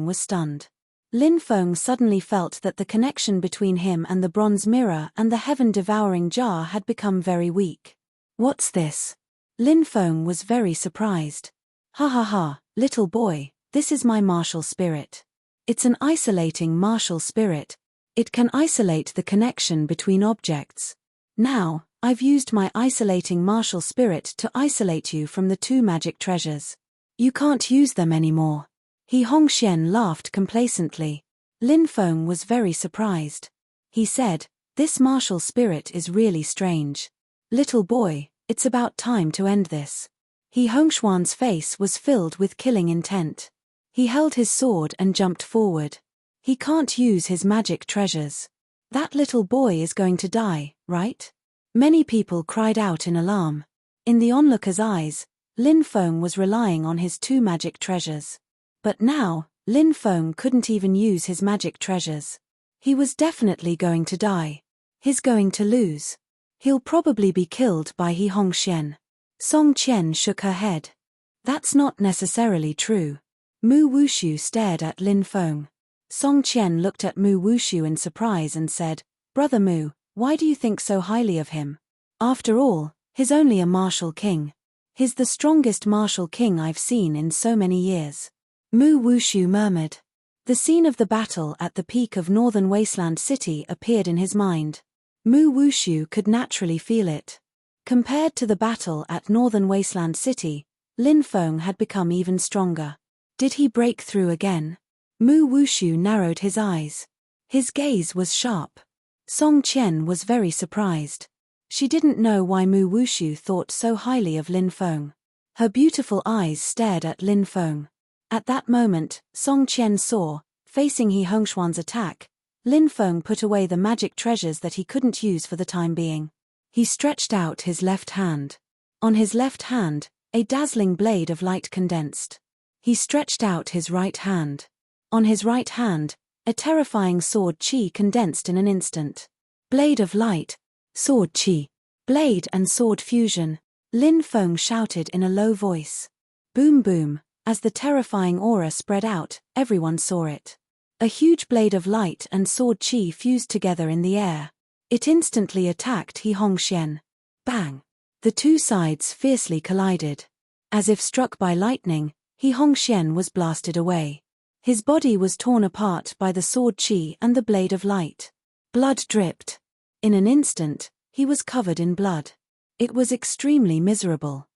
was stunned. Lin Feng suddenly felt that the connection between him and the bronze mirror and the heaven-devouring jar had become very weak. "What's this?" Lin Feng was very surprised. "Ha ha ha, little boy, this is my martial spirit. It's an isolating martial spirit. It can isolate the connection between objects. Now, I've used my isolating martial spirit to isolate you from the two magic treasures. You can't use them anymore." He Hongxian laughed complacently. Lin Feng was very surprised. He said, "This martial spirit is really strange. Little boy, it's about time to end this." He Hongxuan's face was filled with killing intent. He held his sword and jumped forward. He can't use his magic treasures. That little boy is going to die, right? Many people cried out in alarm. In the onlookers' eyes, Lin Feng was relying on his two magic treasures. But now, Lin Feng couldn't even use his magic treasures. He was definitely going to die. He's going to lose. He'll probably be killed by He Hongxian. Song Qian shook her head. That's not necessarily true. Mu Wushu stared at Lin Feng. Song Qian looked at Mu Wushu in surprise and said, "Brother Mu, why do you think so highly of him? After all, he's only a martial king. He's the strongest martial king I've seen in so many years." Mu Wushu murmured. The scene of the battle at the peak of Northern Wasteland City appeared in his mind. Mu Wushu could naturally feel it. Compared to the battle at Northern Wasteland City, Lin Feng had become even stronger. Did he break through again? Mu Wushu narrowed his eyes. His gaze was sharp. Song Qian was very surprised. She didn't know why Mu Wushu thought so highly of Lin Feng. Her beautiful eyes stared at Lin Feng. At that moment, Song Qian saw, facing He Hongxuan's attack, Lin Feng put away the magic treasures that he couldn't use for the time being. He stretched out his left hand. On his left hand, a dazzling blade of light condensed. He stretched out his right hand. On his right hand, a terrifying sword qi condensed in an instant. Blade of light, sword qi, blade and sword fusion, Lin Feng shouted in a low voice. Boom boom, as the terrifying aura spread out, everyone saw it. A huge blade of light and sword qi fused together in the air. It instantly attacked He Hongxian. Bang! The two sides fiercely collided. As if struck by lightning, He Hongxian was blasted away. His body was torn apart by the sword qi and the blade of light. Blood dripped. In an instant, he was covered in blood. It was extremely miserable.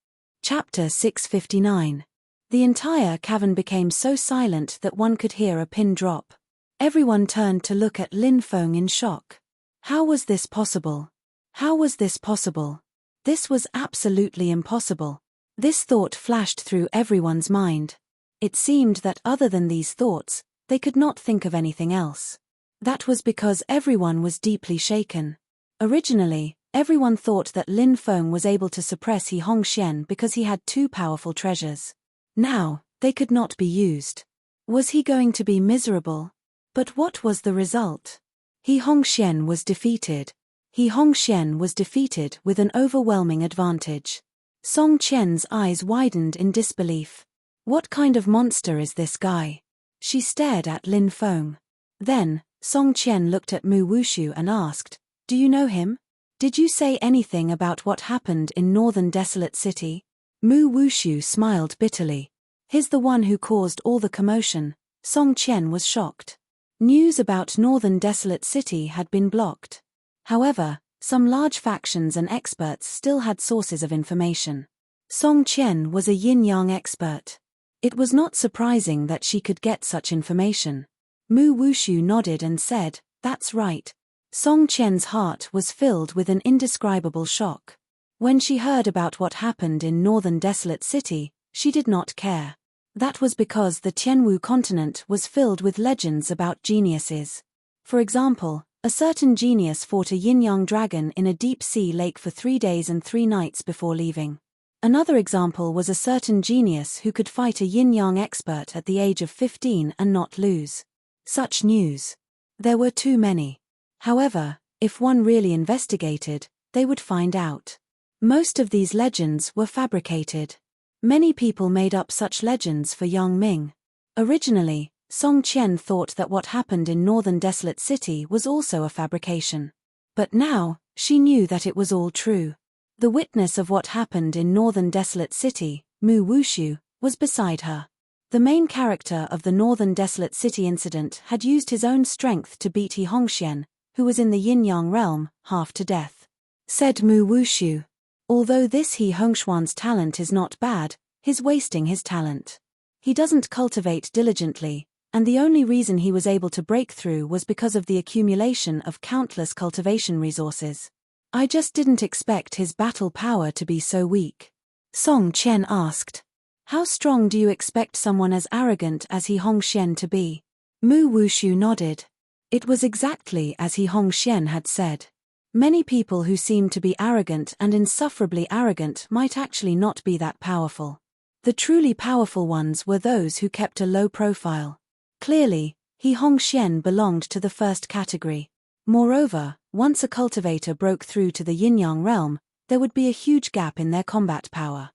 Chapter 659. The entire cavern became so silent that one could hear a pin drop. Everyone turned to look at Lin Feng in shock. How was this possible? How was this possible? This was absolutely impossible. This thought flashed through everyone's mind. It seemed that other than these thoughts, they could not think of anything else. That was because everyone was deeply shaken. Originally, everyone thought that Lin Feng was able to suppress He Hongxian because he had two powerful treasures. Now, they could not be used. Was he going to be miserable? But what was the result? He Hongxian was defeated. He Hongxian was defeated with an overwhelming advantage. Song Qian's eyes widened in disbelief. What kind of monster is this guy? She stared at Lin Feng. Then, Song Qian looked at Mu Wushu and asked, "Do you know him? Did you say anything about what happened in Northern Desolate City?" Mu Wushu smiled bitterly. "He's the one who caused all the commotion." Song Qian was shocked. News about Northern Desolate City had been blocked. However, some large factions and experts still had sources of information. Song Qian was a yin-yang expert. It was not surprising that she could get such information. Mu Wushu nodded and said, "That's right." Song Qian's heart was filled with an indescribable shock. When she heard about what happened in northern Desolate City, she did not care. That was because the Tianwu continent was filled with legends about geniuses. For example, a certain genius fought a yin-yang dragon in a deep-sea lake for 3 days and 3 nights before leaving. Another example was a certain genius who could fight a yin-yang expert at the age of 15 and not lose. Such news. There were too many. However, if one really investigated, they would find out. Most of these legends were fabricated. Many people made up such legends for Yang Ming. Originally, Song Qian thought that what happened in northern Desolate City was also a fabrication. But now, she knew that it was all true. The witness of what happened in northern Desolate City, Mu Wushu, was beside her. The main character of the northern Desolate City incident had used his own strength to beat He Hongxian, who was in the yin-yang realm, half to death. Said Mu Wushu, "Although this He Hongxian's talent is not bad, he's wasting his talent. He doesn't cultivate diligently, and the only reason he was able to break through was because of the accumulation of countless cultivation resources. I just didn't expect his battle power to be so weak." Song Qian asked, "How strong do you expect someone as arrogant as He Hongxian to be?" Mu Wushu nodded. It was exactly as He Hongxian had said. Many people who seemed to be arrogant and insufferably arrogant might actually not be that powerful. The truly powerful ones were those who kept a low profile. Clearly, He Hongxian belonged to the first category. Moreover, once a cultivator broke through to the yin-yang realm, there would be a huge gap in their combat power.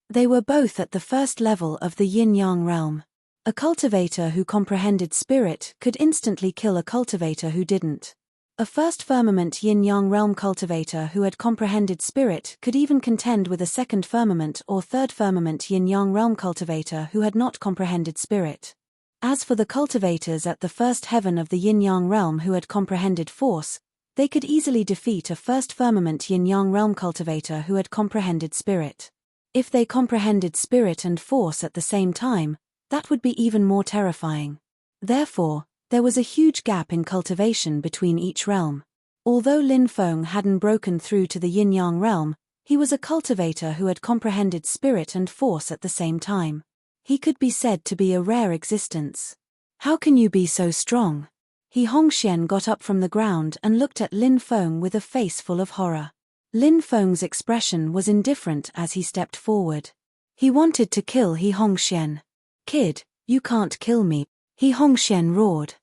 They were both at the first level of the yin-yang realm. A cultivator who comprehended spirit could instantly kill a cultivator who didn't. A first firmament yin-yang realm cultivator who had comprehended spirit could even contend with a second firmament or third firmament yin-yang realm cultivator who had not comprehended spirit. As for the cultivators at the first heaven of the yin-yang realm who had comprehended force, they could easily defeat a first firmament yin-yang realm cultivator who had comprehended spirit. If they comprehended spirit and force at the same time, that would be even more terrifying. Therefore, there was a huge gap in cultivation between each realm. Although Lin Feng hadn't broken through to the yin-yang realm, he was a cultivator who had comprehended spirit and force at the same time. He could be said to be a rare existence. "How can you be so strong?" He Hongxian got up from the ground and looked at Lin Feng with a face full of horror. Lin Feng's expression was indifferent as he stepped forward. He wanted to kill He Hongxian. "Kid, you can't kill me," He Hongxian roared.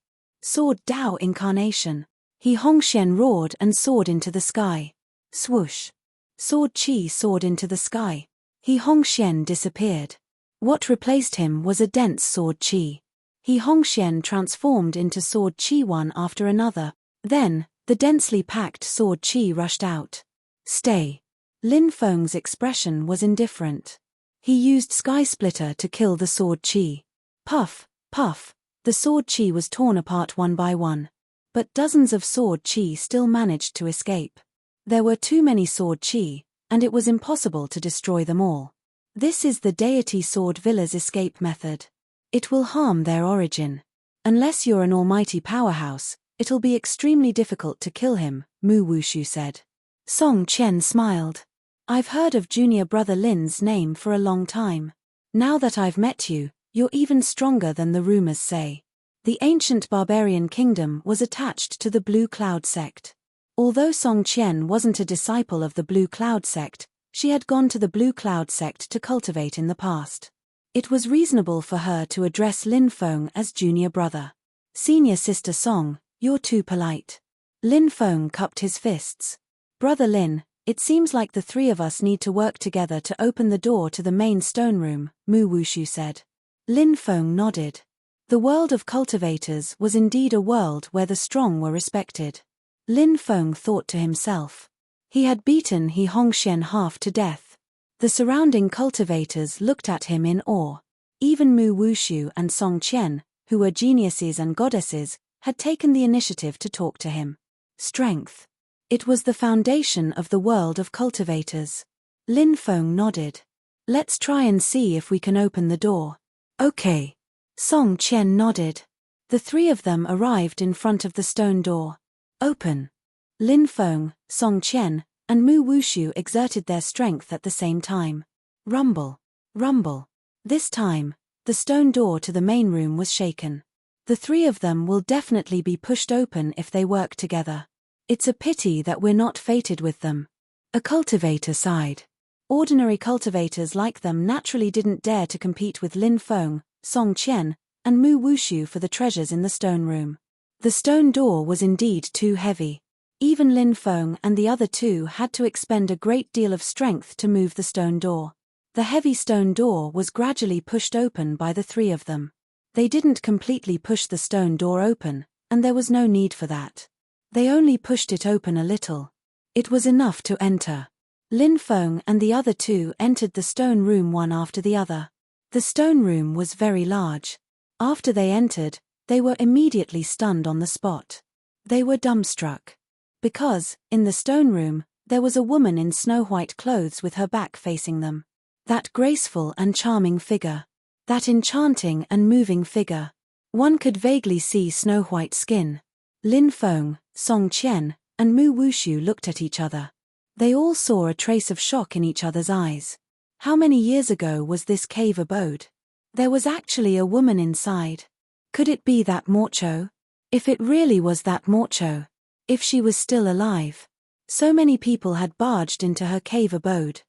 "Sword Dao incarnation." He Hongxian roared and soared into the sky. Swoosh. Sword Qi soared into the sky. He Hongxian disappeared. What replaced him was a dense sword Qi. He Hongxian transformed into sword Qi one after another. Then, the densely packed sword Qi rushed out. "Stay." Lin Feng's expression was indifferent. He used Sky Splitter to kill the sword Qi. Puff, puff, the sword Qi was torn apart one by one. But dozens of sword Qi still managed to escape. There were too many sword Qi, and it was impossible to destroy them all. This is the deity sword Villa's escape method. It will harm their origin. Unless you're an almighty powerhouse, it'll be extremely difficult to kill him, Mu Wushu said. Song Qian smiled. "I've heard of junior brother Lin's name for a long time. Now that I've met you, you're even stronger than the rumors say." The ancient barbarian kingdom was attached to the Blue Cloud sect. Although Song Qian wasn't a disciple of the Blue Cloud sect, she had gone to the Blue Cloud sect to cultivate in the past. It was reasonable for her to address Lin Feng as junior brother. "Senior sister Song, you're too polite." Lin Feng cupped his fists. "Brother Lin, it seems like the three of us need to work together to open the door to the main stone room," Mu Wushu said. Lin Feng nodded. The world of cultivators was indeed a world where the strong were respected. Lin Feng thought to himself. He had beaten He Hongxian half to death. The surrounding cultivators looked at him in awe. Even Mu Wushu and Song Qian, who were geniuses and goddesses, had taken the initiative to talk to him. Strength. It was the foundation of the world of cultivators. Lin Feng nodded. Let's try and see if we can open the door. Okay. Song Qian nodded. The three of them arrived in front of the stone door. Open. Lin Feng, Song Qian, and Mu Wushu exerted their strength at the same time. Rumble. Rumble. This time, the stone door to the main room was shaken. The three of them will definitely be pushed open if they work together. It's a pity that we're not fated with them. A cultivator sighed. Ordinary cultivators like them naturally didn't dare to compete with Lin Feng, Song Qian, and Mu Wushu for the treasures in the stone room. The stone door was indeed too heavy. Even Lin Feng and the other two had to expend a great deal of strength to move the stone door. The heavy stone door was gradually pushed open by the three of them. They didn't completely push the stone door open, and there was no need for that. They only pushed it open a little. It was enough to enter. Lin Feng and the other two entered the stone room one after the other. The stone room was very large. After they entered, they were immediately stunned on the spot. They were dumbstruck. Because, in the stone room, there was a woman in snow-white clothes with her back facing them. That graceful and charming figure. That enchanting and moving figure. One could vaguely see snow-white skin. Lin Feng, Song Qian, and Mu Wushu looked at each other. They all saw a trace of shock in each other's eyes. How many years ago was this cave abode? There was actually a woman inside. Could it be that Morcho? If it really was that Morcho. If she was still alive. So many people had barged into her cave abode.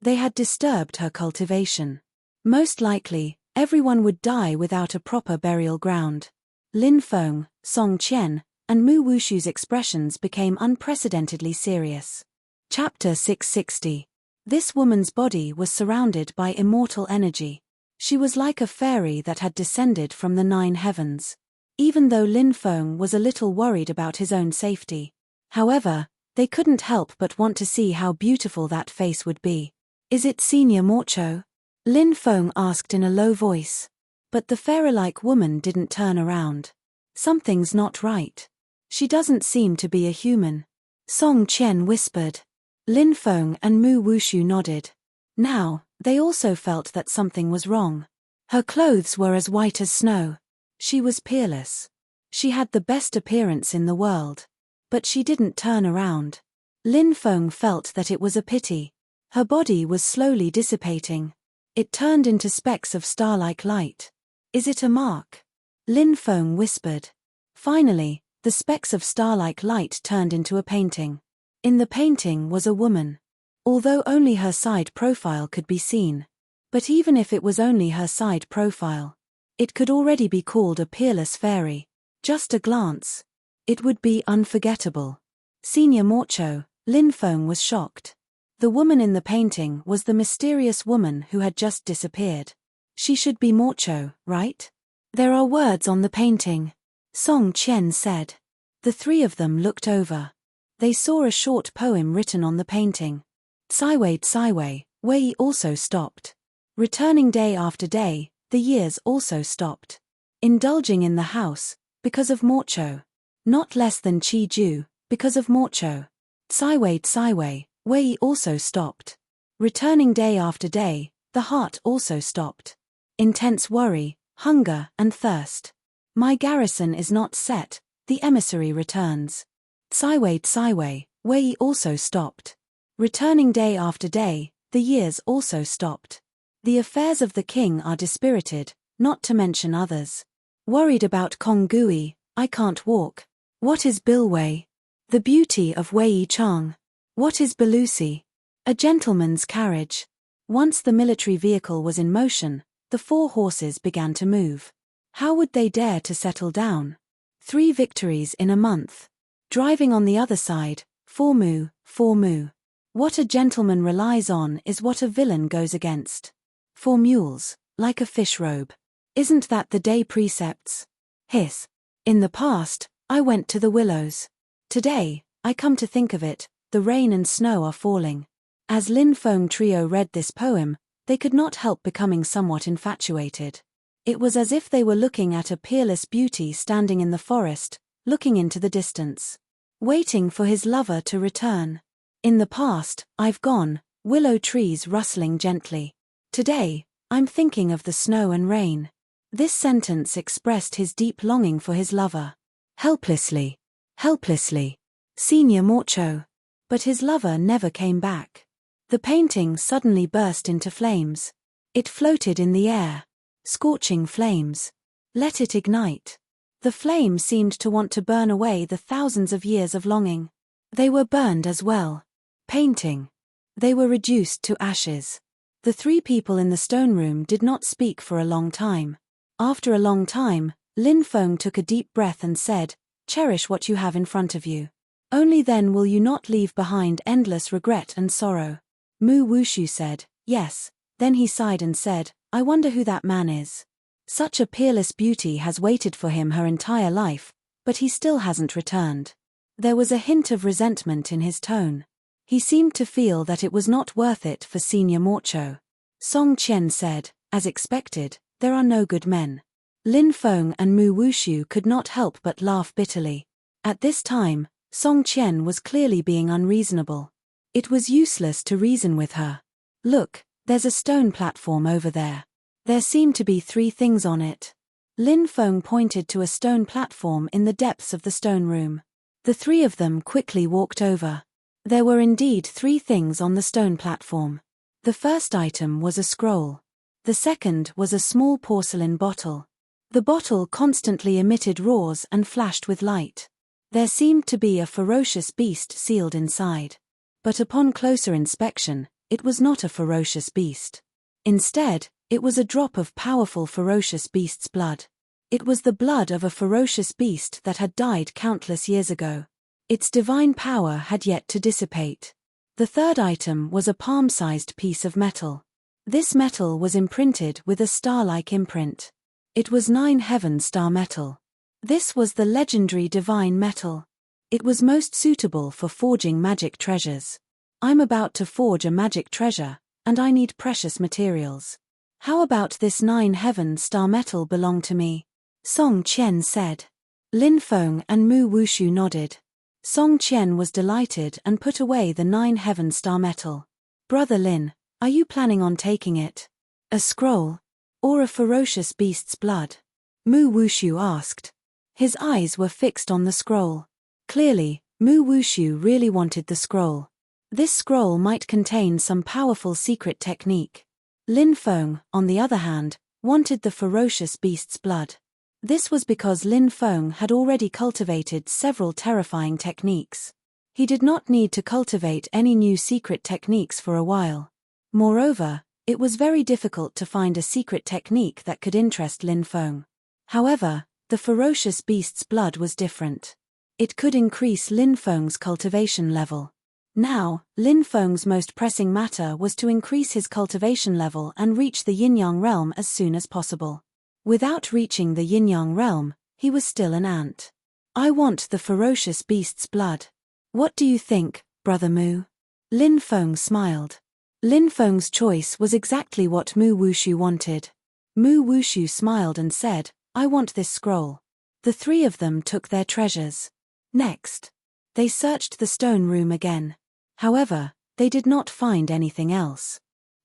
They had disturbed her cultivation. Most likely, everyone would die without a proper burial ground. Lin Feng, Song Qian, and Mu Wushu's expressions became unprecedentedly serious. Chapter 660. This woman's body was surrounded by immortal energy. She was like a fairy that had descended from the 9 heavens. Even though Lin Feng was a little worried about his own safety. However, they couldn't help but want to see how beautiful that face would be. Is it Senior Morcho? Lin Feng asked in a low voice. But the fairy-like woman didn't turn around. Something's not right. She doesn't seem to be a human. Song Qian whispered. Lin Feng and Mu Wushu nodded. Now, they also felt that something was wrong. Her clothes were as white as snow. She was peerless. She had the best appearance in the world. But she didn't turn around. Lin Feng felt that it was a pity. Her body was slowly dissipating. It turned into specks of star-like light. Is it a mark? Lin Feng whispered. Finally, the specks of star-like light turned into a painting. In the painting was a woman. Although only her side profile could be seen. But even if it was only her side profile, it could already be called a peerless fairy. Just a glance. It would be unforgettable. Senior Morcho, Lin Feng was shocked. The woman in the painting was the mysterious woman who had just disappeared. She should be Morcho, right? There are words on the painting. Song Qian said. The three of them looked over. They saw a short poem written on the painting. Tsaiwei, Wei also stopped. Returning day after day, the years also stopped. Indulging in the house, because of Morcho. Not less than Qi Ju, because of Morcho. Tsaiwei, Wei also stopped. Returning day after day, the heart also stopped. Intense worry, hunger and thirst. My garrison is not set, the emissary returns. Tsaiwei, Wei also stopped. Returning day after day, the years also stopped. The affairs of the king are dispirited, not to mention others. Worried about Konggui, I can't walk. What is Bilwei? The beauty of Wei Chang. What is Belusi? A gentleman's carriage. Once the military vehicle was in motion, the 4 horses began to move. How would they dare to settle down? 3 victories in a month. Driving on the other side, 4 mu. What a gentleman relies on is what a villain goes against. 4 mules, like a fish robe. Isn't that the day precepts? Hiss. In the past, I went to the willows. Today, I come to think of it, the rain and snow are falling. As Lin Feng trio read this poem, they could not help becoming somewhat infatuated. It was as if they were looking at a peerless beauty standing in the forest, looking into the distance. Waiting for his lover to return. In the past, I've gone, willow trees rustling gently. Today, I'm thinking of the snow and rain. This sentence expressed his deep longing for his lover. Helplessly. Helplessly. Senior Morcho. But his lover never came back. The painting suddenly burst into flames. It floated in the air. Scorching flames. Let it ignite. The flame seemed to want to burn away the thousands of years of longing. They were burned as well. Painting. They were reduced to ashes. The three people in the stone room did not speak for a long time. After a long time, Lin Feng took a deep breath and said, "Cherish what you have in front of you. Only then will you not leave behind endless regret and sorrow." Mu Wushu said, "Yes." Then he sighed and said, "I wonder who that man is. Such a peerless beauty has waited for him her entire life, but he still hasn't returned." There was a hint of resentment in his tone. He seemed to feel that it was not worth it for Senior Morcho. Song Qian said, "As expected, there are no good men." Lin Feng and Mu Wushu could not help but laugh bitterly. At this time, Song Qian was clearly being unreasonable. It was useless to reason with her. "Look, there's a stone platform over there. There seem to be 3 things on it." Lin Feng pointed to a stone platform in the depths of the stone room. The 3 of them quickly walked over. There were indeed 3 things on the stone platform. The first item was a scroll. The second was a small porcelain bottle. The bottle constantly emitted roars and flashed with light. There seemed to be a ferocious beast sealed inside. But upon closer inspection, it was not a ferocious beast. Instead, it was a drop of powerful ferocious beast's blood. It was the blood of a ferocious beast that had died countless years ago. Its divine power had yet to dissipate. The third item was a palm-sized piece of metal. This metal was imprinted with a star-like imprint. It was 9 heaven star metal. This was the legendary divine metal. It was most suitable for forging magic treasures. "I'm about to forge a magic treasure, and I need precious materials. How about this 9 heaven star metal belong to me?" Song Qian said. Lin Feng and Mu Wushu nodded. Song Qian was delighted and put away the 9 heaven star metal. "Brother Lin, are you planning on taking it? A scroll? Or a ferocious beast's blood?" Mu Wushu asked. His eyes were fixed on the scroll. Clearly, Mu Wushu really wanted the scroll. This scroll might contain some powerful secret technique. Lin Feng, on the other hand, wanted the ferocious beast's blood. This was because Lin Feng had already cultivated several terrifying techniques. He did not need to cultivate any new secret techniques for a while. Moreover, it was very difficult to find a secret technique that could interest Lin Feng. However, the ferocious beast's blood was different. It could increase Lin Feng's cultivation level. Now, Lin Feng's most pressing matter was to increase his cultivation level and reach the yin-yang realm as soon as possible. Without reaching the yin-yang realm, he was still an ant. "I want the ferocious beast's blood. What do you think, Brother Mu?" Lin Feng smiled. Lin Feng's choice was exactly what Mu Wushu wanted. Mu Wushu smiled and said, "I want this scroll." The 3 of them took their treasures. Next, they searched the stone room again. However, they did not find anything else.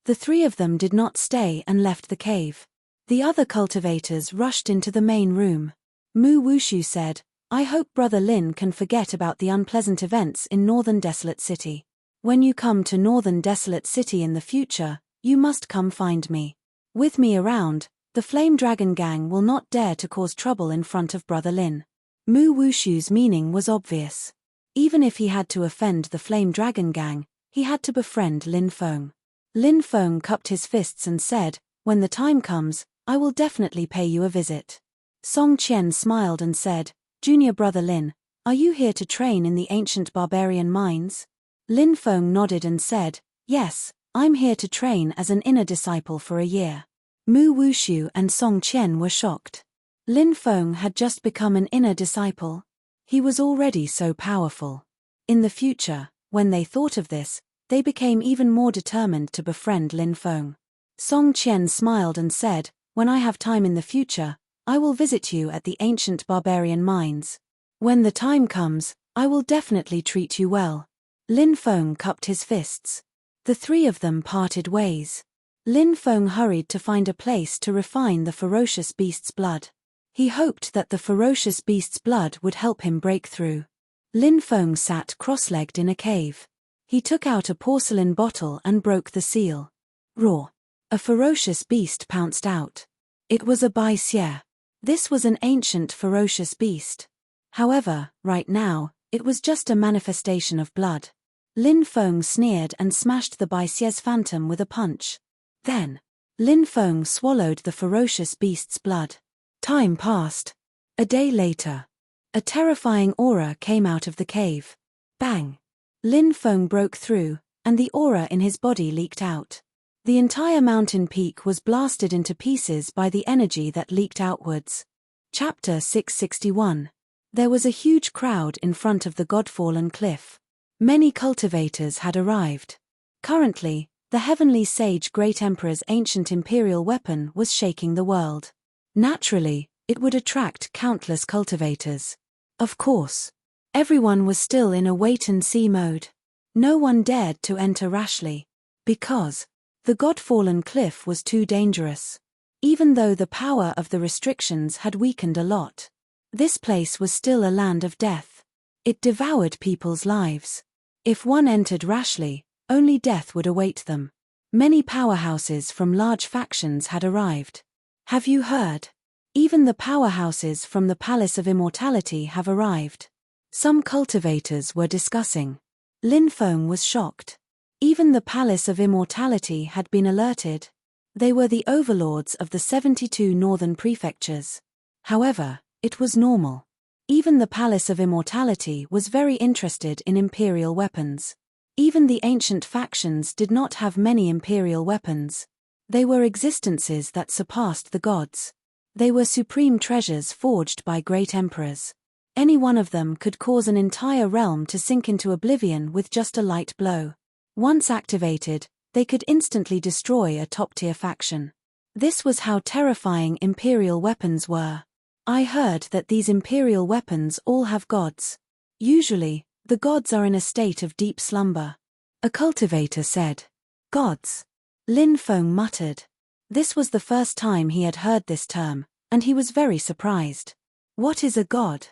The 3 of them did not stay and left the cave. The other cultivators rushed into the main room. Mu Wushu said, "I hope Brother Lin can forget about the unpleasant events in Northern Desolate City. When you come to Northern Desolate City in the future, you must come find me. With me around, the Flame Dragon Gang will not dare to cause trouble in front of Brother Lin." Mu Wushu's meaning was obvious. Even if he had to offend the Flame Dragon Gang, he had to befriend Lin Feng. Lin Feng cupped his fists and said, "When the time comes, I will definitely pay you a visit." Song Qian smiled and said, "Junior Brother Lin, are you here to train in the ancient barbarian mines?" Lin Feng nodded and said, "Yes, I'm here to train as an inner disciple for a year." Mu Wushu and Song Qian were shocked. Lin Feng had just become an inner disciple. He was already so powerful. In the future, when they thought of this, they became even more determined to befriend Lin Feng. Song Qian smiled and said, "When I have time in the future, I will visit you at the ancient barbarian mines. When the time comes, I will definitely treat you well." Lin Feng cupped his fists. The 3 of them parted ways. Lin Feng hurried to find a place to refine the ferocious beast's blood. He hoped that the ferocious beast's blood would help him break through. Lin Feng sat cross-legged in a cave. He took out a porcelain bottle and broke the seal. Roar! A ferocious beast pounced out. It was a baisie. This was an ancient ferocious beast. However, right now, it was just a manifestation of blood. Lin Feng sneered and smashed the baisie's phantom with a punch. Then, Lin Feng swallowed the ferocious beast's blood. Time passed. A day later. A terrifying aura came out of the cave. Bang! Lin Feng broke through, and the aura in his body leaked out. The entire mountain peak was blasted into pieces by the energy that leaked outwards. Chapter 661. There was a huge crowd in front of the Godfallen cliff. Many cultivators had arrived. Currently, the heavenly sage Great Emperor's ancient imperial weapon was shaking the world. Naturally, it would attract countless cultivators. Of course. Everyone was still in a wait-and-see mode. No one dared to enter rashly. Because the Godfallen cliff was too dangerous. Even though the power of the restrictions had weakened a lot. This place was still a land of death. It devoured people's lives. If one entered rashly, only death would await them. Many powerhouses from large factions had arrived. Have you heard? Even the powerhouses from the Palace of Immortality have arrived. Some cultivators were discussing. Lin Feng was shocked. Even the Palace of Immortality had been alerted. They were the overlords of the 72 northern prefectures. However, it was normal. Even the Palace of Immortality was very interested in imperial weapons. Even the ancient factions did not have many imperial weapons. They were existences that surpassed the gods. They were supreme treasures forged by great emperors. Any one of them could cause an entire realm to sink into oblivion with just a light blow. Once activated, they could instantly destroy a top-tier faction. This was how terrifying imperial weapons were. I heard that these imperial weapons all have gods. Usually, the gods are in a state of deep slumber. A cultivator said. Gods. Lin Feng muttered. This was the first time he had heard this term, and he was very surprised. What is a god?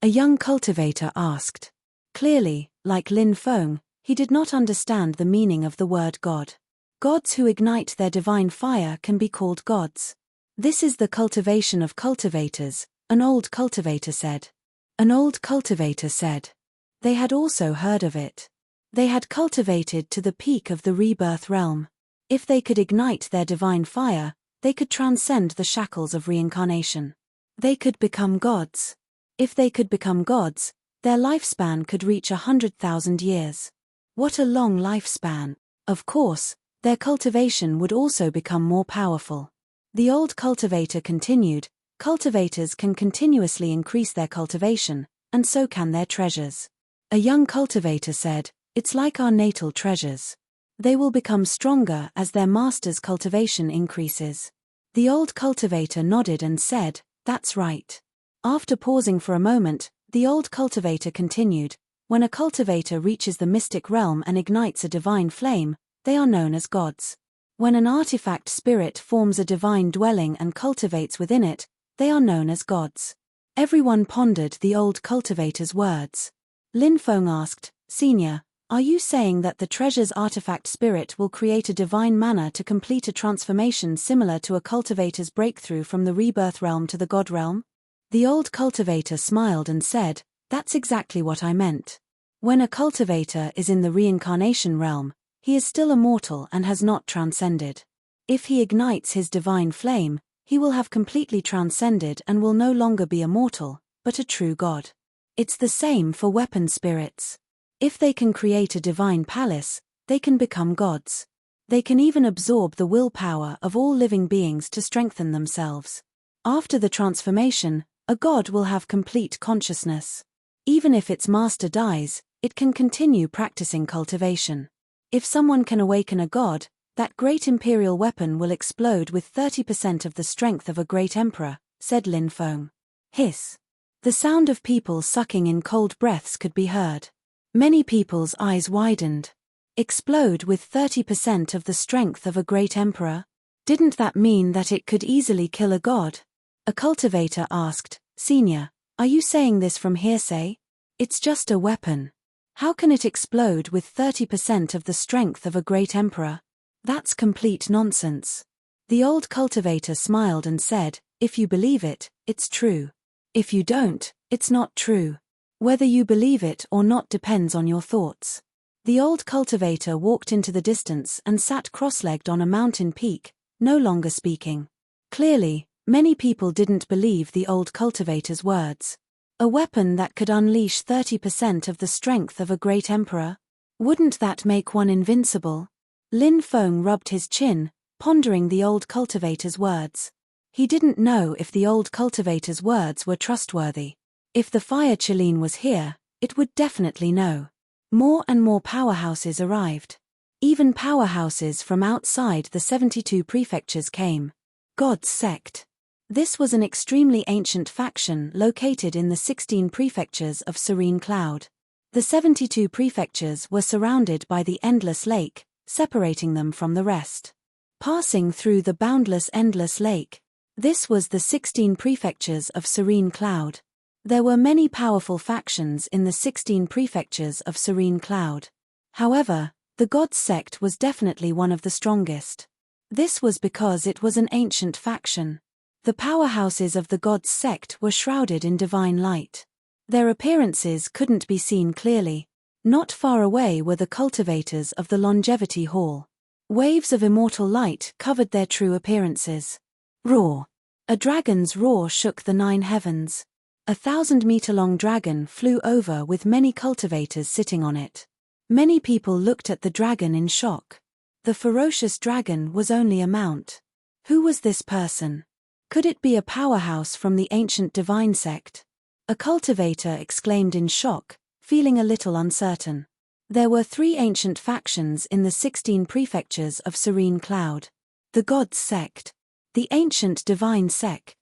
A young cultivator asked. Clearly, like Lin Feng, he did not understand the meaning of the word god. Gods who ignite their divine fire can be called gods. This is the cultivation of cultivators, an old cultivator said. An old cultivator said. They had also heard of it. They had cultivated to the peak of the rebirth realm. If they could ignite their divine fire, they could transcend the shackles of reincarnation. They could become gods. If they could become gods, their lifespan could reach 100,000 years. What a long lifespan. Of course, their cultivation would also become more powerful. The old cultivator continued, cultivators can continuously increase their cultivation, and so can their treasures. A young cultivator said, it's like our natal treasures. They will become stronger as their master's cultivation increases. The old cultivator nodded and said, that's right. After pausing for a moment, the old cultivator continued, when a cultivator reaches the mystic realm and ignites a divine flame, they are known as gods. When an artifact spirit forms a divine dwelling and cultivates within it, they are known as gods. Everyone pondered the old cultivator's words. Lin Feng asked, Senior, are you saying that the treasure's artifact spirit will create a divine mana to complete a transformation similar to a cultivator's breakthrough from the rebirth realm to the god realm? The old cultivator smiled and said, that's exactly what I meant. When a cultivator is in the reincarnation realm, he is still immortal and has not transcended. If he ignites his divine flame, he will have completely transcended and will no longer be immortal, but a true god. It's the same for weapon spirits. If they can create a divine palace, they can become gods. They can even absorb the willpower of all living beings to strengthen themselves. After the transformation, a god will have complete consciousness. Even if its master dies, it can continue practicing cultivation. If someone can awaken a god, that great imperial weapon will explode with 30% of the strength of a great emperor, said Lin Feng. Hiss. The sound of people sucking in cold breaths could be heard. Many people's eyes widened. Explode with 30% of the strength of a great emperor? Didn't that mean that it could easily kill a god? A cultivator asked, Senior, are you saying this from hearsay? It's just a weapon. How can it explode with 30% of the strength of a great emperor? That's complete nonsense. The old cultivator smiled and said, if you believe it, it's true. If you don't, it's not true. Whether you believe it or not depends on your thoughts. The old cultivator walked into the distance and sat cross-legged on a mountain peak, no longer speaking. Clearly, many people didn't believe the old cultivator's words. A weapon that could unleash 30% of the strength of a great emperor? Wouldn't that make one invincible? Lin Feng rubbed his chin, pondering the old cultivator's words. He didn't know if the old cultivator's words were trustworthy. If the fire Qilin was here, it would definitely know. More and more powerhouses arrived. Even powerhouses from outside the 72 prefectures came. God's sect. This was an extremely ancient faction located in the 16 prefectures of Serene Cloud. The 72 prefectures were surrounded by the endless lake, separating them from the rest. Passing through the boundless endless lake. This was the 16 prefectures of Serene Cloud. There were many powerful factions in the 16 prefectures of Serene Cloud. However, the God's sect was definitely one of the strongest. This was because it was an ancient faction. The powerhouses of the God's sect were shrouded in divine light. Their appearances couldn't be seen clearly. Not far away were the cultivators of the Longevity Hall. Waves of immortal light covered their true appearances. Roar. A dragon's roar shook the 9 heavens. A 1,000-meter-long dragon flew over with many cultivators sitting on it. Many people looked at the dragon in shock. The ferocious dragon was only a mount. Who was this person? Could it be a powerhouse from the ancient divine sect? A cultivator exclaimed in shock, feeling a little uncertain. There were 3 ancient factions in the 16 prefectures of Serene Cloud. The God's sect. The ancient divine sect.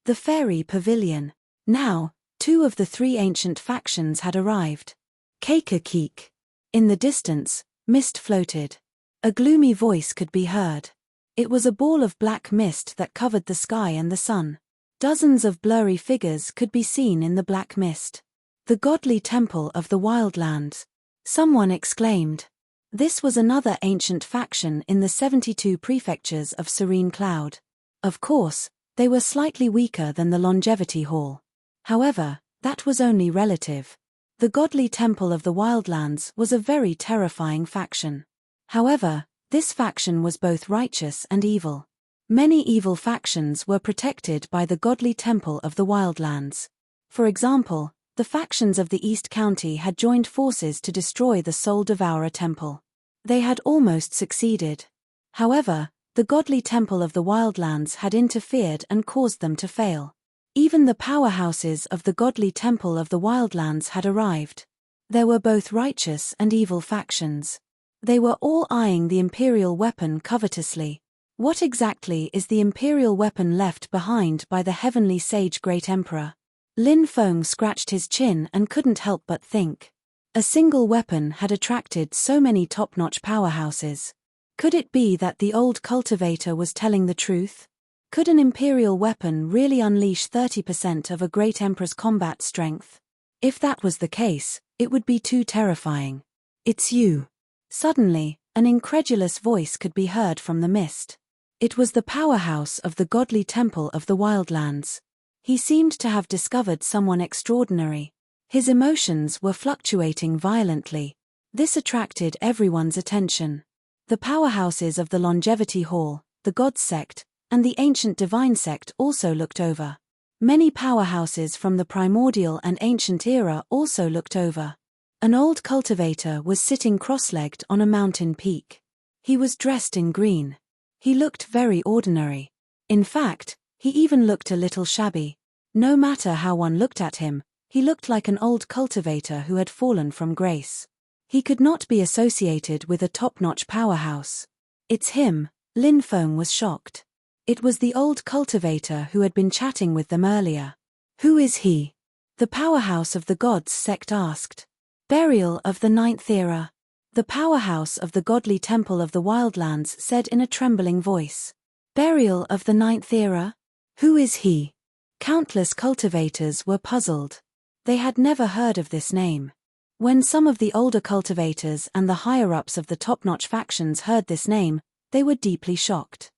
The fairy pavilion. Now, 2 of the 3 ancient factions had arrived. Keik. In the distance, mist floated. A gloomy voice could be heard. It was a ball of black mist that covered the sky and the sun. Dozens of blurry figures could be seen in the black mist. The godly temple of the wildlands. Someone exclaimed. This was another ancient faction in the 72 prefectures of Serene Cloud. Of course, they were slightly weaker than the Longevity Hall. However, that was only relative. The godly temple of the wildlands was a very terrifying faction. However, this faction was both righteous and evil. Many evil factions were protected by the godly temple of the wildlands. For example, the factions of the East County had joined forces to destroy the Soul Devourer temple. They had almost succeeded. However, the godly temple of the wildlands had interfered and caused them to fail. Even the powerhouses of the godly temple of the wildlands had arrived. There were both righteous and evil factions. They were all eyeing the imperial weapon covetously. What exactly is the imperial weapon left behind by the heavenly sage great emperor? Lin Feng scratched his chin and couldn't help but think. A single weapon had attracted so many top-notch powerhouses. Could it be that the old cultivator was telling the truth? Could an imperial weapon really unleash 30% of a great emperor's combat strength? If that was the case, it would be too terrifying. It's you. Suddenly, an incredulous voice could be heard from the mist. It was the powerhouse of the godly temple of the wildlands. He seemed to have discovered someone extraordinary. His emotions were fluctuating violently. This attracted everyone's attention. The powerhouses of the Longevity Hall, the God's sect, and the ancient divine sect also looked over. Many powerhouses from the primordial and ancient era also looked over. An old cultivator was sitting cross-legged on a mountain peak. He was dressed in green. He looked very ordinary. In fact, he even looked a little shabby. No matter how one looked at him, he looked like an old cultivator who had fallen from grace. He could not be associated with a top-notch powerhouse. It's him. Lin Feng was shocked. It was the old cultivator who had been chatting with them earlier. Who is he? The powerhouse of the gods sect asked. Burial of the 9th era. The powerhouse of the godly temple of the wildlands said in a trembling voice. Burial of the ninth era? Who is he? Countless cultivators were puzzled. They had never heard of this name. When some of the older cultivators and the higher-ups of the top-notch factions heard this name, they were deeply shocked.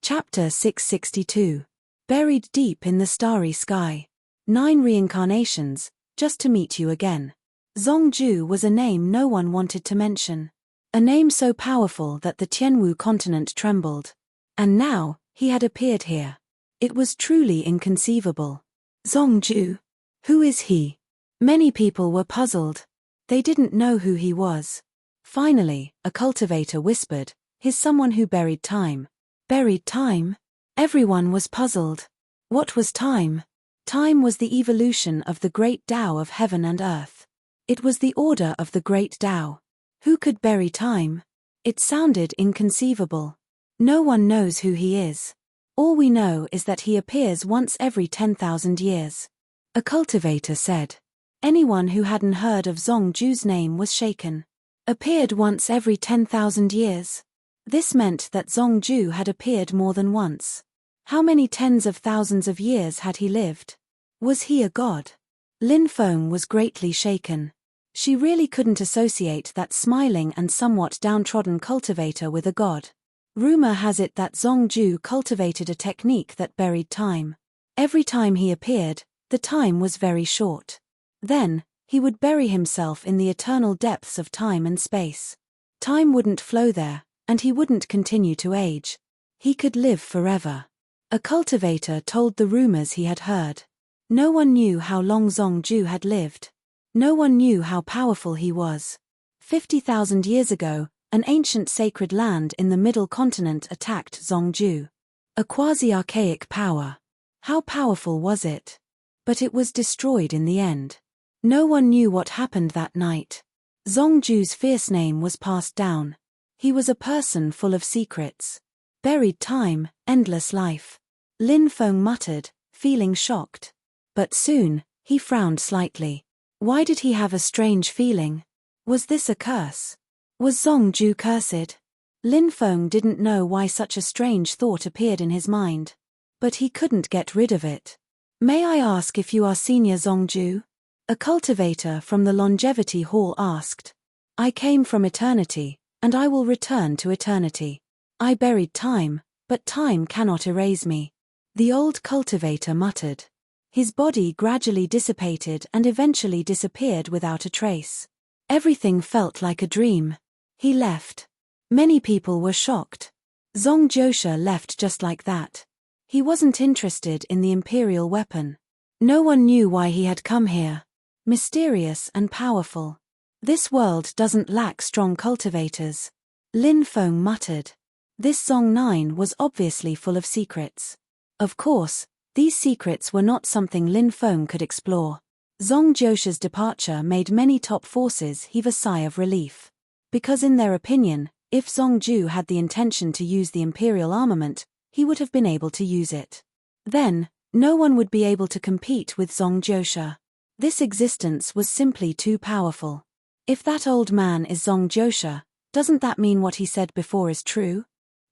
Chapter 662. Buried deep in the starry sky. 9 reincarnations, just to meet you again. Zongju was a name no one wanted to mention. A name so powerful that the Tianwu continent trembled. And now, he had appeared here. It was truly inconceivable. Zongju. Who is he? Many people were puzzled. They didn't know who he was. Finally, a cultivator whispered, "He's someone who buried time." Buried time? Everyone was puzzled. What was time? Time was the evolution of the great Tao of heaven and earth. It was the order of the great Tao. Who could bury time? It sounded inconceivable. No one knows who he is. All we know is that he appears once every 10,000 years. A cultivator said. Anyone who hadn't heard of Zongju's name was shaken. Appeared once every 10,000 years. This meant that Zongju had appeared more than once. How many tens of thousands of years had he lived? Was he a god? Lin Feng was greatly shaken. She really couldn't associate that smiling and somewhat downtrodden cultivator with a god. Rumor has it that Zongju cultivated a technique that buried time. Every time he appeared, the time was very short. Then, he would bury himself in the eternal depths of time and space. Time wouldn't flow there, and he wouldn't continue to age. He could live forever. A cultivator told the rumors he had heard. No one knew how long Zongju had lived. No one knew how powerful he was. 50,000 years ago, an ancient sacred land in the middle continent attacked Zongju. A quasi-archaic power. How powerful was it? But it was destroyed in the end. No one knew what happened that night. Zongju's fierce name was passed down. He was a person full of secrets. Buried time, endless life. Lin Feng muttered, feeling shocked. But soon, he frowned slightly. Why did he have a strange feeling? Was this a curse? Was Zongju cursed? Lin Feng didn't know why such a strange thought appeared in his mind. But he couldn't get rid of it. May I ask if you are Senior Zongju? A cultivator from the Longevity Hall asked. I came from eternity, and I will return to eternity. I buried time, but time cannot erase me. The old cultivator muttered. His body gradually dissipated and eventually disappeared without a trace. Everything felt like a dream. He left. Many people were shocked. Zongjosha left just like that. He wasn't interested in the imperial weapon. No one knew why he had come here. Mysterious and powerful. This world doesn't lack strong cultivators. Lin Feng muttered. This Zong 9 was obviously full of secrets. Of course, these secrets were not something Lin Feng could explore. Zongjosha's departure made many top forces heave a sigh of relief. Because in their opinion, if Zongju had the intention to use the imperial armament, he would have been able to use it. Then, no one would be able to compete with Zongjosha. This existence was simply too powerful. If that old man is Zongjosha, doesn't that mean what he said before is true?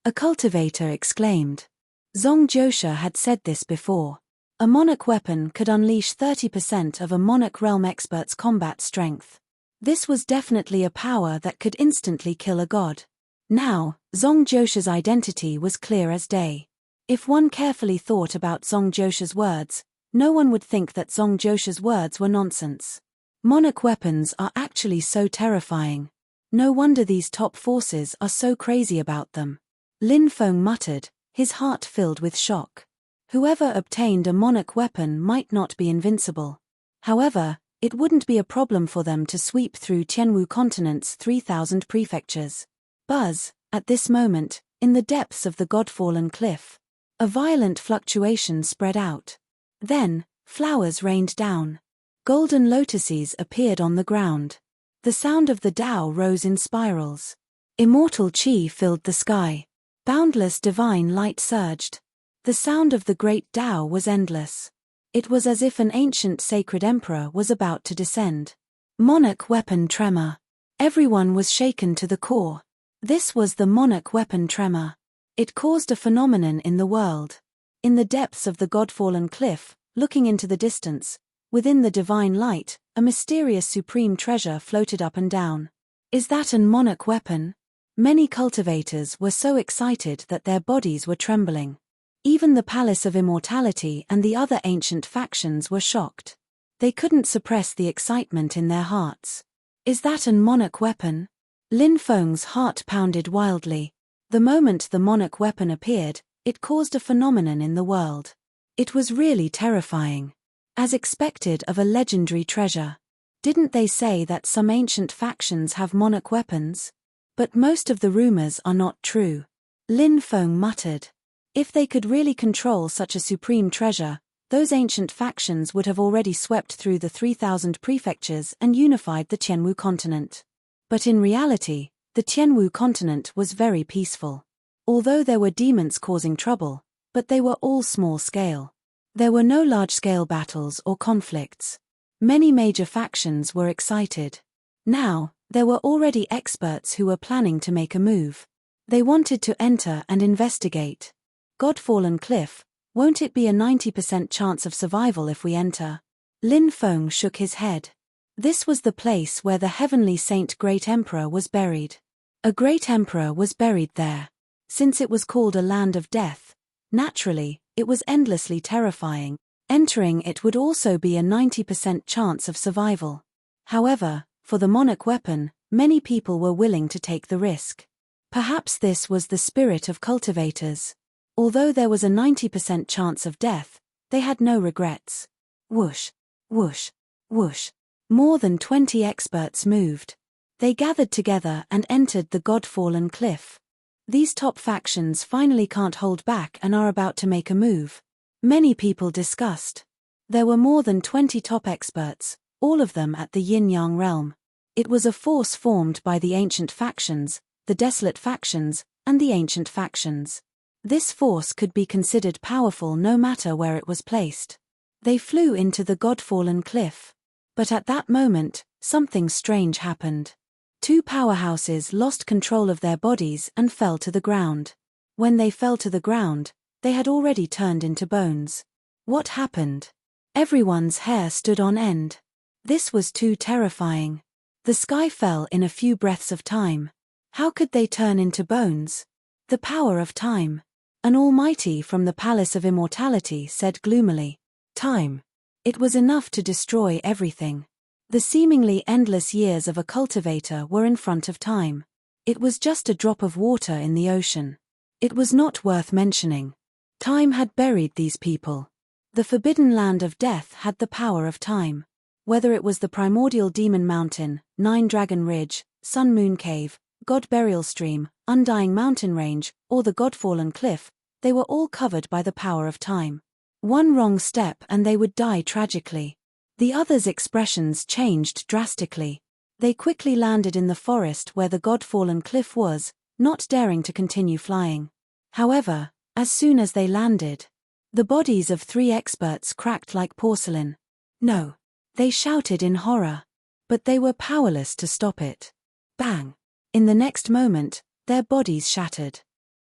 A cultivator exclaimed. Zongjosha had said this before. A monarch weapon could unleash 30% of a monarch realm expert's combat strength. This was definitely a power that could instantly kill a god. Now, Zongjosha's identity was clear as day. If one carefully thought about Zongjosha's words, no one would think that Zongjosha's words were nonsense. Monarch weapons are actually so terrifying. No wonder these top forces are so crazy about them. Lin Feng muttered, his heart filled with shock. Whoever obtained a monarch weapon might not be invincible. However, it wouldn't be a problem for them to sweep through Tianwu continent's 3,000 prefectures. Buzz, at this moment, in the depths of the God-fallen cliff. A violent fluctuation spread out. Then, flowers rained down. Golden lotuses appeared on the ground. The sound of the Tao rose in spirals. Immortal qi filled the sky. Boundless divine light surged. The sound of the great Tao was endless. It was as if an ancient sacred emperor was about to descend. Monarch weapon tremor. Everyone was shaken to the core. This was the monarch weapon tremor. It caused a phenomenon in the world. In the depths of the God-fallen cliff, looking into the distance, within the divine light, a mysterious supreme treasure floated up and down. Is that an monarch weapon? Many cultivators were so excited that their bodies were trembling. Even the Palace of Immortality and the other ancient factions were shocked. They couldn't suppress the excitement in their hearts. Is that an monarch weapon? Lin Feng's heart pounded wildly. The moment the monarch weapon appeared, it caused a phenomenon in the world. It was really terrifying. As expected of a legendary treasure. Didn't they say that some ancient factions have monarch weapons? But most of the rumors are not true. Lin Feng muttered. If they could really control such a supreme treasure, those ancient factions would have already swept through the 3,000 prefectures and unified the Tianwu continent. But in reality, the Tianwu continent was very peaceful. Although there were demons causing trouble, but they were all small scale. There were no large-scale battles or conflicts. Many major factions were excited. Now, there were already experts who were planning to make a move. They wanted to enter and investigate. Godfallen Cliff, won't it be a 90% chance of survival if we enter? Lin Feng shook his head. This was the place where the heavenly saint Great Emperor was buried. A great emperor was buried there. Since it was called a land of death, naturally, it was endlessly terrifying. Entering it would also be a 90% chance of survival. However, for the monarch weapon, many people were willing to take the risk. Perhaps this was the spirit of cultivators. Although there was a 90% chance of death, they had no regrets. Whoosh, whoosh, whoosh. More than 20 experts moved. They gathered together and entered the God-fallen cliff. These top factions finally can't hold back and are about to make a move. Many people discussed. There were more than 20 top experts, all of them at the Yin-Yang realm. It was a force formed by the ancient factions, the desolate factions, and the ancient factions. This force could be considered powerful no matter where it was placed. They flew into the God-fallen cliff. But at that moment, something strange happened. Two powerhouses lost control of their bodies and fell to the ground. When they fell to the ground, they had already turned into bones. What happened? Everyone's hair stood on end. This was too terrifying. The sky fell in a few breaths of time. How could they turn into bones? The power of time. An almighty from the Palace of Immortality said gloomily. Time. It was enough to destroy everything. The seemingly endless years of a cultivator were in front of time. It was just a drop of water in the ocean. It was not worth mentioning. Time had buried these people. The forbidden land of death had the power of time. Whether it was the Primordial Demon Mountain, Nine Dragon Ridge, Sun Moon Cave, God Burial Stream, Undying Mountain Range, or the Godfallen Cliff, they were all covered by the power of time. One wrong step and they would die tragically. The others' expressions changed drastically. They quickly landed in the forest where the God-fallen cliff was, not daring to continue flying. However, as soon as they landed, the bodies of 3 experts cracked like porcelain. No! They shouted in horror. But they were powerless to stop it. Bang! In the next moment, their bodies shattered.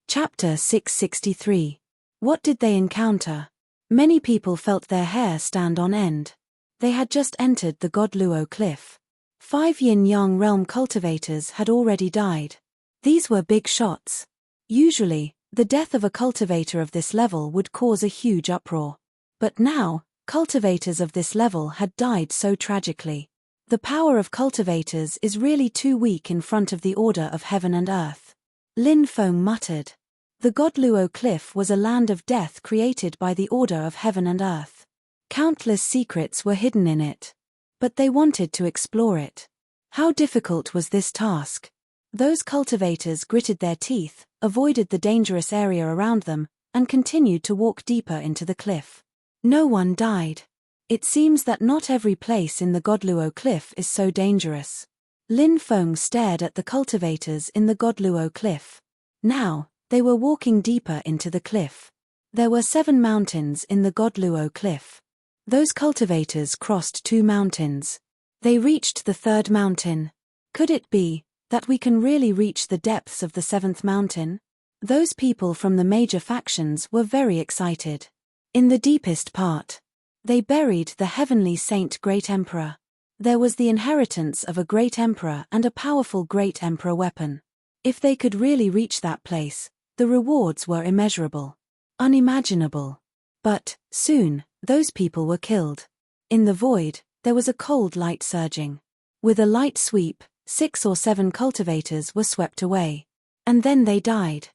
Chapter 663. What did they encounter? Many people felt their hair stand on end. They had just entered the Godluo cliff. 5 Yin-Yang realm cultivators had already died. These were big shots. Usually, the death of a cultivator of this level would cause a huge uproar. But now, cultivators of this level had died so tragically. The power of cultivators is really too weak in front of the order of heaven and earth. Lin Feng muttered. The Godluo cliff was a land of death created by the order of heaven and earth. Countless secrets were hidden in it. But they wanted to explore it. How difficult was this task? Those cultivators gritted their teeth, avoided the dangerous area around them, and continued to walk deeper into the cliff. No one died. It seems that not every place in the Godluo cliff is so dangerous. Lin Feng stared at the cultivators in the Godluo cliff. Now, they were walking deeper into the cliff. There were 7 mountains in the Godluo cliff. Those cultivators crossed 2 mountains. They reached the 3rd mountain. Could it be that we can really reach the depths of the seventh mountain? Those people from the major factions were very excited. In the deepest part, they buried the heavenly saint great emperor. There was the inheritance of a great emperor and a powerful great emperor weapon. If they could really reach that place, the rewards were immeasurable, unimaginable. But, soon, those people were killed. In the void, there was a cold light surging. With a light sweep, 6 or 7 cultivators were swept away. And then they died.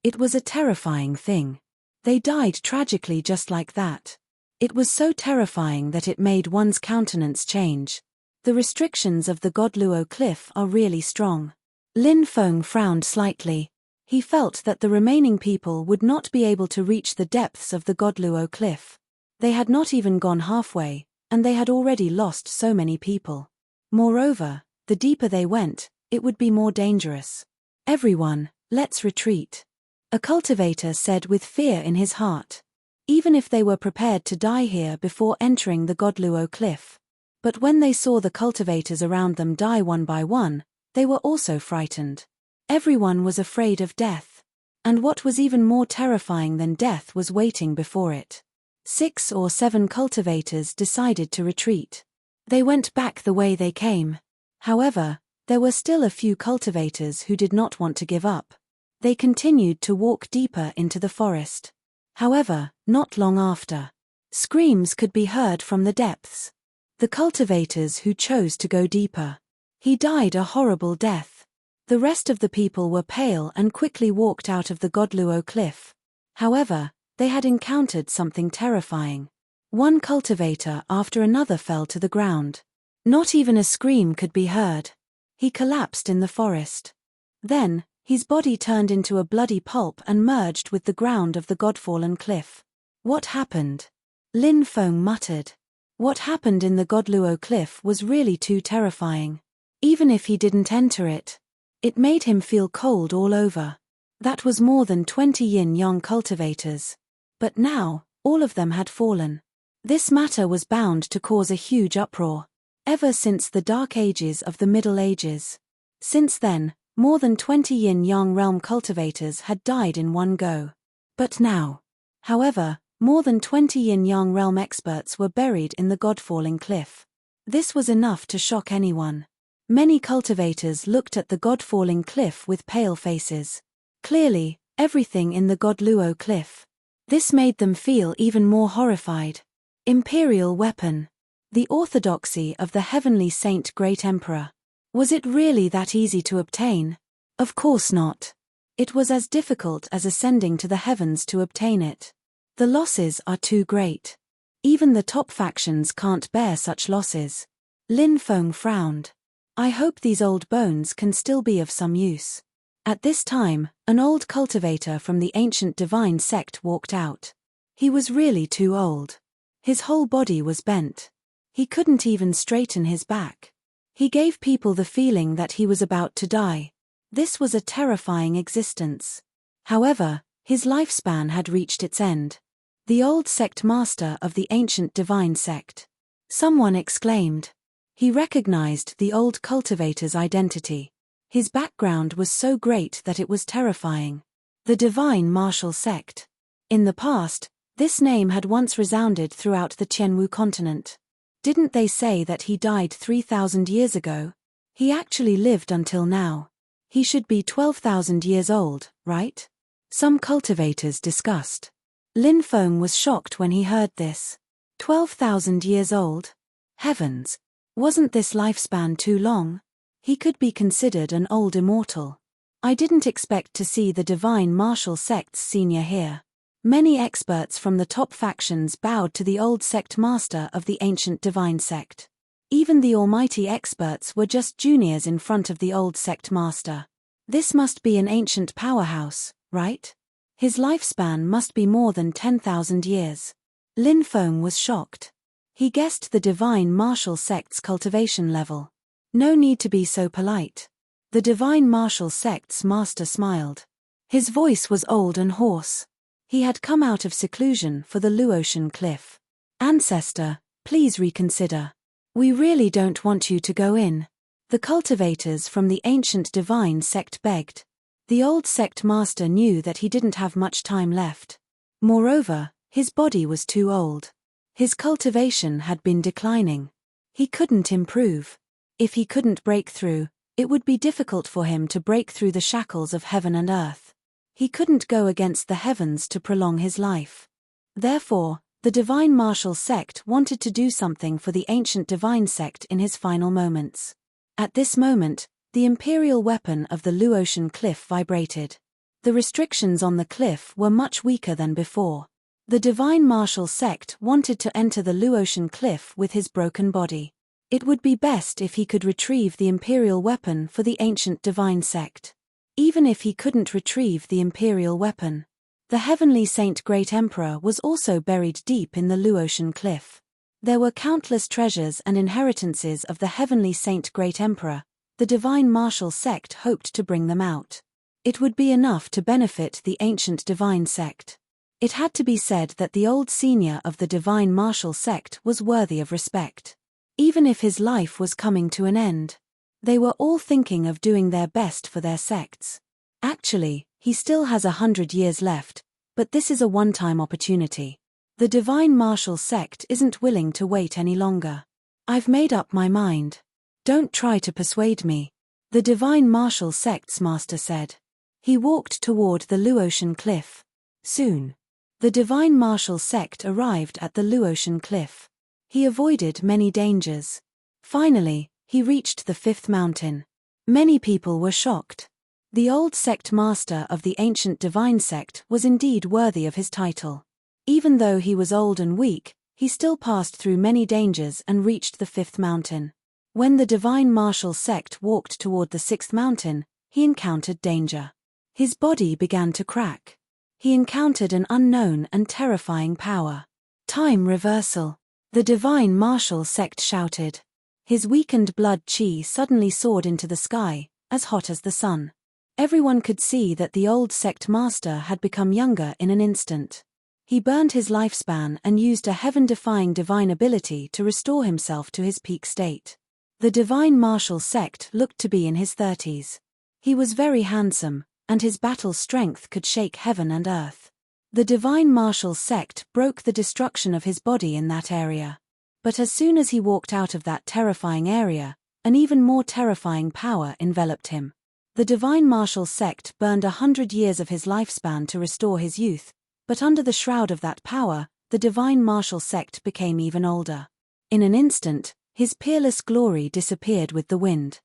It was a terrifying thing. They died tragically just like that. It was so terrifying that it made one's countenance change. The restrictions of the Godluo cliff are really strong. Lin Feng frowned slightly. He felt that the remaining people would not be able to reach the depths of the Godluo cliff. They had not even gone halfway, and they had already lost so many people. Moreover, the deeper they went, it would be more dangerous. Everyone, let's retreat. A cultivator said with fear in his heart. Even if they were prepared to die here before entering the Godluo cliff. But when they saw the cultivators around them die one by one, they were also frightened. Everyone was afraid of death. And what was even more terrifying than death was waiting before it. 6 or 7 cultivators decided to retreat. They went back the way they came. However, there were still a few cultivators who did not want to give up. They continued to walk deeper into the forest. However, not long after, screams could be heard from the depths. The cultivators who chose to go deeper. He died a horrible death. The rest of the people were pale and quickly walked out of the Godluo cliff. However, they had encountered something terrifying. One cultivator after another fell to the ground. Not even a scream could be heard. He collapsed in the forest. Then, his body turned into a bloody pulp and merged with the ground of the Godfallen cliff. What happened? Lin Feng muttered. What happened in the Godluo cliff was really too terrifying. Even if he didn't enter it, it made him feel cold all over. That was more than 20 yin-yang cultivators. But now, all of them had fallen. This matter was bound to cause a huge uproar. Ever since the Dark Ages of the Middle Ages. Since then, more than 20 yin-yang realm cultivators had died in one go. But now, however, more than 20 yin-yang realm experts were buried in the Godfalling cliff. This was enough to shock anyone. Many cultivators looked at the Godfalling cliff with pale faces. Clearly, everything in the Godluo cliff. This made them feel even more horrified. Imperial weapon. The orthodoxy of the heavenly saint great emperor. Was it really that easy to obtain? Of course not. It was as difficult as ascending to the heavens to obtain it. The losses are too great. Even the top factions can't bear such losses. Lin Feng frowned. I hope these old bones can still be of some use. At this time, an old cultivator from the ancient divine sect walked out. He was really too old. His whole body was bent. He couldn't even straighten his back. He gave people the feeling that he was about to die. This was a terrifying existence. However, his lifespan had reached its end. The old sect master of the ancient divine sect. Someone exclaimed. He recognized the old cultivator's identity. His background was so great that it was terrifying. The divine martial sect. In the past, this name had once resounded throughout the Qianwu continent. Didn't they say that he died 3,000 years ago? He actually lived until now. He should be 12,000 years old, right? Some cultivators discussed. Lin Feng was shocked when he heard this. 12,000 years old? Heavens! Wasn't this lifespan too long? He could be considered an old immortal. I didn't expect to see the divine martial sect's senior here. Many experts from the top factions bowed to the old sect master of the ancient divine sect. Even the almighty experts were just juniors in front of the old sect master. This must be an ancient powerhouse, right? His lifespan must be more than 10,000 years. Lin Feng was shocked. He guessed the divine martial sect's cultivation level. No need to be so polite. The divine martial sect's master smiled. His voice was old and hoarse. He had come out of seclusion for the Luotian cliff. Ancestor, please reconsider. We really don't want you to go in. The cultivators from the ancient divine sect begged. The old sect master knew that he didn't have much time left. Moreover, his body was too old. His cultivation had been declining. He couldn't improve. If he couldn't break through, it would be difficult for him to break through the shackles of heaven and earth. He couldn't go against the heavens to prolong his life. Therefore, the divine martial sect wanted to do something for the ancient divine sect in his final moments. At this moment, the imperial weapon of the Luotian cliff vibrated. The restrictions on the cliff were much weaker than before. The divine martial sect wanted to enter the Luotian cliff with his broken body. It would be best if he could retrieve the imperial weapon for the ancient divine sect. Even if he couldn't retrieve the imperial weapon, the heavenly Saint Great Emperor was also buried deep in the Luotian cliff. There were countless treasures and inheritances of the heavenly Saint Great Emperor. The divine martial sect hoped to bring them out. It would be enough to benefit the ancient divine sect. It had to be said that the old senior of the divine martial sect was worthy of respect. Even if his life was coming to an end, they were all thinking of doing their best for their sects. Actually, he still has 100 years left, but this is a one-time opportunity. The divine martial sect isn't willing to wait any longer. I've made up my mind. Don't try to persuade me, the divine martial sect's master said. He walked toward the Luotian cliff. Soon, the divine martial sect arrived at the Luotian cliff. He avoided many dangers. Finally, he reached the fifth mountain. Many people were shocked. The old sect master of the ancient divine sect was indeed worthy of his title. Even though he was old and weak, he still passed through many dangers and reached the fifth mountain. When the divine martial sect walked toward the sixth mountain, he encountered danger. His body began to crack. He encountered an unknown and terrifying power. Time reversal. The divine martial sect shouted. His weakened blood chi suddenly soared into the sky, as hot as the sun. Everyone could see that the old sect master had become younger in an instant. He burned his lifespan and used a heaven-defying divine ability to restore himself to his peak state. The divine martial sect looked to be in his 30s. He was very handsome, and his battle strength could shake heaven and earth. The divine martial sect broke the destruction of his body in that area. But as soon as he walked out of that terrifying area, an even more terrifying power enveloped him. The divine martial sect burned 100 years of his lifespan to restore his youth, but under the shroud of that power, the divine martial sect became even older. In an instant, his peerless glory disappeared with the wind.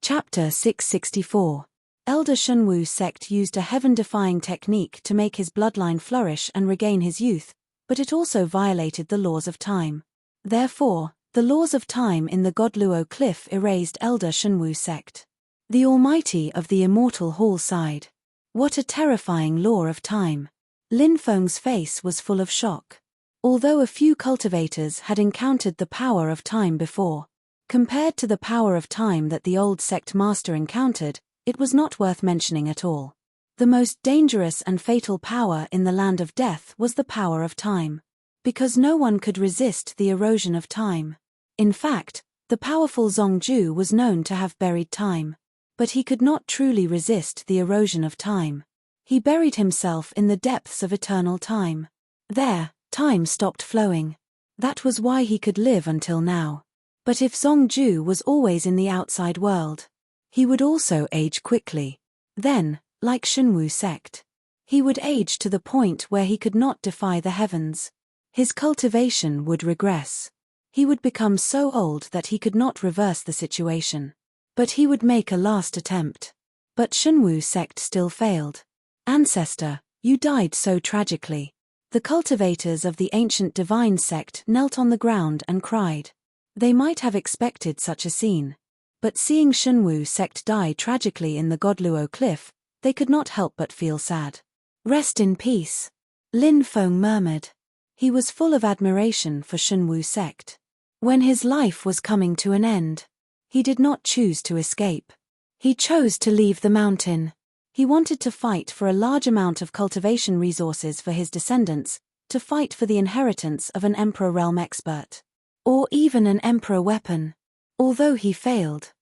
Chapter 664. Elder Shunwu sect used a heaven-defying technique to make his bloodline flourish and regain his youth, but it also violated the laws of time. Therefore, the laws of time in the Godluo cliff erased Elder Shunwu sect. The Almighty of the Immortal Hall sighed. What a terrifying law of time. Lin Feng's face was full of shock. Although a few cultivators had encountered the power of time before, compared to the power of time that the old sect master encountered, it was not worth mentioning at all. The most dangerous and fatal power in the land of death was the power of time. Because no one could resist the erosion of time. In fact, the powerful Zongju was known to have buried time. But he could not truly resist the erosion of time. He buried himself in the depths of eternal time. There, time stopped flowing. That was why he could live until now. But if Zongju was always in the outside world, he would also age quickly. Then, like Shunwu sect, he would age to the point where he could not defy the heavens. His cultivation would regress. He would become so old that he could not reverse the situation. But he would make a last attempt. But Shunwu sect still failed. Ancestor, you died so tragically. The cultivators of the ancient divine sect knelt on the ground and cried. They might have expected such a scene. But seeing Shunwu sect die tragically in the Godluo cliff, they could not help but feel sad. Rest in peace. Lin Feng murmured. He was full of admiration for Shunwu sect. When his life was coming to an end, he did not choose to escape. He chose to leave the mountain. He wanted to fight for a large amount of cultivation resources for his descendants, to fight for the inheritance of an Emperor realm expert. Or even an Emperor weapon. Although he failed.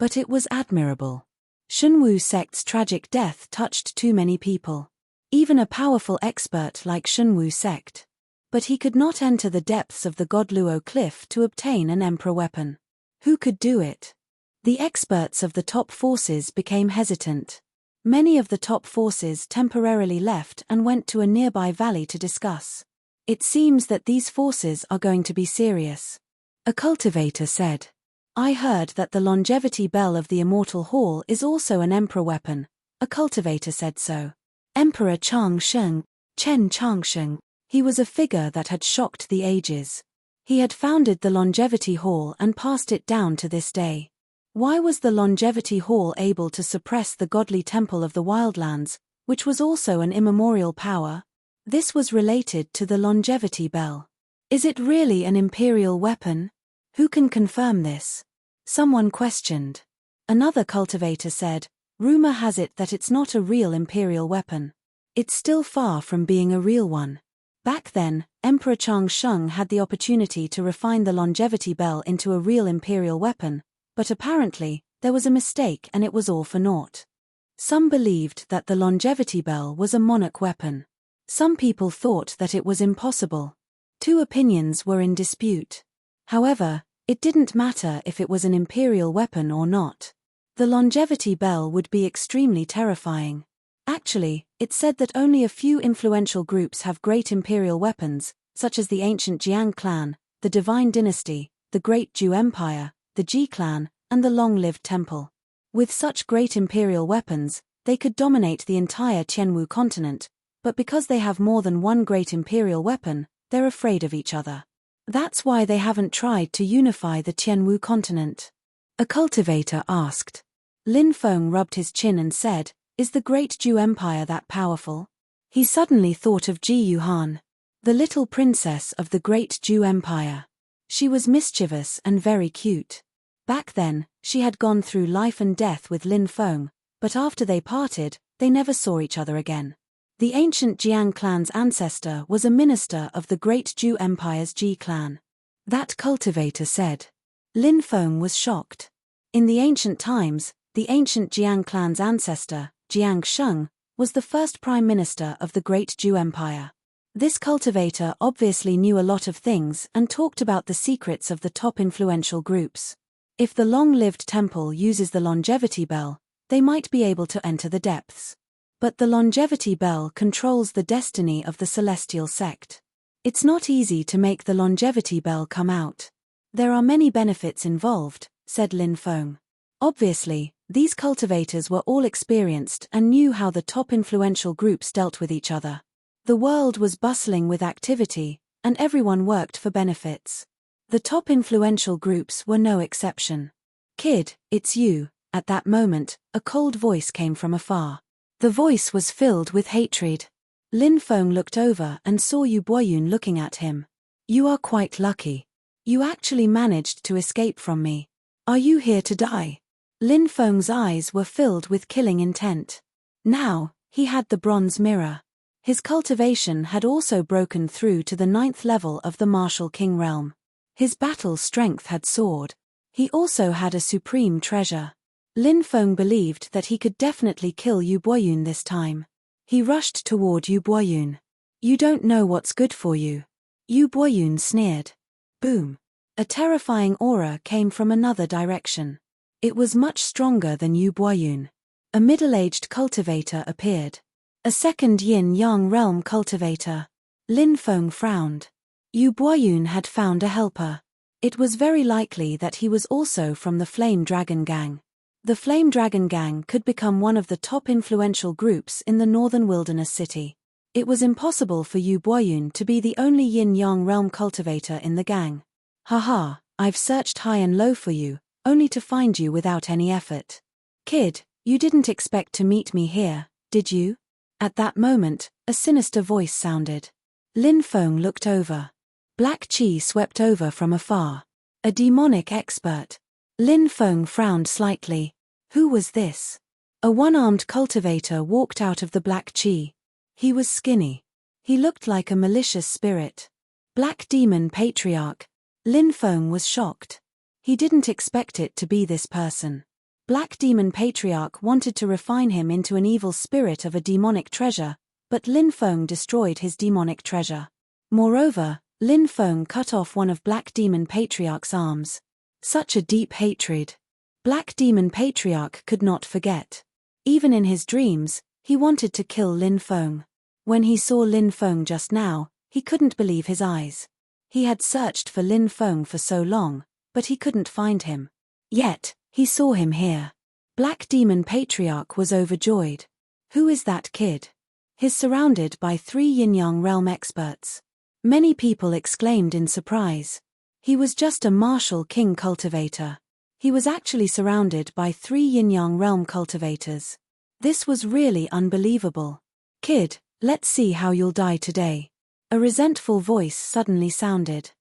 But it was admirable. Shunwu sect's tragic death touched too many people. Even a powerful expert like Shunwu sect. But he could not enter the depths of the Godluo cliff to obtain an emperor weapon. Who could do it? The experts of the top forces became hesitant. Many of the top forces temporarily left and went to a nearby valley to discuss. It seems that these forces are going to be serious. A cultivator said. I heard that the longevity bell of the Immortal Hall is also an emperor weapon. A cultivator said so. Emperor Changsheng, Chen Changsheng. He was a figure that had shocked the ages. He had founded the Longevity Hall and passed it down to this day. Why was the Longevity Hall able to suppress the godly temple of the Wildlands, which was also an immemorial power? This was related to the Longevity Bell. Is it really an imperial weapon? Who can confirm this? Someone questioned. Another cultivator said, rumor has it that it's not a real imperial weapon. It's still far from being a real one. Back then, Emperor Changsheng had the opportunity to refine the Longevity Bell into a real imperial weapon, but apparently, there was a mistake and it was all for naught. Some believed that the Longevity Bell was a monarch weapon. Some people thought that it was impossible. Two opinions were in dispute. However, it didn't matter if it was an imperial weapon or not. The Longevity Bell would be extremely terrifying. Actually, it said that only a few influential groups have great imperial weapons, such as the ancient Jiang clan, the Divine Dynasty, the Great Zhou Empire, the Ji clan, and the long-lived temple. With such great imperial weapons, they could dominate the entire Tianwu continent, but because they have more than one great imperial weapon, they're afraid of each other. That's why they haven't tried to unify the Tianwu continent. A cultivator asked. Lin Feng rubbed his chin and said, is the Great Zhou Empire that powerful? He suddenly thought of Ji Yuhan, the little princess of the Great Zhou Empire. She was mischievous and very cute. Back then, she had gone through life and death with Lin Feng, but after they parted, they never saw each other again. The ancient Jiang clan's ancestor was a minister of the Great Zhou Empire's Ji clan. That cultivator said. Lin Feng was shocked. In the ancient times, the ancient Jiang clan's ancestor, Jiang Sheng, was the first prime minister of the Great Zhou Empire. This cultivator obviously knew a lot of things and talked about the secrets of the top influential groups. If the long-lived temple uses the Longevity Bell, they might be able to enter the depths. But the Longevity Bell controls the destiny of the Celestial sect. It's not easy to make the Longevity Bell come out. There are many benefits involved, said Lin Feng. Obviously, these cultivators were all experienced and knew how the top influential groups dealt with each other. The world was bustling with activity, and everyone worked for benefits. The top influential groups were no exception. Kid, it's you. At that moment, a cold voice came from afar. The voice was filled with hatred. Lin Feng looked over and saw Yu Boyun looking at him. You are quite lucky. You actually managed to escape from me. Are you here to die? Lin Feng's eyes were filled with killing intent. Now, he had the bronze mirror. His cultivation had also broken through to the 9th level of the Martial King realm. His battle strength had soared. He also had a supreme treasure. Lin Feng believed that he could definitely kill Yu Boyun this time. He rushed toward Yu Boyun. You don't know what's good for you. Yu Boyun sneered. Boom. A terrifying aura came from another direction. It was much stronger than Yu Boyun. A middle-aged cultivator appeared. A second yin-yang realm cultivator. Lin Feng frowned. Yu Boyun had found a helper. It was very likely that he was also from the Flame Dragon Gang. The Flame Dragon Gang could become one of the top influential groups in the northern wilderness city. It was impossible for Yu Boyun to be the only yin-yang realm cultivator in the gang. Haha, I've searched high and low for you, only to find you without any effort. Kid, you didn't expect to meet me here, did you? At that moment, a sinister voice sounded. Lin Feng looked over. Black chi swept over from afar. A demonic expert. Lin Feng frowned slightly. Who was this? A one-armed cultivator walked out of the black chi. He was skinny. He looked like a malicious spirit. Black Demon Patriarch. Lin Feng was shocked. He didn't expect it to be this person. Black Demon Patriarch wanted to refine him into an evil spirit of a demonic treasure, but Lin Feng destroyed his demonic treasure. Moreover, Lin Feng cut off one of Black Demon Patriarch's arms. Such a deep hatred. Black Demon Patriarch could not forget. Even in his dreams, he wanted to kill Lin Feng. When he saw Lin Feng just now, he couldn't believe his eyes. He had searched for Lin Feng for so long, but he couldn't find him. Yet, he saw him here. Black Demon Patriarch was overjoyed. Who is that kid? He's surrounded by 3 yin-yang realm experts. Many people exclaimed in surprise. He was just a martial king cultivator. He was actually surrounded by 3 yin-yang realm cultivators. This was really unbelievable. Kid, let's see how you'll die today. A resentful voice suddenly sounded.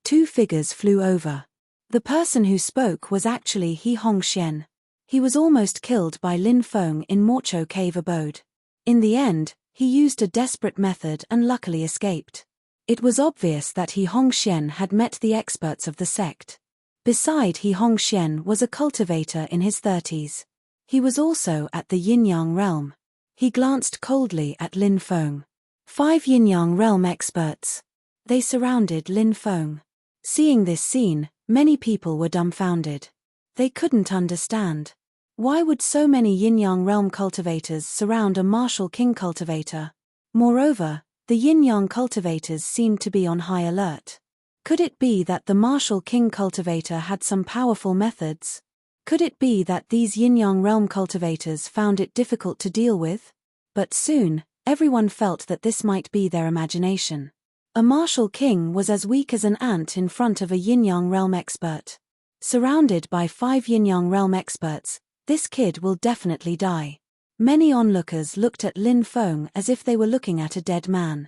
2 figures flew over. The person who spoke was actually He Hongxian. He was almost killed by Lin Feng in Morcho Cave abode. In the end, he used a desperate method and luckily escaped. It was obvious that He Hongxian had met the experts of the sect. Beside He Hongxian was a cultivator in his 30s. He was also at the yin-yang realm. He glanced coldly at Lin Feng. 5 yin-yang realm experts. They surrounded Lin Feng. Seeing this scene, many people were dumbfounded. They couldn't understand. Why would so many yin-yang realm cultivators surround a martial king cultivator? Moreover, the yin-yang cultivators seemed to be on high alert. Could it be that the martial king cultivator had some powerful methods? Could it be that these yin-yang realm cultivators found it difficult to deal with? But soon, everyone felt that this might be their imagination. A martial king was as weak as an ant in front of a yin-yang realm expert. Surrounded by 5 yin-yang realm experts, this kid will definitely die. Many onlookers looked at Lin Feng as if they were looking at a dead man.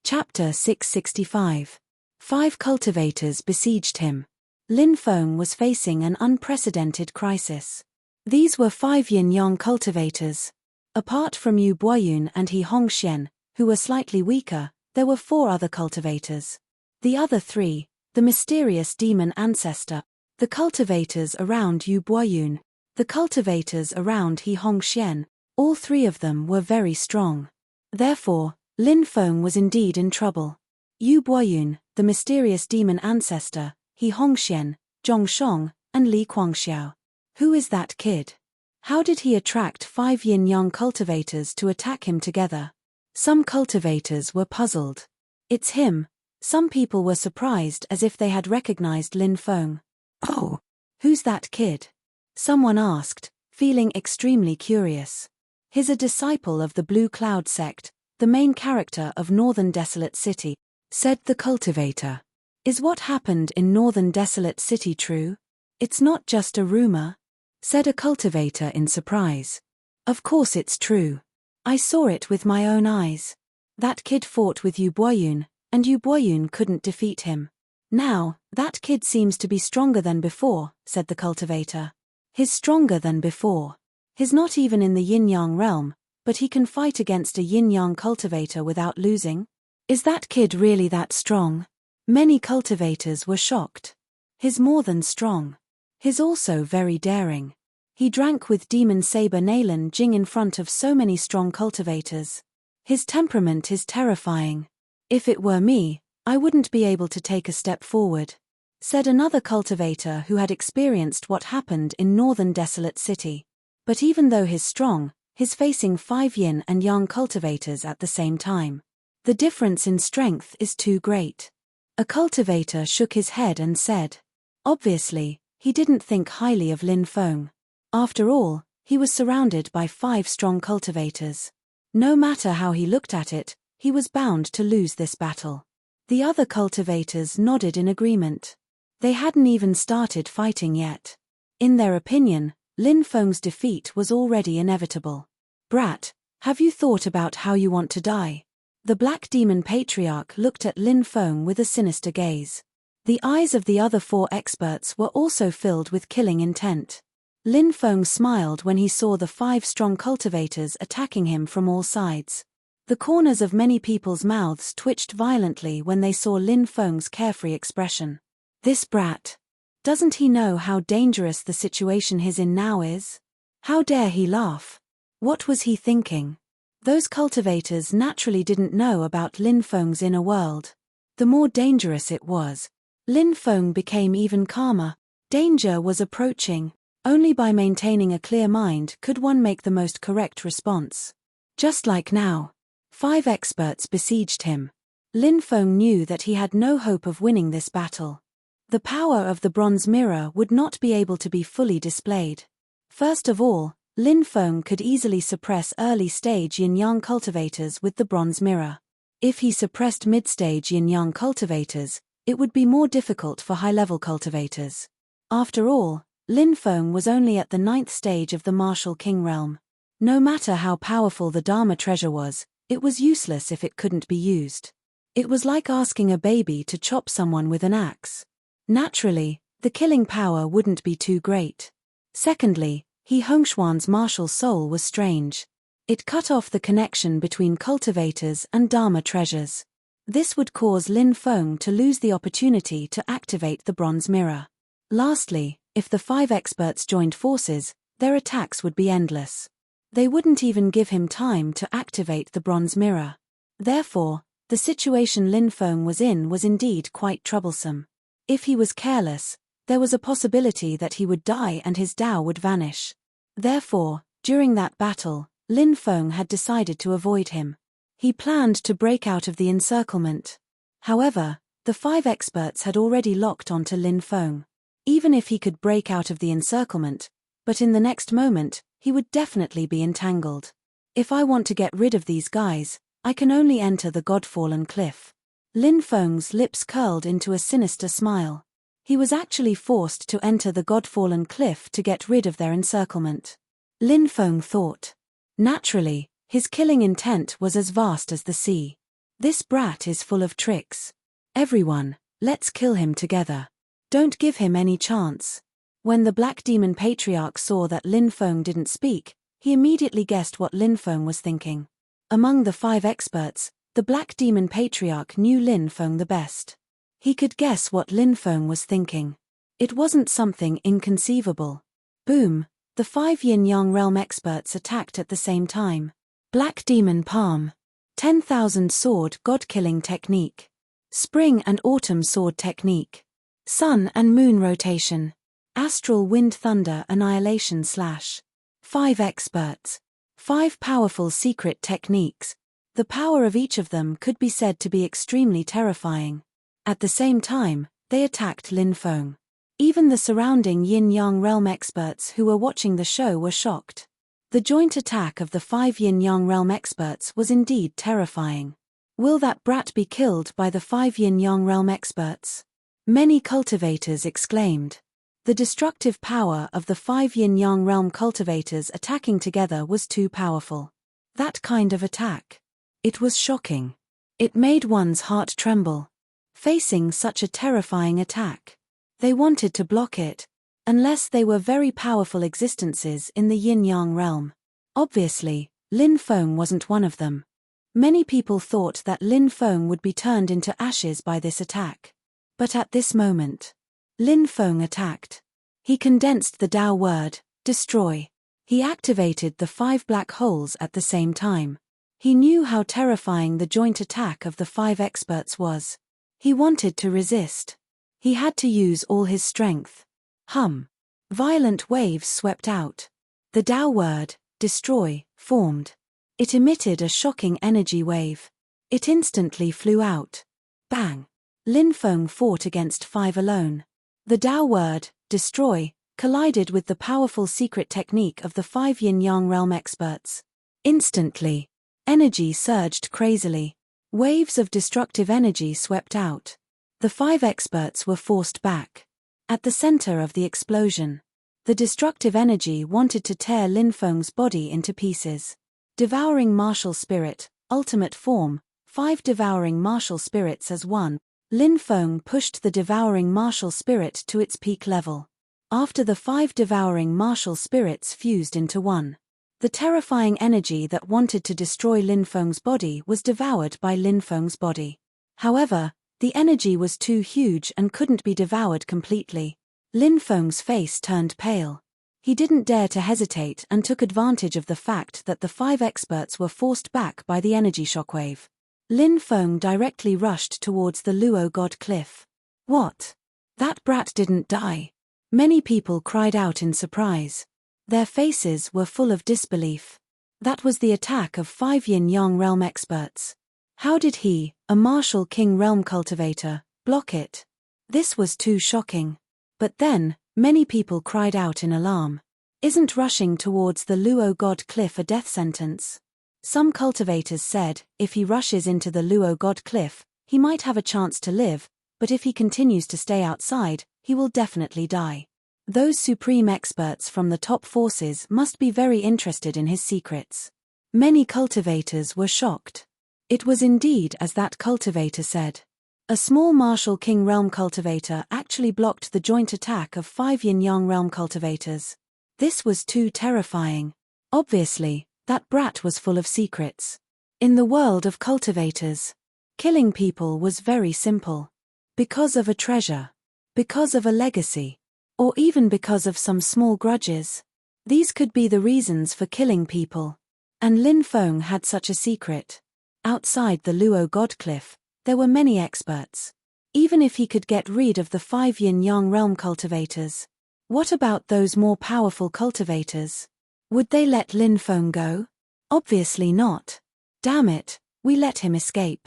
Chapter 665. 5 cultivators besieged him. Lin Feng was facing an unprecedented crisis. These were 5 yin-yang cultivators. Apart from Yu Boyun and He Hongxian, who were slightly weaker, there were 4 other cultivators. The other 3, the mysterious demon ancestor, the cultivators around Yu Boyun, the cultivators around He Hongxian, all 3 of them were very strong. Therefore, Lin Feng was indeed in trouble. Yu Boyun, the mysterious demon ancestor, He Hongxian, Zhong Shong, and Li Guangxiao. Who is that kid? How did he attract 5 yin-yang cultivators to attack him together? Some cultivators were puzzled. It's him. Some people were surprised as if they had recognized Lin Feng. Oh, who's that kid? Someone asked, feeling extremely curious. He's a disciple of the Blue Cloud sect, the main character of Northern Desolate City, said the cultivator. Is what happened in Northern Desolate City true? It's not just a rumor, said a cultivator in surprise. Of course it's true. I saw it with my own eyes. That kid fought with Yu Boyun, and Yu Boyun couldn't defeat him. Now, that kid seems to be stronger than before, said the cultivator. He's stronger than before. He's not even in the yin-yang realm, but he can fight against a yin-yang cultivator without losing. Is that kid really that strong? Many cultivators were shocked. He's more than strong. He's also very daring. He drank with Demon Saber Nalan Jing in front of so many strong cultivators. His temperament is terrifying. If it were me, I wouldn't be able to take a step forward, said another cultivator who had experienced what happened in Northern Desolate City. But even though he's strong, he's facing 5 yin and yang cultivators at the same time. The difference in strength is too great. A cultivator shook his head and said. Obviously, he didn't think highly of Lin Feng. After all, he was surrounded by 5 strong cultivators. No matter how he looked at it, he was bound to lose this battle. The other cultivators nodded in agreement. They hadn't even started fighting yet. In their opinion, Lin Feng's defeat was already inevitable. Brat, have you thought about how you want to die? The Black Demon Patriarch looked at Lin Feng with a sinister gaze. The eyes of the other 4 experts were also filled with killing intent. Lin Feng smiled when he saw the 5 strong cultivators attacking him from all sides. The corners of many people's mouths twitched violently when they saw Lin Feng's carefree expression. This brat. Doesn't he know how dangerous the situation he's in now is? How dare he laugh? What was he thinking? Those cultivators naturally didn't know about Lin Feng's inner world. The more dangerous it was, Lin Feng became even calmer. Danger was approaching. Only by maintaining a clear mind could one make the most correct response. Just like now, 5 experts besieged him. Lin Feng knew that he had no hope of winning this battle. The power of the bronze mirror would not be able to be fully displayed. First of all, Lin Feng could easily suppress early-stage yin-yang cultivators with the bronze mirror. If he suppressed mid-stage yin-yang cultivators, it would be more difficult for high-level cultivators. After all, Lin Feng was only at the 9th stage of the martial king realm. No matter how powerful the Dharma treasure was, it was useless if it couldn't be used. It was like asking a baby to chop someone with an axe. Naturally, the killing power wouldn't be too great. Secondly, He Hongxuan's martial soul was strange. It cut off the connection between cultivators and Dharma treasures. This would cause Lin Feng to lose the opportunity to activate the bronze mirror. Lastly, if the 5 experts joined forces, their attacks would be endless. They wouldn't even give him time to activate the bronze mirror. Therefore, the situation Lin Feng was in was indeed quite troublesome. If he was careless, there was a possibility that he would die and his Dao would vanish. Therefore, during that battle, Lin Feng had decided to avoid him. He planned to break out of the encirclement. However, the 5 experts had already locked onto Lin Feng. Even if he could break out of the encirclement, but in the next moment, he would definitely be entangled. If I want to get rid of these guys, I can only enter the Godfallen Cliff. Lin Feng's lips curled into a sinister smile. He was actually forced to enter the Godfallen Cliff to get rid of their encirclement. Lin Feng thought. Naturally, his killing intent was as vast as the sea. This brat is full of tricks. Everyone, let's kill him together. Don't give him any chance. When the Black Demon Patriarch saw that Lin Feng didn't speak, he immediately guessed what Lin Feng was thinking. Among the 5 experts, the Black Demon Patriarch knew Lin Feng the best. He could guess what Lin Feng was thinking. It wasn't something inconceivable. Boom! The 5 Yin-Yang realm experts attacked at the same time. Black Demon Palm. 10,000 Sword God-Killing Technique. Spring and Autumn Sword Technique. Sun and Moon Rotation. Astral Wind Thunder Annihilation Slash. 5 experts. 5 powerful secret techniques. The power of each of them could be said to be extremely terrifying. At the same time, they attacked Lin Feng. Even the surrounding Yin-Yang realm experts who were watching the show were shocked. The joint attack of the 5 Yin-Yang realm experts was indeed terrifying. Will that brat be killed by the 5 Yin-Yang realm experts? Many cultivators exclaimed. The destructive power of the 5 Yin-Yang realm cultivators attacking together was too powerful. That kind of attack. It was shocking. It made one's heart tremble. Facing such a terrifying attack, they wanted to block it, unless they were very powerful existences in the Yin-Yang realm. Obviously, Lin Feng wasn't one of them. Many people thought that Lin Feng would be turned into ashes by this attack. But at this moment, Lin Feng attacked. He condensed the Dao word, destroy. He activated the 5 black holes at the same time. He knew how terrifying the joint attack of the 5 experts was. He wanted to resist. He had to use all his strength. Hum. Violent waves swept out. The Dao word, destroy, formed. It emitted a shocking energy wave. It instantly flew out. Bang. Lin Feng fought against 5 alone. The Dao word, destroy, collided with the powerful secret technique of the 5 Yin-Yang realm experts. Instantly, energy surged crazily. Waves of destructive energy swept out. The 5 experts were forced back. At the center of the explosion, the destructive energy wanted to tear Lin Feng's body into pieces. Devouring martial spirit, ultimate form, 5 devouring martial spirits as one. Lin Feng pushed the devouring martial spirit to its peak level. After the 5 devouring martial spirits fused into one, the terrifying energy that wanted to destroy Lin Feng's body was devoured by Lin Feng's body. However, the energy was too huge and couldn't be devoured completely. Lin Feng's face turned pale. He didn't dare to hesitate and took advantage of the fact that the 5 experts were forced back by the energy shockwave. Lin Feng directly rushed towards the Luo God cliff. What? That brat didn't die. Many people cried out in surprise. Their faces were full of disbelief. That was the attack of 5 yin-yang realm experts. How did he, a martial king realm cultivator, block it? This was too shocking. But then, many people cried out in alarm. Isn't rushing towards the Luo God cliff a death sentence? Some cultivators said, if he rushes into the Luo God cliff, he might have a chance to live, but if he continues to stay outside, he will definitely die. Those supreme experts from the top forces must be very interested in his secrets. Many cultivators were shocked. It was indeed as that cultivator said. A small martial king realm cultivator actually blocked the joint attack of 5 yin-yang realm cultivators. This was too terrifying. Obviously, that brat was full of secrets. In the world of cultivators, killing people was very simple. Because of a treasure. Because of a legacy. Or even because of some small grudges. These could be the reasons for killing people. And Lin Feng had such a secret. Outside the Luo God cliff, there were many experts. Even if he could get rid of the 5 yin-yang realm cultivators. What about those more powerful cultivators? Would they let Lin Feng go? Obviously not. Damn it, we let him escape.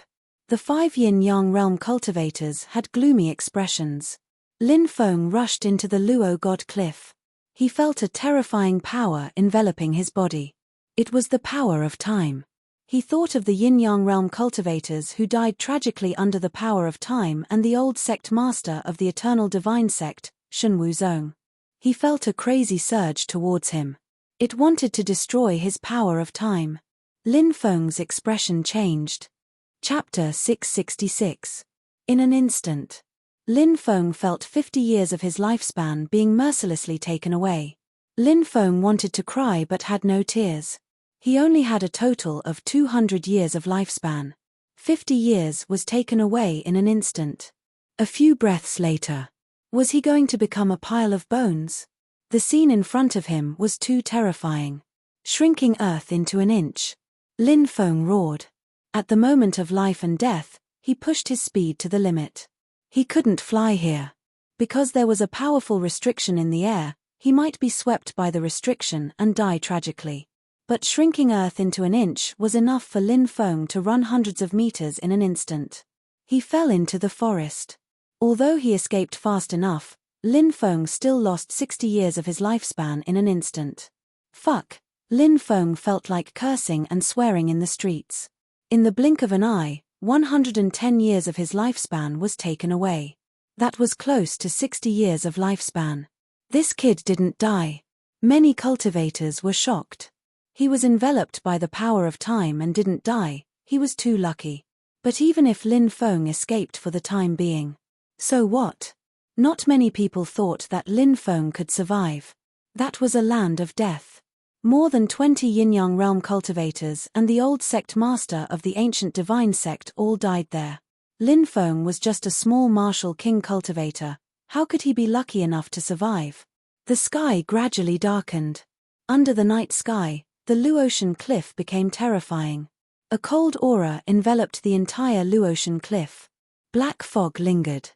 The 5 yin-yang realm cultivators had gloomy expressions. Lin Feng rushed into the Luo God cliff. He felt a terrifying power enveloping his body. It was the power of time. He thought of the yin-yang realm cultivators who died tragically under the power of time and the old sect master of the eternal divine sect, Shen Wuzong. He felt a crazy surge towards him. It wanted to destroy his power of time. Lin Feng's expression changed. Chapter 666. In an instant. Lin Feng felt 50 years of his lifespan being mercilessly taken away. Lin Feng wanted to cry but had no tears. He only had a total of 200 years of lifespan. 50 years was taken away in an instant. A few breaths later. Was he going to become a pile of bones? The scene in front of him was too terrifying. Shrinking earth into an inch. Lin Feng roared. At the moment of life and death, he pushed his speed to the limit. He couldn't fly here. Because there was a powerful restriction in the air, he might be swept by the restriction and die tragically. But shrinking earth into an inch was enough for Lin Feng to run hundreds of meters in an instant. He fell into the forest. Although he escaped fast enough, Lin Feng still lost 60 years of his lifespan in an instant. Fuck. Lin Feng felt like cursing and swearing in the streets. In the blink of an eye, 110 years of his lifespan was taken away. That was close to 60 years of lifespan. This kid didn't die. Many cultivators were shocked. He was enveloped by the power of time and didn't die. He was too lucky. But even if Lin Feng escaped for the time being. So what? Not many people thought that Lin Feng could survive. That was a land of death. More than 20 yin-yang realm cultivators and the old sect master of the ancient divine sect all died there. Lin Feng was just a small martial king cultivator. How could he be lucky enough to survive? The sky gradually darkened. Under the night sky, the Luotian cliff became terrifying. A cold aura enveloped the entire Luotian cliff. Black fog lingered.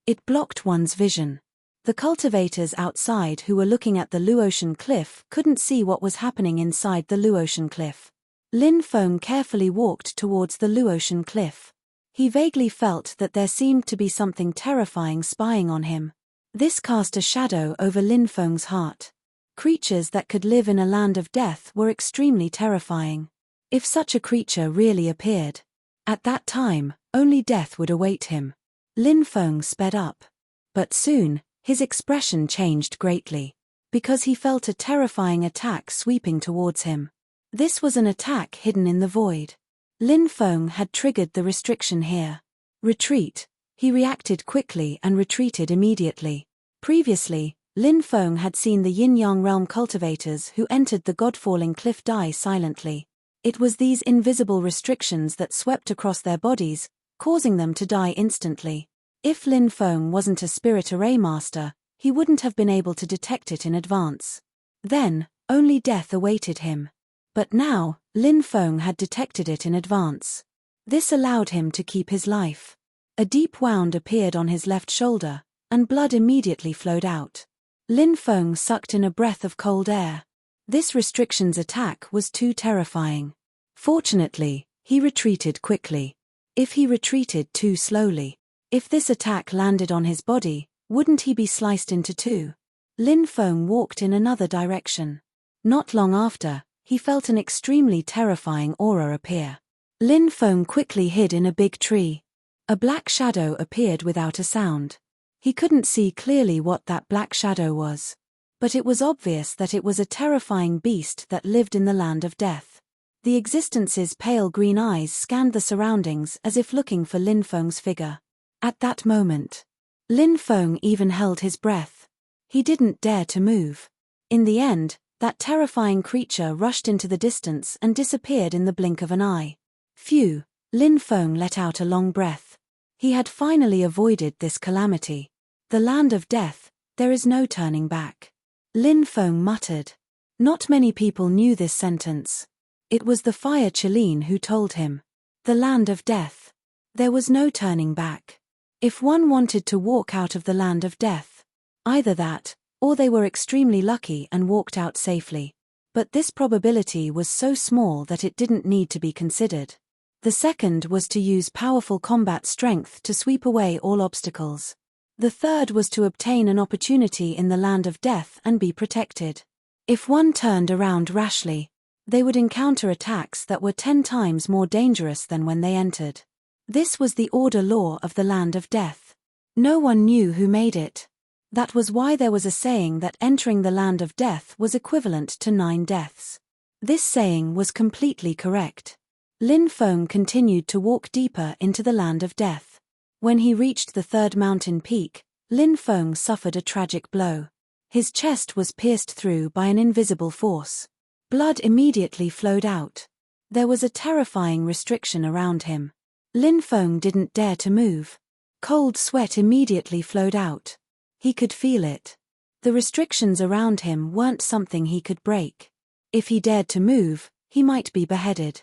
It blocked one's vision. The cultivators outside who were looking at the Luotian cliff couldn't see what was happening inside the Luotian cliff. Lin Feng carefully walked towards the Luotian cliff. He vaguely felt that there seemed to be something terrifying spying on him. This cast a shadow over Lin Feng's heart. Creatures that could live in a land of death were extremely terrifying. If such a creature really appeared, at that time, only death would await him. Lin Feng sped up. But soon, his expression changed greatly. Because he felt a terrifying attack sweeping towards him. This was an attack hidden in the void. Lin Feng had triggered the restriction here. Retreat. He reacted quickly and retreated immediately. Previously, Lin Feng had seen the yin-yang realm cultivators who entered the godfalling cliff die silently. It was these invisible restrictions that swept across their bodies, causing them to die instantly. If Lin Feng wasn't a spirit array master, he wouldn't have been able to detect it in advance. Then, only death awaited him. But now, Lin Feng had detected it in advance. This allowed him to keep his life. A deep wound appeared on his left shoulder, and blood immediately flowed out. Lin Feng sucked in a breath of cold air. This restrictions attack was too terrifying. Fortunately, he retreated quickly. If he retreated too slowly, if this attack landed on his body, wouldn't he be sliced into two? Lin Feng walked in another direction. Not long after, he felt an extremely terrifying aura appear. Lin Feng quickly hid in a big tree. A black shadow appeared without a sound. He couldn't see clearly what that black shadow was. But it was obvious that it was a terrifying beast that lived in the land of death. The existence's pale green eyes scanned the surroundings as if looking for Lin Feng's figure. At that moment, Lin Feng even held his breath. He didn't dare to move. In the end, that terrifying creature rushed into the distance and disappeared in the blink of an eye. Phew, Lin Feng let out a long breath. He had finally avoided this calamity. The land of death, there is no turning back. Lin Feng muttered. Not many people knew this sentence. It was the fire Qilin who told him. The land of death. There was no turning back. If one wanted to walk out of the land of death, either that, or they were extremely lucky and walked out safely. But this probability was so small that it didn't need to be considered. The second was to use powerful combat strength to sweep away all obstacles. The third was to obtain an opportunity in the land of death and be protected. If one turned around rashly, they would encounter attacks that were 10 times more dangerous than when they entered. This was the order law of the land of death. No one knew who made it. That was why there was a saying that entering the land of death was equivalent to 9 deaths. This saying was completely correct. Lin Feng continued to walk deeper into the land of death. When he reached the third mountain peak, Lin Feng suffered a tragic blow. His chest was pierced through by an invisible force. Blood immediately flowed out. There was a terrifying restriction around him. Lin Feng didn't dare to move. Cold sweat immediately flowed out. He could feel it. The restrictions around him weren't something he could break. If he dared to move, he might be beheaded.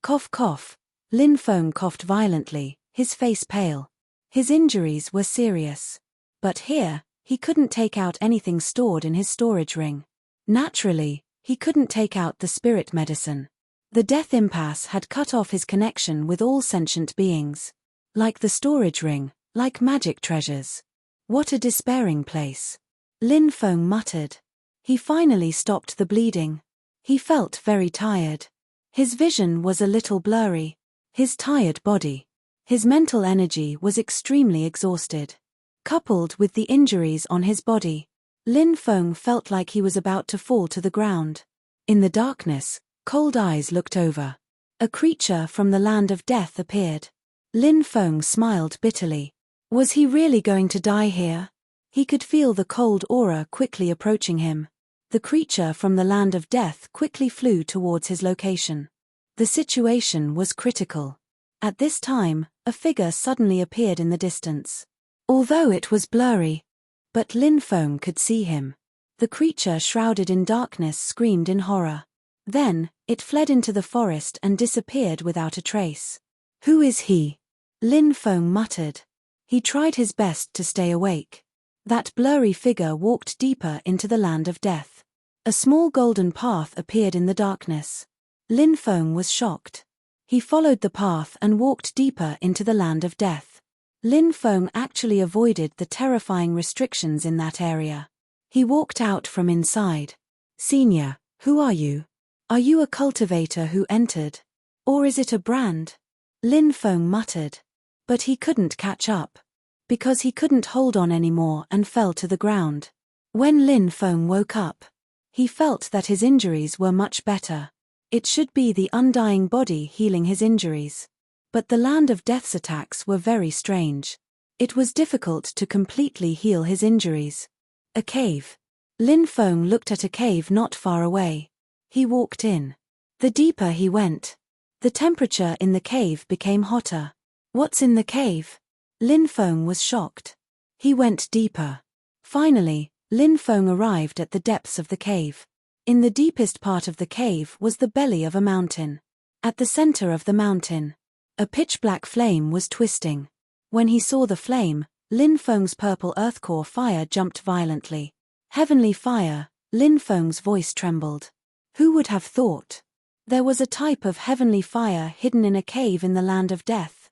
Cough cough. Lin Feng coughed violently, his face pale. His injuries were serious. But here, he couldn't take out anything stored in his storage ring. Naturally, he couldn't take out the spirit medicine. The death impasse had cut off his connection with all sentient beings. Like the storage ring, like magic treasures. What a despairing place. Lin Feng muttered. He finally stopped the bleeding. He felt very tired. His vision was a little blurry. His tired body. His mental energy was extremely exhausted. Coupled with the injuries on his body, Lin Feng felt like he was about to fall to the ground. In the darkness, cold eyes looked over. A creature from the land of death appeared. Lin Feng smiled bitterly. Was he really going to die here? He could feel the cold aura quickly approaching him. The creature from the land of death quickly flew towards his location. The situation was critical. At this time, a figure suddenly appeared in the distance. Although it was blurry, but Lin Feng could see him. The creature shrouded in darkness screamed in horror. Then, it fled into the forest and disappeared without a trace. Who is he? Lin Feng muttered. He tried his best to stay awake. That blurry figure walked deeper into the land of death. A small golden path appeared in the darkness. Lin Feng was shocked. He followed the path and walked deeper into the land of death. Lin Feng actually avoided the terrifying restrictions in that area. He walked out from inside. Senior, who are you? Are you a cultivator who entered? Or is it a brand? Lin Feng muttered. But he couldn't catch up. Because he couldn't hold on anymore and fell to the ground. When Lin Feng woke up, he felt that his injuries were much better. It should be the undying body healing his injuries. But the land of death's attacks were very strange. It was difficult to completely heal his injuries. A cave. Lin Feng looked at a cave not far away. He walked in. The deeper he went, the temperature in the cave became hotter. What's in the cave? Lin Feng was shocked. He went deeper. Finally, Lin Feng arrived at the depths of the cave. In the deepest part of the cave was the belly of a mountain. At the center of the mountain, a pitch-black flame was twisting. When he saw the flame, Lin Feng's purple earth core fire jumped violently. Heavenly fire, Lin Feng's voice trembled. Who would have thought? There was a type of heavenly fire hidden in a cave in the land of death.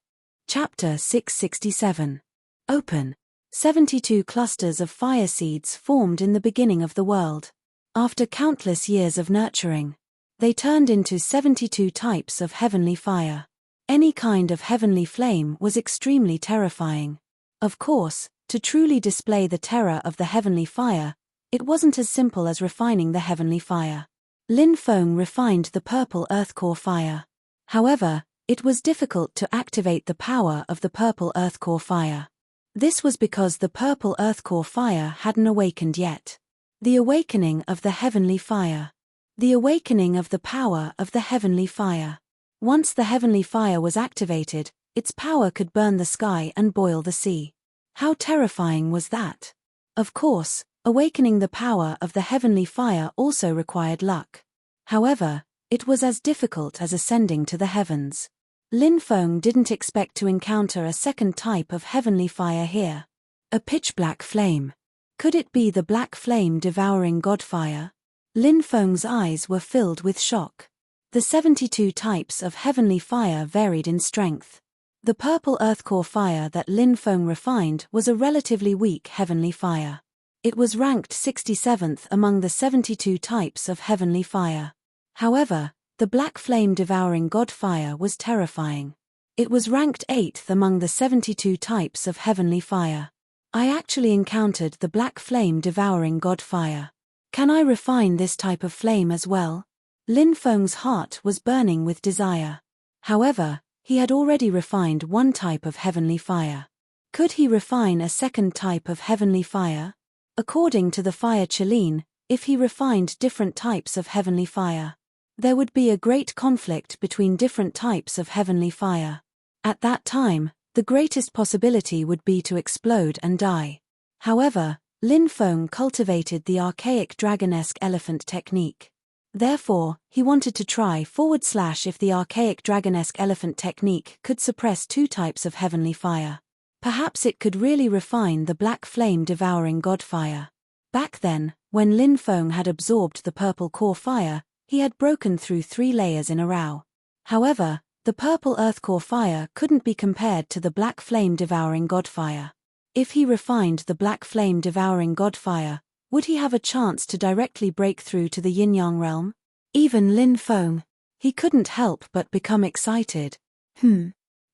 Chapter 667. Open. 72 clusters of fire seeds formed in the beginning of the world. After countless years of nurturing, they turned into 72 types of heavenly fire. Any kind of heavenly flame was extremely terrifying. Of course, to truly display the terror of the heavenly fire, it wasn't as simple as refining the heavenly fire. Lin Feng refined the purple earth core fire. However, it was difficult to activate the power of the purple earth core fire. This was because the purple earth core fire hadn't awakened yet. The awakening of the heavenly fire. The awakening of the power of the heavenly fire. Once the heavenly fire was activated, its power could burn the sky and boil the sea. How terrifying was that? Of course, awakening the power of the heavenly fire also required luck. However, it was as difficult as ascending to the heavens. Lin Feng didn't expect to encounter a second type of heavenly fire here. A pitch-black flame. Could it be the black flame devouring God fire? Lin Feng's eyes were filled with shock. The 72 types of heavenly fire varied in strength. The purple earth core fire that Lin Feng refined was a relatively weak heavenly fire. It was ranked 67th among the 72 types of heavenly fire. However, the black flame devouring God fire was terrifying. It was ranked 8th among the 72 types of heavenly fire. I actually encountered the black flame devouring God fire. Can I refine this type of flame as well? Lin Feng's heart was burning with desire. However, he had already refined one type of heavenly fire. Could he refine a second type of heavenly fire? According to the fire Qilin, if he refined different types of heavenly fire, there would be a great conflict between different types of heavenly fire. At that time, the greatest possibility would be to explode and die. However, Lin Feng cultivated the archaic dragon-esque elephant technique. Therefore, he wanted to try if the archaic dragon-esque elephant technique could suppress two types of heavenly fire. Perhaps it could really refine the black flame devouring God fire. Back then, when Lin Feng had absorbed the purple core fire, he had broken through 3 layers in a row. However, the purple earth core fire couldn't be compared to the black flame devouring God fire. If he refined the black flame devouring God fire, would he have a chance to directly break through to the yin-yang realm? Even Lin Feng, he couldn't help but become excited.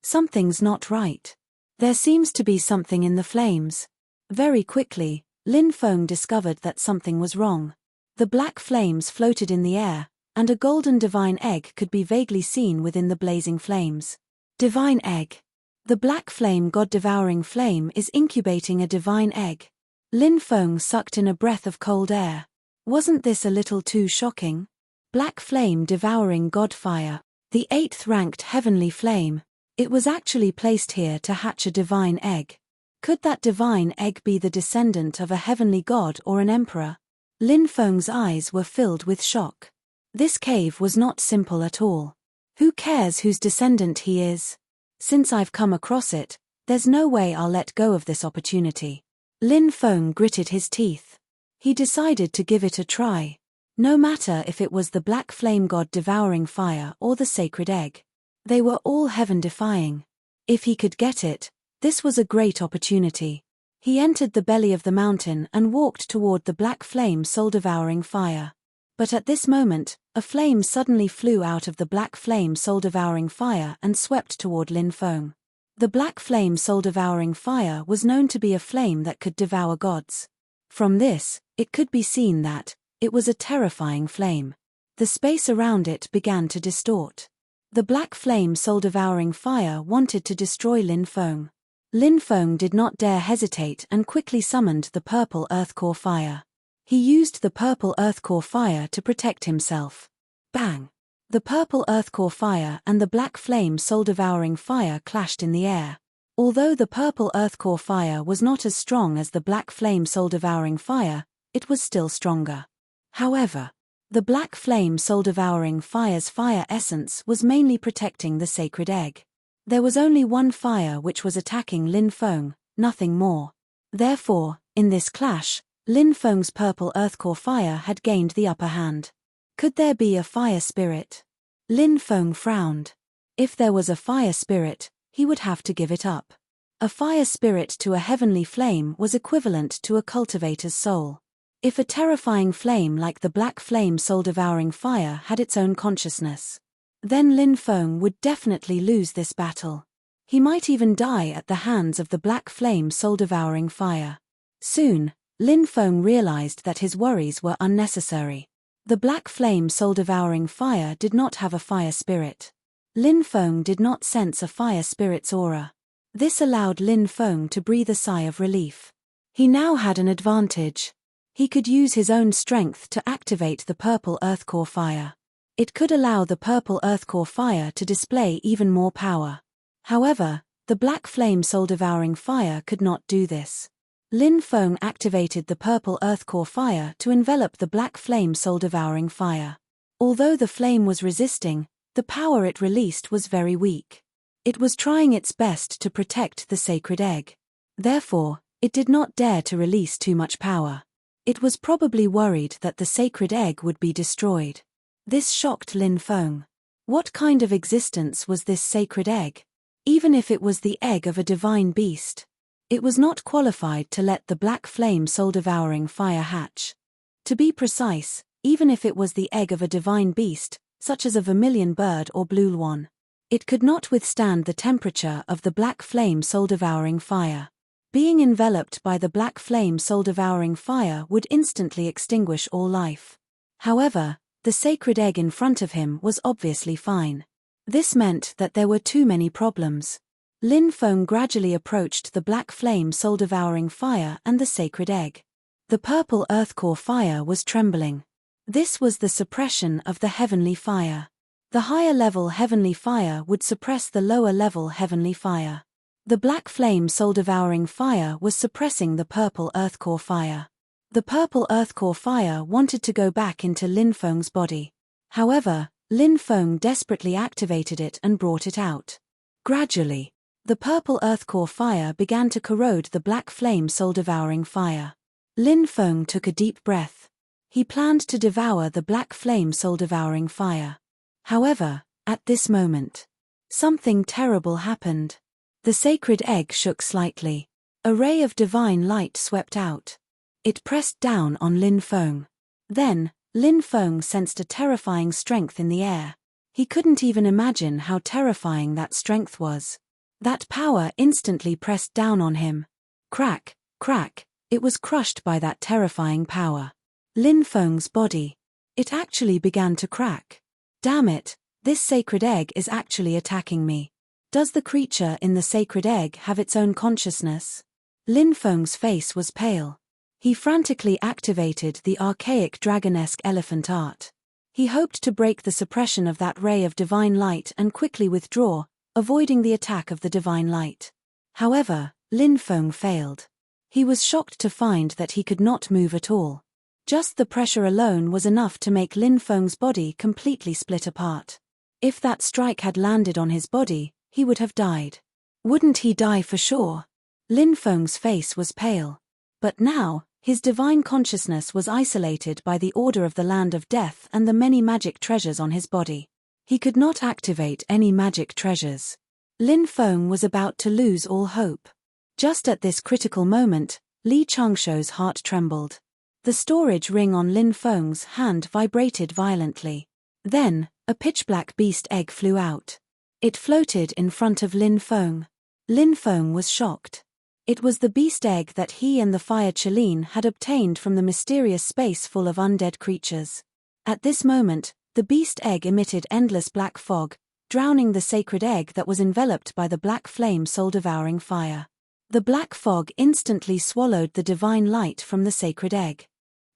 Something's not right. There seems to be something in the flames. Very quickly, Lin Feng discovered that something was wrong. The black flames floated in the air, and a golden divine egg could be vaguely seen within the blazing flames. Divine egg. The black flame god-devouring flame is incubating a divine egg. Lin Feng sucked in a breath of cold air. Wasn't this a little too shocking? Black flame devouring god fire. The 8th ranked heavenly flame. It was actually placed here to hatch a divine egg. Could that divine egg be the descendant of a heavenly god or an emperor? Lin Feng's eyes were filled with shock. This cave was not simple at all. Who cares whose descendant he is? Since I've come across it, there's no way I'll let go of this opportunity. Lin Feng gritted his teeth. He decided to give it a try. No matter if it was the black flame god devouring fire or the sacred egg. They were all heaven-defying. If he could get it, this was a great opportunity. He entered the belly of the mountain and walked toward the black flame soul-devouring fire. But at this moment, a flame suddenly flew out of the black flame soul-devouring fire and swept toward Lin Feng. The black flame soul-devouring fire was known to be a flame that could devour gods. From this, it could be seen that it was a terrifying flame. The space around it began to distort. The black flame soul-devouring fire wanted to destroy Lin Feng. Lin Feng did not dare hesitate and quickly summoned the purple earth core fire. He used the purple earth core fire to protect himself. Bang! The purple earth core fire and the black flame soul-devouring fire clashed in the air. Although the purple earth core fire was not as strong as the black flame soul-devouring fire, it was still stronger. However, The black flame soul-devouring fire's fire essence was mainly protecting the sacred egg. There was only one fire which was attacking Lin Feng, nothing more. Therefore, in this clash, Lin Feng's purple earthcore fire had gained the upper hand. Could there be a fire spirit? Lin Feng frowned. If there was a fire spirit, he would have to give it up. A fire spirit to a heavenly flame was equivalent to a cultivator's soul. If a terrifying flame like the black flame soul-devouring fire had its own consciousness, then Lin Feng would definitely lose this battle. He might even die at the hands of the black flame soul-devouring fire. Soon, Lin Feng realized that his worries were unnecessary. The black flame soul-devouring fire did not have a fire spirit. Lin Feng did not sense a fire spirit's aura. This allowed Lin Feng to breathe a sigh of relief. He now had an advantage. He could use his own strength to activate the purple earthcore fire. It could allow the purple earthcore fire to display even more power. However, the black flame soul-devouring fire could not do this. Lin Feng activated the purple earthcore fire to envelop the black flame soul-devouring fire. Although the flame was resisting, the power it released was very weak. It was trying its best to protect the sacred egg. Therefore, it did not dare to release too much power. It was probably worried that the sacred egg would be destroyed. This shocked Lin Feng. What kind of existence was this sacred egg? Even if it was the egg of a divine beast, it was not qualified to let the black flame soul-devouring fire hatch. To be precise, even if it was the egg of a divine beast, such as a vermilion bird or blue swan, it could not withstand the temperature of the black flame soul-devouring fire. Being enveloped by the black flame soul-devouring fire would instantly extinguish all life. However, the sacred egg in front of him was obviously fine. This meant that there were too many problems. Lin Feng gradually approached the black flame soul-devouring fire and the sacred egg. The purple earthcore fire was trembling. This was the suppression of the heavenly fire. The higher-level heavenly fire would suppress the lower-level heavenly fire. The black flame soul-devouring fire was suppressing the purple earthcore fire. The purple earthcore fire wanted to go back into Lin Feng's body. However, Lin Feng desperately activated it and brought it out. Gradually, the purple earthcore fire began to corrode the black flame soul-devouring fire. Lin Feng took a deep breath. He planned to devour the black flame soul-devouring fire. However, at this moment, something terrible happened. The sacred egg shook slightly. A ray of divine light swept out. It pressed down on Lin Feng. Then, Lin Feng sensed a terrifying strength in the air. He couldn't even imagine how terrifying that strength was. That power instantly pressed down on him. Crack, crack, it was crushed by that terrifying power. Lin Feng's body. It actually began to crack. Damn it, this sacred egg is actually attacking me. Does the creature in the sacred egg have its own consciousness? Lin Feng's face was pale. He frantically activated the archaic dragonesque elephant art. He hoped to break the suppression of that ray of divine light and quickly withdraw, avoiding the attack of the divine light. However, Lin Feng failed. He was shocked to find that he could not move at all. Just the pressure alone was enough to make Lin Feng's body completely split apart. If that strike had landed on his body, he would have died. Wouldn't he die for sure? Lin Feng's face was pale. But now, his divine consciousness was isolated by the order of the land of death and the many magic treasures on his body. He could not activate any magic treasures. Lin Feng was about to lose all hope. Just at this critical moment, Li Changshuo's heart trembled. The storage ring on Lin Feng's hand vibrated violently. Then, a pitch-black beast egg flew out. It floated in front of Lin Feng. Lin Feng was shocked. It was the beast egg that he and the fire Chelin had obtained from the mysterious space full of undead creatures. At this moment, the beast egg emitted endless black fog, drowning the sacred egg that was enveloped by the black flame soul-devouring fire. The black fog instantly swallowed the divine light from the sacred egg.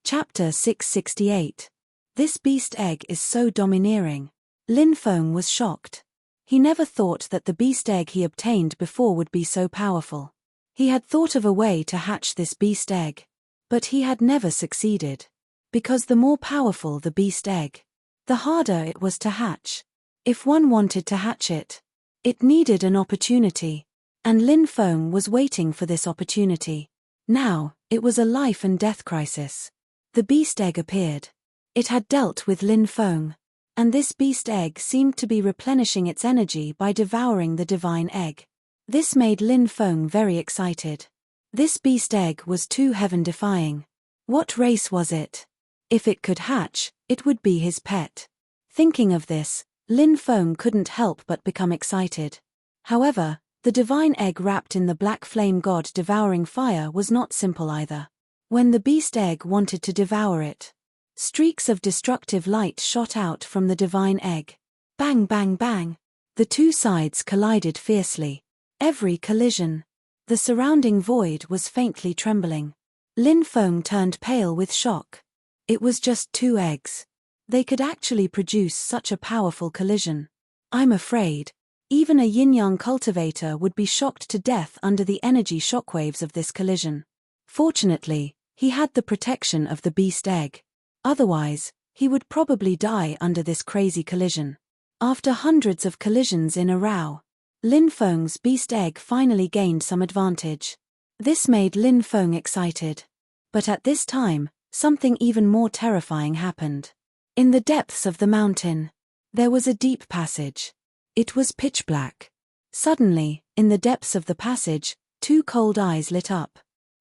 Chapter 668. This beast egg is so domineering. Lin Feng was shocked. He never thought that the beast egg he obtained before would be so powerful. He had thought of a way to hatch this beast egg, but he had never succeeded. Because the more powerful the beast egg, the harder it was to hatch. If one wanted to hatch it, it needed an opportunity. And Lin Feng was waiting for this opportunity. Now, it was a life and death crisis. The beast egg appeared. It had dealt with Lin Feng. And this beast egg seemed to be replenishing its energy by devouring the divine egg. This made Lin Feng very excited. This beast egg was too heaven-defying. What race was it? If it could hatch, it would be his pet. Thinking of this, Lin Feng couldn't help but become excited. However, the divine egg wrapped in the black flame god devouring fire was not simple either. When the beast egg wanted to devour it, streaks of destructive light shot out from the divine egg. Bang, bang, bang. The two sides collided fiercely. Every collision, the surrounding void was faintly trembling. Lin Feng turned pale with shock. It was just two eggs. They could actually produce such a powerful collision. I'm afraid, even a yin-yang cultivator would be shocked to death under the energy shockwaves of this collision. Fortunately, he had the protection of the beast egg. Otherwise, he would probably die under this crazy collision. After hundreds of collisions in a row, Lin Feng's beast egg finally gained some advantage. This made Lin Feng excited. But at this time, something even more terrifying happened. In the depths of the mountain, there was a deep passage. It was pitch black. Suddenly, in the depths of the passage, two cold eyes lit up.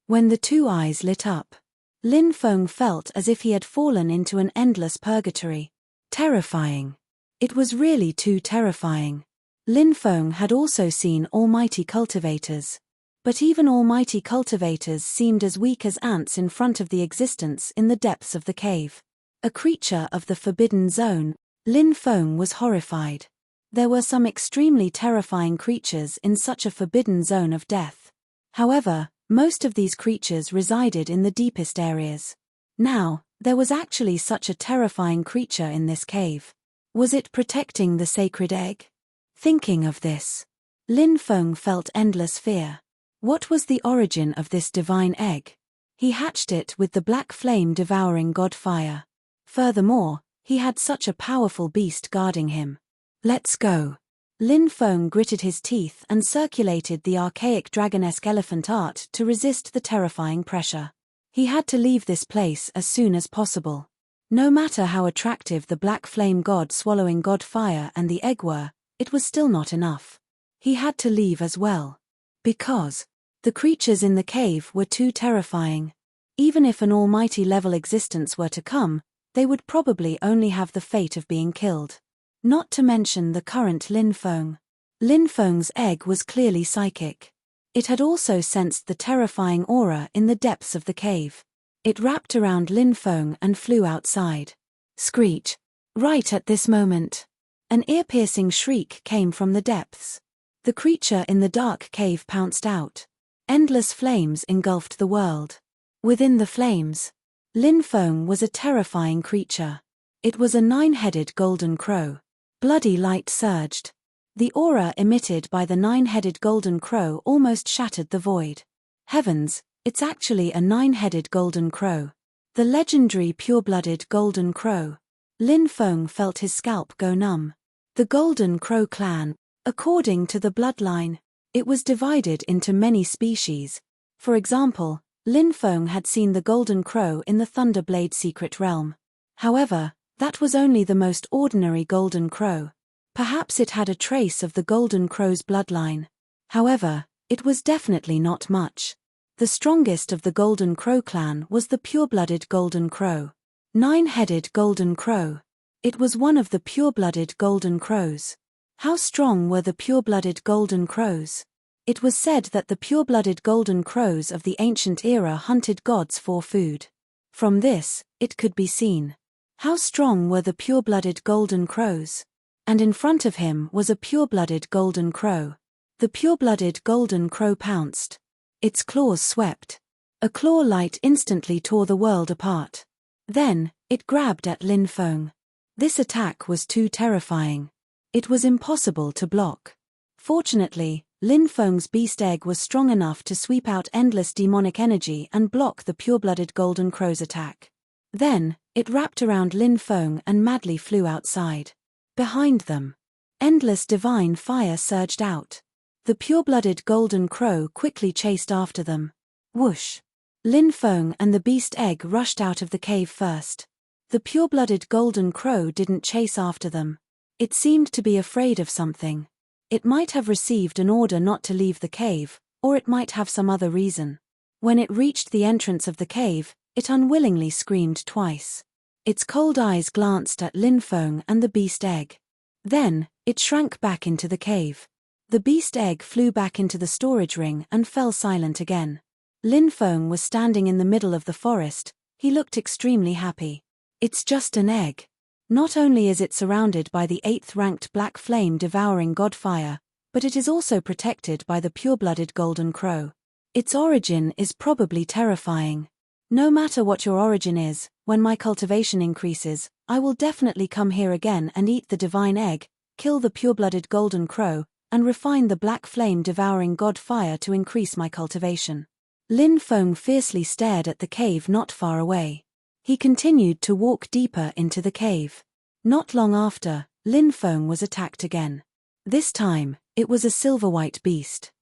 When the two eyes lit up, Lin Feng felt as if he had fallen into an endless purgatory. Terrifying. It was really too terrifying. Lin Feng had also seen almighty cultivators. But even almighty cultivators seemed as weak as ants in front of the existence in the depths of the cave. A creature of the forbidden zone, Lin Feng was horrified. There were some extremely terrifying creatures in such a forbidden zone of death. However, most of these creatures resided in the deepest areas. Now, there was actually such a terrifying creature in this cave. Was it protecting the sacred egg? Thinking of this, Lin Feng felt endless fear. What was the origin of this divine egg? He hatched it with the black flame devouring god fire. Furthermore, he had such a powerful beast guarding him. Let's go. Lin Feng gritted his teeth and circulated the archaic dragonesque elephant art to resist the terrifying pressure. He had to leave this place as soon as possible. No matter how attractive the black flame god swallowing god fire and the egg were, it was still not enough. He had to leave as well. Because the creatures in the cave were too terrifying. Even if an almighty level existence were to come, they would probably only have the fate of being killed. Not to mention the current Lin Feng. Lin Feng's egg was clearly psychic. It had also sensed the terrifying aura in the depths of the cave. It wrapped around Lin Feng and flew outside. Screech. Right at this moment, an ear-piercing shriek came from the depths. The creature in the dark cave pounced out. Endless flames engulfed the world. Within the flames, Lin Feng was a terrifying creature. It was a 9-headed golden crow. Bloody light surged. The aura emitted by the 9-headed golden crow almost shattered the void. Heavens, it's actually a 9-headed golden crow. The legendary pure-blooded golden crow. Lin Feng felt his scalp go numb. The Golden Crow clan. According to the bloodline, it was divided into many species. For example, Lin Feng had seen the golden crow in the Thunderblade secret realm. However, that was only the most ordinary golden crow. Perhaps it had a trace of the golden crow's bloodline. However, it was definitely not much. The strongest of the Golden Crow clan was the pure-blooded golden crow. 9-headed golden crow. It was one of the pure-blooded golden crows. How strong were the pure-blooded golden crows? It was said that the pure-blooded golden crows of the ancient era hunted gods for food. From this, it could be seen. How strong were the pure-blooded golden crows? And in front of him was a pure-blooded golden crow. The pure-blooded golden crow pounced. Its claws swept. A claw light instantly tore the world apart. Then, it grabbed at Lin Feng. This attack was too terrifying. It was impossible to block. Fortunately, Lin Feng's beast egg was strong enough to sweep out endless demonic energy and block the pure-blooded golden crow's attack. Then, It wrapped around Lin Feng and madly flew outside. Behind them, endless divine fire surged out. The pure-blooded golden crow quickly chased after them. Whoosh! Lin Feng and the beast egg rushed out of the cave first. The pure-blooded golden crow didn't chase after them. It seemed to be afraid of something. It might have received an order not to leave the cave, or it might have some other reason. When it reached the entrance of the cave, it unwillingly screamed twice. Its cold eyes glanced at Lin Feng and the beast egg. Then, it shrank back into the cave. The beast egg flew back into the storage ring and fell silent again. Lin Feng was standing in the middle of the forest. He looked extremely happy. It's just an egg. Not only is it surrounded by the 8th-ranked black flame-devouring godfire, but it is also protected by the pure-blooded golden crow. Its origin is probably terrifying. No matter what your origin is, when my cultivation increases, I will definitely come here again and eat the divine egg, kill the pure-blooded golden crow, and refine the black flame-devouring god fire to increase my cultivation. Lin Feng fiercely stared at the cave not far away. He continued to walk deeper into the cave. Not long after, Lin Feng was attacked again. This time, it was a silver-white beast.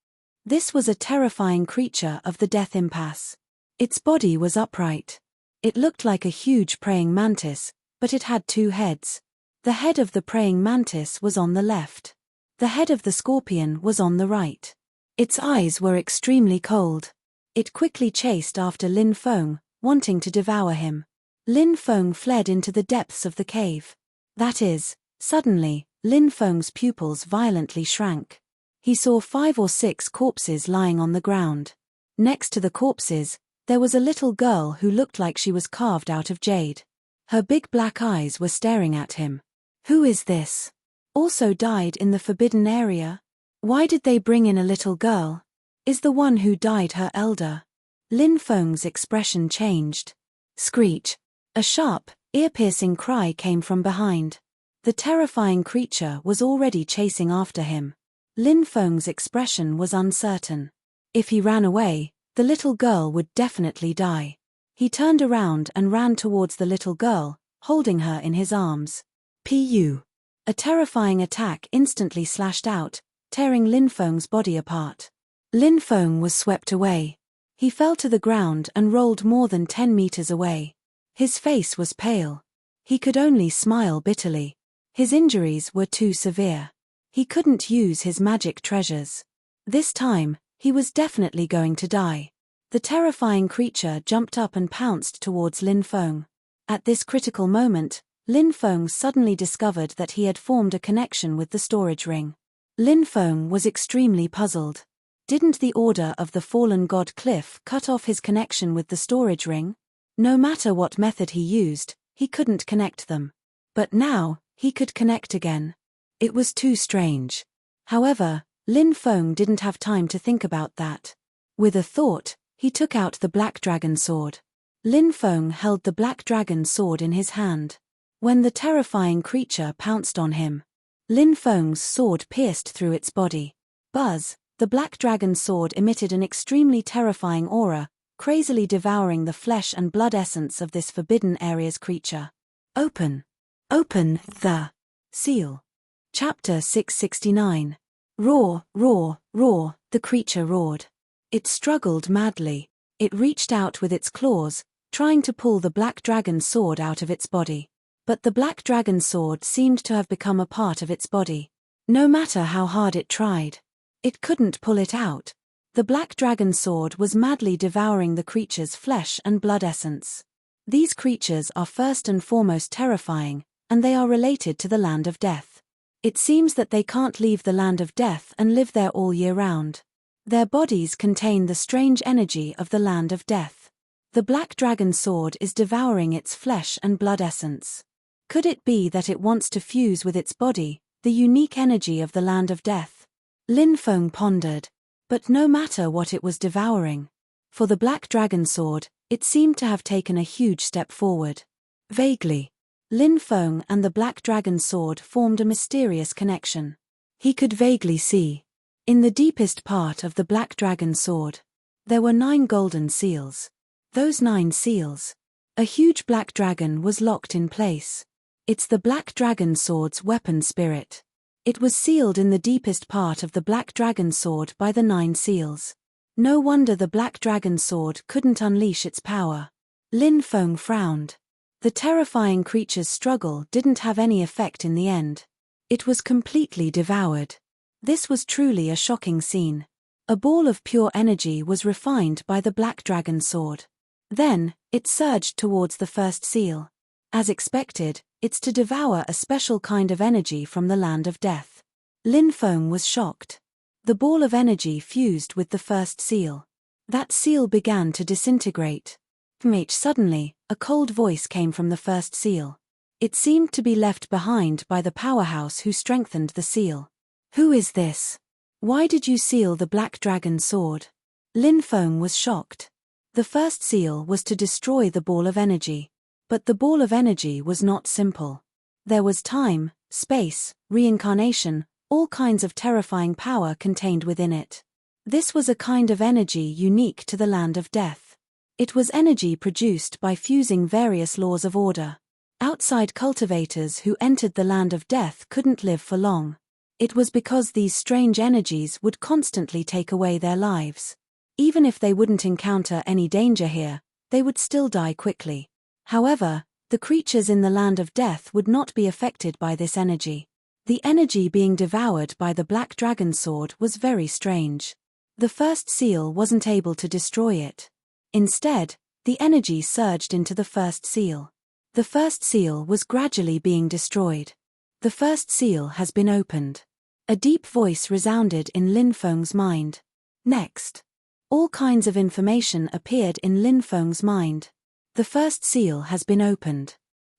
This was a terrifying creature of the death impasse. Its body was upright. It looked like a huge praying mantis, but it had 2 heads. The head of the praying mantis was on the left. The head of the scorpion was on the right. Its eyes were extremely cold. It quickly chased after Lin Feng, wanting to devour him. Lin Feng fled into the depths of the cave. That is, suddenly, Lin Feng's pupils violently shrank. He saw 5 or 6 corpses lying on the ground. Next to the corpses, there was a little girl who looked like she was carved out of jade. Her big black eyes were staring at him. Who is this? Also died in the forbidden area? Why did they bring in a little girl? Is the one who died her elder? Lin Feng's expression changed. Screech! A sharp, ear-piercing cry came from behind. The terrifying creature was already chasing after him. Lin Feng's expression was uncertain. If he ran away, the little girl would definitely die. He turned around and ran towards the little girl, holding her in his arms. Pu! A terrifying attack instantly slashed out, tearing Lin Feng's body apart. Lin Feng was swept away. He fell to the ground and rolled more than 10 meters away. His face was pale. He could only smile bitterly. His injuries were too severe. He couldn't use his magic treasures. This time, he was definitely going to die. The terrifying creature jumped up and pounced towards Lin Feng. At this critical moment, Lin Feng suddenly discovered that he had formed a connection with the storage ring. Lin Feng was extremely puzzled. Didn't the order of the fallen god Cliff cut off his connection with the storage ring? No matter what method he used, he couldn't connect them. But now, he could connect again. It was too strange. However, Lin Feng didn't have time to think about that. With a thought, he took out the black dragon sword. Lin Feng held the black dragon sword in his hand. When the terrifying creature pounced on him, Lin Feng's sword pierced through its body. Buzz! The black dragon sword emitted an extremely terrifying aura, crazily devouring the flesh and blood essence of this forbidden area's creature. Open! Open the seal. Chapter 669. Roar, roar, roar, the creature roared. It struggled madly. It reached out with its claws, trying to pull the black dragon sword out of its body. But the black dragon sword seemed to have become a part of its body. No matter how hard it tried, it couldn't pull it out. The black dragon sword was madly devouring the creature's flesh and blood essence. These creatures are first and foremost terrifying, and they are related to the land of death. It seems that they can't leave the land of death and live there all year round. Their bodies contain the strange energy of the land of death. The black dragon sword is devouring its flesh and blood essence. Could it be that it wants to fuse with its body, the unique energy of the land of death? Lin Feng pondered. But no matter what it was devouring, for the black dragon sword, it seemed to have taken a huge step forward. Vaguely, Lin Feng and the black dragon sword formed a mysterious connection. He could vaguely see. In the deepest part of the black dragon sword, there were 9 golden seals. Those 9 seals. A huge black dragon was locked in place. It's the black dragon sword's weapon spirit. It was sealed in the deepest part of the black dragon sword by the 9 seals. No wonder the black dragon sword couldn't unleash its power. Lin Feng frowned. The terrifying creature's struggle didn't have any effect in the end. It was completely devoured. This was truly a shocking scene. A ball of pure energy was refined by the black dragon sword. Then, it surged towards the first seal. As expected, it's to devour a special kind of energy from the land of death. Lin Feng was shocked. The ball of energy fused with the first seal. That seal began to disintegrate. Suddenly, a cold voice came from the first seal. It seemed to be left behind by the powerhouse who strengthened the seal. Who is this? Why did you seal the black dragon sword? Lin Feng was shocked. The first seal was to destroy the ball of energy. But the ball of energy was not simple. There was time, space, reincarnation, all kinds of terrifying power contained within it. This was a kind of energy unique to the land of death. It was energy produced by fusing various laws of order. Outside cultivators who entered the land of death couldn't live for long. It was because these strange energies would constantly take away their lives. Even if they wouldn't encounter any danger here, they would still die quickly. However, the creatures in the land of death would not be affected by this energy. The energy being devoured by the black dragon sword was very strange. The first seal wasn't able to destroy it. Instead, the energy surged into the first seal. The first seal was gradually being destroyed. The first seal has been opened. A deep voice resounded in Lin Feng's mind. Next. All kinds of information appeared in Lin Feng's mind. The first seal has been opened.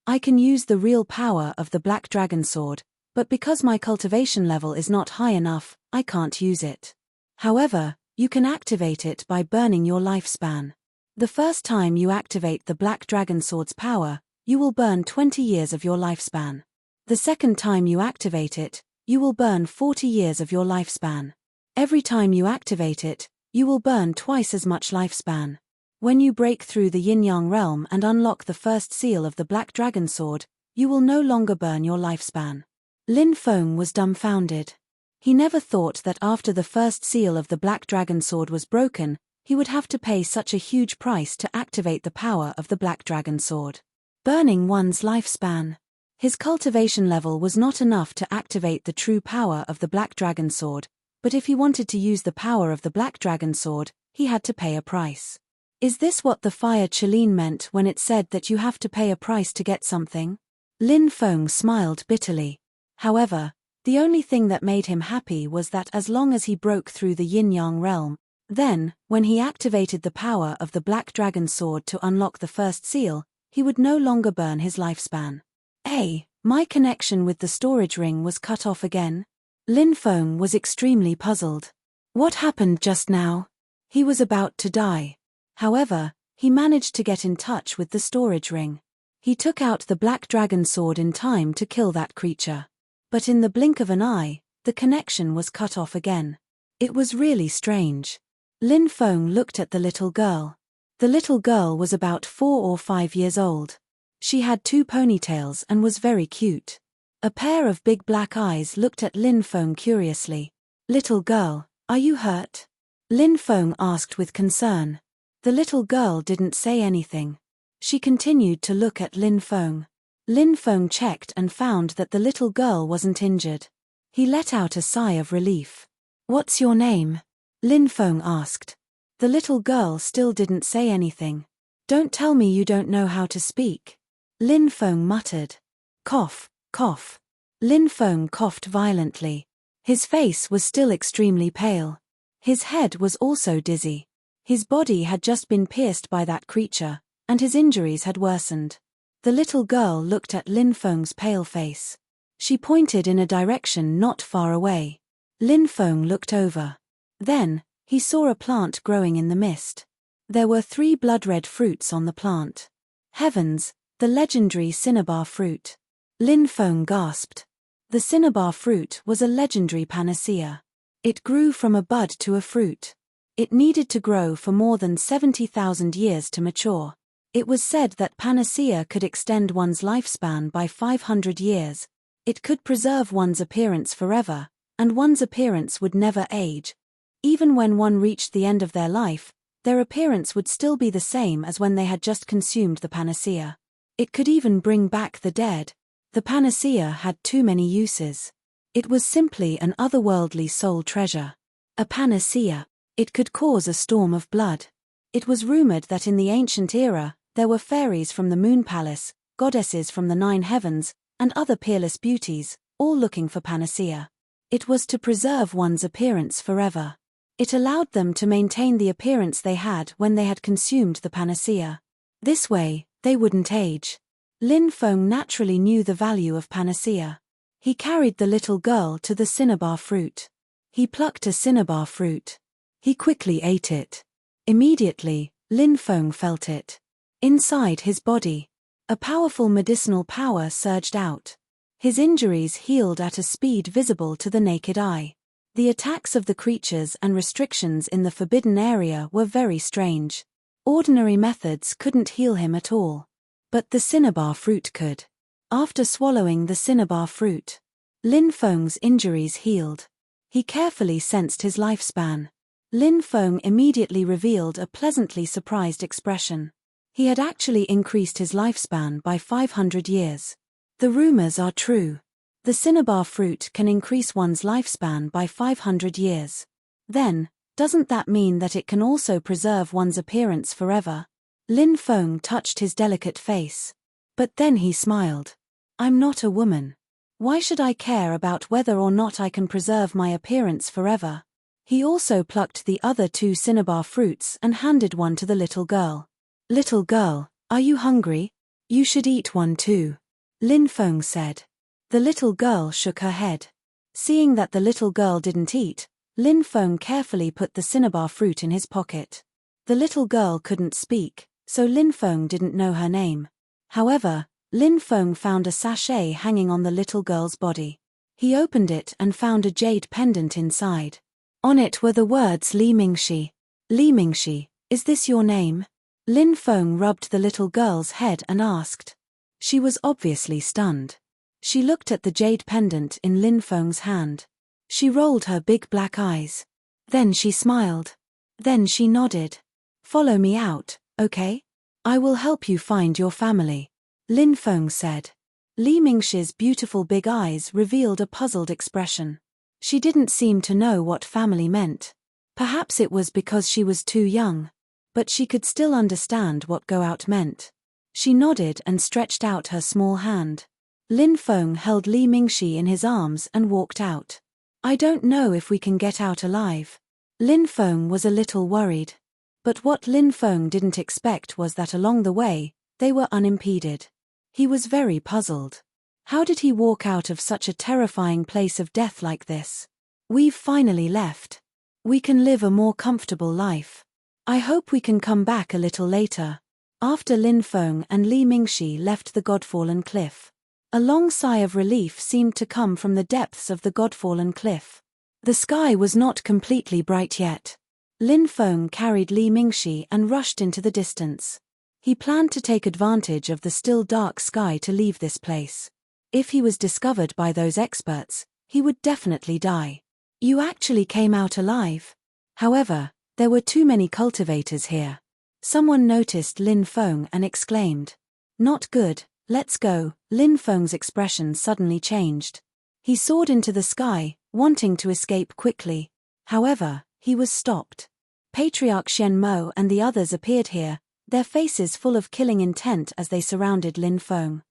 I can use the real power of the black dragon sword, but because my cultivation level is not high enough, I can't use it. However, you can activate it by burning your lifespan. The first time you activate the black dragon sword's power, you will burn 20 years of your lifespan. The second time you activate it, you will burn 40 years of your lifespan. Every time you activate it, you will burn twice as much lifespan. When you break through the yin-yang realm and unlock the first seal of the black dragon sword, you will no longer burn your lifespan. Lin Feng was dumbfounded. He never thought that after the first seal of the black dragon sword was broken, he would have to pay such a huge price to activate the power of the black dragon sword. Burning one's lifespan. His cultivation level was not enough to activate the true power of the black dragon sword, but if he wanted to use the power of the black dragon sword, he had to pay a price. Is this what the fire Qilin meant when it said that you have to pay a price to get something? Lin Feng smiled bitterly. However, the only thing that made him happy was that as long as he broke through the yin-yang realm, then, when he activated the power of the black dragon sword to unlock the first seal, he would no longer burn his lifespan. Hey, my connection with the storage ring was cut off again? Lin Feng was extremely puzzled. What happened just now? He was about to die. However, he managed to get in touch with the storage ring. He took out the black dragon sword in time to kill that creature. But in the blink of an eye, the connection was cut off again. It was really strange. Lin Feng looked at the little girl. The little girl was about 4 or 5 years old. She had 2 ponytails and was very cute. A pair of big black eyes looked at Lin Feng curiously. Little girl, are you hurt? Lin Feng asked with concern. The little girl didn't say anything. She continued to look at Lin Feng. Lin Feng checked and found that the little girl wasn't injured. He let out a sigh of relief. What's your name? Lin Feng asked. The little girl still didn't say anything. Don't tell me you don't know how to speak. Lin Feng muttered. Cough, cough. Lin Feng coughed violently. His face was still extremely pale. His head was also dizzy. His body had just been pierced by that creature, and his injuries had worsened. The little girl looked at Lin Feng's pale face. She pointed in a direction not far away. Lin Feng looked over. Then, he saw a plant growing in the mist. There were 3 blood-red fruits on the plant. Heavens, the legendary cinnabar fruit. Lin Feng gasped. The cinnabar fruit was a legendary panacea. It grew from a bud to a fruit. It needed to grow for more than 70,000 years to mature. It was said that panacea could extend one's lifespan by 500 years. It could preserve one's appearance forever, and one's appearance would never age. Even when one reached the end of their life, their appearance would still be the same as when they had just consumed the panacea. It could even bring back the dead. The panacea had too many uses. It was simply an otherworldly soul treasure. A panacea. It could cause a storm of blood. It was rumored that in the ancient era, there were fairies from the moon palace, goddesses from the 9 heavens, and other peerless beauties, all looking for panacea. It was to preserve one's appearance forever. It allowed them to maintain the appearance they had when they had consumed the panacea. This way, they wouldn't age. Lin Feng naturally knew the value of panacea. He carried the little girl to the cinnabar fruit. He plucked a cinnabar fruit. He quickly ate it. Immediately, Lin Feng felt it. Inside his body, a powerful medicinal power surged out. His injuries healed at a speed visible to the naked eye. The attacks of the creatures and restrictions in the forbidden area were very strange. Ordinary methods couldn't heal him at all. But the cinnabar fruit could. After swallowing the cinnabar fruit, Lin Feng's injuries healed. He carefully sensed his lifespan. Lin Feng immediately revealed a pleasantly surprised expression. He had actually increased his lifespan by 500 years. The rumors are true. The cinnabar fruit can increase one's lifespan by 500 years. Then, doesn't that mean that it can also preserve one's appearance forever? Lin Feng touched his delicate face. But then he smiled. I'm not a woman. Why should I care about whether or not I can preserve my appearance forever? He also plucked the other 2 cinnabar fruits and handed one to the little girl. Little girl, are you hungry? You should eat one too, Lin Feng said. The little girl shook her head. Seeing that the little girl didn't eat, Lin Feng carefully put the cinnabar fruit in his pocket. The little girl couldn't speak, so Lin Feng didn't know her name. However, Lin Feng found a sachet hanging on the little girl's body. He opened it and found a jade pendant inside. On it were the words Li Mingxi. Li Mingxi, is this your name? Lin Feng rubbed the little girl's head and asked. She was obviously stunned. She looked at the jade pendant in Lin Feng's hand. She rolled her big black eyes. Then she smiled. Then she nodded. Follow me out, okay? I will help you find your family, Lin Feng said. Li Mingxi's beautiful big eyes revealed a puzzled expression. She didn't seem to know what family meant. Perhaps it was because she was too young. But she could still understand what go out meant. She nodded and stretched out her small hand. Lin Feng held Li Mingxi in his arms and walked out. I don't know if we can get out alive. Lin Feng was a little worried. But what Lin Feng didn't expect was that along the way, they were unimpeded. He was very puzzled. How did he walk out of such a terrifying place of death like this? We've finally left. We can live a more comfortable life. I hope we can come back a little later. After Lin Feng and Li Mingxi left the Godfallen Cliff, a long sigh of relief seemed to come from the depths of the Godfallen Cliff. The sky was not completely bright yet. Lin Feng carried Li Mingxi and rushed into the distance. He planned to take advantage of the still dark sky to leave this place. If he was discovered by those experts, he would definitely die. You actually came out alive. However, there were too many cultivators here. Someone noticed Lin Feng and exclaimed. Not good, let's go. Lin Feng's expression suddenly changed. He soared into the sky, wanting to escape quickly. However, he was stopped. Patriarch Xian Mo and the others appeared here, their faces full of killing intent as they surrounded Lin Feng.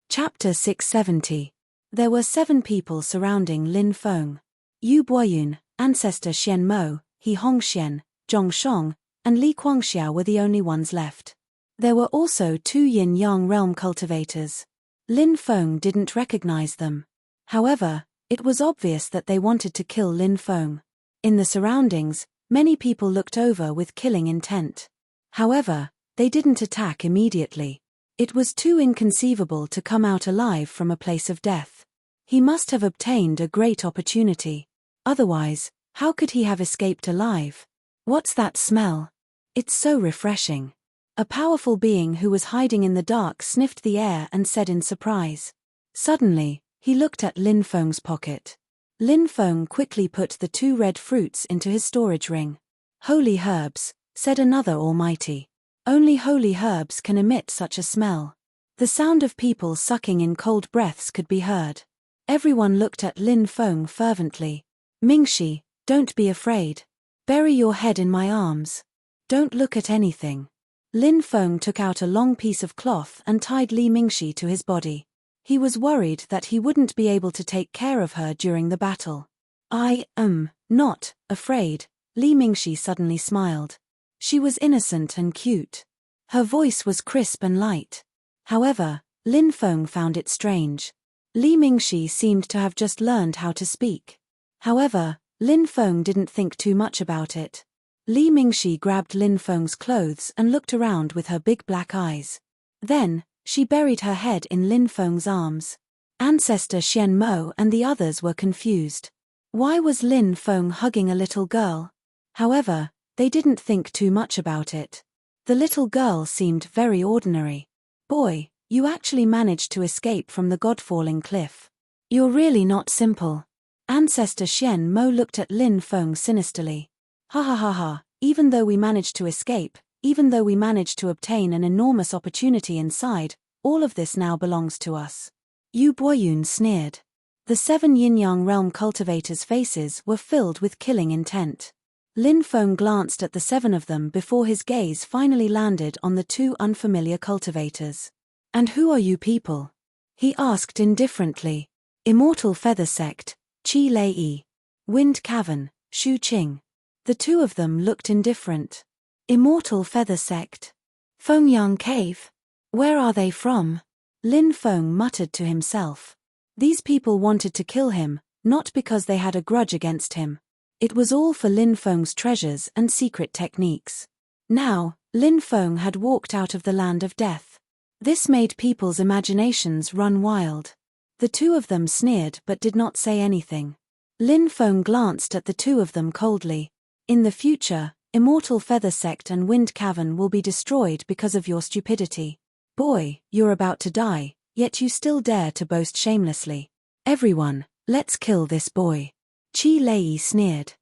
Chapter 670. There were 7 people surrounding Lin Feng. Yu Boyun, ancestor Xian Mo, He Hongxian, Zhong Shong, and Li Guangxiao were the only ones left. There were also 2 yin-yang realm cultivators. Lin Feng didn't recognize them. However, it was obvious that they wanted to kill Lin Feng. In the surroundings, many people looked over with killing intent. However, they didn't attack immediately. It was too inconceivable to come out alive from a place of death. He must have obtained a great opportunity. Otherwise, how could he have escaped alive? What's that smell? It's so refreshing. A powerful being who was hiding in the dark sniffed the air and said in surprise. Suddenly, he looked at Lin Feng's pocket. Lin Feng quickly put the 2 red fruits into his storage ring. Holy herbs, said another almighty. Only holy herbs can emit such a smell. The sound of people sucking in cold breaths could be heard. Everyone looked at Lin Feng fervently. Mingxi, don't be afraid. Bury your head in my arms. Don't look at anything. Lin Feng took out a long piece of cloth and tied Li Mingxi to his body. He was worried that he wouldn't be able to take care of her during the battle. I am not afraid, Li Mingxi suddenly smiled. She was innocent and cute. Her voice was crisp and light. However, Lin Feng found it strange. Li Mingxi seemed to have just learned how to speak. However, Lin Feng didn't think too much about it. Li Mingxi grabbed Lin Feng's clothes and looked around with her big black eyes. Then, she buried her head in Lin Feng's arms. Ancestor Xian Mo and the others were confused. Why was Lin Feng hugging a little girl? However, they didn't think too much about it. The little girl seemed very ordinary. Boy, you actually managed to escape from the god-falling cliff. You're really not simple. Ancestor Xian Mo looked at Lin Feng sinisterly. Ha ha ha ha, even though we managed to escape, even though we managed to obtain an enormous opportunity inside, all of this now belongs to us. Yu Boyun sneered. The 7 yin-yang realm cultivators' faces were filled with killing intent. Lin Feng glanced at the 7 of them before his gaze finally landed on the 2 unfamiliar cultivators. And who are you people? He asked indifferently. Immortal Feather Sect, Qi Lei. Wind Cavern, Shu Qing. The 2 of them looked indifferent. Immortal Feather Sect. Fengyang Cave. Where are they from? Lin Feng muttered to himself. These people wanted to kill him, not because they had a grudge against him. It was all for Lin Feng's treasures and secret techniques. Now, Lin Feng had walked out of the land of death. This made people's imaginations run wild. The 2 of them sneered but did not say anything. Lin Feng glanced at the 2 of them coldly. In the future, Immortal Feather Sect and Wind Cavern will be destroyed because of your stupidity. Boy, you're about to die, yet you still dare to boast shamelessly. Everyone, let's kill this boy. Qi Lei sneered.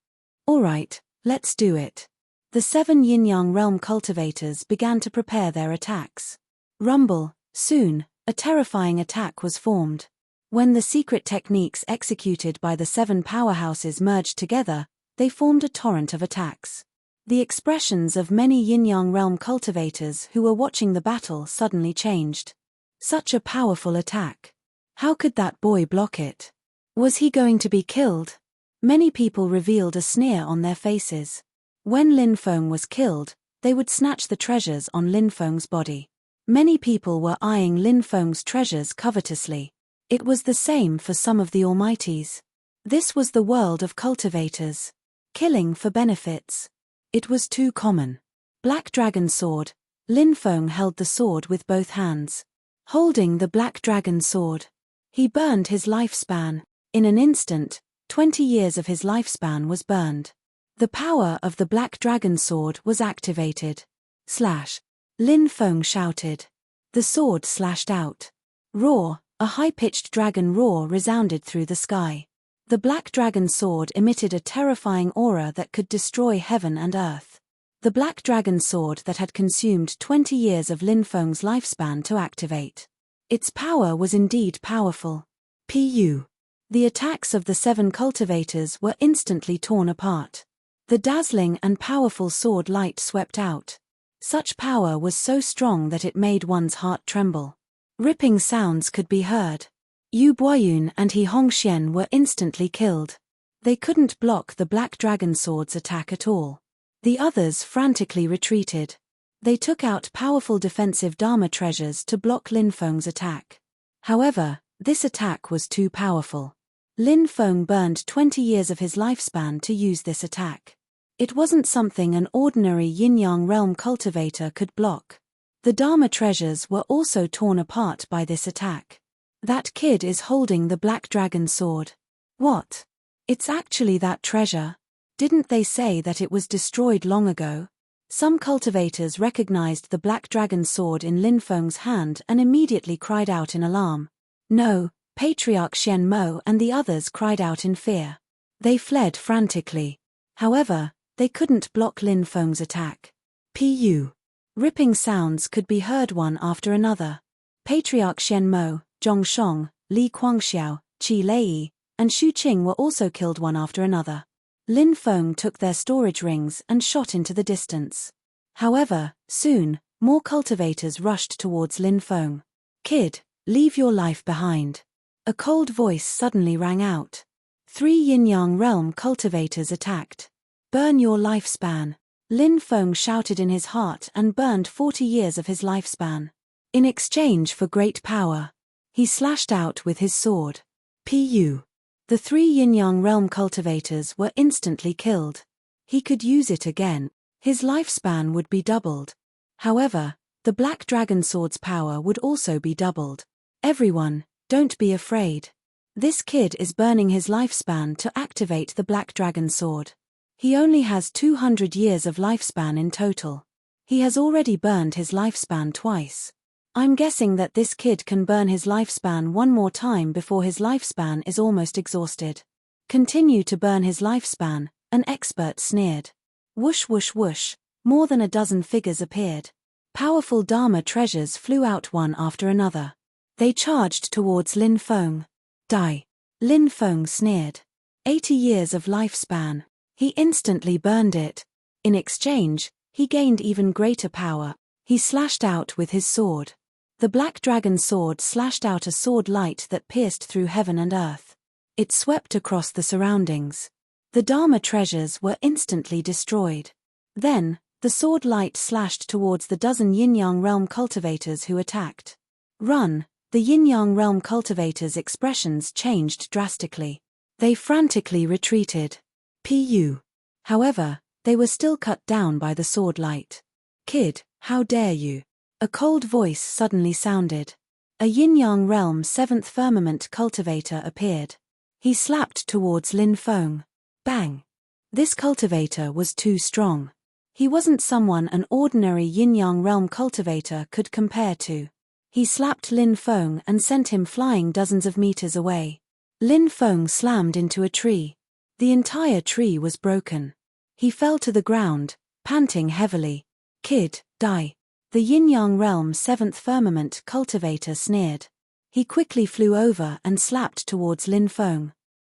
Alright, let's do it. The 7 yin-yang realm cultivators began to prepare their attacks. Rumble, soon, a terrifying attack was formed. When the secret techniques executed by the 7 powerhouses merged together, they formed a torrent of attacks. The expressions of many yin-yang realm cultivators who were watching the battle suddenly changed. Such a powerful attack. How could that boy block it? Was he going to be killed? Many people revealed a sneer on their faces. When Lin Feng was killed, they would snatch the treasures on Lin Feng's body. Many people were eyeing Lin Feng's treasures covetously. It was the same for some of the almighties. This was the world of cultivators. Killing for benefits. It was too common. Black Dragon Sword. Lin Feng held the sword with both hands. Holding the Black Dragon Sword, he burned his lifespan. In an instant, 20 years of his lifespan was burned. The power of the Black Dragon Sword was activated. Slash. Lin Feng shouted. The sword slashed out. Roar, a high-pitched dragon roar resounded through the sky. The Black Dragon Sword emitted a terrifying aura that could destroy heaven and earth. The Black Dragon Sword that had consumed 20 years of Lin Feng's lifespan to activate. Its power was indeed powerful. Pu. The attacks of the 7 cultivators were instantly torn apart. The dazzling and powerful sword light swept out. Such power was so strong that it made one's heart tremble. Ripping sounds could be heard. Yu Boyun and He Hongxian were instantly killed. They couldn't block the Black Dragon Sword's attack at all. The others frantically retreated. They took out powerful defensive Dharma treasures to block Lin Feng's attack. However, this attack was too powerful. Lin Feng burned 20 years of his lifespan to use this attack. It wasn't something an ordinary yin-yang realm cultivator could block. The Dharma treasures were also torn apart by this attack. That kid is holding the Black Dragon Sword. What? It's actually that treasure. Didn't they say that it was destroyed long ago? Some cultivators recognized the black dragon sword in Lin Feng's hand and immediately cried out in alarm. No, Patriarch Xian Mo and the others cried out in fear. They fled frantically. However, they couldn't block Lin Feng's attack. Pu. Ripping sounds could be heard one after another. Patriarch Xian Mo, Zhong Shong, Li Guangxiao, Qi Lei, and Xu Qing were also killed one after another. Lin Feng took their storage rings and shot into the distance. However, soon, more cultivators rushed towards Lin Feng. Kid, leave your life behind. A cold voice suddenly rang out. 3 yin-yang realm cultivators attacked. Burn your lifespan. Lin Feng shouted in his heart and burned 40 years of his lifespan. In exchange for great power, he slashed out with his sword. Pu. The 3 yin-yang realm cultivators were instantly killed. He could use it again. His lifespan would be doubled. However, the black dragon sword's power would also be doubled. Everyone, don't be afraid. This kid is burning his lifespan to activate the black dragon sword. He only has 200 years of lifespan in total. He has already burned his lifespan twice. I'm guessing that this kid can burn his lifespan one more time before his lifespan is almost exhausted. Continue to burn his lifespan, an expert sneered. Whoosh whoosh whoosh, more than a dozen figures appeared. Powerful Dharma treasures flew out one after another. They charged towards Lin Feng. Die. Lin Feng sneered. 80 years of lifespan. He instantly burned it. In exchange, he gained even greater power. He slashed out with his sword. The black dragon sword slashed out a sword light that pierced through heaven and earth. It swept across the surroundings. The Dharma treasures were instantly destroyed. Then, the sword light slashed towards the dozen yin-yang realm cultivators who attacked. Run! The yin-yang realm cultivators' expressions changed drastically. They frantically retreated. Pu. However, they were still cut down by the sword light. Kid, how dare you? A cold voice suddenly sounded. A yin-yang realm 7th firmament cultivator appeared. He slapped towards Lin Feng. Bang! This cultivator was too strong. He wasn't someone an ordinary yin-yang realm cultivator could compare to. He slapped Lin Feng and sent him flying dozens of meters away. Lin Feng slammed into a tree. The entire tree was broken. He fell to the ground, panting heavily. Kid, die. The yin-yang realm 7th firmament cultivator sneered. He quickly flew over and slapped towards Lin Feng.